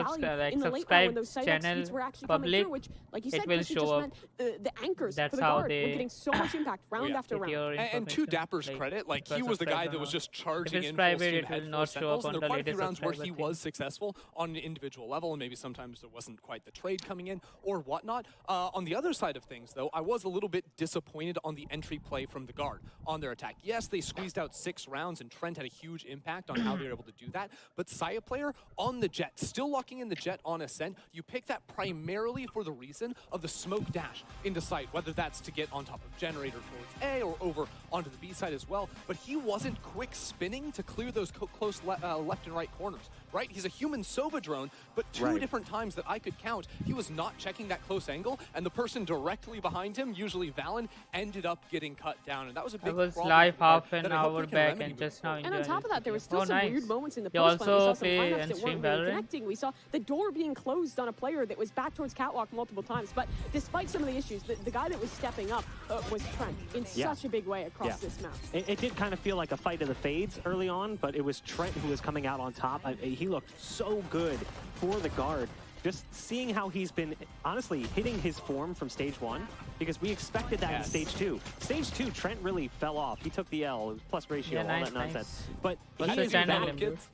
public, like you said, it will show up. The anchors That's for the how guard were getting so much impact round after round. And to Dapper's credit, like he was the guy that was just charging in full steam ahead for Sentinels, and there were quite a few rounds where he was successful on an individual level, and maybe sometimes there wasn't quite the trade coming in or whatnot. On the other side of things, though, I was a little bit disappointed on the entry play from the guard on their attack. Yes, they squeezed out 6 rounds, and Trent had a huge impact on how they were able to do that, but Saya player on the Jet, still locking in the Jet on Ascent, you pick that primarily for the reason of the smoke dash into sight, whether that's to get on top of Generator towards A or over onto the B side as well, but he wasn't quick spinning to clear those close left and right corners. Right? He's a human Sova drone, but 2 different times that I could count, he was not checking that close angle, and the person directly behind him, usually Valen, ended up getting cut down, and that was a big problem. I was live half an hour back and just now and on top of that, there was still some weird moments in the post also we saw some play lineups and that stream weren't really Valorant. connecting. We saw the door being closed on a player that was back towards catwalk multiple times, but despite some of the issues, the guy that was stepping up was Trent in such a big way across this map. It did kind of feel like a fight of the fades early on, but it was Trent who was coming out on top. He looked so good for the guard. Just seeing how he's been, honestly, hitting his form from stage 1, because we expected that in stage 2. Stage 2, Trent really fell off. He took the L, it was plus ratio, all that nonsense. But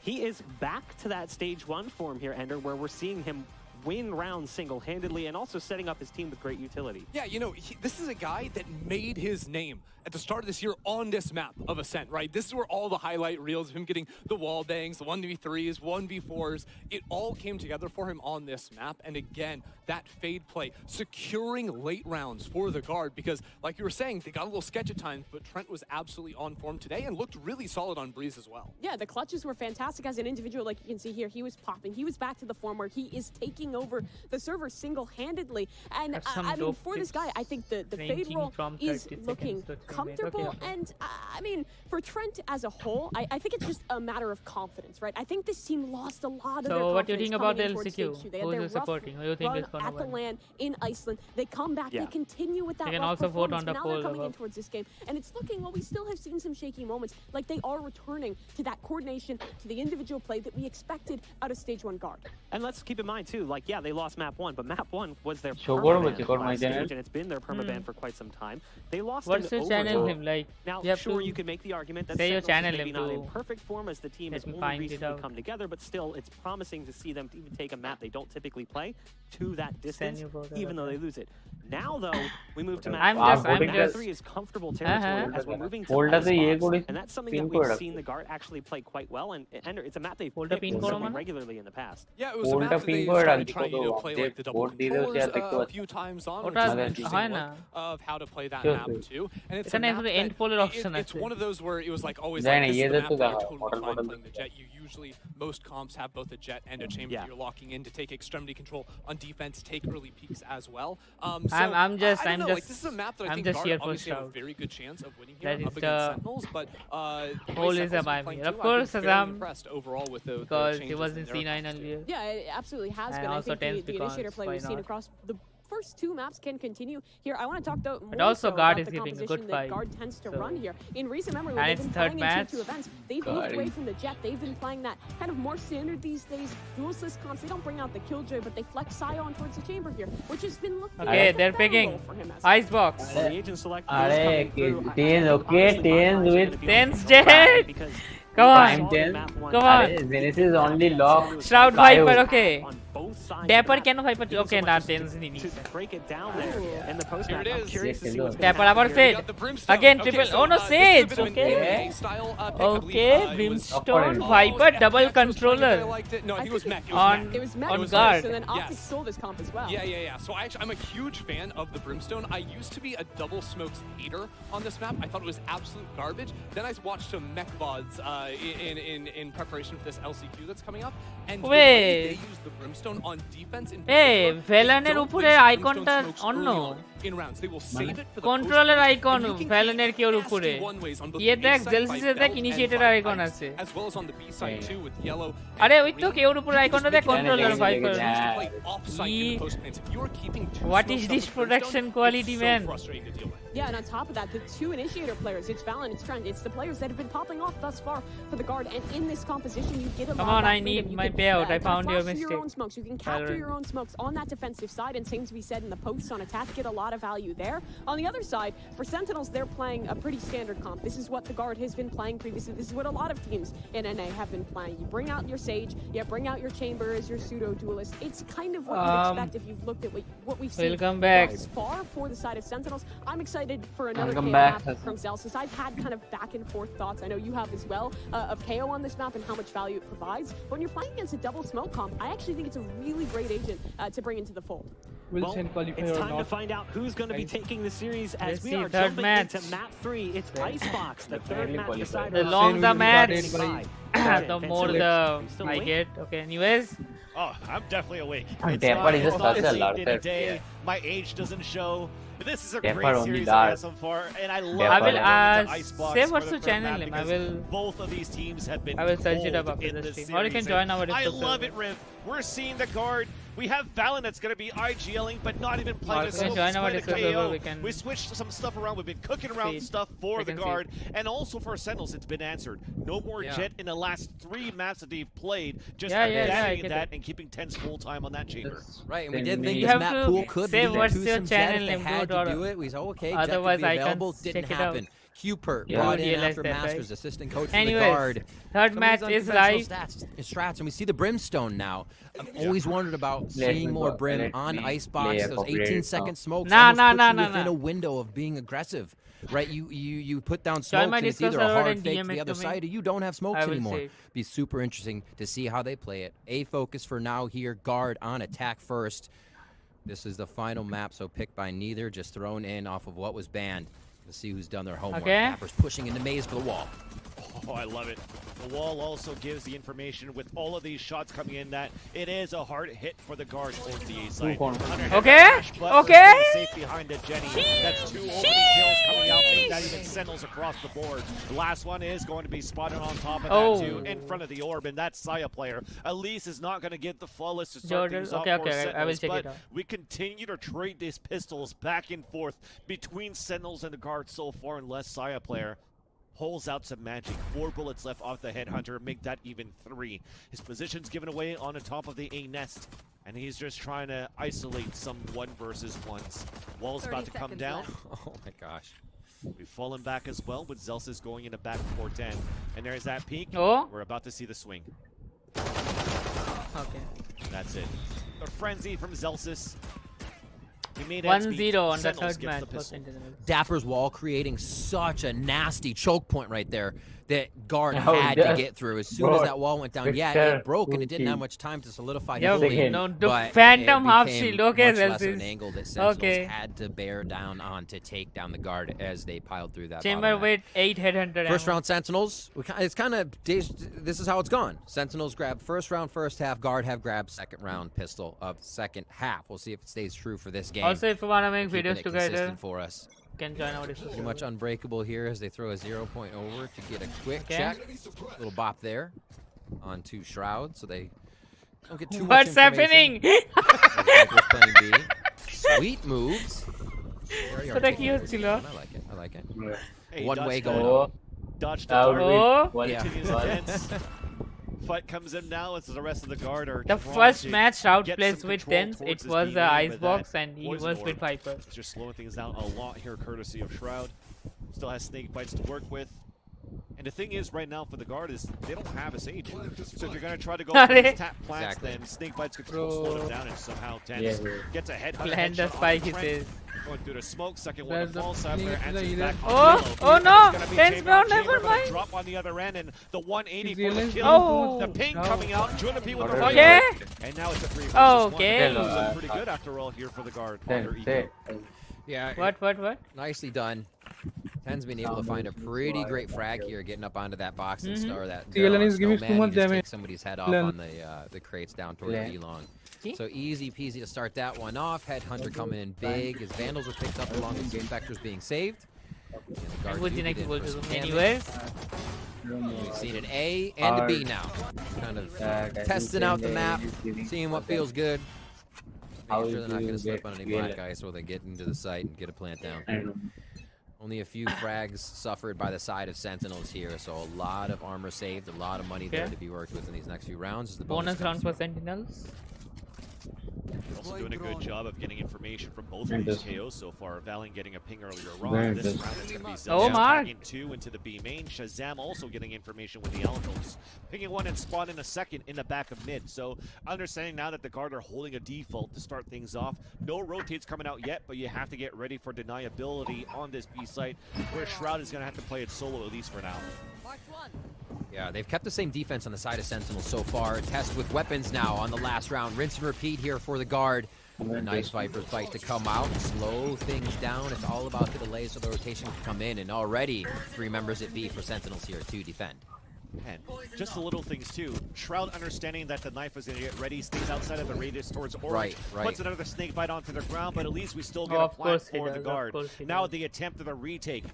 he is back to that stage 1 form here, Ender, where we're seeing him win rounds single-handedly and also setting up his team with great utility. Yeah, you know, this is a guy that made his name at the start of this year on this map of Ascent, right? This is where all the highlight reels of him getting the wall bangs, the 1v3s, 1v4s, it all came together for him on this map. And again, that fade play, securing late rounds for the guard, because like you were saying, they got a little sketch at times, but Trent was absolutely on form today and looked really solid on Breeze as well. Yeah, the clutches were fantastic as an individual. Like you can see here, he was popping. He was back to the form where he is taking over the server single-handedly. And I mean, for this guy, I think the fade roll is looking comfortable. And I mean, for Trent as a whole, I think it's just a matter of confidence, right? I think this team lost a lot of their confidence. So what do you think about the LCQ? They had their supporting? Who do you think is going at the LAN in Iceland. They come back, they continue with that you can rough also vote on performance, the but now they're coming in towards this game. And it's looking, well, we still have seen some shaky moments, like they are returning to that coordination, to the individual play that we expected out of stage 1 guard. And let's keep in mind too, like, yeah, they lost map 1, but map 1 was their permaban last stage, and it's been their permaban for quite some time. They lost What's your channel him like? Now, sure, you could make the argument that say your channel maybe him not to in perfect form as the team has only recently come together, but still, it's promising to see them even take a map they don't typically play to that distance, even though they lose it. Now, though, we move to map 3 is comfortable territory as we're moving to Icebox, and that's something that we've seen the guard actually play quite well, and it's a map they've played regularly in the past. Yeah, it was a map that they started trying to play like the double controllers a few times on, which is an interesting look of how to play that map too. And it's a map that, it's one of those where it was like always like, this is the map that you're totally fine playing the Jet. You usually, most comps have both a Jet and a chamber that you're locking in to take extremity control on defense, take early peaks as well. I'm just like, this is a map that I think Guard obviously have a very good chance of winning here up against Sentinels, but whole is about me. Of course, I'm impressed overall with the because he was in C9 earlier. Yeah, it absolutely has been. I also think the initiator play we've seen across the first two maps can continue here. I want to talk though more But also so Guard about is the giving a composition good that fight. Guard tends to So- run here. In recent memory, And when they've it's been third playing match. in tier 2 events, they've moved away from the Jet. They've been playing that kind of more standard these days. Duelist comps, they don't bring out the Killjoy, but they flex Sion towards the chamber here, which has been looking Okay, like a they're better picking role for him as Icebox. The agent select is Are coming through. Tens okay, Tens with Tens dead. Come Prime on. 10. Come on. Zenith is only lock. Shroud Bio. Viper, okay. On both sides. Dapper কেন Viper? Okay, না Tens নি To break it down there in the post Here it I'm is. curious to see what's Dapper gonna আবার happen here. Sage. Again triple. Oh no, Sage. Okay. Okay, Brimstone Viper double controller No, he was mech. on It was Mech on first, guard. and then Optic Yes. stole this comp as well. Yeah. So I'm a huge fan of the Brimstone. I used to be a double smokes hater on this map. I thought it was absolute garbage. Then I watched some mech VODs in preparation for this LCQ that's coming up. And the way Wait. they use the Brimstone on defense in Hey, particular, Velen they এর don't উপরে waste আইকনটা Brimstone smokes অন্য early on in rounds. They will save it for the কন্ট্রোলের post-game, icon and you can ভ্যালেনের create কি ওর nasty উপরে one-ways on both ইয়ে the A দেখ side জেলসিসে by দেখ Belt initiator and icon Pipes, আছে as well as on the B side too with Yellow. আরে ওই তো কেউর উপরে আইকনটা দেখ controller viper What is this production quality, man? Yeah, and on top of that, the two initiator players, it's Valen, it's Trent, it's the players that have been popping off thus far for the guard. And in this composition, you get a lot Come of on, that I freedom. need You my can, payout. I kind of found your flash through mistake. Your own smokes. You can capture Valorant. your own smokes on that defensive side, and same to be said in the posts on attack, get a lot of value there. On the other side, for Sentinels, they're playing a pretty standard comp. This is what the guard has been playing previously. This is what a lot of teams in NA have been playing. You bring out your Sage, you bring out your Chamber as your pseudo-duelist. It's kind of what you'd expect if you've looked at what we've seen Welcome back. thus far for the side of Sentinels. I'm excited for another Welcome KO back. map from Celsius. I've had kind of back and forth thoughts. I know you have as well of KO on this map and how much value it provides. When you're playing against a double smoke comp, I actually think it's a really great agent to bring into the fold. Will SEN qualify It's or time to not? find out who's going to be taking the series as Let's we see, are third jumping match. into map 3. It's Icebox, the third match decided. The on long the will be match, guarded the more the I get. Okay, anyways. Oh, I'm definitely awake. Dapper is not such a late in the larger day. player. My age doesn't show. But this is a Dapper great only series dark. so far, and I love Dapper I will going into Icebox say for what's the the third channel map name. I because will. both of these teams have been I will search it cold up after in the this stream. Or you can series, join our and I Discord love server. it, Riv. We're seeing the guard. We have Valen that's going to be IGLing, but not even playing You a can smoke. join He's our playing a Discord server. KO. We can We switched some stuff around. We've been cooking around see. stuff for I the can see. guard, and also for Sentinels. It's been answered. No more Yeah. Jet in the last 3 maps that they've played. Just Yeah, I abandoning get that it. and keeping 10's full time on that chamber. Right, and we Then did think we- this have map to pool could say lead what's to your some Jet channel if they name, had dude, to or do it. We said, okay, Jet otherwise could be I can't available. check Didn't it out. happen. Cupert Yeah. brought in Realize after that, right? Masters, assistant coach for the Anyways, guard. third Some match of these is unconventional live. stats and strats, and we see the Brimstone now. I've always wondered about Let seeing me more go- Brim let on me Icebox. play a Those copyright 18-second song. smokes Nah, almost nah, put nah, you nah, within nah. a window of being aggressive. Right, you put down Join smokes my and it's Discord either a server hard and fake DM to the it other to me. side or you don't have smokes I will anymore. see. Be super interesting to see how they play it. A focus for now here, guard on attack first. This is the final map, so picked by neither, just thrown in off of what was banned. Let's see who's done their homework. Okay. Dapper's pushing into maze for the wall. Oh, I love it. The wall also gives the information with all of these shots coming in that it is a hard hit for the guard towards the A side. Underhand Okay, dash, but we're okay. staying safe behind it, Jenny. That's 2 opening kills coming out, making that even Sentinels across the board. The last one is going to be spotted on top of Oh. that too, in front of the orb, and that Saya player. Elise is not going to get the flawless to start Jordan, things off okay, for okay, I will Sentinels, check but it out. we continue to trade these pistols back and forth between Sentinels and the guard so far, unless Saya player pulls out some magic. 4 bullets left off the Headhunter, make that even 3. His position's given away on the top of the A nest, and he's just trying to isolate some 1 versus 1s. Wall's about to come down. Oh my gosh. We've fallen back as well, with Zelsis going into back 410. And there's that peek. Oh. We're about to see the swing. Okay. That's it. A frenzy from Zelsis. He made 1-0 on the Sentinels third gets match the for pistol. Sentinels. Dapper's wall creating such a nasty choke point right there that guard Oh, had to yes. get through. As soon Bro, as that wall went down, yeah, Victor, it broke and it didn't have Gucci. much time to solidify Yeah, fully. no, the but phantom it half became shield. Okay, much less of an Zelsis. angle that Sentinels Okay. had to bear down on to take down the guard as they piled through that. Chamber bottleneck. with 8 headhunter. First ammo. round Sentinels, it's kind of, this is how it's gone. Sentinels grab first round, first half. Guard have grabbed second round pistol of second half. We'll see if it stays true for this game. Also, if you want to make Keeping videos it together, consistent for us. you can join our Discord Pretty much unbreakable here as they throw a 0 point over to get a quick Okay. check. Little bop there onto Shroud, so they don't get too What's much information. happening? As Viper's playing B. Sweet moves. Very What the articulate. hell? I like it. I like it. Hey, One dodge way the- going up. Dodge the Oh. dart. Oh. Continues intense. Fight comes in now as the rest of the guard are The trying first to match Shroud get plays some with control Tens, towards it this was B lane, but Icebox that and he poison was orb with Viper. is just slowing things down a lot here, courtesy of Shroud. Still has snake bites to work with. And the thing is, right now for the guard is they don't have a Sage. So if you're going to try to go for these tap plants, then snake bites could slow them down, and somehow Tens gets a headshot. Plant the spike, he says. Going through the smoke, second one There's to fall, the side player thing, answers the back healer. on Oh, yellow. oh no! It's gonna be Tens chamber on brown, never chamber, but a mind. drop on the other end, and the 180 He's for the healing. kill. Oh. The ping coming out, Junipie with the Okay. fire. And now it's a 3 versus 1. Okay. Looking pretty good after all here for the guard. Under eco. Yeah. What? Nicely done. Ten's been able to find a pretty great frag here, getting up onto that box and star that. Galen is giving too snowman. much He just damage. takes somebody's head off on the crates down toward Yeah. B-long. So easy peasy to start that one off. Headhunter coming in big. His Vandals are picked up along with Spectres being saved. And the guard Would do you get like in to for go some to damage. anyways? We've seen an A and a B now. Kind of testing out the map, seeing what feels good. Making sure they're not going to slip on any black ice while they get into the site and get a plant down. Only a few frags suffered by the side of Sentinels here, so a lot of armor saved, a lot of money there to be worked with in these next few rounds. As the Bonus round comes for Sentinels. Also doing a good job of getting information from both of these KOs so far. Valiant getting a ping earlier on. This round it's going to be Zelda tagging 2 into the B main. Shazam also getting information with the Altos. Pinging 1 and spawning a second in the back of mid. So understanding now that the guard are holding a default to start things off. No rotates coming out yet, but you have to get ready for deniability on this B site where Shroud is going to have to play it solo at least for now. Yeah, they've kept the same defense on the side of Sentinels so far. Test with weapons now on the last round. Rinse and repeat here for the guard. A nice Viper's Bite to come out, slow things down. It's all about the delay so the rotation can come in. And already 3 members at B for Sentinels here to defend. And just the little things too. Shroud understanding that the knife was going to get ready, stays outside of the radius towards orange, Right. puts another snake bite onto the ground, but at least we still get Oh, a of plant course he for the does, guard. of course he Now does. the attempt of the retake.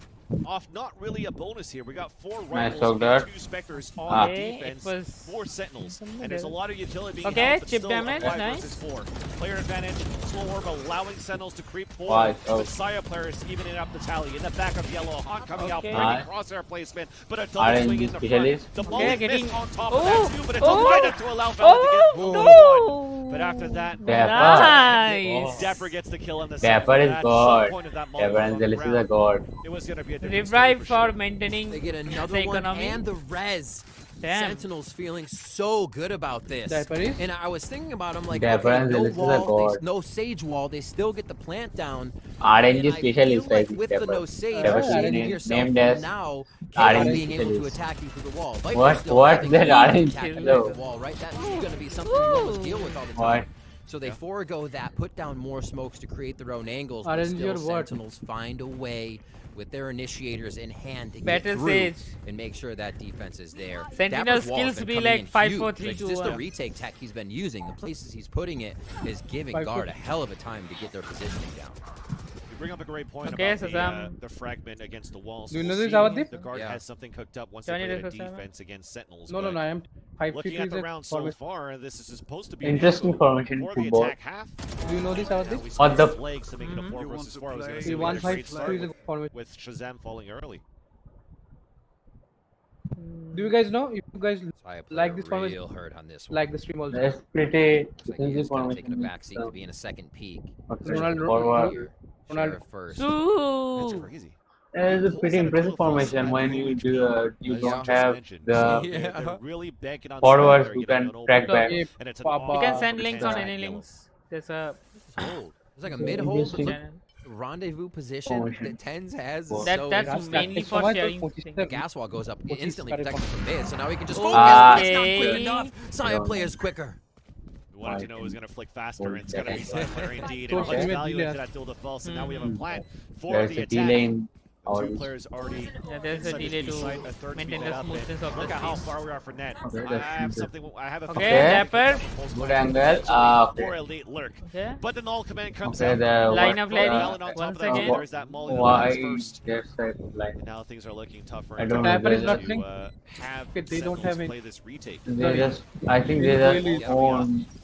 Off not really a bonus here. We got 4 Nice rifles dog there. and 2 Spectres on Okay, defense, it was 4 Sentinels, in the and there's a middle. lot of utility being Okay, held, but chip still damage, a 5 nice. versus 4. Player advantage, slow orb allowing Sentinels to creep Nice, forward. oh. Messiah players evening up the tally. In the back of yellow, Hunt coming out, Okay. breaking Nice. crosshair placement, but a double swing in the front. specialist. The ball Okay, is getting- missed on top Oh, of that too, but it's oh, a lineup to allow Valorant to get oh, only 1. But after that, Nice. Dapper gets the kill on the Dapper side. is That's god. the point of that Dapper Molotov and Zealous is a round. god. It was going to be a different Revive story for maintaining They get the another one economy. and the res. Damn. Sentinels feeling so good about this. Dapper is? And I was thinking about, I'm like, Dapper okay, and no Zealous is a wall, god. no sage wall, they still get the plant down. RNG And I specialist, feel I like think. with the no sage, Dapper you're saving named yourself as from now RNG being able to specialist. attack you through the wall. Viper's What? still What? having That to RNG attack you hello. through the wall, right? That's going to be something you almost deal with all the time. What? So they forego that, put down more smokes to create their own angles, but RNG still or what? Sentinels find a way with their initiators in hand to Better get through Sage. and make sure that defense is there. Sentinel Dapper's wall has skills been be coming like in 5, huge. 4, 3, Like, 2, just the 1. retake tech he's been using, the places he's putting it is giving 5, guard 4. a hell of a time to get their positioning down. You bring up a great point Okay, about Shazam. the fragment against the wall. Do you we'll know this, see OurDeep? if the guard Yeah. has something cooked up once Johnny they play does the Shazam. defense against Sentinels. No, but I am 5 looking at the round so far, this is supposed to be Interesting echo formation for the football. attack half. Do you know this, Now OurDeep? we What the- spent legs to make it a 4 versus 4. I was going to say The we had a 1-5 great start is a formation. with Shazam falling early. Do you guys know? If you guys I like this real formation, hurt on this one. like the stream also. That's pretty. Looks like This he is is kind of taking a formation. backseat to be in a second peak. Ronaldo- Forward. Ronaldo- Sheriff first. That's Ooh. crazy. It's a pretty impressive formation when you do you don't have the They're really banking on forwards Spectre who getting can an track open back. goal, and it's an Papa. You all can send for links Tens on and any yellow. links. There's a It's like a Okay, mid-hole interesting. rendezvous position Formation. that Tens has. That so that's mainly for sharing. the gas wall goes up instantly Pochistas protected from mid, so now we can just Okay. focus. It's not quick enough. Saya Okay. players quicker. We wanted to know it was going to flick faster, and it's going to be Okay. Cypher indeed. So And much okay. value into that Dilda false, and now we have a plan for There's the a delay attack. in our. Two players already. Yeah, there's a inside this delay B to site, a third maintain speed the up, smoothness and of the look at how space. far we are for net. Okay, I that's have good. something. I have a Okay, Dapper. Good angle. Okay. Or elite lurk. Okay. But the null command comes Okay, out. the Line what- up lady. Valid on top Once of that, again. there's that Molly that Why lands first. there's that like And now things are looking tougher. I and don't tougher know, Dapper is to, not playing. have Okay, they don't Sentinels have it. play this retake. they just I think they just Really? own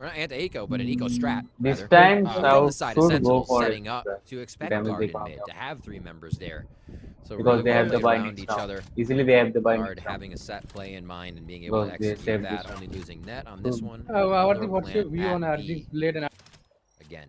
Or not anti-eco, but an eco strat. This rather, time, from South the side of should go Sentinels, for setting it, up to expect damage guard they in found mid, out. to have 3 members there. So Because really they well have the played buy around mix each now. other. Easily they have the buy Guard mix now. having a set play in mind and being able to Because they execute saved that, this only losing net on this one. What's Another your view on plant at RG's B. blade and Again,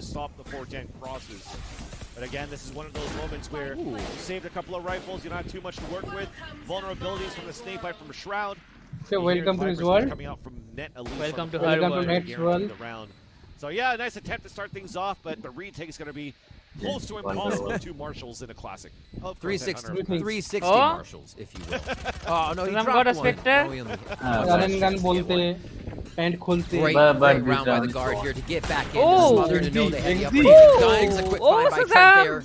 to stop the 410 crosses. But again, this is one of those moments where you saved a couple of rifles, you don't have too much to work with. Vulnerabilities from the snake bite from a Shroud. So welcome to his world. Coming out from Net Elise Welcome to Net's world. So yeah, a nice attempt to start things off, but the retake is going to be close to impossible. 2 marshals in a classic. 360 marshals, if you will. Oh no, he dropped one. Spectre. Gun bolte, and kholte. Great round by the guard here to get back in. Smother to know they had the upper hand. Guns, a quick find by Trent there.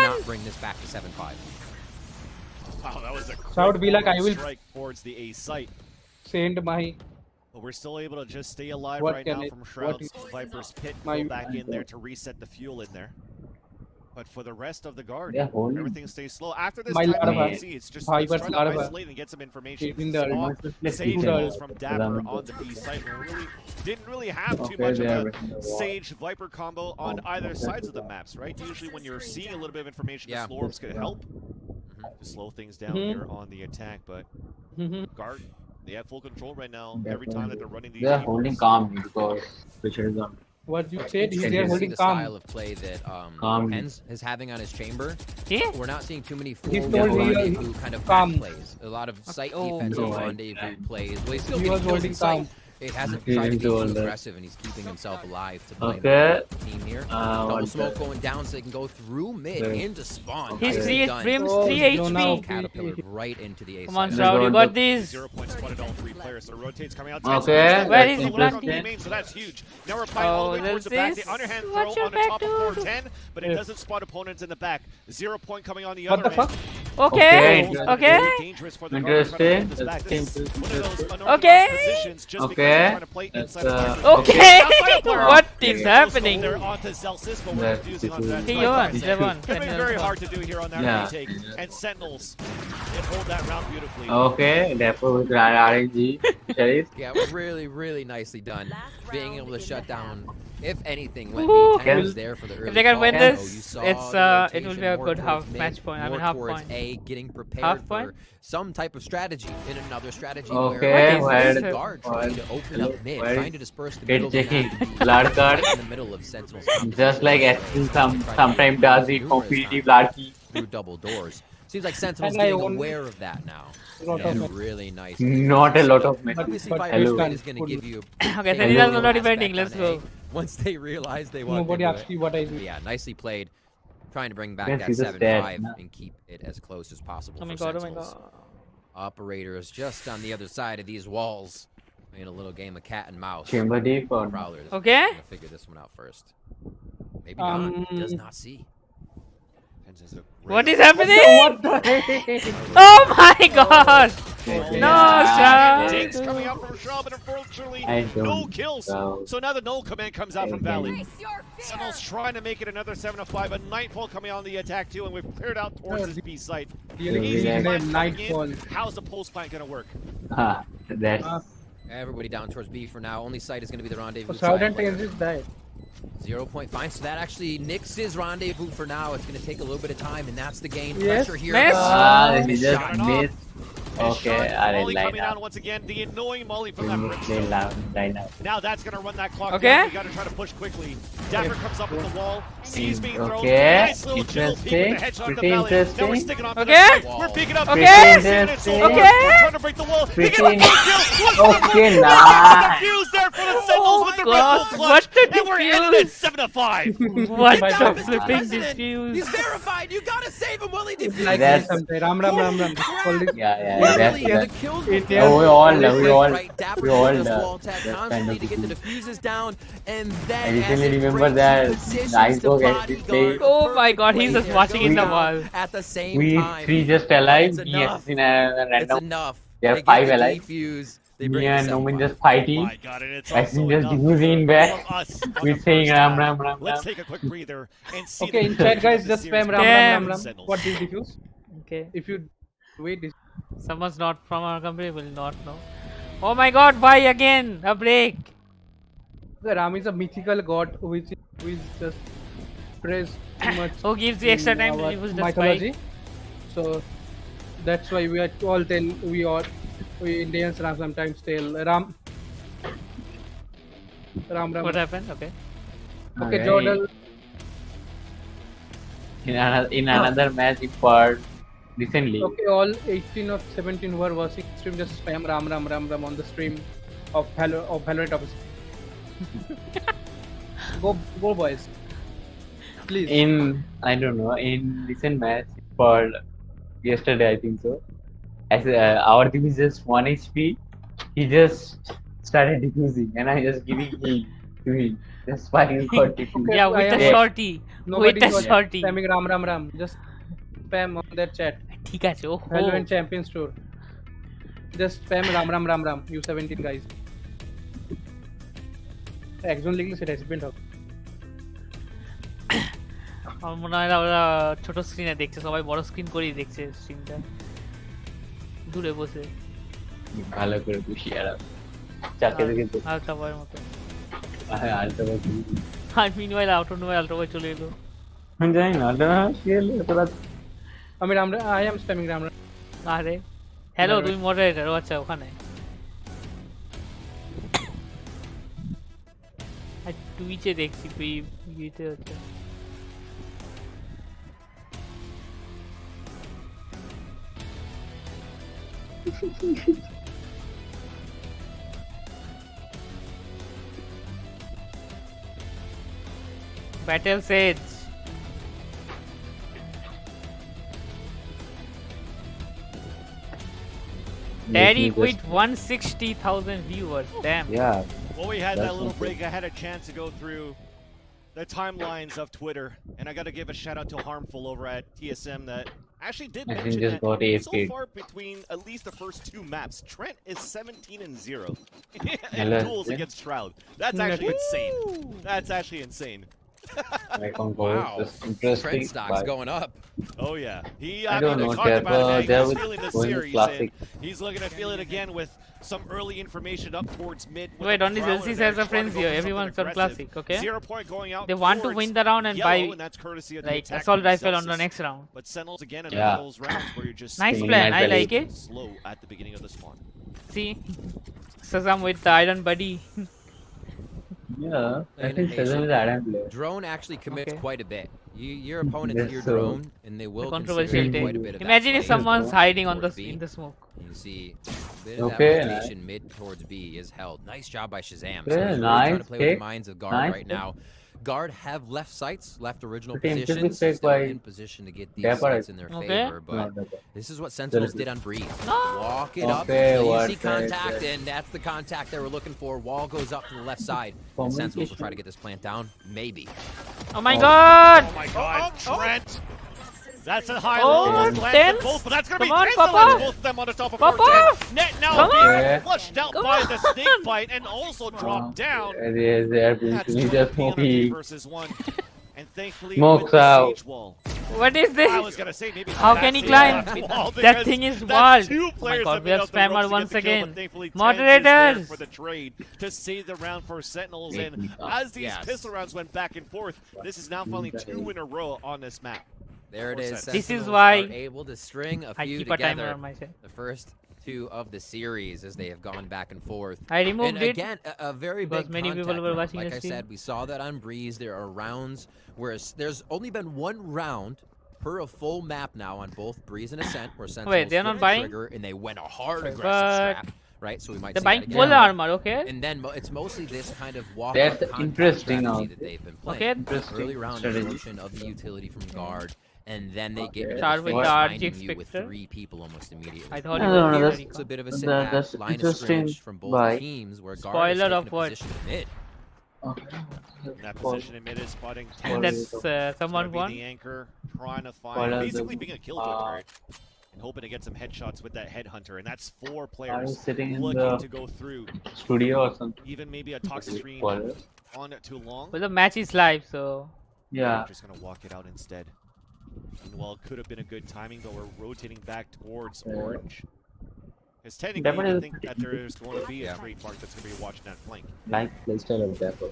cannot bring this back to 7-5. Wow, that was a Shroud be like, I will strike towards the A site. send my. But we're still able to just stay alive What right can now it- from what Shroud's is Viper's pit. my- Go back in there to reset the fuel in there. But for the rest of the guard, They're holding. everything stays slow. After this Mile time, Lara you bhai. can see it's just Bhai let's bas try to Lara bhai. isolate and get some information. In the Small Let's Sage see. rolls from Dapper on the B site. We really didn't really have too Okay, much they are of breaking the a wall. Sage Viper combo on either sides of the maps, right? Usually when you're seeing a little bit of information, the slow orbs could help to slow things down here on the attack. But guard, they have full control right now. Every time that they're running these, They are holding calm because Richard is on. What you said, Interesting they're to see holding the calm. style of play that Calm. Hens is having on his chamber. Yeah. We're not seeing too many full He told me, rendezvous kind of calm. back plays. A lot of site defensive no. rendezvous plays. Well, he's still He getting was kills holding in sight. calm. It hasn't Okay, tried to be he's too older. aggressive, and he's keeping himself alive to blame Okay. the team here. What Double smoke the- going down so they can go through mid Okay. into spawn. He's Nicely 3 done. Brim's Oh, 3 Jonah. HP. Caterpillar right into the A Come on, side. Shroud, you got got the- this. 0 points spotted all three players. So rotates coming out. Okay, Where that's is he interesting. planting? So that's huge. Now we're playing all the way towards the back. The underhand throw What's your on the top of back floor door? 10, but it Yeah. doesn't spot opponents in the back. 0 point coming on the What other the fuck? end. Okay, Okay. okay. Very dangerous for the guard to try to Interesting. hold this back. This is one of those unorthodox Okay. positions just because Okay. they're trying to play That's, inside the margin. Okay. Now Fireplayer What is is so happening? They're onto Celsius, but we're That's confusing on it. that. He Like won. I said, They won. It's gonna be very hard to do here on that Yeah. retake. And Sentinels, they hold that round beautifully. Okay, Dapper with RNG. Sheriff. Yeah, really, really nicely done. Being able to shut down, if anything, when Woo. the 10 was there for the early If they can call. win So this, you saw it's the it will be rotation a more good towards half mid, match point. I mean more half towards point. A, getting prepared Half for point? some type of strategy in another strategy Okay, where where- the guard trying to open up mid, where- trying to disperse the Get middle of the checking. map, Blood card. right in the middle of Sentinels. Just like Ascent sometimes does it completely blocky. Through double doors. Seems like Sentinels And I getting won- aware of that now. Lot And of- really nice. Not a lot of men. Obviously, But Fire hello. Red is going to give you. Okay, a so these are little not aspect defending. on Let's A. go. Once they realize they want Nobody to asked you what I do. yeah, nicely played. Trying to bring back Yes, that he's just 7-5 dead. and keep it as close as possible Oh my for god, oh my Sentinels. god. Operators just on the other side of these walls. In a little game of cat and mouse. Chamber deep or Prowler is Okay. gonna figure this one out first. Maybe not. He does not see. What is happening? What the heck? Oh my god! No, Jinx Shroud. coming out from Shroud, but unfortunately, I don't no kills. know. So now the null command comes out from Valley. Face your fear. Sentinels trying to make it another 7-5. A Nightfall coming on the attack too, and we've cleared out towards this B site. Really, Easy Yeah. plant coming Nightfall. in. How's the pulse plant gonna work? Ah, that's Everybody down towards B for now. Only site is going to be the rendezvous. Shroud side and where- Tails is died. 0 point fine. So that actually nicks his rendezvous for now. It's going to take a little bit of time, and that's the gain. Yes. Pressure here. Miss. he just Shot it off. missed. And Okay, Sean I Molly line coming down up. once again. The annoying Molly from that They brimstone. line up. Now that's gonna run that clock Okay. down. We gotta try to push quickly. Dapper comes up with the wall. Sees being thrown. Okay. Nice little chill peek with the Interesting. headshot on the Pretty Valley. Now we're interesting. sticking off Okay. to the side. We're picking up. Okay. We're seeing it so hard. Okay. We're trying to break the wall. Pretty Picking up one kill. Okay, The nice. fuse there for the Sentinels with the Red God, Bull clutch. what the And we're ending it 7-5. What My the God. flipping He's diffuse? verified. You got to save him. Will he defuse? Like That's- something. Ram. Yeah, Literally, that's the kills it- were yeah, we all love, we all, right. Dapper we all doing this love wall attack that constantly kind of to get the thing. diffuses down, and then I recently as it remember brings that you positions Icebox to actually bodyguard played- Oh my god, he's right just there, watching in the going wall. down at the same We time. three just alive. It's Me enough. in a It's random. enough. There are They get 5 the alive. defuse. They Me bring and the Noman 7-5. just fighting. My God, and it's I also think just enough diffusing for back. us on We're the saying first Ram, half. Ram, Ram, Let's Ram. take a quick breather and see Okay, the in chat conclusion guys, of just this spam series. Ram. Damn. Sentinels. What did diffuse? Okay. If you wait, this. Someone's not from our company will not know. Oh my god, why again? A break. The Ram is a mythical god which is just praised too much. Who gives the extra in time to our use the mythology. spike? So that's why we Indians Ram sometimes tell Ram. What happened? Okay. Okay, Okay. Jordan. In another match, it part recently. Okay, all 18 or 17 who are watching stream just spam Ram on the stream of Valorant office. Go boys. Please. I don't know, in recent match for yesterday I think so. As our team is just 1 HP, he just started diffusing and I just giving heal to him. Just spiking got diffused. Yeah, with the shorty. Nobody With the was shorty. spamming Ram. Just spam on their chat. ঠিক আছে ও Valorant Champion Store. Just spam Ram. You 17 guys. একজন লিখলে সেটা explain হবে আমার মনে হয় ওরা ছোট স্ক্রিনে দেখছে, সবাই বড় স্ক্রিন করেই দেখছে স্ক্রিনটা দূরে বসে। ভালো করে খুশি আর চাকে দেখে তো আলট্রা বয়ের মতো। হ্যাঁ আলট্রা বয়। আর মিনওয়াইল আলট্রা বয় চলে এলো। আমি জানি না আলট্রা কি হলো তোরা। আমি Ramra I am spamming Ramra. আরে হ্যালো তুমি মডারেটর? ও আচ্ছা ওখানে। আর টুইচে দেখছি তুই ইউতে হচ্ছে। Battle Sage. Daddy with 160,000 viewers. Damn. Yeah. Well, we had that little break. I had a chance to go through the timelines of Twitter, and I got to give a shout out to Harmful over at TSM that actually did mention that so far between at least the first two maps, Trent is 17-0 in duels against Shroud. That's actually insane. That's actually insane. Wow. Trent stock's going up. Oh yeah, I don't know, talked about it. there He's was feeling the going series, classic. and he's looking to feel it again with some early information up towards mid. Wait, only Zelsi has a frenzy here. Everyone's on classic, okay? 0 point going out. They want to win the round and yellow, buy and that's courtesy of like the assault rifle on the next round. But Sentinels again in those rounds where you're just nice plan. I like it. Slow at the beginning of the spawn. See, Shazam with the iron buddy. Yeah, I think Shazam is Adam player. Drone actually commits quite a bit. Your opponents hear so drone, and they will controversial consider quite a bit of Imagine that if someone's hiding on the B. in the smoke. You see, a bit of that rotation mid towards B is held. Nice job by Shazam. So he's really trying to play with the minds of Guard right now. Guard have left sights, left original positions, still in position to get these sights in their favor, but this is what Sentinels did on Breeze. Walk it up until you see contact, and that's the contact they were looking for. Wall goes up to the left side, and Sentinels will try to get this plant down, maybe. Oh my god! Oh my god, Trent! That's a high roll. Both, but that's gonna Come be on, 10 Papa. both of them on the top of Papa. 410. Net now Come being on. flushed out Come by on. the snake bite and also dropped down. They are being just smoky. Versus one. And thankfully Smokes with the out. siege wall. What is this? I was gonna say maybe How can he climb? That thing is wild. Oh my god, we have spammer once again. Moderators Moderators for the trade to save the round for Sentinels, and as these pistol rounds went back and forth, this is now finally 2 in a row on this map. There it is. This is Sentinels why are able to string a I few keep a timer together. on my side. The first two of the series as they have gone back and forth. I removed and it again, a very because big many contact people were round. watching Like the I stream. said, we saw that on Breeze. There are rounds where there's only been one round per a full map now on both Breeze and Ascent where Sentinels they're not flipped the buying? trigger and they went a hard aggressive trap. Right, so we might they're see buying that again. full armor, okay? And then it's mostly this kind of walk That's interesting strategy now. that they've been playing. Okay. Interesting Early round strategy. promotion of the utility from Guard, and then they get into Start the with face the finding RGX you with picture. 3 people almost immediately. I thought No, it no, was no, very It's a bit of a that's sit back, that's line of interesting. scrimmage from both Why? teams where Guard Spoiler is of taking a what? position mid. In that position in mid is spotting And that's someone Gonna be won. the anchor, trying to find, Spoiler basically the- being a killjoy card, and hoping to get some headshots with that headhunter. And that's 4 I players was sitting in looking the to go through. studio or something. Even maybe a toxic screen Spoiler. on too long. But the match is live, so Yeah. Just gonna walk it out instead. Meanwhile, it could have been a good timing, but we're rotating back towards orange. Because technically, you think that there's going to be a trademark that's going to be watching that flank. Like playstyle of Dapper.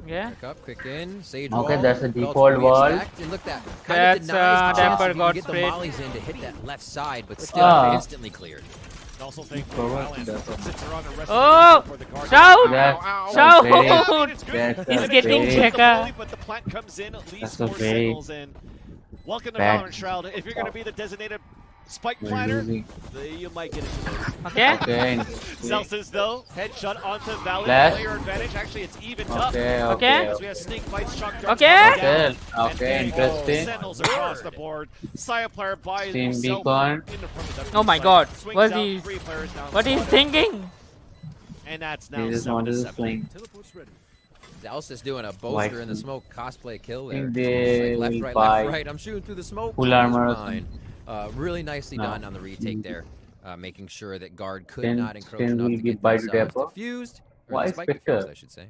yeah. Quick up, quick in, Sage Okay, wall. that's a Belts default will be wall. stacked, and look that kind That's, of denies the chance Dapper if you got can get the sprayed. mollies in to hit that left side, but still instantly cleared. And also thankfully, Valorant sits around the rest Oh! of the for the guard. Shout! That's Shout! That's He's a getting very- checker. But the plant comes in, at least That's a 4 very signals in. Welcome to bad- Valorant Shroud. If you're going to be the designated spike planner, you might get into those. Okay. Okay. Celsius though, headshot onto Valiant, Flash. player advantage. Actually, it's evened up. Okay. As we have snake bites, shock darts Okay. coming down. Okay, And interesting. Sentinels across the board. Saya player by Steam himself beacon. in the front of the Oh my side. god. Swings What's out, he 3 players down what the he's side. thinking? And that's He now just 7 wanted to to 7. swing. Dalsis doing a bolster in the smoke cosplay kill there. Think they Just like will left, buy right, left, right. I'm shooting through the smoke. full armor or Fine. Really nicely No. done on the retake there, making sure that Guard could Then not encroach will enough to give get by to themselves Dapper. defused. Or Why spike Spectre? defused, I should say.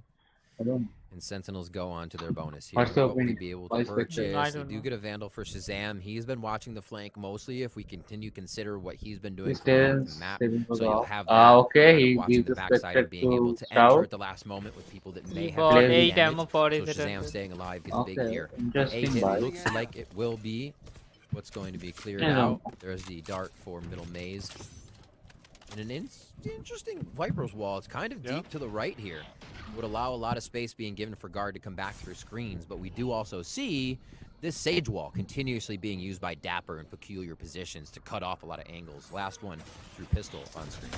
I don't. and Sentinels go on to their bonus here. What's the What will we opinion? be able to What's the purchase? opinion? I They don't do know. get a Vandal for Shazam. He's been watching the flank mostly. If we continue consider what he's been doing He for the stays map, saving for so the you'll off. have that Okay, kind of he watching gives the the backside and spectre being able to to enter Shroud. at the last moment with people that He may have got taken 8 damage. ammo for So his Shazam attack. staying alive gets big Okay, here. interesting It buy. looks like it will be what's going to be cleared Yeah. out. There's the dart for middle maze. And an interesting Viper's wall. It's kind of deep to the right here. Would allow a lot of space being given for guard to come back through screens, but we do also see this Sage wall continuously being used by Dapper in peculiar positions to cut off a lot of angles. Last one through pistol on screen.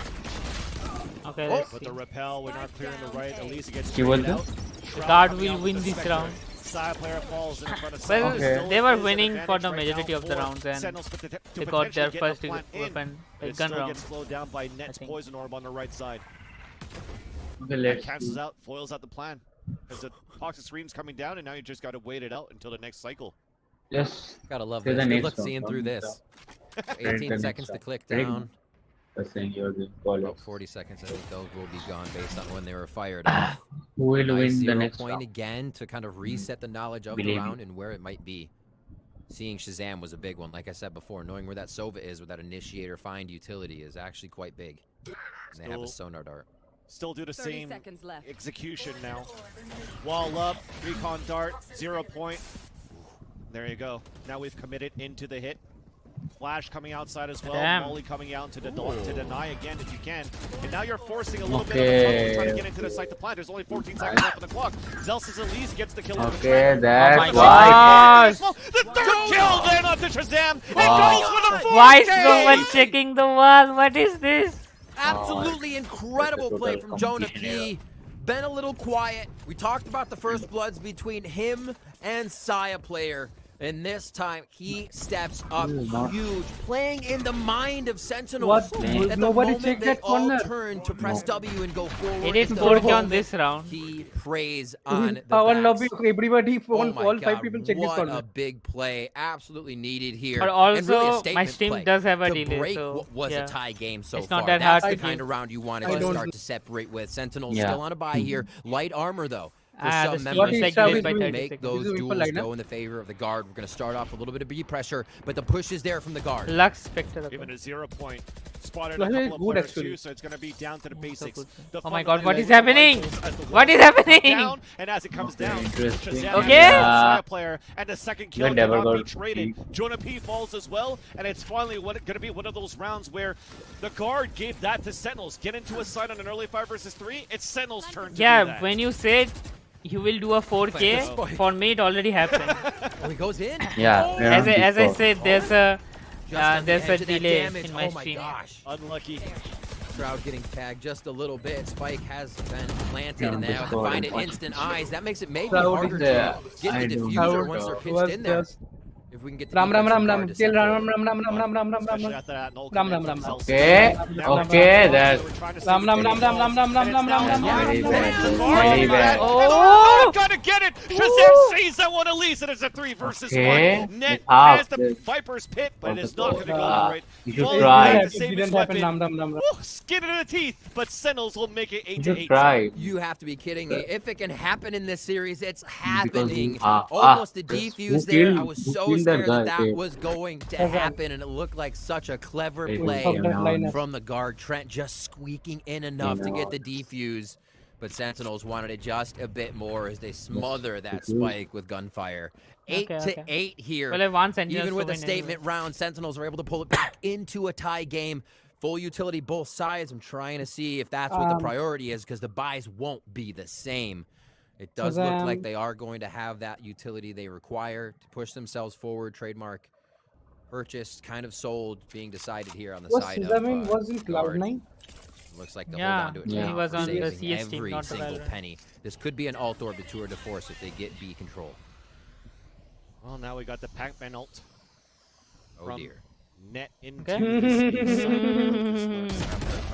Okay, Oh, let's but see. the repel, we're not clearing the right. Elise gets He will traded do. out. The Shroud guard coming will out win with the this Spectre. round. Side player falls in front of Well, Sentinels. Still they were is an winning for the advantage right majority now of the for rounds, and Sentinels, but to they got their potentially get first the plant in, weapon, but like it gun still round. gets slowed down by Net's think. poison orb on the right side. Okay, That let's cancels see. out, foils out the plan. Because the toxic screen's coming down, and now you just got to wait it out until the next cycle. Just Gotta love say this. the Good next luck round, seeing through don't this. stop. 18 seconds to click down. That's saying you're the About caller. 40 seconds, I think those will be gone based on when they were fired off. Who will Nice win the 0 next point round? again to kind of reset the knowledge of the Believe round me. and where it might be. Seeing Shazam was a big one. Like I said before, knowing where that Sova is with that initiator find utility is actually quite big. And they have a sonar dart. Still do the 30 same seconds left. execution now. Wall up, recon dart, 0 point. There you go. Now we've committed into the hit. Flash coming outside as well. Damn. Molly coming out to deny again if you can. And now you're forcing a little bit of a tunnel trying to get into the site to plant. There's only 14 seconds left on the clock. Zelsa's Elise gets the kill on the Okay, track. that's my why. gosh. The third kill then onto Shazam. It goes with a 4K. Why is no one checking the wall? What is this? Absolutely incredible Total play from Jonah competition P. Been a little quiet. We talked about the first bloods between him and Saya player. And this time, he steps up huge, playing in the mind of Sentinels. What? At the Nobody moment checked they that all corner. turn to press W and go forward. It is is the 4K on moment this round. He preys on the Power backs. lobby, everybody, Oh all my 5 God, people check this what corner. a big play. Absolutely needed here. But and really a also, my statement stream play does have a to delay, break so, what was yeah. a tie game so It's far. not that That's hard the to kind do. of round you wanted I to don't- start to separate with. Sentinels Yeah. still on a buy here. Light armor, though. For The some stream members, is like Shroud delayed is by doing- 30 make seconds. those This is duels Viper lineup. go in the favor of the guard. We're going to start off a little bit of B pressure, but the push is there from the guard. Lux Spectre. Given a 0 point. Spotted a Well, couple it's of good, players actually. too, so it's going to be down to the basics. good. The Oh my God, what fundamental is happening? rifles as the What wall is happening? comes down, and as it comes down, interesting. Shazam Okay. gets the Saya player, and the second kill Good never cannot be got traded. peak. Jonah P falls as well, and it's finally going to be one of those rounds where the guard gave that to Sentinels. Get into a site on an early 5 versus 3. It's Sentinels' turn to do Yeah, that. when you said you will do a 4K, for me it already happened. Oh, he goes in. Yeah. As I said, there's a Just on the there's a edge of that delay damage. in my Oh my stream. gosh. Unlucky. Shroud getting tagged just a little bit. Spike has been planted, Yeah, and they have to score find is it much instant easier. eyes. That makes it maybe Shroud harder is to there. get I the don't diffuser know. once they're Was pitched in there. just If we can get the Ram Ram defensive Ram guard Ram. to Kill set Ram there. Ram Ram Ram Ram Ram Ram Especially Ram. after that null Ram, command Ram, from Ram, Zelsa. Okay. Now Okay. they That's were trying to see Ram if Ram they Ram could Ram fall, Ram Ram and Ram it's Ram now Ram Ram very Ram bad. Ram. Very bad. Oh, gotta get it! Shazam sees that one, Elise, and it's a 3 versus Okay. 1. Net It's half. has the Viper's pit, but it is not going to go right. You should Falling try. back to It save his didn't happen. weapon. Ram Ram Ram Ram. Woo, skin in the teeth, but Sentinels will make it 8 You to should 8. try. You have to be kidding me. If it can happen in this series, it's happening. you- Almost a who defuse there. I killed- was who so killed that scared that guy? that was going to happen, and it looked like such a clever It play was down. from the guard. Trent just squeaking in enough to get the defuse. But Sentinels wanted it just a bit more as they smother that spike with gunfire. 8 Okay, to okay. 8 here. Well, I want Sentinels Even with to a win statement round, Sentinels are able to pull it back into a tie game. Full utility both sides. I'm trying to see if that's what the priority is, because the buys won't be the same. It does look like they are going to have that utility they require to push themselves forward. Trademark purchased, kind of sold, being decided here on the Was side of Shazam was in guard. Cloud9? Looks like they'll Yeah, hold on to it he now was for on the saving CS team, every not the single Valorant. penny. This could be an alt or the tour de force if they get B control. Well, now we got the Pac-Man ult. Oh from dear. Net into Okay. the space.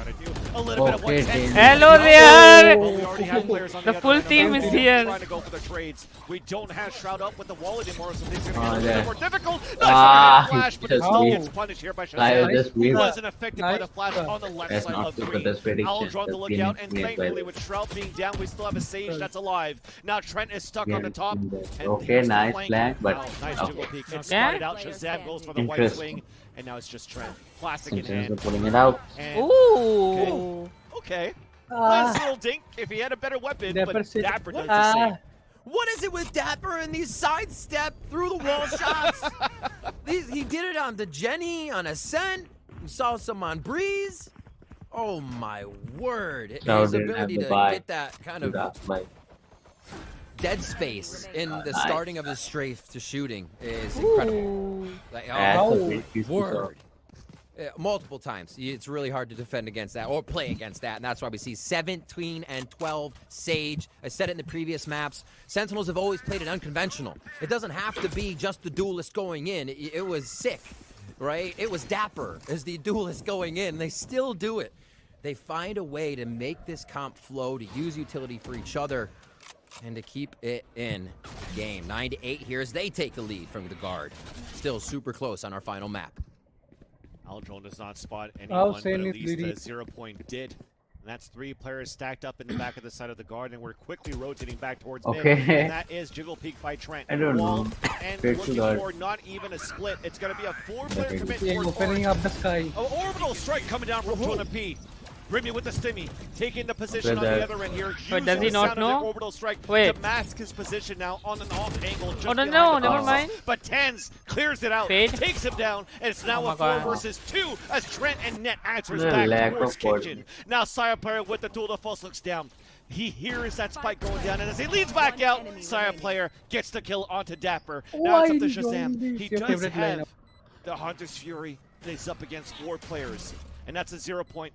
trying to do a little bit of what Tens. Hello there! Well, we already have players on The other full end of team the is field here. Trying to go for the trades. We don't have Shroud up with the wall anymore, so things are going to get a little yeah. bit more difficult. Nice flash, but it still just gets punished here by I just Shazam, who weird. wasn't affected by the flash on the left That's side not of good, but green. that's prediction. Owl's on the That's lookout, been and made by thankfully the- with Shroud being down, we still have a Sage that's alive. Now Trent is stuck on the top. And Okay, here's the nice flank. flank, but Wow, nice okay. jiggle peek. It's Okay. spotted out. Shazam goes for the white Interesting. swing, and now it's just Trent. Classic in Sentinels hand. are pulling it out. And Ooh. okay. Nice little dink if he had a better weapon, but Dapper does the same. What is it with Dapper and these sidestep through the wall shots? He did it on the Jenny, on Ascent. We saw some on Breeze. Oh my word. Shroud His didn't have ability the to buy get that kind of like dead space in the Nice. starting of his strafe to shooting is incredible. Like, That's a oh, great piece of word. Multiple times. It's really hard to defend against that or play against that, and that's why we see 17 and 12 Sage. I said it in the previous maps. Sentinels have always played it unconventional. It doesn't have to be just the duelist going in. It was sick, right? It was Dapper as the duelist going in. They still do it. They find a way to make this comp flow, to use utility for each other, and to keep it in the game. 9-8 here as they take the lead from the guard. Still super close on our final map. Aldrone does not spot anyone, but SEN at is least the leading. 0 point did. And that's 3 players stacked up in the back of the side of the guard, and we're quickly rotating back towards mid. Okay. And that is Jiggle Peek by Trent. I don't Wall, know. And Straight to looking guard. for not even a split. It's going to be a 4-player Okay. commit Yeah, towards opening Orange. up the sky. Oh, orbital strike coming down from Jonah P. Brimmy with the stimmy, taking the position on the other end here. Wait, does he Using the not sound of the know? orbital strike Wait. to mask his position now on an off angle. Just Oh, no, behind no, the never box. mind. But Tens clears it out, Fade. takes him down, and it's now Oh a my 4 God. versus 2 as Trent and Net answers What a back lack towards of Kitchen. Now Sire player with the duel to Fuss looks down. He hears that spike going down, and as he leads back out, Sire player gets the kill onto Dapper. Now it's up to Shazam. He Your does favorite have lineup. the Hunter's Fury that is up against 4 players, and that's a 0 point.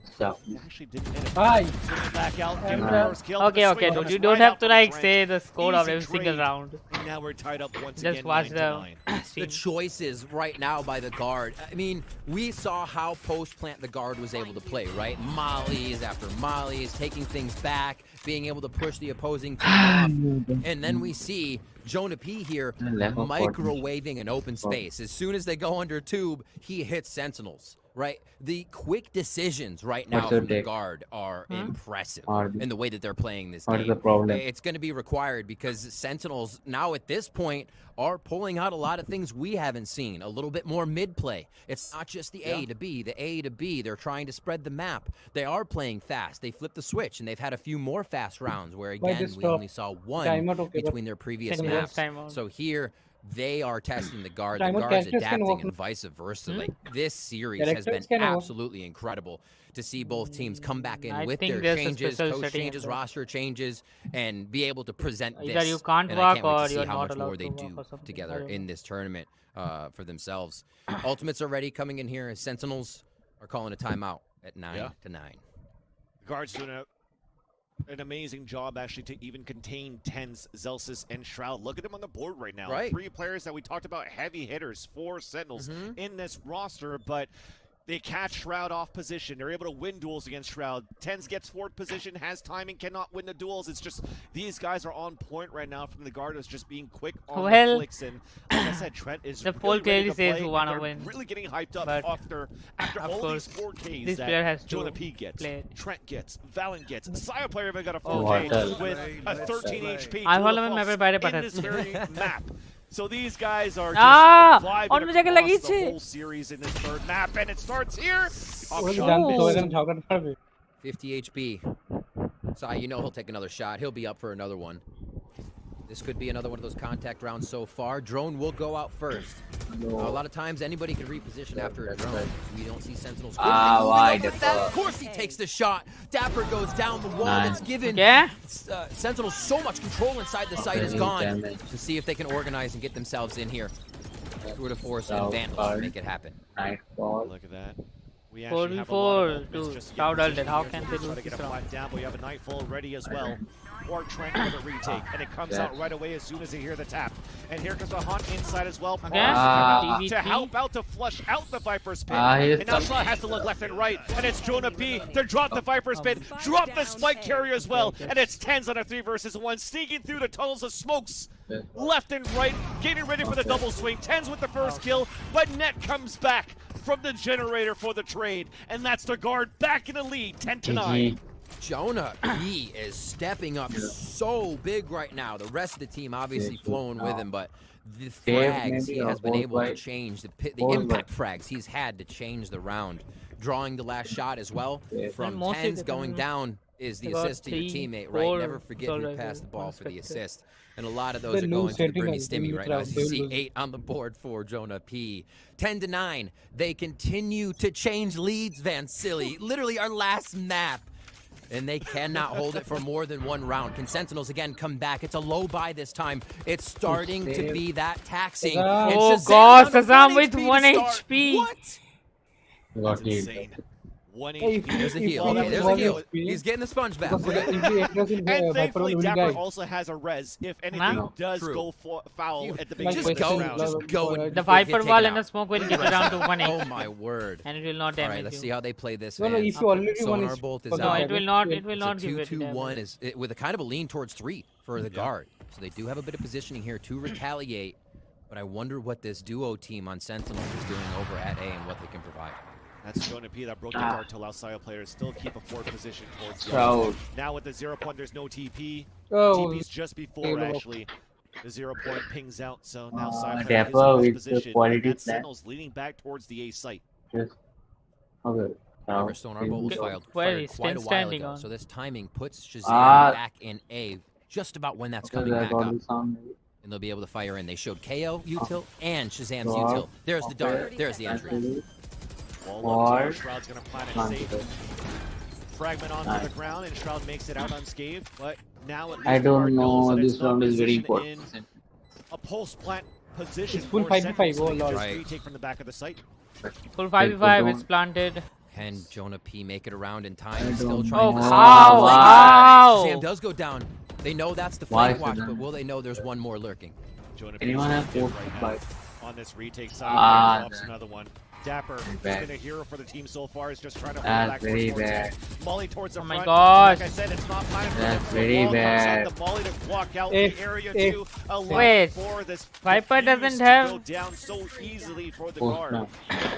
stuff. He actually didn't end it. Hi. Swinging back out, getting the Nice. first kill. Okay, The okay, swing dude. goes You don't right have out to from like Trent. say the score of Easy every single trade. round. And now we're tied up once Just again. watch 9-9. the The choices right now by the guard. I mean, we saw how post-plant the guard was able to play, right? Mollies after mollies, taking things back, being able to push the opposing team off. And then we see Jonah P here microwaving an open space. As soon as they go under tube, he hits Sentinels, right? The quick decisions right now What's your from the take? guard are impressive OurDeep. in the way that they're playing this What game. is the problem? It's going to be required because Sentinels now at this point are pulling out a lot of things we haven't seen. A little bit more mid play. It's not just the A to B, the A to B. They're trying to spread the map. They are playing fast. They flipped the switch and they've had a few more fast rounds where Why again this we stop? only saw one Timeout, okay, but between their previous Second maps. timeout. So here they are testing the guard. The Timeout guard's characters can adapting walk- and vice versa. Like this series has Characters been can walk- absolutely incredible to see both teams come back in I with think their there's a changes, special coach setting in changes, there. roster changes, and be able to present Either this. you can't and I walk can't wait or to see you're how not much more allowed they to walk do or something. I together don't in know. this tournament for themselves. Ultimates already coming in here. Sentinels are calling a timeout at 9-9. The guard's doing an amazing job actually to even contain Tens, Zelsis, and Shroud. Look at them on the board right now. Right. 3 players that we talked about, heavy hitters, 4 Sentinels in this roster, but they catch Shroud off position. They're able to win duels against Shroud. Tens gets 4th position, has timing, cannot win the duels. It's just these guys are on point right now from the guard. It's just being quick on Well, the flicks. And like I said, Trent is the really poll ready clearly to says play, who and wanna they're win. really getting hyped up But after of all course, these 4Ks this that player has to Jonah P gets, play it. Trent gets, Valen gets. Sire player even got a Oh, 4K what with a 13 HP. I to follow the him false everybody, but in this very map. So these guys are Ah, just vibing और मुझे क्या across लगी the थी? whole series in this third map, and it starts here. Off ওরা shot. জানতে তো এখানে ঝগড়া পারবে 50 HP. Sai, you know he'll take another shot. He'll be up for another one. This could be another one of those contact rounds so far. Drone will go out first. A lot of times anybody can reposition after a drone. We don't see Sentinels. wide. Of course he takes the shot. Dapper goes down the wall. Nice. It's given Yeah. Sentinels so much control inside the site is Okay, gone. damage. To see if they can organize and get themselves in here. Tour de Force South and Vandals card. to make it happen. Nightfall. Look at that. We actually have a 4v4 lot of movements to just to get Shroud positioned ulted. How here can to they try lose to get this a round? flag down, but we have a Nightfall ready as well. or Trent for the retake. And it comes out right away as soon as they hear the tap. And here comes the Hunt inside as well. To help out to flush out the Viper's pit. And now Shroud has to look left and right. And it's Jonah P to drop the Viper's pit, drop the spike carrier as well. And it's Tens on a 3 versus 1, sneaking through the tunnels of smokes. Left and right, getting ready for the double swing. Tens with the first kill, but Net comes back from the generator for the trade. And that's the guard back in the lead, 10-9. Jonah P is stepping up so big right now. The rest of the team obviously flowing with him, but the frags he has been able to change, the impact frags he's had to change the round. Drawing the last shot as well from Tens going down is the assist to your teammate, right? Never forget who passed the ball for the assist. And a lot of those are going to the Britney Stimmy right now. As you see 8 on the board for Jonah P. 10-9. They continue to change leads, Van Silly. Literally our last map. And they cannot hold it for more than 1 round. Can Sentinels again come back? It's a low buy this time. It's starting to be that taxing. Oh god, Shazam with 1 HP. What? That's insane. 1 HP. There's a heal. Okay, there's a heal. He's getting the sponge back. And thankfully, Dapper also has a res if anything does go foul at the beginning of the round. Just go. The Viper wall and the smoke will get around to 1 HP. Oh my word. And it will not damage. Alright, let's see how they play this. No, if you already Sonar Bolt is no, it will not give it 2-2-1 is with a kind of a lean towards 3 for the guard. So they do have a bit of positioning here to retaliate. But I wonder what this duo team on Sentinels is doing over at A and what they can provide. That's Jonah P that broke the guard to allow Saya players still keep a forward position towards Shroud. Now with the 0 point, there's no TP. Oh, TP's just before actually. The 0 point pings out, so now Saya Dapper player is in with position. the quality And Sentinels leading back towards the A site. Just okay. Remember, Sonar Bolt was fired quite a while ago, so this timing puts Shazam back in A just about when that's coming back up. And they'll be able to fire in. They showed KO util and Shazam's util. There's the dart. There's the entry. Shroud's gonna plant it safe. Fragment onto the ground, and Shroud makes it out unscathed. But now at least I don't know. This round is very important. A pulse plant position. It's full 5v5. Oh lord. Retake from the back of the site. Full 5v5. It's planted. Can Jonah P make it around in time? He's still trying to Shazam does go down. They know that's the flank watch, but will they know there's one more lurking? Jonah P have on this retake side, drops another one. Dapper, who's been a hero for the team so far, is just trying to hold back very towards bad. it. Molly towards the front. My gosh. Like I said, it's not time for That's them. very bad. The Molly to block out the area too. Wait, for this Viper doesn't have go down so easily for the guard.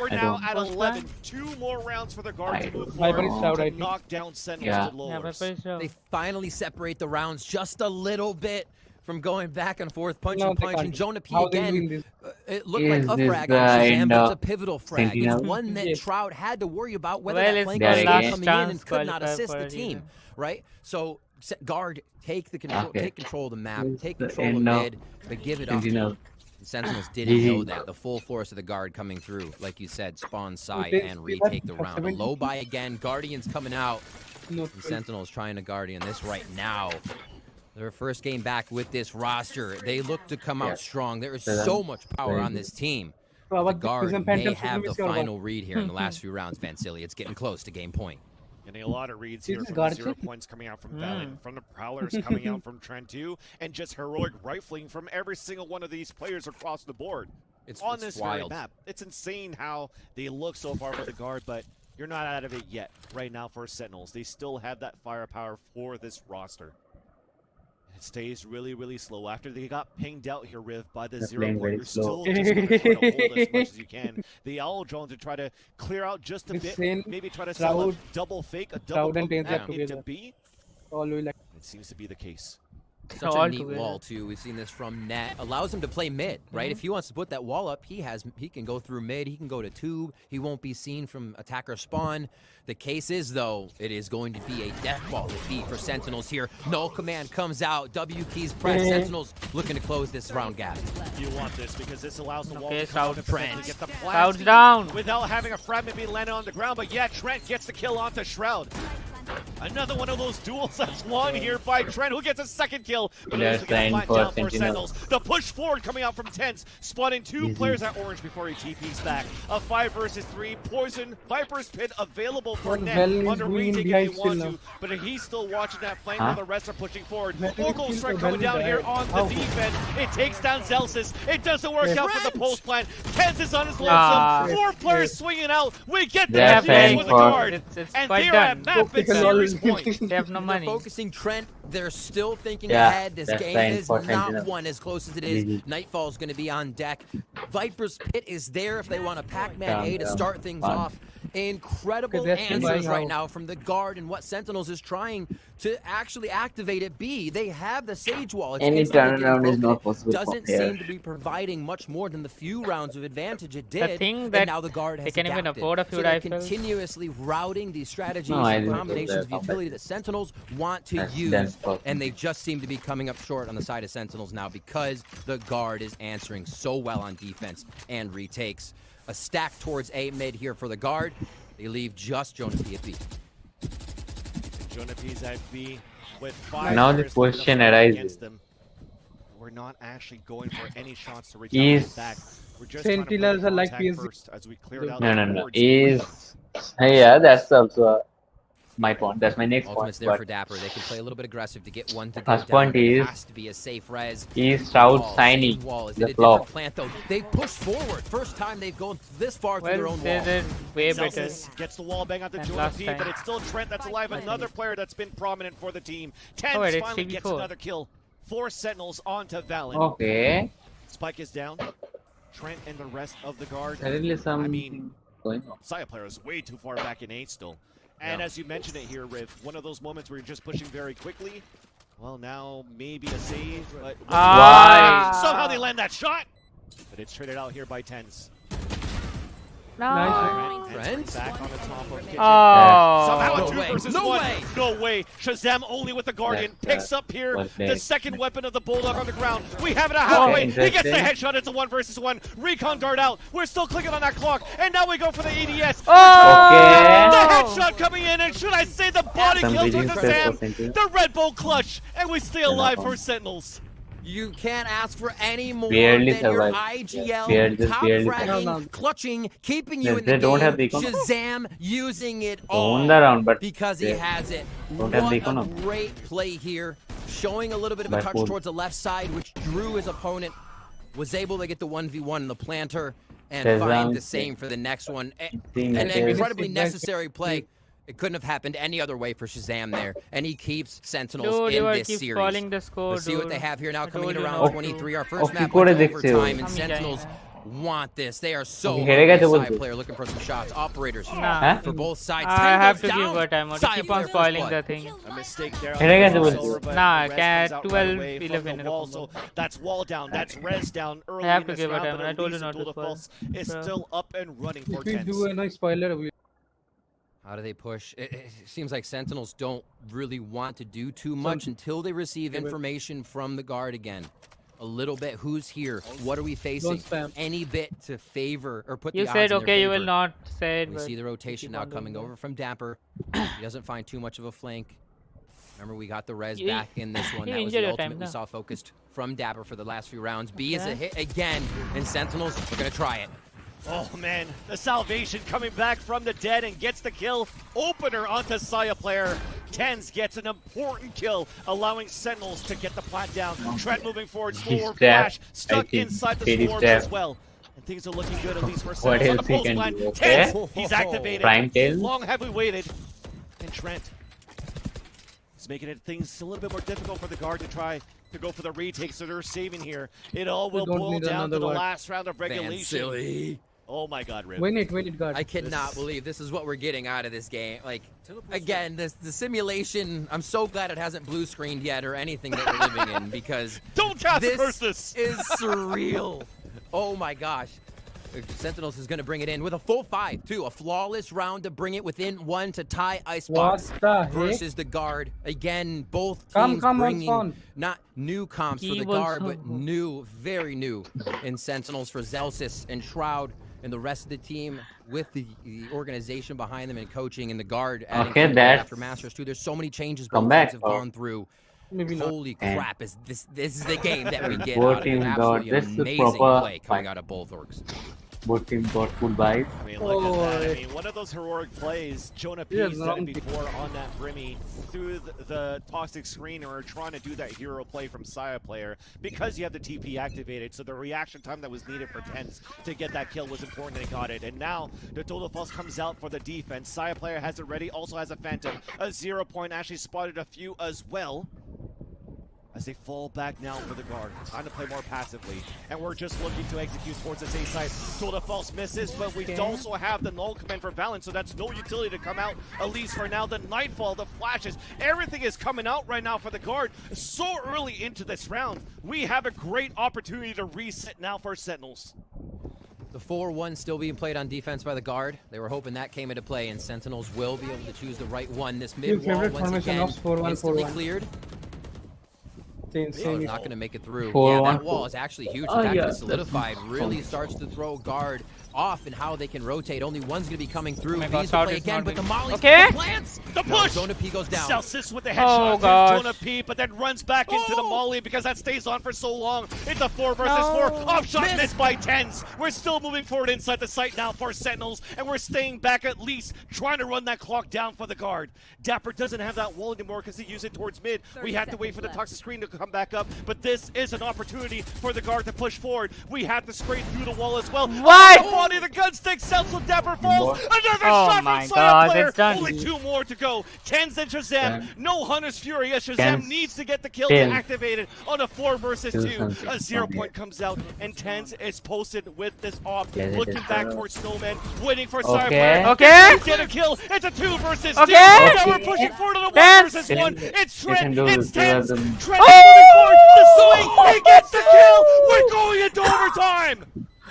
We're now at 11. 2 more rounds for the guard to move forward to knock down Sentinels to lowers. They finally separate the rounds just a little bit from going back and forth, punch and punch, and Jonah P again. It looked like a frag on Shazam, but it's a pivotal frag. It's one that Shroud had to worry about whether that flank was coming in and could not assist the team, right? So guard, take control of the map, take control of mid, but give it up. The Sentinels didn't know that. The full force of the guard coming through, like you said, spawn side and retake the round. A low buy again, Guardians coming out. And Sentinels trying to Guardian this right now. Their first game back with this roster. They look to come out strong. There is so much power on this team. The guard may have the final read here in the last few rounds, Van Silly. It's getting close to game point. Getting a lot of reads here from the 0 points coming out from Valen, from the Prowlers coming out from Trent 2, and just heroic rifling from every single one of these players across the board. It's on this very map. It's insane how they look so far for the guard, but you're not out of it yet right now for Sentinels. They still have that firepower for this roster. It stays really, really slow. After they got pinged out here, Riv, by the 0 point, you're still just going to try to hold as much as you can. The Owl drone to try to clear out just a bit, maybe try to sell a double fake, a double poke into B. It seems to be the case. Such a neat wall too. We've seen this from Net. Allows him to play mid, right? If he wants to put that wall up, he can go through mid. He can go to tube. He won't be seen from attacker spawn. The case is though, it is going to be a death ball with B for Sentinels here. Null command comes out. W keys press. Sentinels looking to close this round gap. You want this because this allows the wall to get the Shroud's down without having a fragment be landed on the ground. But yeah, Trent gets the kill onto Shroud. Another one of those duels that's won here by Trent, who gets a second kill. But They're it is going signed to for down for Sentinels. Sentinels. The push forward coming out from Tense, spotting two Easy. players at orange before he TPs back. A 5 versus 3. Poison, Viper's Pit available for Well, Net Valen on is the going retake behind if they want still to. But he's still watching that flank Huh? while the rest are pushing forward. Valen is Orgo still strike so coming down Valen here behind. on the How? defense. It takes down Zelsis. It doesn't work Yes. out for the post plan. Tense is on his Ah. lonesome. 4 players swinging out. We get the They're deals paying with the for- guard. It's And quite they are done. at map and series point. They have no money. They're focusing Trent. They're still thinking Yeah, ahead. This that's game fine is for not Sentinel. won as close as it is. Easy. Nightfall's going to be on deck. Viper's Pit is there if they want a Pac-Man Calm A to down. start things Fine. off. Incredible Okay, that's answers fine. right now from the guard and what Sentinels is trying to actually activate at B. They have the Sage Wall. It's Any instantly getting turnaround is broken. not It possible from doesn't here. seem to be providing much more than the few rounds of advantage it did. thing and that now the guard has they can even adapted. afford a few so they're rifles. continuously routing these strategies No, I and didn't combinations of do that. utility that Sentinels want to That's use, Den's fault. and they just seem to be coming up short on the side of Sentinels now because the guard is answering so well on defense and retakes. A stack towards A mid here for the guard. They leave just Jonah P at B. Jonah P's at B with 5 Now the players question fight arises. against them. We're not actually going for any shots to Is- retaliate back. We're just Sentinels trying to are like attack PSG. first as we cleared out No, the no, no. boards. Is yeah, that's also my point. That's my next point. Ultimate's there But for Dapper. They can play a little bit aggressive to get one to go First down. point but it is- has to be a safe res. is Shroud Wall, signing same wall. Is the it a flop. different plant though? They push forward. First time they've gone this far through their Well, own they wall. did way better. Celsius gets the wall bang out to than Jonah last P, time. but it's still Trent that's alive. Another player that's been prominent for the team. Tense wait, it's finally gets 3v4. another kill. 4 Sentinels onto Valen. Okay. Spike is down. Trent and the rest of the guard. Suddenly I something mean, going on. Saya player is way too far back in 8 still. And as you mentioned it here, Riv, one of those moments where you're just pushing very quickly. Well, now maybe a save, but Ah. somehow they land that shot. But it's traded out here by Tens. No. Trent back on the top of Kitchen. Oh. Somehow No a 2 way. versus No 1. way. No way. Shazam only with the Guardian. That's, Picks up here what the they- second weapon of the Bulldog on the ground. We have it at halfway. He gets the interesting. headshot. It's a 1 versus 1. Recon dart out. We're still clicking on that clock. And now we go for the ADS. Okay. The headshot coming in. And should I say the body Some kill to videos Shazam? for Sentinel. The Red Bull clutch. And we stay alive for Sentinels. You can't ask for any more Barely than your survived. IGL, Barely- just top barely fracking, survived. clutching, keeping you Yes, in the they don't have game. the economy. Shazam using it They all won the round, but because he they has it. don't have the What a economy. great play here, showing a little bit of a By touch full. towards the left side, which drew his opponent. Was able to get the 1v1 in the planter and Shazam find the is same for the next one. seeing An that there is- incredibly necessary play. It couldn't have happened any other way for Shazam there, and he keeps Sentinels Dude, you in are this keep series. calling the score, Let's see what dude. they have here now I coming in told you around not to. 23. Our first Okay, map go went to to the overtime, and Come Sentinels want this. They are so Okay, here I hungry. go to Side the- player looking for some shots. Operators Nah. for both sides. I 10 have goes to give down. her time. Or Side keep player on first spoiling blood. the thing. A mistake there. Can I get the on win? Silver, but Nah, the res cat comes out 12, right away from 11 the in a wall, combo. so that's wall down, that's res down early have in to this give her round, time, but I at told you least not Duel to of spoil. Pulse is So- still up and running for If we Tens. do a nice spoiler, we How do they push? It seems like Sentinels don't really want to do too much until they receive information from the guard again. A little bit. Who's here? What are we facing? spam. Any bit to favor or put You the odds said in their okay, you will favor. not say it. We but see the rotation keep now on doing coming that. over from Dapper. He doesn't find too much of a flank. Remember, we got the res You- back in this one. you That was injured the your time ultimate we now. saw focused from Dapper for the last few rounds. B is a Okay. hit again, and Sentinels are going to try it. Oh man, the salvation coming back from the dead and gets the kill. Opener onto Saya player. Tens gets an important kill, allowing Sentinels to get the plant down. Trent moving forward, He's forward trapped. flash, I stuck think inside the Fade is swarm trapped. as well. And things are looking good, at least for What Sentinels on the else he post can line. do, okay? Tens, he's activated. Prime tail. Long have we waited. And Trent is making things a little bit more difficult for the guard to try to go for the retake, so they're saving here. It all will don't boil need down to another the one. last round of regulation. silly. Oh my god, Rip. win it, guard. I cannot This- believe this is what we're getting out of this game. Like, again, the simulation, I'm so glad it hasn't blue screened yet or anything that we're living in because Don't cast this versus. is surreal. Oh my gosh. Sentinels is going to bring it in with a full 5, too. A flawless round to bring it within 1 to tie Icebox What the heck? versus the guard. Again, both Come teams on, bringing spawn. not new comps for He the was guard, so but good. new, very new in Sentinels for Zelsis and Shroud. and the rest of the team with the organization behind them and coaching and the guard adding Okay, after that's Masters too. There's so many changes come both back, teams have gone through. Holy And- crap! Is this is the game that we get Both out of it? teams got Absolutely this is amazing proper play coming out of both orgs. Both teams got full buys. I mean, look at that. I mean, one of those heroic plays, Jonah P. said it before on that Brimmy through the toxic screen, or trying to do that hero play from Saya player because you have the TP activated. So the reaction time that was needed for TenZ to get that kill was important, and they got it. And now the Total False comes out for the defense. Saya player has it ready, also has a Phantom. A 0 point, actually spotted a few as well. As they fall back now for the guard. Time to play more passively. And we're just looking to execute towards this A side. Total False misses, but we also have the null command for Valorant, so that's no utility to come out, at least for now. The Nightfall, the flashes, everything is coming out right now for the guard. So early into this round, we have a great opportunity to reset now for Sentinels. The 4-1 still being played on defense by the guard. They were hoping that came into play, and Sentinels will be able to choose the right one. This mid wall once again instantly cleared. Oh, not going to make it through. Yeah, that wall is actually huge. The fact that it's solidified really starts to throw guard off and how they can rotate. Only one's going to be coming through. Needs to play again, but the Molly's plants. The push! Jonah P goes down. Celsius with the headshot to Jonah P, but then runs back into the Molly because that stays on for so long. It's a 4 versus 4. Offshot missed by TenZ. We're still moving forward inside the site now for Sentinels, and we're staying back at least, trying to run that clock down for the guard. Dapper doesn't have that wall anymore because he used it towards mid. We have to wait for the toxic screen to come back up, but this is an opportunity for the guard to push forward. We have to scrape through the wall as well. What? Oh, body, the gun stick, Celsius, Dapper falls. Another Oh shot my from God, Sire player. it's done. Only 2 more to go. TenZ and Shazam. No Hunter's Fury as Shazam TenZ. needs to get the kill to TenZ. activate it on a 4 versus 2. TenZ. A 0 point comes out, and TenZ is posted with this op, Yeah, it looking is. back towards Snowman, waiting for Sire Okay. player. Okay. Get a kill. It's a 2 versus 2. Okay. Now we're pushing forward on a 1 TenZ. versus 1. It's You can Trent. do It's it. You have TenZ. them. Trent is moving forward. The swing. He gets the kill. We're going into overtime.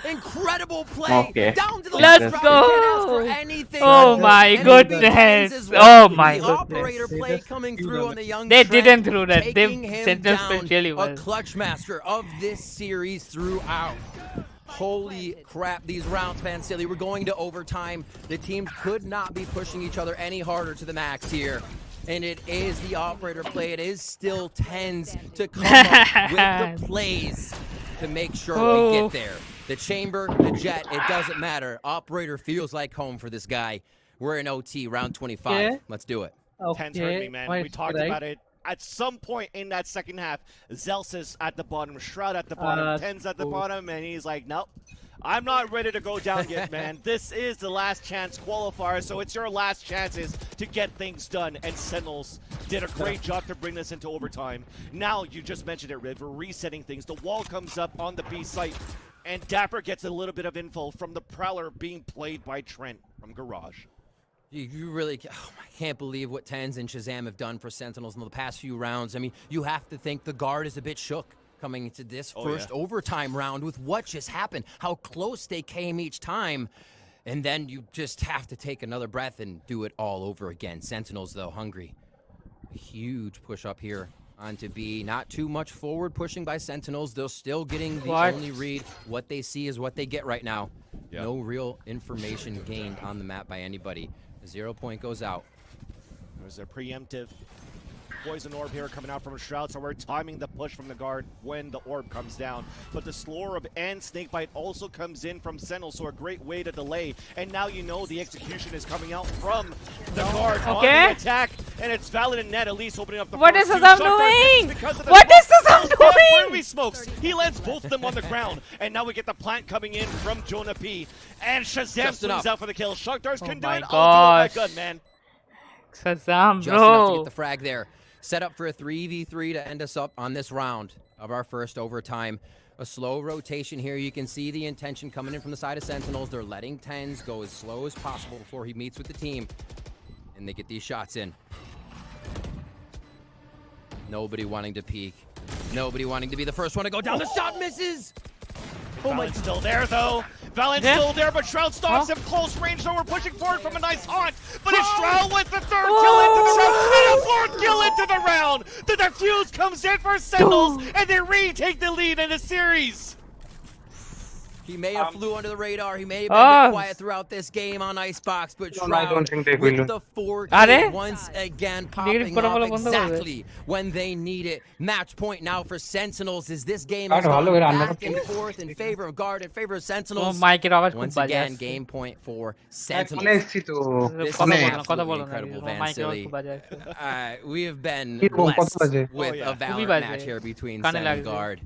Incredible play. Okay. Down to the Let's left. go. Can't ask for anything. Oh my And goodness. BKs as well. Oh my The goodness. operator play coming through on the young They Trent, didn't throw that. They taking him Sentinels down, played really a well. clutch master of this series throughout. Holy crap, these rounds, man, silly. We're going to overtime. The teams could not be pushing each other any harder to the max here. And it is the operator play. It is still TenZ to come up with the plays to make sure we get there. The chamber, the jet, it doesn't matter. Operator feels like home for this guy. We're in OT, round 25. Okay. Let's do it. TenZ hurt me, man. We talked about it. At some point in that second half, Zelsis at the bottom, Shroud at the bottom, TenZ at the bottom, and he's like, nope. I'm not ready to go down yet, man. This is the last chance qualifier, so it's your last chances to get things done. And Sentinels did a great job to bring this into overtime. Now, you just mentioned it, Riv, we're resetting things. The wall comes up on the B site, and Dapper gets a little bit of info from the Prowler being played by Trent from Garage. You really, I can't believe what TenZ and Shazam have done for Sentinels in the past few rounds. I mean, you have to think the guard is a bit shook coming into this first overtime round with what just happened, how close they came each time. And then you just have to take another breath and do it all over again. Sentinels, though, hungry. A huge push up here onto B. Not too much forward pushing by Sentinels. They're still getting the only read. What they see is what they get right now. No real information gained on the map by anybody. The 0 point goes out. There's a preemptive poison orb here coming out from a Shroud, so we're timing the push from the guard when the orb comes down. But the slow orb and Snakebite also comes in from Sentinel, so a great way to delay. And now you know the execution is coming out from the guard on the attack, and it's Valid and Net at least opening up the What is first Shazam two. doing? What is Shazam doing? He smokes. He lands both of them on the ground, and now we get the plant coming in from Jonah P. And Shazam swings out for the kill. Sharktars can do it. I'll do it, my gun, man. Shazam, Just enough to bro. get the frag there. Set up for a 3v3 to end us up on this round of our first overtime. A slow rotation here. You can see the intention coming in from the side of Sentinels. They're letting TenZ go as slow as possible before he meets with the team. And they get these shots in. Nobody wanting to peek. Nobody wanting to be the first one to go down. The shot misses! Valent's still there, though. Valent's still there, but Shroud stops him close range, so we're pushing forward from a nice haunt. But it's Shroud with the third kill into the round, and a fourth kill into the round. The defuse comes in for Sentinels, and they retake the lead in the series. He may have flew under the radar. He may have been a bit quiet throughout this game on Icebox, but Shroud with the 4K once again popping off exactly when they need it. Match point now for Sentinels as this game is going back and forth in favor of Guard, in favor of Sentinels. Once again, game point for Sentinels. This is absolutely incredible, Vansily. We have been blessed with a Valorant match here between Sen and Guard.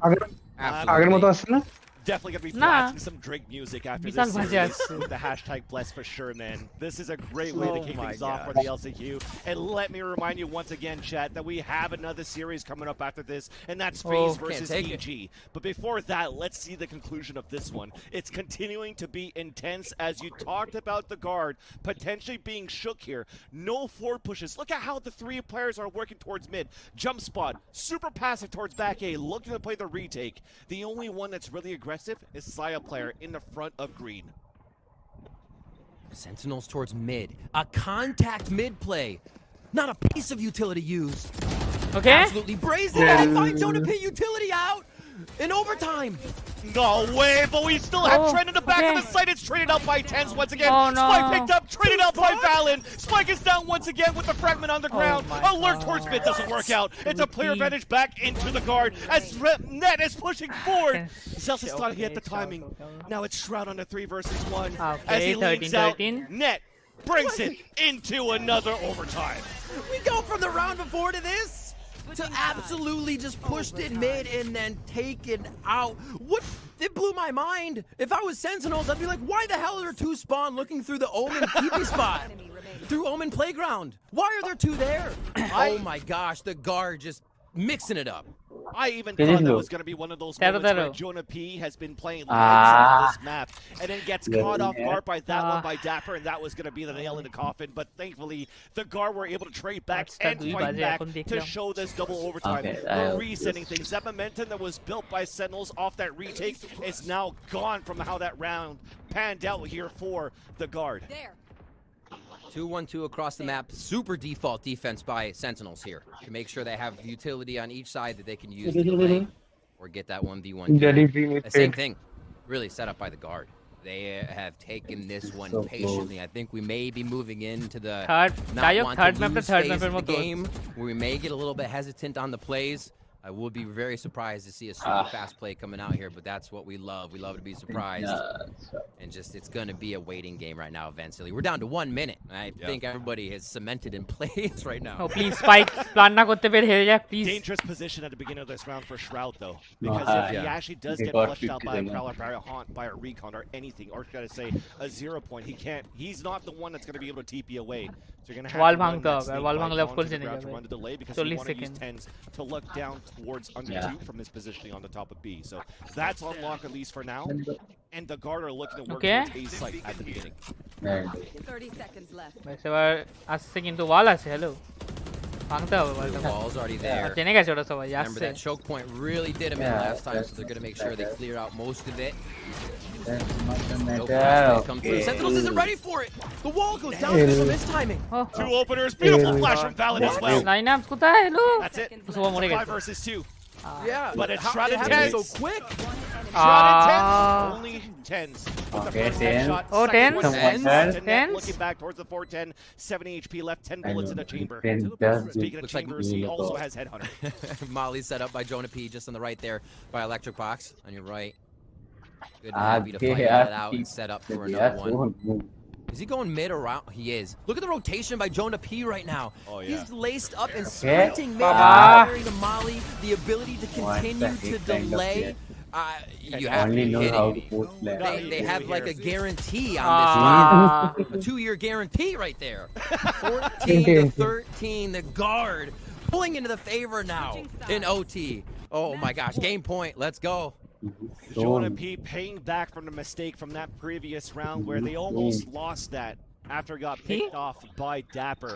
Absolutely. Definitely gonna be blasting some Drake music after this series with the hashtag blessed for sure, man. This is a great way to kick things off for the LCQ. And let me remind you once again, chat, that we have another series coming up after this, and that's FaZe versus EG. But before that, let's see the conclusion of this one. It's continuing to be intense as you talked about the Guard potentially being shook here. No forward pushes. Look at how the three players are working towards mid. Jump spot, super passive towards back A, looking to play the retake. The only one that's really aggressive is Saya player in the front of green. Sentinels towards mid. A contact mid play. Not a piece of utility used. Okay. Absolutely brazen. They find Jonah P utility out in overtime. No way, but we still have Trent in the back of the site. It's traded out by Tens once again. Oh, no. Spike picked up, traded out by Valen. Spike is down once again with the fragment on the ground. Alert towards mid doesn't work out. It's a player advantage back into the Guard as Net is pushing forward. Celsius thought he had the timing. Now it's Shroud on the 3 versus 1. As he leads out, Net brings it into another overtime. We go from the round before to this. To absolutely just pushed it mid and then taken out. What? It blew my mind. If I was Sentinels, I'd be like, why the hell are there 2 spawn looking through the Omen TP spot? Through Omen Playground. Why are there 2 there? Oh my gosh, the Guard just mixing it up. I even thought that was going to be one of those moments where Jonah P has been playing on this map and then gets caught off guard by that one by Dapper, and that was going to be the nail in the coffin. But thankfully, the Guard were able to trade back and fight back to show this double overtime. We're resetting things. That momentum that was built by Sentinels off that retake is now gone from how that round panned out here for the Guard. 2-1-2 across the map. Super default defense by Sentinels here to make sure they have utility on each side that they can use to delay or get that 1v1. Same thing, really set up by the Guard. They have taken this one patiently. I think we may be moving into the third phase of the game where we may get a little bit hesitant on the plays. I would be very surprised to see a super fast play coming out here, but that's what we love. We love to be surprised. And just, it's going to be a waiting game right now, eventually. We're down to 1 minute. I think everybody has cemented in place right now. Oh, please, Spike. Plan na korte pere here ja, please. Dangerous position at the beginning of this round for Shroud, though. Because if he actually does get flushed out by a Prowler, by a Haunt, by a Recon, or anything, or should I say, a 0 point, he's not the one that's going to be able to TP away. So you're going to have to run that snake to run the delay because you want to use Tens to look down towards under 2 from his positioning on the top of B. So that's on lock at least for now. And the Guard are looking to work towards A site at the beginning. 30 seconds left. এবার আসছে কিন্তু ওয়াল আছে hello ভাঙতে হবে The wall's already there. জেনে গেছে ওটা সবাই Remember আসছে that choke point really did him in last time, so they're going to make sure they clear out most of it. Come through. Sentinels isn't ready for it. The wall goes down because of his timing. 2 openers, beautiful flash from Valen as well. Lineups কোথায় hello That's it. সবাই মরে গেছে 5 versus 2. Yeah, but it's Shrouded Tens. So quick. Shrouded Tens. Only Tens. Okay, 10. Oh, 10. Looking back towards the 410. 70 HP left. 10 bullets in the chamber. Speaking of Looks like chambers, he also has Headhunter. Molly set up by Jonah P just on the right there by Electric Box on your right. Good and happy to fight that out and set up for another one. Is he going mid or out? He is. Look at the rotation by Jonah P right now. Oh, yeah. He's laced up and sprinting mid, carrying the Molly, the ability to continue to delay. You have to be kidding. They have like a guarantee on this one. A 2-year guarantee right there. 14-13, the Guard pulling into the favor now in OT. Oh my gosh, game point. Let's go. Jonah P paying back from the mistake from that previous round where they almost lost that after it got picked off by Dapper.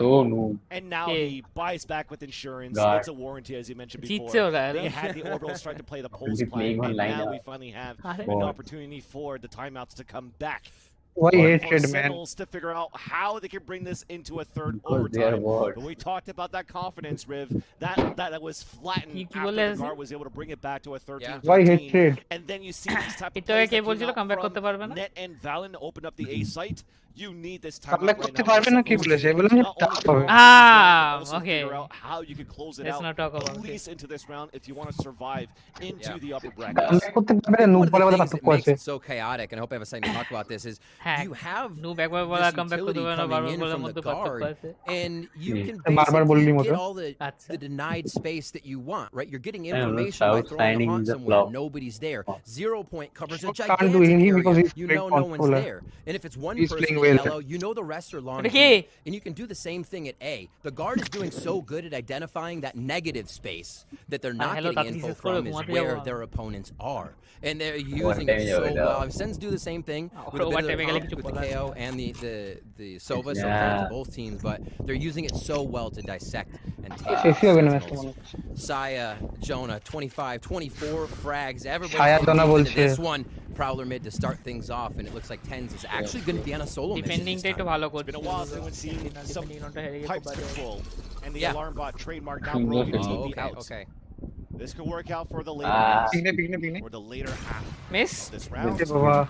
And now he buys back with insurance. It's a warranty, as you mentioned before. They had the orbitals trying to play the pulse plan, and now we finally have an opportunity for the timeouts to come back Why for hatred, man? Sentinels to figure out how they can bring this into a third Because they are overtime. bored. But we talked about that confidence, Riv. That was flattened after the guard was able to bring it back to a 13-13. Why hatred? And then you see these type of It plays K that বলছিল came out comeback করতে from পারবে না Net and Valen to open up the A site. You need this time Comeback right করতে now. পারবে না কি বলেছে? বললাম যে tough হবে। Okay. Figure out how you can close it Let's out not talk about at it. least into this round if you want to survive into the upper Comeback brackets. করতে পারবে না, noob বলে বলে Things that পার্থক্য makes আছে। it so chaotic, and I hope I have a second to talk about this, is you have noob একবার বলা this comeback করতে utility পারবে না, coming বারবার in বলার from মধ্যে the পার্থক্য guard, আছে। and you can বারবার বললি basically মতো। get all the denied space that you want, right? You're getting I don't know, information by Shroud throwing a signing haunt is a somewhere, flop. nobody's there. 0 point covers a Shroud can't gigantic do anything because area, he's you great know no one's controller. there. And if it's one He's person playing in well. yellow, you know the rest are long Okay. B, and you can do the same thing at A. The guard is doing so good at identifying that negative space that they're not hello, getting info from is where their opponents are. And they're using it so well. Sens do the same thing with a bit of the pump with the KO and the Sova, so credit to both teams, but they're using it so well to dissect and take Sentinels. Saya, Jonah, 25, 24 frags. Everybody's into this one. Prowler mid to start things off, and it looks like Tens is actually going to be on a solo mission Defending this টা একটু time. ভালো It's করছে। been a while since we've seen some pipes control and the Yeah. alarm bot trademark now broken Oh, TP okay, out. okay. This could work out for the later Pigna. or the later half Miss? of this round.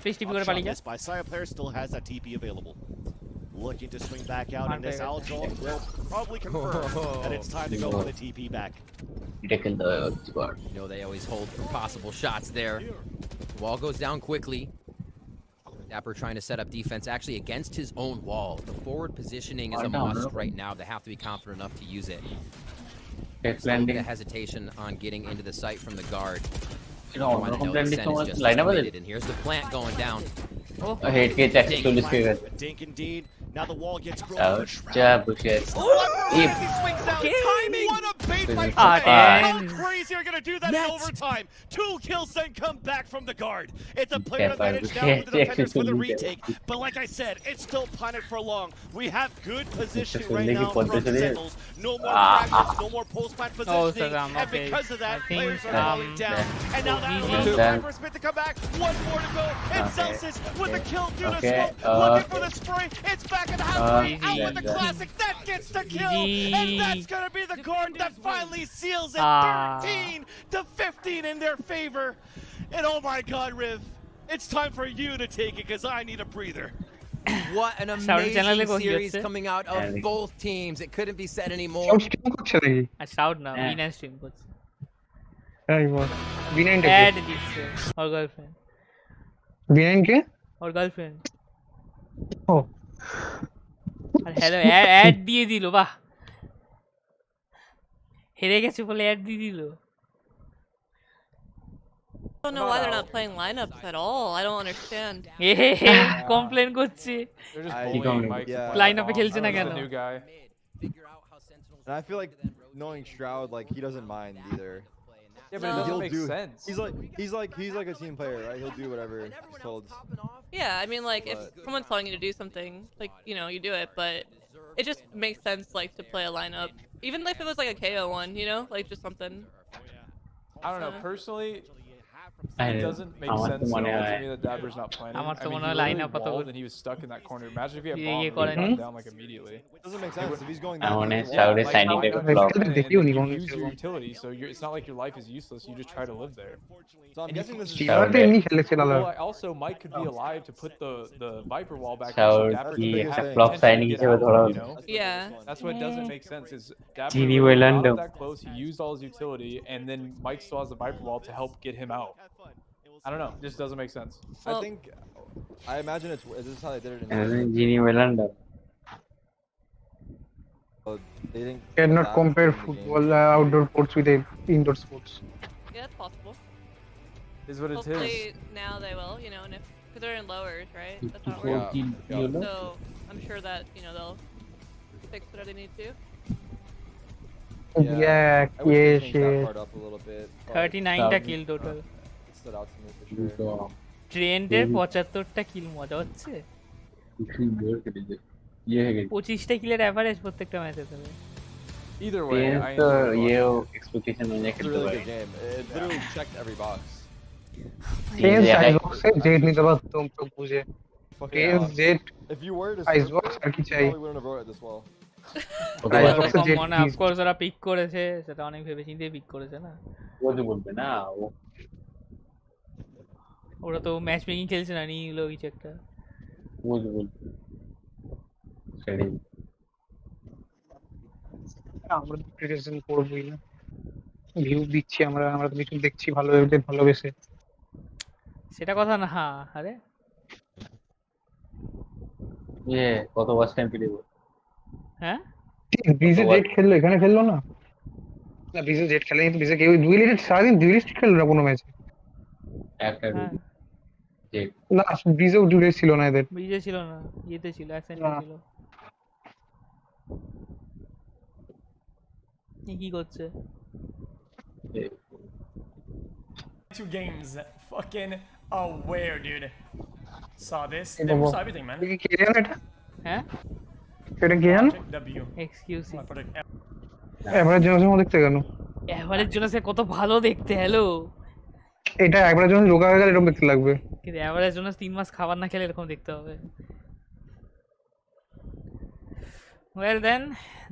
Please TP করে পালিয়ে যা। This by Saya player still has that TP available. Looking to swing back out, and this Aljon will probably confirm that it's time to go for the TP back. Taken the guard. You know, they always hold for possible shots there. The wall goes down quickly. Dapper trying to set up defense actually against his own wall. The forward positioning is a must right now. They have to be confident enough to use it. There's a little bit of hesitation on getting into the site from the guard. And here's the plant going down. Dink indeed. Now the wall gets grown. Bushes. He swings out. Timing. What a bait by How crazy are going to do that in overtime? 2 kills then come back from the guard. It's a player advantage now for the defenders for the retake. But like I said, it's still planted for long. We have good position right now from the Sentinels. No more fragments, no more post-plant positioning. And because of that, players are falling down. And now that allows the Viper Smith to come back. One more to go. And Celsius with a kill due to smoke. Looking for the spray. It's back at the halfway. Out with the classic. That gets the kill. And that's going to be the guard that finally seals it. 13-15 in their favor. And oh my god, Riv. It's time for you to take it because I need a breather. What an amazing series coming out of both teams. It couldn't be said anymore. Shroud না, বিনা stream করছে। Benign add দিচ্ছে ওর girlfriend. Benign কে? ওর girlfriend. ও। আর hello add দিয়ে দিল, বাহ। হেরে গেছে বলে add দিয়ে দিল। I don't know why they're not playing lineups at all. I don't understand. Complain করছে। লাইনআপে খেলছে না কেন? And I feel like knowing Shroud, like he doesn't mind either. Yeah, but it doesn't make sense. He's like a team player, right? He'll do whatever he's told. Yeah, I mean, like if someone's telling you to do something, like you do it, but it just makes sense like to play a lineup, even if it was like a KO one, like just something. I don't know personally. It doesn't make sense to me that Dabber's not playing. I mean, he literally walled and he was stuck in that corner. Imagine if he had bombed, he would have gone down like immediately. It doesn't make sense if he's going down. You use your utility, so it's not like your life is useless. You just try to live there. So I'm guessing this is. Well, also Mike could be alive to put the Viper wall back. Yeah. That's what doesn't make sense. Is Dapper got that close? He used all his utility, and then Mike still has the Viper wall to help get him out. I don't know. It just doesn't make sense. I imagine this is how they did it in. They think cannot compare football outdoor sports with indoor sports. Yeah, that's possible. Is what it is. Hopefully now they will, and if because they're in lowers, right? That's how it works. So I'm sure that they'll fix whatever they need to. Yeah, that part up a little bit. 39টা kill total. It stood out to me for sure. ট্রেন্ডের 75টা kill, মজা হচ্ছে। 25টা কিলের average প্রত্যেকটা ম্যাচে তবে। Either way, expectation on It's a really good game. It literally checked every box. fucking box. If you were to Icebox আর কি চাই? probably wouldn't have wrote it this well. মনে অফ কোর্স ওরা pick করেছে সেটা অনেক ভেবেচিন্তে pick করেছে না ও যে বলবে না ওরা তো ম্যাচ মেকিং খেলছে না নিয়ে নিলো কিছু একটা ও যে বলবে সেটাই আমরা তো প্রিপারেশন করবই না ভিউ দিচ্ছি আমরা তো কিছু দেখছি ভালোবেসে সেটা কথা না আরে কত ওয়াচ টাইম পেলে হ্যাঁ বিজে জেট খেললো এখানে খেললো না না বিজে জেট খেলে কিন্তু বিজে কেউ দুই লিস্ট সারাদিন দুই লিস্ট খেললো না কোনো ম্যাচে একটা জেট না বিজেও দুই লিস্ট ছিল না এদের বিজে ছিল না ইয়েতে ছিল অ্যাসেন্টে ছিল কি করছে Two games fucking aware, dude. Saw this. Hey, They Bobo. saw everything, man. কি কে জানে এটা হ্যাঁ এটা কি জানো W. এক্সকিউজ এভারেজ জোনাসের মধ্যে দেখতে কেন এভারেজ জোনাসে কত ভালো দেখতে হ্যালো এটা এভারেজ জোনাস রোগা হয়ে গেলে এরকম দেখতে লাগবে কিন্তু এভারেজ জোনাস 3 মাস খাবার না খেলে এরকম দেখতে হবে Well then,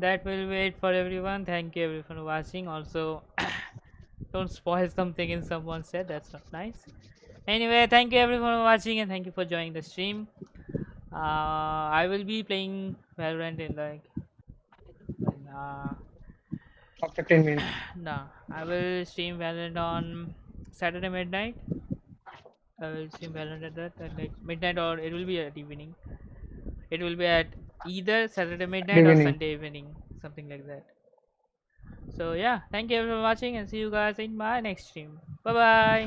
that will be it for everyone. Thank you everyone for watching. Also, don't spoil something in someone said. That's not nice. Anyway, thank you everyone for watching and thank you for joining the stream. I will be playing Valorant in like after 10 minutes. No, I will stream Valorant on Saturday midnight. I will stream Valorant at that at like midnight or it will be at evening. It will be at either Saturday midnight or Sunday evening, something like that. So yeah, thank you everyone for watching and see you guys in my next stream. Bye bye.